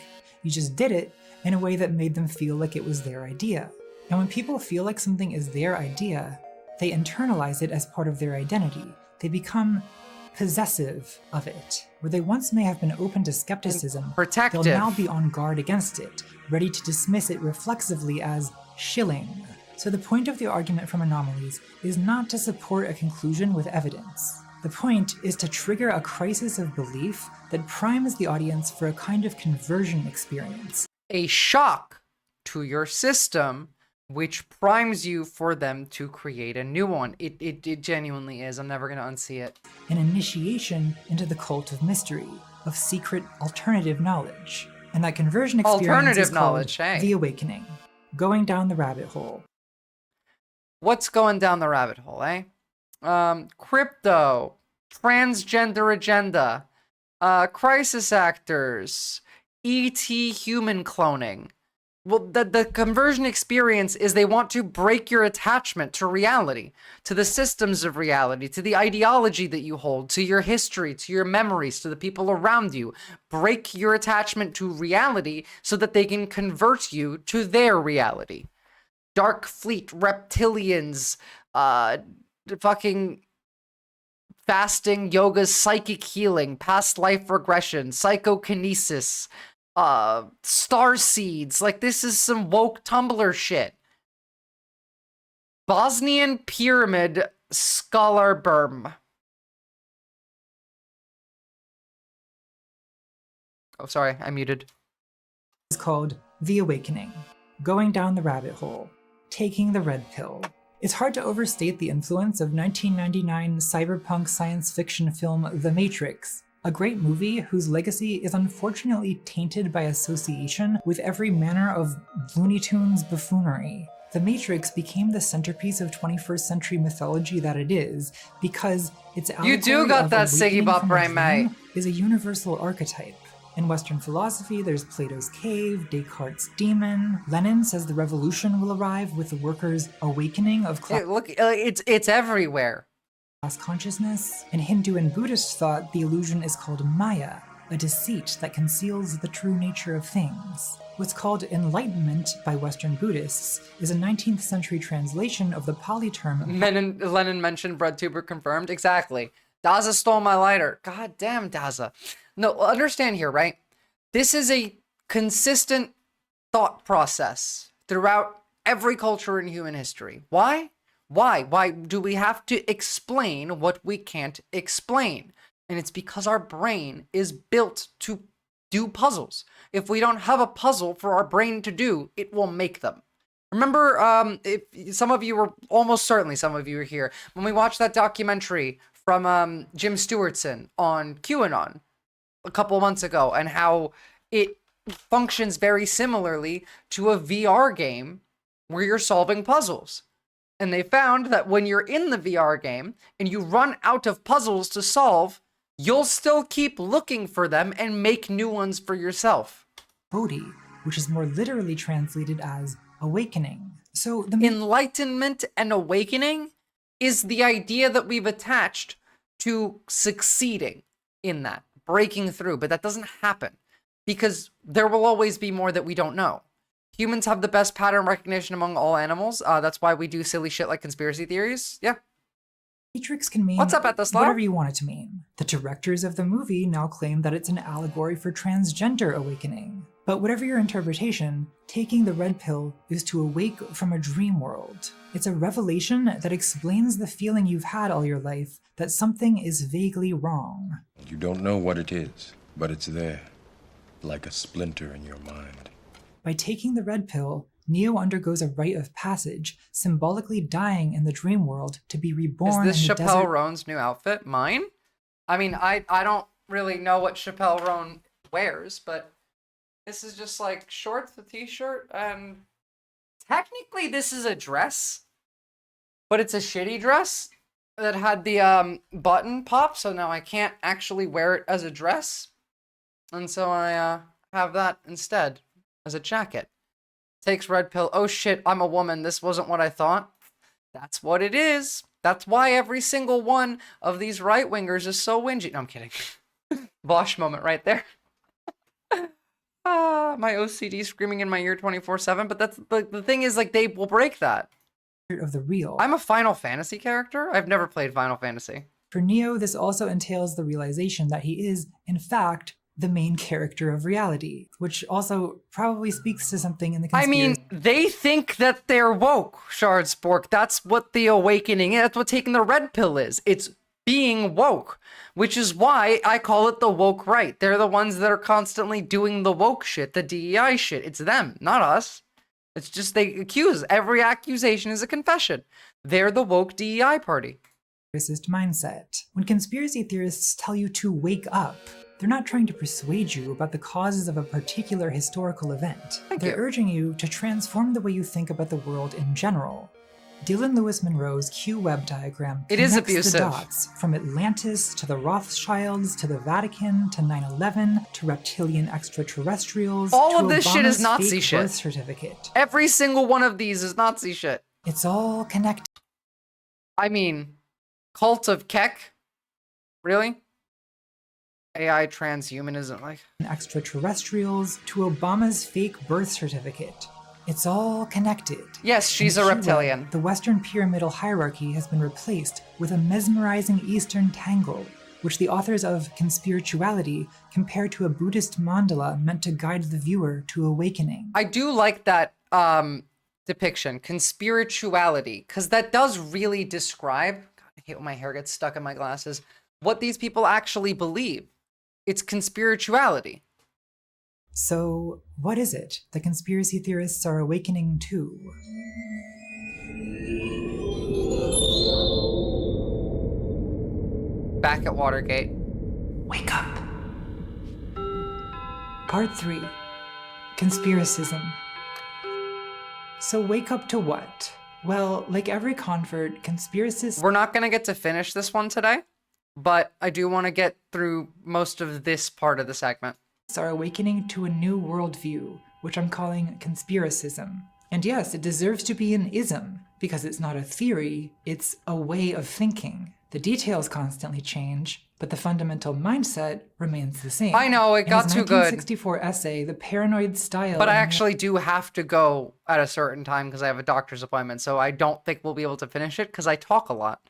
You just did it in a way that made them feel like it was their idea. And when people feel like something is their idea, they internalize it as part of their identity. They become possessive of it. Where they once may have been open to skepticism, protective. they'll now be on guard against it, ready to dismiss it reflexively as shilling. So the point of the argument from anomalies is not to support a conclusion with evidence. The point is to trigger a crisis of belief that primes the audience for a kind of conversion experience. A shock to your system, which primes you for them to create a new one. It genuinely is. I'm never going to unsee it. An initiation into the cult of mystery, of secret alternative knowledge. And that conversion experience Alternative is called knowledge, hey. the awakening. Going down the rabbit hole. What's going down the rabbit hole, eh? Crypto, transgender agenda, crisis actors, ET human cloning. Well, the conversion experience is they want to break your attachment to reality, to the systems of reality, to the ideology that you hold, to your history, to your memories, to the people around you. Break your attachment to reality so that they can convert you to their reality. Dark Fleet, reptilians, fucking fasting, yoga, psychic healing, past life regression, psychokinesis, star seeds. Like, this is some woke Tumblr shit. Bosnian pyramid scholar berm. Oh, sorry, I muted. It's called The Awakening. Going down the rabbit hole. Taking the red pill. It's hard to overstate the influence of 1999 cyberpunk science fiction film The Matrix, a great movie whose legacy is unfortunately tainted by association with every manner of Looney Tunes buffoonery. The Matrix became the centerpiece of 21st century mythology that it is because its You do got that Siggy Bop brain, mate. Is a universal archetype. In Western philosophy, there's Plato's cave, Descartes' demon. Lenin says the revolution will arrive with the workers' awakening of class. Look, it's everywhere. Class consciousness. In Hindu and Buddhist thought, the illusion is called Maya, a deceit that conceals the true nature of things. What's called enlightenment by Western Buddhists is a 19th century translation of the Pali term. Lenin mentioned breadtuber confirmed. Exactly. Daza stole my lighter. God damn, Daza. No, understand here, right? This is a consistent thought process throughout every culture in human history. Why? Why? Why do we have to explain what we can't explain? And it's because our brain is built to do puzzles. If we don't have a puzzle for our brain to do, it will make them. Remember, if some of you were, almost certainly some of you were here, when we watched that documentary from Jim Stewartson on QAnon a couple months ago, and how it functions very similarly to a VR game where you're solving puzzles. And they found that when you're in the VR game and you run out of puzzles to solve, you'll still keep looking for them and make new ones for yourself. Bodhi, which is more literally translated as awakening. So the enlightenment and awakening is the idea that we've attached to succeeding in that, breaking through, but that doesn't happen. because there will always be more that we don't know. Humans have the best pattern recognition among all animals. That's why we do silly shit like conspiracy theories. Yeah. Matrix can mean What's up at the slot? whatever you want it to mean. The directors of the movie now claim that it's an allegory for transgender awakening. But whatever your interpretation, taking the red pill is to awake from a dream world. It's a revelation that explains the feeling you've had all your life that something is vaguely wrong. You don't know what it is, but it's there, like a splinter in your mind. By taking the red pill, Neo undergoes a rite of passage, symbolically dying in the dream world to be reborn Is this in the Chappelle desert. Roan's new outfit mine? I mean, I don't really know what Chappelle Roan wears, but this is just like shorts, a t-shirt, and technically this is a dress, but it's a shitty dress that had the button pop, so now I can't actually wear it as a dress, and so I have that instead as a jacket. Takes red pill. Oh shit, I'm a woman. This wasn't what I thought. That's what it is. That's why every single one of these right-wingers is so whingy. No, I'm kidding. Bosch moment right there. My OCD screaming in my ear 24/7, but that's the thing is, like, they will break that. Of the real. I'm a Final Fantasy character. I've never played Final Fantasy. For Neo, this also entails the realization that he is, in fact, the main character of reality, which also probably speaks to something in the I conspiracy. mean, they think that they're woke, Shardspork. That's what the awakening is. That's what taking the red pill is. It's being woke, which is why I call it the woke right. They're the ones that are constantly doing the woke shit, the DEI shit. It's them, not us. It's just they accuse. Every accusation is a confession. They're the woke DEI party. Racist mindset. When conspiracy theorists tell you to wake up, they're not trying to persuade you about the causes of a particular historical event. They're urging you to transform the way you think about the world in general. Dylan Lewis Monroe's Q-Web diagram It is connects abusive. the dots from Atlantis to the Rothschilds to the Vatican to 9/11 to reptilian extraterrestrials. All to of this shit is Obama's Nazi fake shit. birth certificate. Every single one of these is Nazi shit. It's all connected. I mean, cult of Keck? Really? AI transhumanism, like Extraterrestrials to Obama's fake birth certificate. It's all connected. Yes, she's In a Cuba, reptilian. The Western pyramidal hierarchy has been replaced with a mesmerizing Eastern tangle, which the authors of Conspirituality compare to a Buddhist mandala meant to guide the viewer to awakening. I do like that depiction, conspirituality, because that does really describe, God, I hate when my hair gets stuck in my glasses, what these people actually believe. It's conspirituality. So, what is it the conspiracy theorists are awakening to? Back at Watergate. Wake up. Part 3. Conspiracism. So wake up to what? Well, like every convert, conspiracists... We're not going to get to finish this one today, but I do want to get through most of this part of the segment. ...are awakening to a new worldview, which I'm calling conspiracism. And yes, it deserves to be an ism, because it's not a theory, it's a way of thinking. The details constantly change, but the fundamental mindset remains the same. I know, it got too good. In his 1964 essay, The Paranoid Style... But I actually do have to go at a certain time because I have a doctor's appointment, so I don't think we'll be able to finish it because I talk a lot.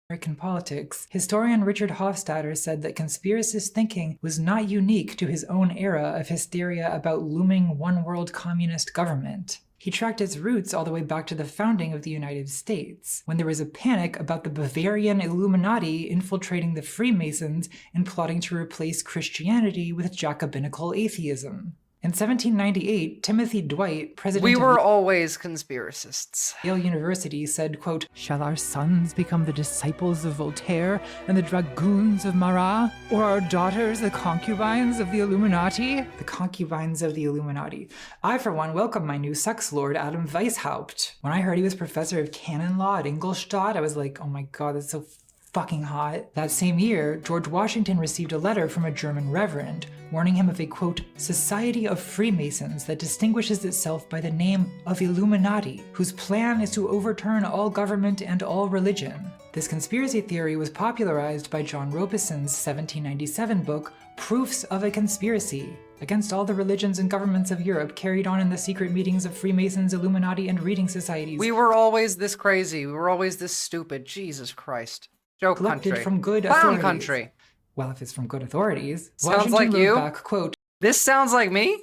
American politics, historian Richard Hofstadter said that conspiracist thinking was not unique to his own era of hysteria about looming one-world communist government. He tracked its roots all the way back to the founding of the United States, when there was a panic about the Bavarian Illuminati infiltrating the Freemasons and plotting to replace Christianity with Jacobinical atheism. In 1798, Timothy Dwight, president We of were always conspiracists. Yale University, said, quote, "Shall our sons become the disciples of Voltaire and the dragoons of Marat? Or our daughters the concubines of the Illuminati?" The concubines of the Illuminati. I, for one, welcome my new sex lord, Adam Weishaupt. When I heard he was professor of canon law at Ingolstadt, I was like, oh my god, that's so fucking hot. That same year, George Washington received a letter from a German reverend warning him of a, quote, "society of Freemasons that distinguishes itself by the name of Illuminati, whose plan is to overturn all government and all religion." This conspiracy theory was popularized by John Robeson's 1797 book, Proofs of a Conspiracy, against all the religions and governments of Europe carried on in the secret meetings of Freemasons, Illuminati, and reading societies. We were always this crazy. We were always this stupid. Jesus Christ. Joke collected country. from good Clown authorities. country. Well, if it's from good authorities. Sounds Washington like wrote you. back, quote, This sounds like me.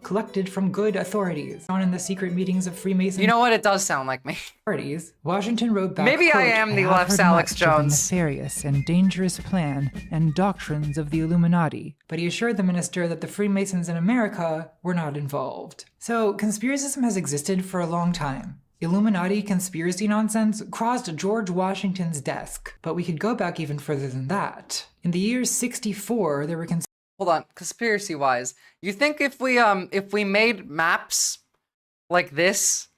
collected from good authorities on in the secret meetings of Freemasons. You know what? It does sound like me. Authorities. Washington wrote back, Maybe quote, I am the have left's heard Alex much of the Jones. nefarious and dangerous plan and doctrines of the Illuminati. But he assured the minister that the Freemasons in America were not involved. So, conspiracism has existed for a long time. Illuminati conspiracy nonsense crossed George Washington's desk, but we could go back even further than that. In the year 64, there were Hold on, conspiracy-wise, you think if we made maps like this,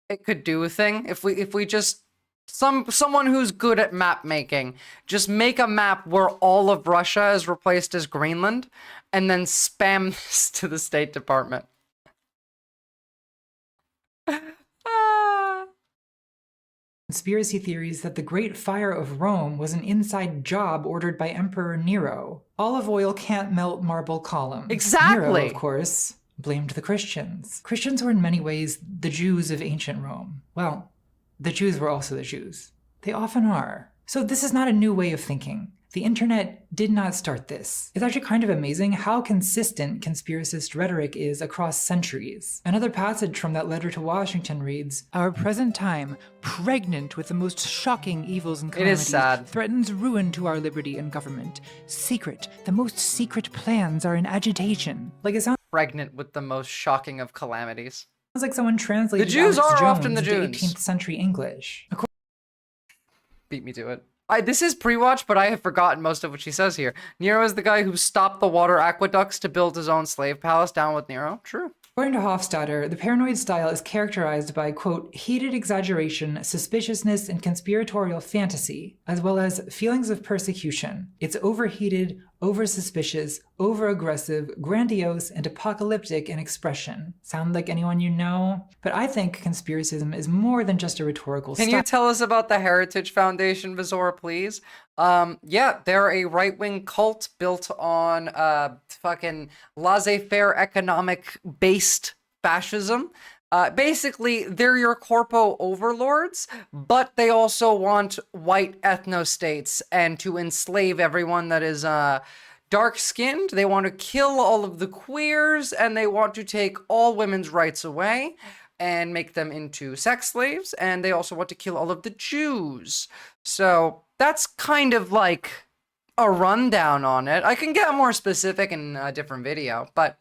it could do a thing? If we just someone who's good at map making, just make a map where all of Russia is replaced as Greenland, and then spam this to the State Department. conspiracy theories that the Great Fire of Rome was an inside job ordered by Emperor Nero. Olive oil can't melt marble columns. Exactly. Nero, of course, blamed the Christians. Christians were in many ways the Jews of ancient Rome. Well, the Jews were also the Jews. They often are. So this is not a new way of thinking. The internet did not start this. It's actually kind of amazing how consistent conspiracist rhetoric is across centuries. Another passage from that letter to Washington reads, Our present time, pregnant with the most shocking evils and It is calamities, sad. threatens ruin to our liberty and government. Secret, the most secret plans are in agitation. Like it sounds Pregnant with the most shocking of calamities. like someone translated The Jews Alex are Jones often the into Jews. 18th century English. Beat me to it. This is pre-watch, but I have forgotten most of what she says here. Nero is the guy who stopped the water aqueducts to build his own slave palace down with Nero. True. According to Hofstadter, the paranoid style is characterized by, quote, heated exaggeration, suspiciousness, and conspiratorial fantasy, as well as feelings of persecution. It's overheated, over-suspicious, over-aggressive, grandiose, and apocalyptic in expression. Sound like anyone you know? But I think conspiracism is more than just a rhetorical Can style. you tell us about the Heritage Foundation, Visora, please? Yeah, they're a right-wing cult built on fucking laissez-faire economic-based fascism. Basically, they're your corpo overlords, but they also want white ethno-states and to enslave everyone that is dark-skinned. They want to kill all of the queers, and they want to take all women's rights away and make them into sex slaves, and they also want to kill all of the Jews. So that's kind of like a rundown on it. I can get more specific in a different video, but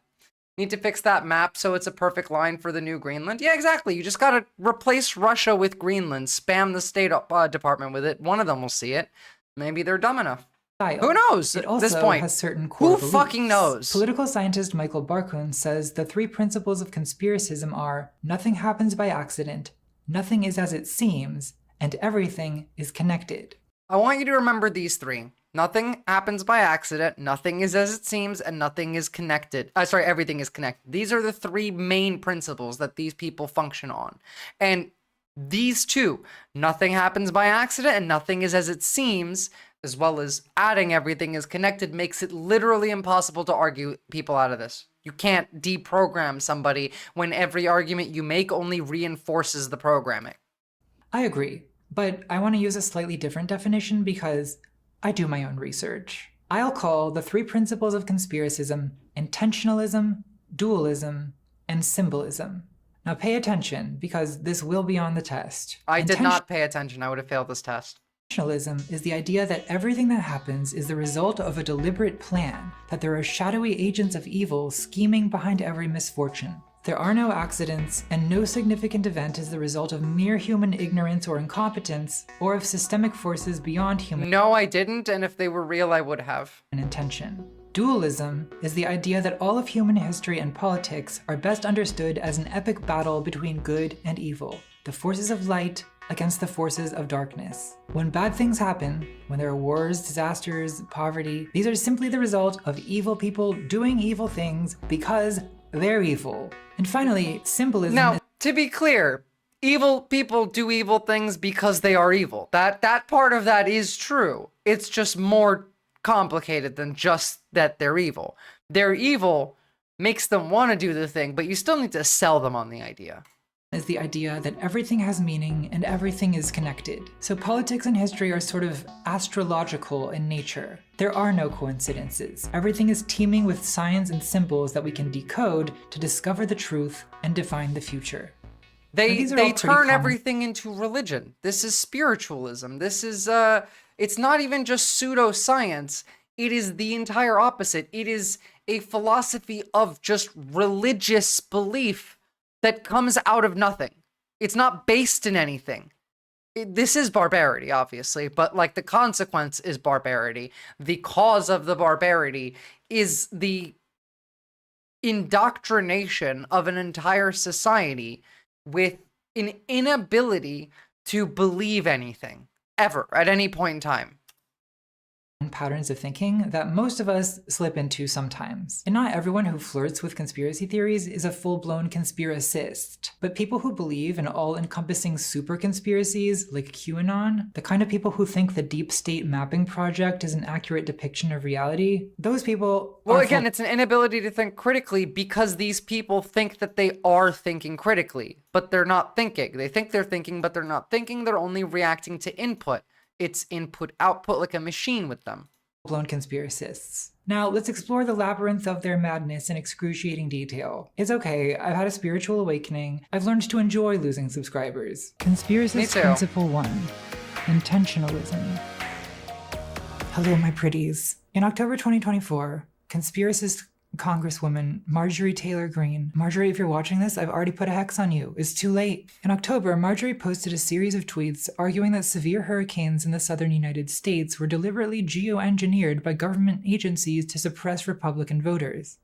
need to fix that map so it's a perfect line for the new Greenland. Yeah, exactly. You just gotta replace Russia with Greenland. Spam the State Department with it. One of them will see it. Maybe they're dumb enough. Who knows It at also this point? has certain core Who beliefs. fucking knows? Political scientist Michael Barkun says the 3 principles of conspiracism are nothing happens by accident, nothing is as it seems, and everything is connected. I want you to remember these 3. Nothing happens by accident, nothing is as it seems, and nothing is connected. Everything is connected. These are the 3 main principles that these people function on. And these 2, nothing happens by accident and nothing is as it seems, as well as adding everything is connected, makes it literally impossible to argue people out of this. You can't deprogram somebody when every argument you make only reinforces the programming. I agree, but I want to use a slightly different definition because I do my own research. I'll call the 3 principles of conspiracism intentionalism, dualism, and symbolism. Now pay attention, because this will be on the test. I did not pay attention. I would have failed this test. Intentionalism is the idea that everything that happens is the result of a deliberate plan, that there are shadowy agents of evil scheming behind every misfortune. There are no accidents, and no significant event is the result of mere human ignorance or incompetence, or of systemic forces beyond human No, I didn't, and if they were real, I would have. intention. Dualism is the idea that all of human history and politics are best understood as an epic battle between good and evil, the forces of light against the forces of darkness. When bad things happen, when there are wars, disasters, poverty, these are simply the result of evil people doing evil things because they're evil. And finally, symbolism. Now, to be clear, evil people do evil things because they are evil. That part of that is true. It's just more complicated than just that they're evil. Their evil makes them want to do the thing, but you still need to sell them on the idea. Is the idea that everything has meaning and everything is connected. So politics and history are sort of astrological in nature. There are no coincidences. Everything is teeming with signs and symbols that we can decode to discover the truth and define the future. They turn everything into religion. This is spiritualism. This is it's not even just pseudoscience. It is the entire opposite. It is a philosophy of just religious belief that comes out of nothing. It's not based in anything. This is barbarity, obviously, but like the consequence is barbarity. The cause of the barbarity is the indoctrination of an entire society with an inability to believe anything, ever, at any point in time. Patterns of thinking that most of us slip into sometimes. And not everyone who flirts with conspiracy theories is a full-blown conspiracist, but people who believe in all-encompassing super conspiracies like QAnon, the kind of people who think the Deep State Mapping Project is an accurate depiction of reality, those people Well, again, it's an inability to think critically because these people think that they are thinking critically, but they're not thinking. They think they're thinking, but they're not thinking. They're only reacting to input. It's input-output like a machine with them. Blown conspiracists. Now, let's explore the labyrinth of their madness in excruciating detail. It's okay, I've had a spiritual awakening. I've learned to enjoy losing subscribers. Conspiracist Principle 1. Intentionalism. Hello, my pretties. In October 2024, conspiracist Congresswoman Marjorie Taylor Greene. Marjorie, if you're watching this, I've already put a hex on you. It's too late. In October, Marjorie posted a series of tweets arguing that severe hurricanes in the southern United States were deliberately geoengineered by government agencies to suppress Republican voters.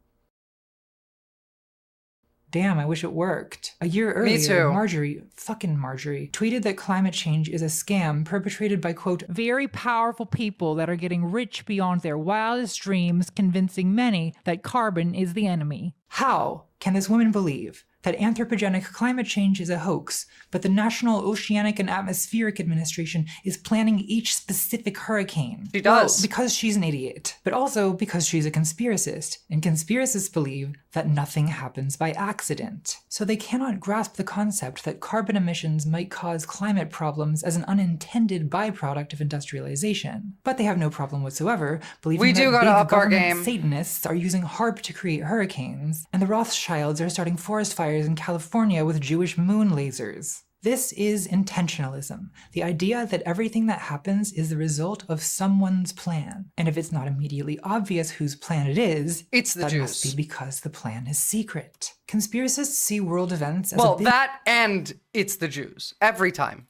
Damn, I wish it worked. A year earlier, Me too. Marjorie tweeted that climate change is a scam perpetrated by, quote, very powerful people that are getting rich beyond their wildest dreams, convincing many that carbon is the enemy. How can this woman believe that anthropogenic climate change is a hoax, but the National Oceanic and Atmospheric Administration is planning each specific hurricane? She does. Well, because she's an idiot, but also because she's a conspiracist, and conspiracists believe that nothing happens by accident. So they cannot grasp the concept that carbon emissions might cause climate problems as an unintended byproduct of industrialization. But they have no problem whatsoever believing that big government Satanists are using HARP to create hurricanes, and the Rothschilds are starting forest fires in California with Jewish moon lasers. This is intentionalism, the idea that everything that happens is the result of someone's plan. And if it's not immediately obvious whose plan it is, it's the that Jews. Must be because the plan is secret. Conspiracists see world events as well, a big that and it's the Jews. Every time.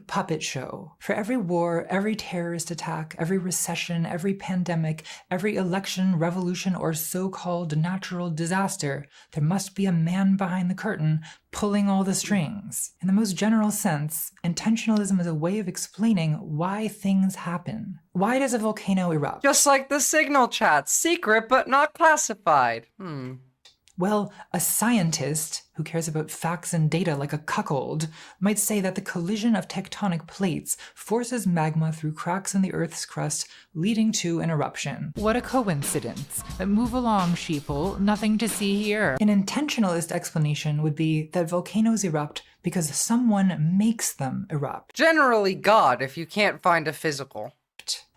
Puppet show. For every war, every terrorist attack, every recession, every pandemic, every election, revolution, or so-called natural disaster, there must be a man behind the curtain pulling all the strings. In the most general sense, intentionalism is a way of explaining why things happen. Why does a volcano erupt? Just like the signal chat, secret but not classified. Well, a scientist who cares about facts and data like a cuckold might say that the collision of tectonic plates forces magma through cracks in the Earth's crust, leading to an eruption. What a coincidence. Move along, sheeple. Nothing to see here. An intentionalist explanation would be that volcanoes erupt because someone makes them erupt. Generally God, if you can't find a physical.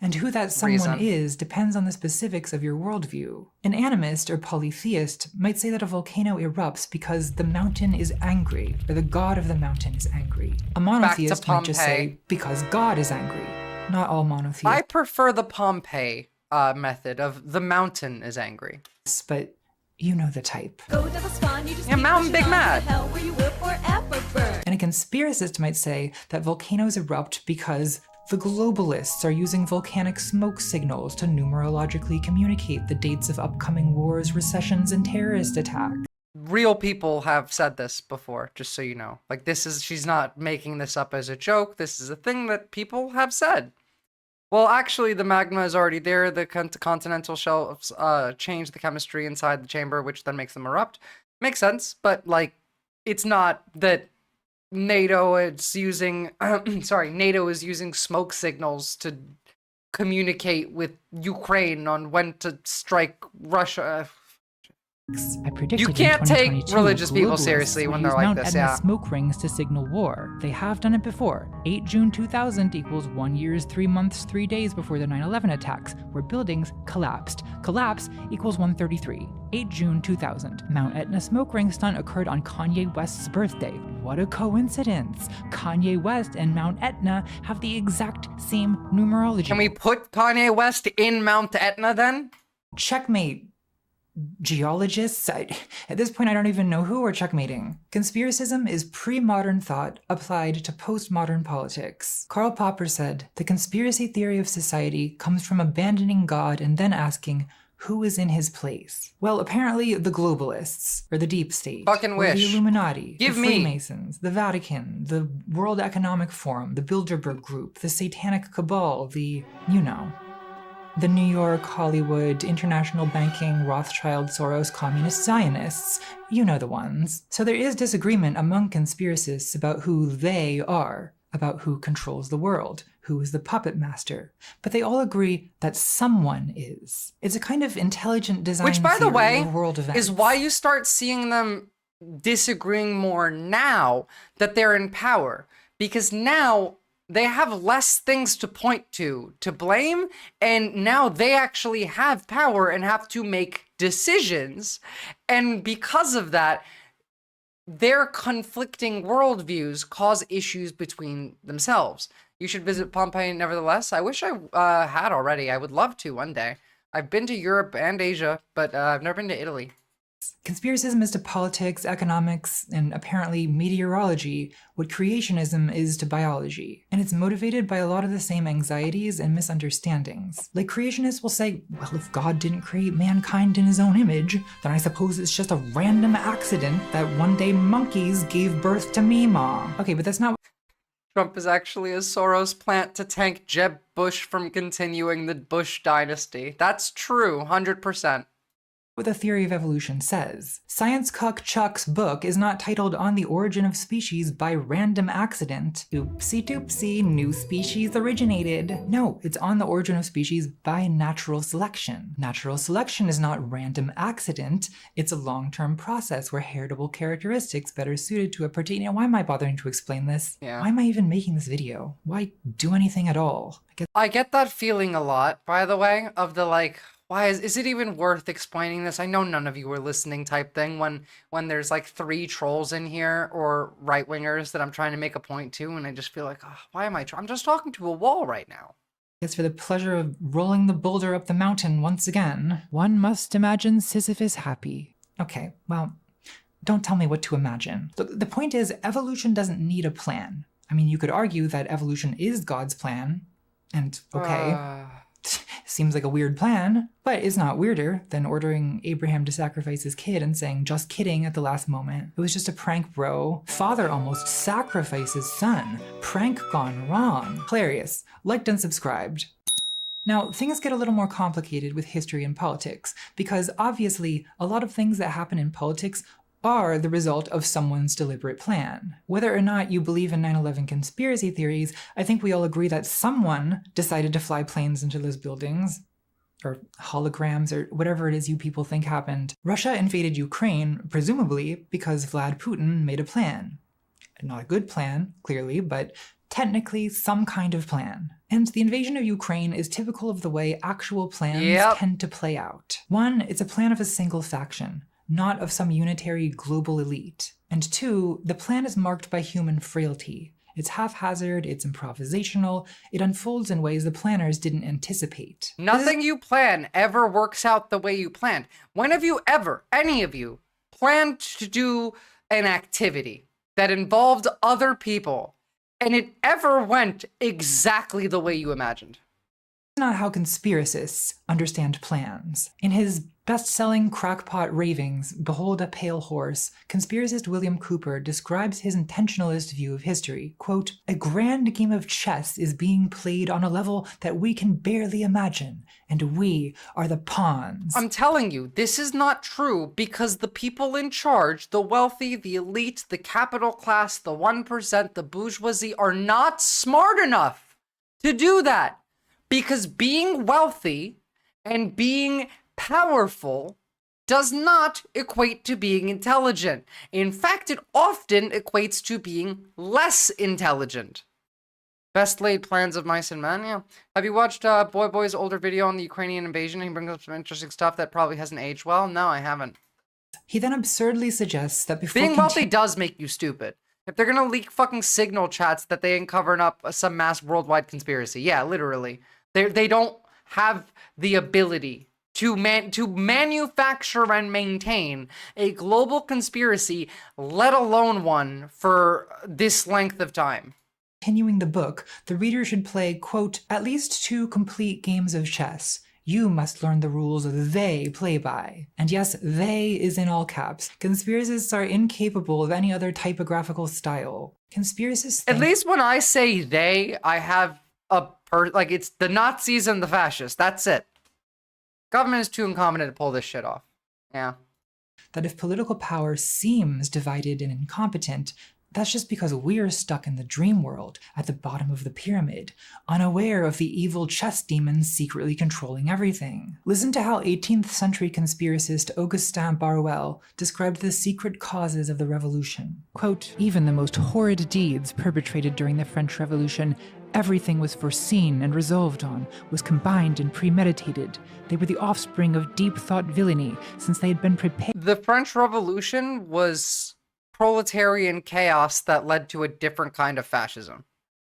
And who that someone is depends on the specifics of your worldview. An animist or polytheist might say that a volcano erupts because the mountain is angry, or the god of the mountain is angry. A monotheist might just say, because God is angry. Not all monotheists. I prefer the Pompeii method of the mountain is angry. But you know the type. Go to the spawn, you just yeah, mountain big mad. Hell where you will forever burn. And a conspiracist might say that volcanoes erupt because the globalists are using volcanic smoke signals to numerologically communicate the dates of upcoming wars, recessions, and terrorist attacks. Real people have said this before, just so you know. Like, she's not making this up as a joke. This is a thing that people have said. Well, actually, the magma is already there. The continental shelves change the chemistry inside the chamber, which then makes them erupt. Makes sense, but, like, it's not that NATO is using, NATO is using smoke signals to communicate with Ukraine on when to strike Russia. I predicted You can't in take 2022, religious people globalists seriously when would they're use like Mount this, Etna yeah. smoke rings to signal war. They have done it before. 8 June 2000 equals 1 year, 3 months, 3 days before the 9/11 attacks, where buildings collapsed. Collapse equals 133. 8 June 2000. Mount Etna smoke ring stunt occurred on Kanye West's birthday. What a coincidence. Kanye West and Mount Etna have the exact same numerology. Can we put Kanye West in Mount Etna then? Checkmate. Geologists? At this point, I don't even know who we're checkmating. Conspiracism is pre-modern thought applied to postmodern politics. Karl Popper said, the conspiracy theory of society comes from abandoning God and then asking, who is in his place? Well, apparently the globalists, or the deep state, Fucking or wish. the Illuminati, Give the me. Freemasons, the Vatican, the World Economic Forum, the Bilderberg Group, the Satanic Cabal, the, you know. The New York, Hollywood, international banking, Rothschild, Soros, communist Zionists. You know the ones. So there is disagreement among conspiracists about who they are, about who controls the world, who is the puppet master. But they all agree that someone is. It's a kind of intelligent design Which, by the theory way, of world events. is why you start seeing them disagreeing more now that they're in power. Because now they have less things to point to blame, and now they actually have power and have to make decisions. And because of that, their conflicting worldviews cause issues between themselves. You should visit Pompeii nevertheless. I wish I had already. I would love to one day. I've been to Europe and Asia, but I've never been to Italy. Conspiracism is to politics, economics, and apparently meteorology what creationism is to biology. And it's motivated by a lot of the same anxieties and misunderstandings. Like creationists will say, well, if God didn't create mankind in his own image, then I suppose it's just a random accident that one day monkeys gave birth to Meemaw. Okay, but that's not Trump is actually a Soros plant to tank Jeb Bush from continuing the Bush dynasty. That's true, 100%. what the theory of evolution says. Science Cuck Chuck's book is not titled On the Origin of Species by Random Accident. Oopsie doopsie, new species originated. No, it's On the Origin of Species by Natural Selection. Natural selection is not random accident, it's a long-term process where heritable characteristics better suited to a particular— why am I bothering to explain this? Yeah. Why am I even making this video? Why do anything at all? I get that feeling a lot, by the way, of the like, why is it even worth explaining this? I know none of you are listening type thing when there's like 3 trolls in here or right-wingers that I'm trying to make a point to, and I just feel like, oh, why am I'm just talking to a wall right now. It's for the pleasure of rolling the boulder up the mountain once again. One must imagine Sisyphus happy. Okay, well, don't tell me what to imagine. Look, the point is, evolution doesn't need a plan. I mean, you could argue that evolution is God's plan, and okay, seems like a weird plan, but it's not weirder than ordering Abraham to sacrifice his kid and saying, just kidding, at the last moment. It was just a prank, bro. Father almost sacrificed his son. Prank gone wrong. Hilarious. Liked and subscribed. Now, things get a little more complicated with history and politics, because obviously a lot of things that happen in politics are the result of someone's deliberate plan. Whether or not you believe in 9/11 conspiracy theories, I think we all agree that someone decided to fly planes into those buildings, or holograms, or whatever it is you people think happened. Russia invaded Ukraine, presumably because Vlad Putin made a plan. Not a good plan, clearly, but technically some kind of plan. And the invasion of Ukraine is typical of the way actual plans tend to play out. 1, it's a plan of a single faction, not of some unitary global elite. And 2, the plan is marked by human frailty. It's haphazard, it's improvisational, it unfolds in ways the planners didn't anticipate. Nothing you plan ever works out the way you planned. When have you ever, any of you, planned to do an activity that involved other people and it ever went exactly the way you imagined? Not how conspiracists understand plans. In his best-selling crackpot ravings, Behold a Pale Horse, conspiracist William Cooper describes his intentionalist view of history. Quote, "A grand game of chess is being played on a level that we can barely imagine, and we are the pawns." I'm telling you, this is not true because the people in charge, the wealthy, the elite, the capital class, the 1%, the bourgeoisie, are not smart enough to do that. Because being wealthy and being powerful does not equate to being intelligent. In fact, it often equates to being less intelligent. Best laid plans of mice and men, yeah. Have you watched Boy's older video on the Ukrainian invasion? He brings up some interesting stuff that probably hasn't aged well. No, I haven't. He then absurdly suggests that before being wealthy does make you stupid. If they're gonna leak fucking signal chats that they ain't covering up some mass worldwide conspiracy. Yeah, literally. They don't have the ability to manufacture and maintain a global conspiracy, let alone one for this length of time. Continuing the book, the reader should play, quote, "at least 2 complete games of chess. You must learn the rules they play by." And yes, they is in all caps. Conspiracists are incapable of any other typographical style. Conspiracists think— At least when I say they, I have like, it's the Nazis and the fascists. That's it. Government is too incompetent to pull this shit off. Yeah. That if political power seems divided and incompetent, that's just because we're stuck in the dream world at the bottom of the pyramid, unaware of the evil chess demons secretly controlling everything. Listen to how 18th century conspiracist Augustin Barruel described the secret causes of the revolution. Quote, "Even the most horrid deeds perpetrated during the French Revolution, everything was foreseen and resolved on, was combined and premeditated. They were the offspring of deep-thought villainy, since they had been prepared." The French Revolution was proletarian chaos that led to a different kind of fascism.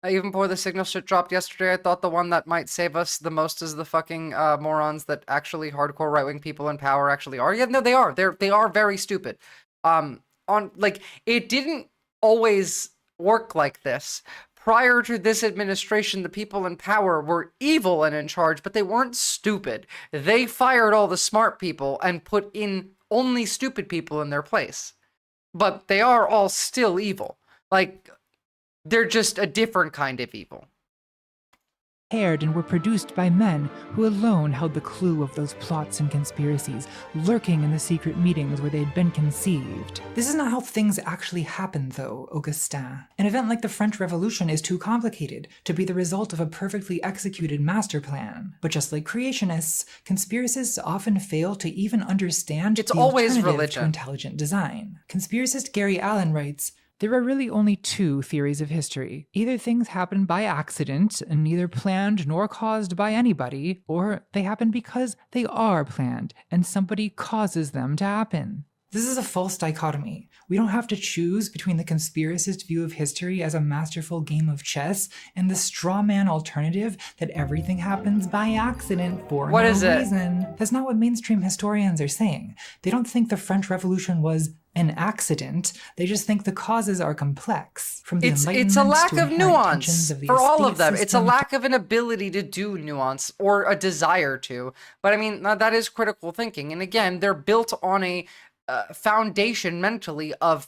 Even before the signal shit dropped yesterday, I thought the one that might save us the most is the fucking morons that actually hardcore right-wing people in power actually are. Yeah, no, they are. They are very stupid. It didn't always work like this. Prior to this administration, the people in power were evil and in charge, but they weren't stupid. They fired all the smart people and put in only stupid people in their place. But they are all still evil. Like, they're just a different kind of evil. And were produced by men who alone held the clue of those plots and conspiracies, lurking in the secret meetings where they had been conceived. This is not how things actually happen, though, Augustin. An event like the French Revolution is too complicated to be the result of a perfectly executed master plan. But just like creationists, conspiracists often fail to even understand the alternative to intelligent design. Conspiracist Gary Allen writes, "There are really only 2 theories of history. Either things happen by accident, and neither planned nor caused by anybody, or they happen because they are planned, and somebody causes them to happen." This is a false dichotomy. We don't have to choose between the conspiracist view of history as a masterful game of chess and the straw man alternative that everything happens by accident for no reason. That's not what mainstream historians are saying. They don't think the French Revolution was an accident. They just think the causes are complex. From the it's a lack of nuance for all of them. It's a lack of an ability to do nuance or a desire to. But I mean, that is critical thinking. And again, they're built on a foundation mentally of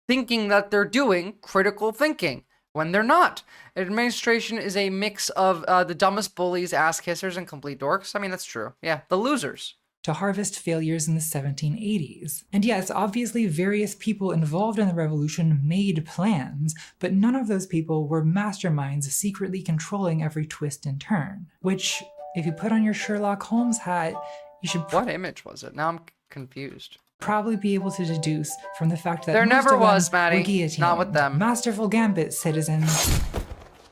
thinking that they're doing critical thinking when they're not. Administration is a mix of the dumbest bullies, ass kissers, and complete dorks. I mean, that's true. Yeah, the losers. To harvest failures in the 1780s. And yes, obviously various people involved in the revolution made plans, but none of those people were masterminds secretly controlling every twist and turn. Which, if you put on your Sherlock Holmes hat, you should— What image was it? Now I'm confused. Probably be able to deduce from the fact that there most never of was, them were Maddie. guillotined. Not with them. Masterful gambit, citizens.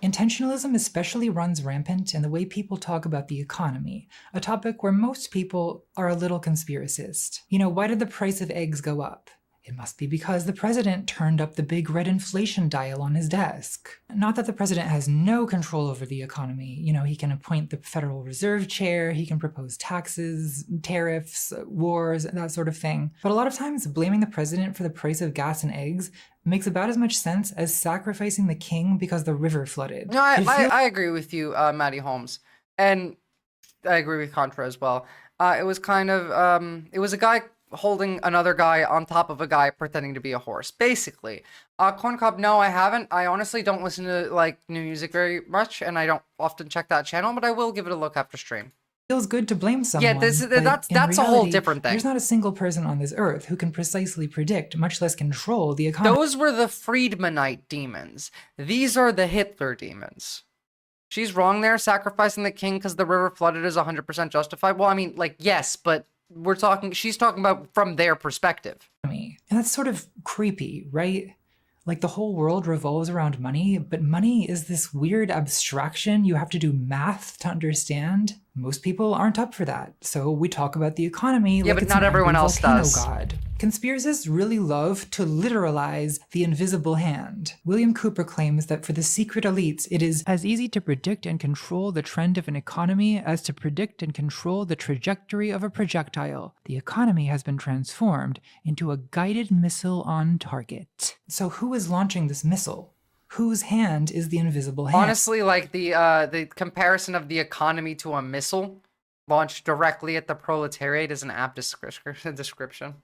Intentionalism especially runs rampant in the way people talk about the economy, a topic where most people are a little conspiracist. You know, why did the price of eggs go up? It must be because the president turned up the big red inflation dial on his desk. Not that the president has no control over the economy. You know, he can appoint the Federal Reserve Chair, he can propose taxes, tariffs, wars, that sort of thing. But a lot of times, blaming the president for the price of gas and eggs makes about as much sense as sacrificing the king because the river flooded. No, I agree with you, Maddie Holmes. And I agree with Contra as well. It was kind of, it was a guy holding another guy on top of a guy pretending to be a horse, basically. Corn Cob, no, I haven't. I honestly don't listen to, like, new music very much, and I don't often check that channel, but I will give it a look after stream. Feels good to blame someone. Yeah, that's a whole different thing. There's not a single person on this earth who can precisely predict, much less control, the economy. Those were the Friedmanite demons. These are the Hitler demons. She's wrong there, sacrificing the king because the river flooded is 100% justified. Well, I mean, like, yes, but she's talking about from their perspective. And that's sort of creepy, right? Like, the whole world revolves around money, but money is this weird abstraction you have to do math to understand. Most people aren't up for that, so we talk about the economy yeah, like but it's not an everyone angry else volcano does. god. Conspiracists really love to literalize the invisible hand. William Cooper claims that for the secret elites, it is as easy to predict and control the trend of an economy as to predict and control the trajectory of a projectile. The economy has been transformed into a guided missile on target. So who is launching this missile? Whose hand is the invisible hand? Honestly, like the comparison of the economy to a missile launched directly at the proletariat is an apt description.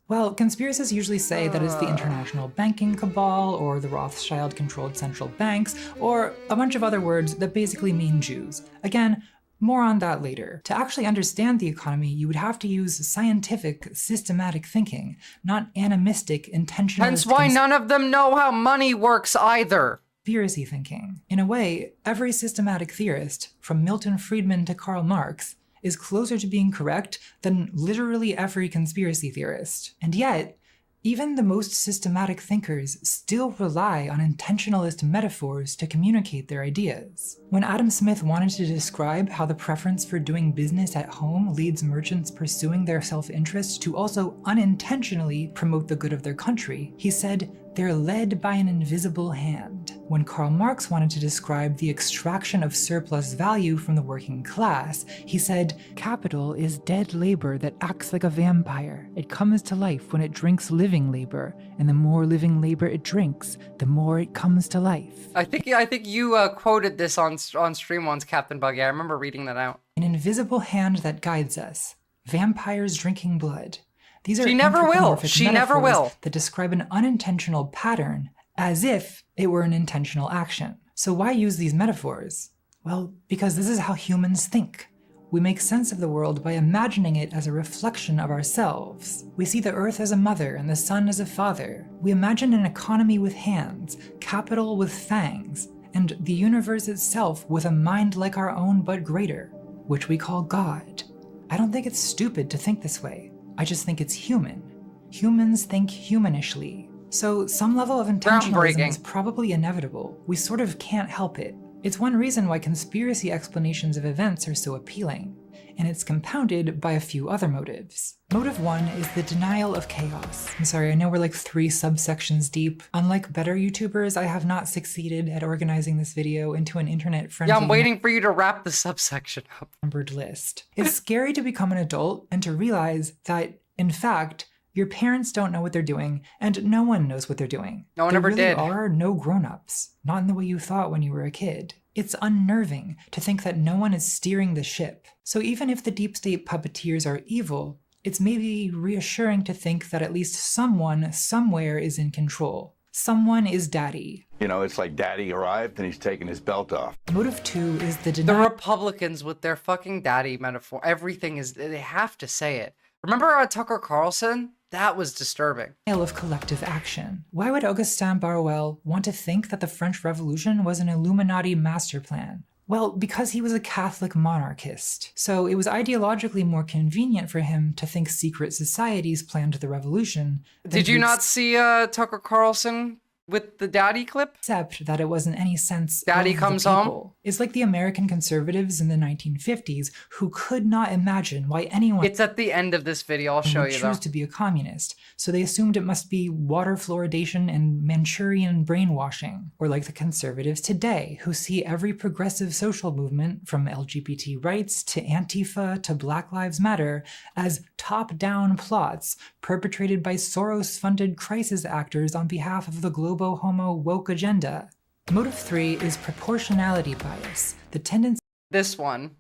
Well, conspiracists usually say that it's the international banking cabal, or the Rothschild-controlled central banks, or a bunch of other words that basically mean Jews. Again, more on that later. To actually understand the economy, you would have to use scientific, systematic thinking, not animistic, intentional. Hence why none of them know how money works either. Conspiracy thinking. In a way, every systematic theorist, from Milton Friedman to Karl Marx, is closer to being correct than literally every conspiracy theorist. And yet, even the most systematic thinkers still rely on intentionalist metaphors to communicate their ideas. When Adam Smith wanted to describe how the preference for doing business at home leads merchants pursuing their self-interest to also unintentionally promote the good of their country, he said, "They're led by an invisible hand." When Karl Marx wanted to describe the extraction of surplus value from the working class, he said, "Capital is dead labor that acts like a vampire. It comes to life when it drinks living labor, and the more living labor it drinks, the more it comes to life." I think you quoted this on stream once, Captain Buggy. I remember reading that out. An invisible hand that guides us. Vampires drinking blood. These are She never will. anthropomorphic She never metaphors will. that describe an unintentional pattern as if it were an intentional action. So why use these metaphors? Well, because this is how humans think. We make sense of the world by imagining it as a reflection of ourselves. We see the earth as a mother and the sun as a father. We imagine an economy with hands, capital with fangs, and the universe itself with a mind like our own but greater, which we call God. I don't think it's stupid to think this way. I just think it's human. Humans think humanishly. So some level of intentionalism is probably inevitable. We sort of can't help it. It's one reason why conspiracy explanations of events are so appealing, and it's compounded by a few other motives. Motive one is the denial of chaos. I'm sorry, I know we're like 3 subsections deep. Unlike better YouTubers, I have not succeeded at organizing this video into an internet-friendly... Yeah, I'm waiting for you to wrap the subsection up. ...numbered list. It's scary to become an adult and to realize that, in fact, your parents don't know what they're doing, and no one knows what they're doing. No one ever did. There really are no grown-ups, not in the way you thought when you were a kid. It's unnerving to think that no one is steering the ship. So even if the deep state puppeteers are evil, it's maybe reassuring to think that at least someone, somewhere is in control. Someone is daddy. You know, it's like daddy arrived and he's taking his belt off. Motive 2 is the Republicans with their fucking daddy metaphor. Everything is, they have to say it. Remember Tucker Carlson? That was disturbing. Of collective action. Why would Augustin Barruel want to think that the French Revolution was an Illuminati master plan? Well, because he was a Catholic monarchist. So it was ideologically more convenient for him to think secret societies planned the revolution. Did you not see Tucker Carlson with the daddy clip? Except that it wasn't any sense Daddy of comes the home? people. It's like the American conservatives in the 1950s who could not imagine why anyone... It's at the end of this video, I'll show would you choose though. to be a communist, so they assumed it must be water fluoridation and Manchurian brainwashing. Or like the conservatives today, who see every progressive social movement, from LGBT rights to Antifa to Black Lives Matter, as top-down plots perpetrated by Soros-funded crisis actors on behalf of the globo-homo woke agenda. Motive 3 is proportionality bias, the tendency... This one.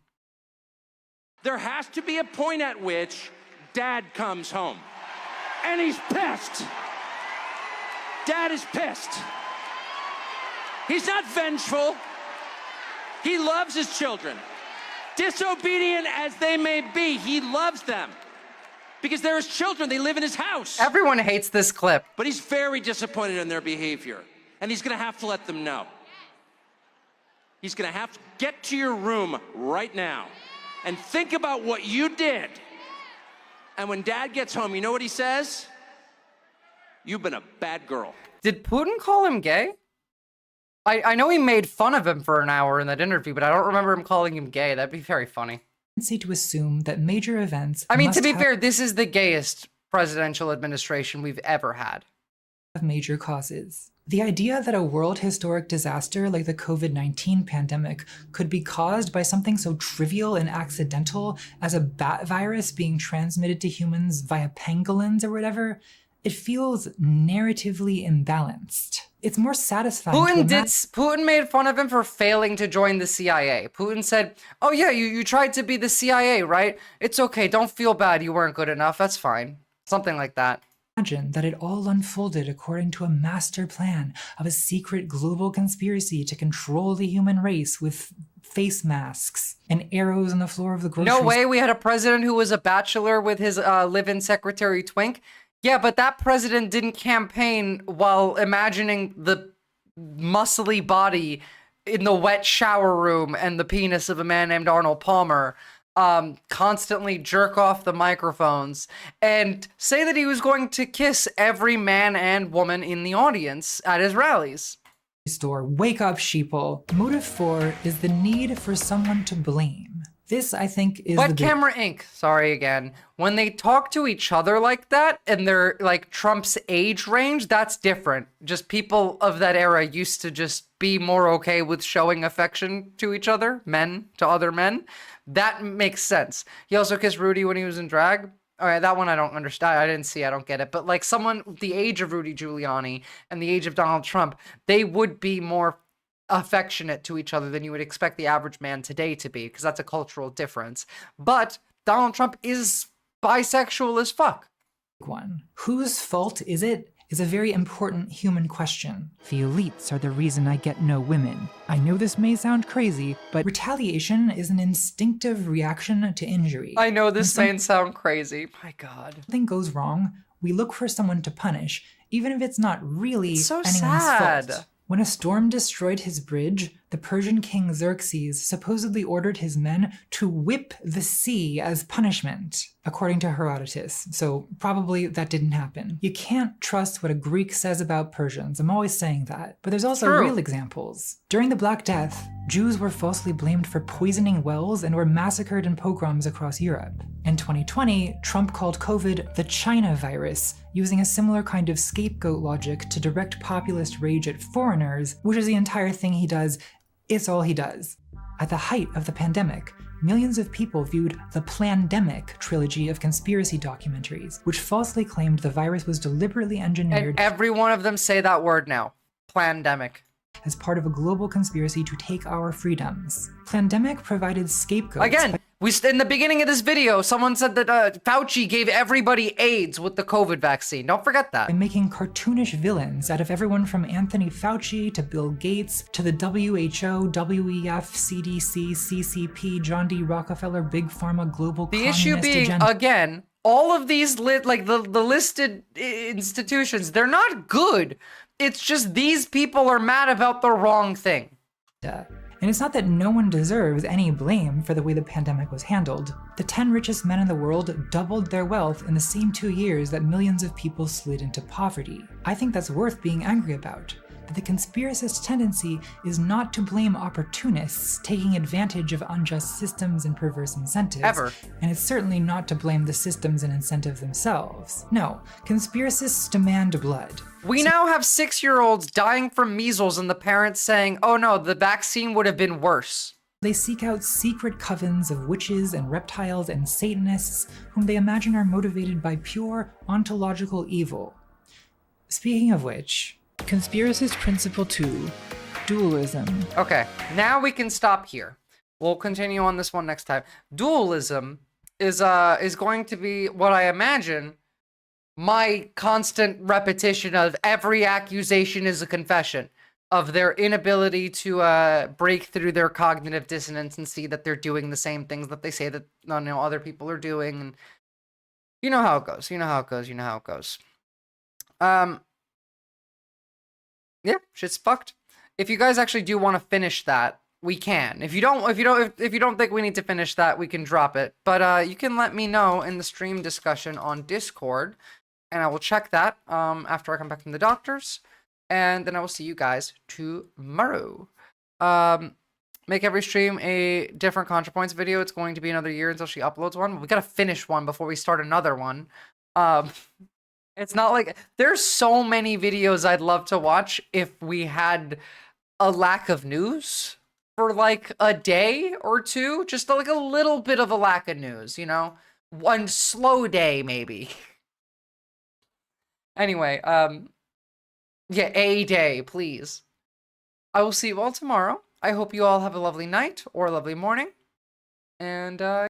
There has to be a point at which Dad comes home. And he's pissed. Dad is pissed. He's not vengeful. He loves his children. Disobedient as they may be, he loves them. Because they're his children, they live in his house. Everyone hates this clip. But he's very disappointed in their behavior. And he's gonna have to let them know. He's gonna have to get to your room right now and think about what you did. And when Dad gets home, you know what he says? You've been a bad girl. Did Putin call him gay? I know he made fun of him for an hour in that interview, but I don't remember him calling him gay. That'd be very funny. To assume that major events. I mean, to be fair, this is the gayest presidential administration we've ever had. Have major causes. The idea that a world historic disaster like the COVID-19 pandemic could be caused by something so trivial and accidental as a bat virus being transmitted to humans via pangolins or whatever, it feels narratively imbalanced. It's more satisfying. Putin made fun of him for failing to join the CIA. Putin said, "Oh yeah, you tried to be the CIA, right? It's okay, don't feel bad, you weren't good enough, that's fine." Something like that. Imagine that it all unfolded according to a master plan of a secret global conspiracy to control the human race with face masks and arrows on the floor of the grocery store. No way, we had a president who was a bachelor with his live-in secretary Twink. Yeah, but that president didn't campaign while imagining the muscly body in the wet shower room and the penis of a man named Arnold Palmer constantly jerk off the microphones and say that he was going to kiss every man and woman in the audience at his rallies. Store. Wake up, sheeple. Motive 4 is the need for someone to blame. This, I think, is Wet Camera Inc. Sorry again. When they talk to each other like that, and they're like Trump's age range, that's different. Just people of that era used to just be more okay with showing affection to each other, men to other men. That makes sense. He also kissed Rudy when he was in drag. All right, that one I don't understand. I didn't see, I don't get it. But like someone the age of Rudy Giuliani and the age of Donald Trump, they would be more affectionate to each other than you would expect the average man today to be, because that's a cultural difference. But Donald Trump is bisexual as fuck. One. Whose fault is it? Is a very important human question. The elites are the reason I get no women. I know this may sound crazy, but retaliation is an instinctive reaction to injury. I know this may sound crazy. My God. Something goes wrong, we look for someone to punish, even if it's not really so anyone's sad. fault. When a storm destroyed his bridge, the Persian king Xerxes supposedly ordered his men to whip the sea as punishment, according to Herodotus. So probably that didn't happen. You can't trust what a Greek says about Persians. I'm always saying that. But there's also real examples. During the Black Death, Jews were falsely blamed for poisoning wells and were massacred in pogroms across Europe. In 2020, Trump called COVID the China virus, using a similar kind of scapegoat logic to direct populist rage at foreigners, which is the entire thing he does. It's all he does. At the height of the pandemic, millions of people viewed the Plandemic trilogy of conspiracy documentaries, which falsely claimed the virus was deliberately engineered. And every one of them say that word now. Plandemic. As part of a global conspiracy to take our freedoms. Plandemic provided scapegoats. Again, in the beginning of this video, someone said that Fauci gave everybody AIDS with the COVID vaccine. Don't forget that. By making cartoonish villains out of everyone from Anthony Fauci to Bill Gates to the WHO, WEF, CDC, CCP, John D. Rockefeller, Big Pharma, Global Communist issue being, agenda. again, all of these the listed institutions, they're not good. It's just these people are mad about the wrong thing. And it's not that no one deserves any blame for the way the pandemic was handled. The 10 richest men in the world doubled their wealth in the same 2 years that millions of people slid into poverty. I think that's worth being angry about. But the conspiracist tendency is not to blame opportunists taking advantage of unjust systems and perverse incentives. Ever. And it's certainly not to blame the systems and incentives themselves. No, conspiracists demand blood. We now have 6-year-olds dying from measles and the parents saying, oh no, the vaccine would have been worse. They seek out secret covens of witches and reptiles and Satanists whom they imagine are motivated by pure ontological evil. Speaking of which, Conspiracist Principle 2, Dualism. Okay, now we can stop here. We'll continue on this one next time. Dualism is going to be what I imagine my constant repetition of every accusation is a confession of their inability to break through their cognitive dissonance and see that they're doing the same things that they say that other people are doing, and you know how it goes. You know how it goes. You know how it goes. Yeah, shit's fucked. If you guys actually do want to finish that, we can. If you don't think we need to finish that, we can drop it. But you can let me know in the stream discussion on Discord, and I will check that after I come back from the doctors, and then I will see you guys tomorrow. Make every stream a different ContraPoints video. It's going to be another year until she uploads one. We gotta finish one before we start another one. It's not like there's so many videos I'd love to watch if we had a lack of news for like a day or two, just like a little bit of a lack of news, you know, one slow day maybe. Anyway, yeah, a day, please. I will see you all tomorrow. I hope you all have a lovely night or a lovely morning, and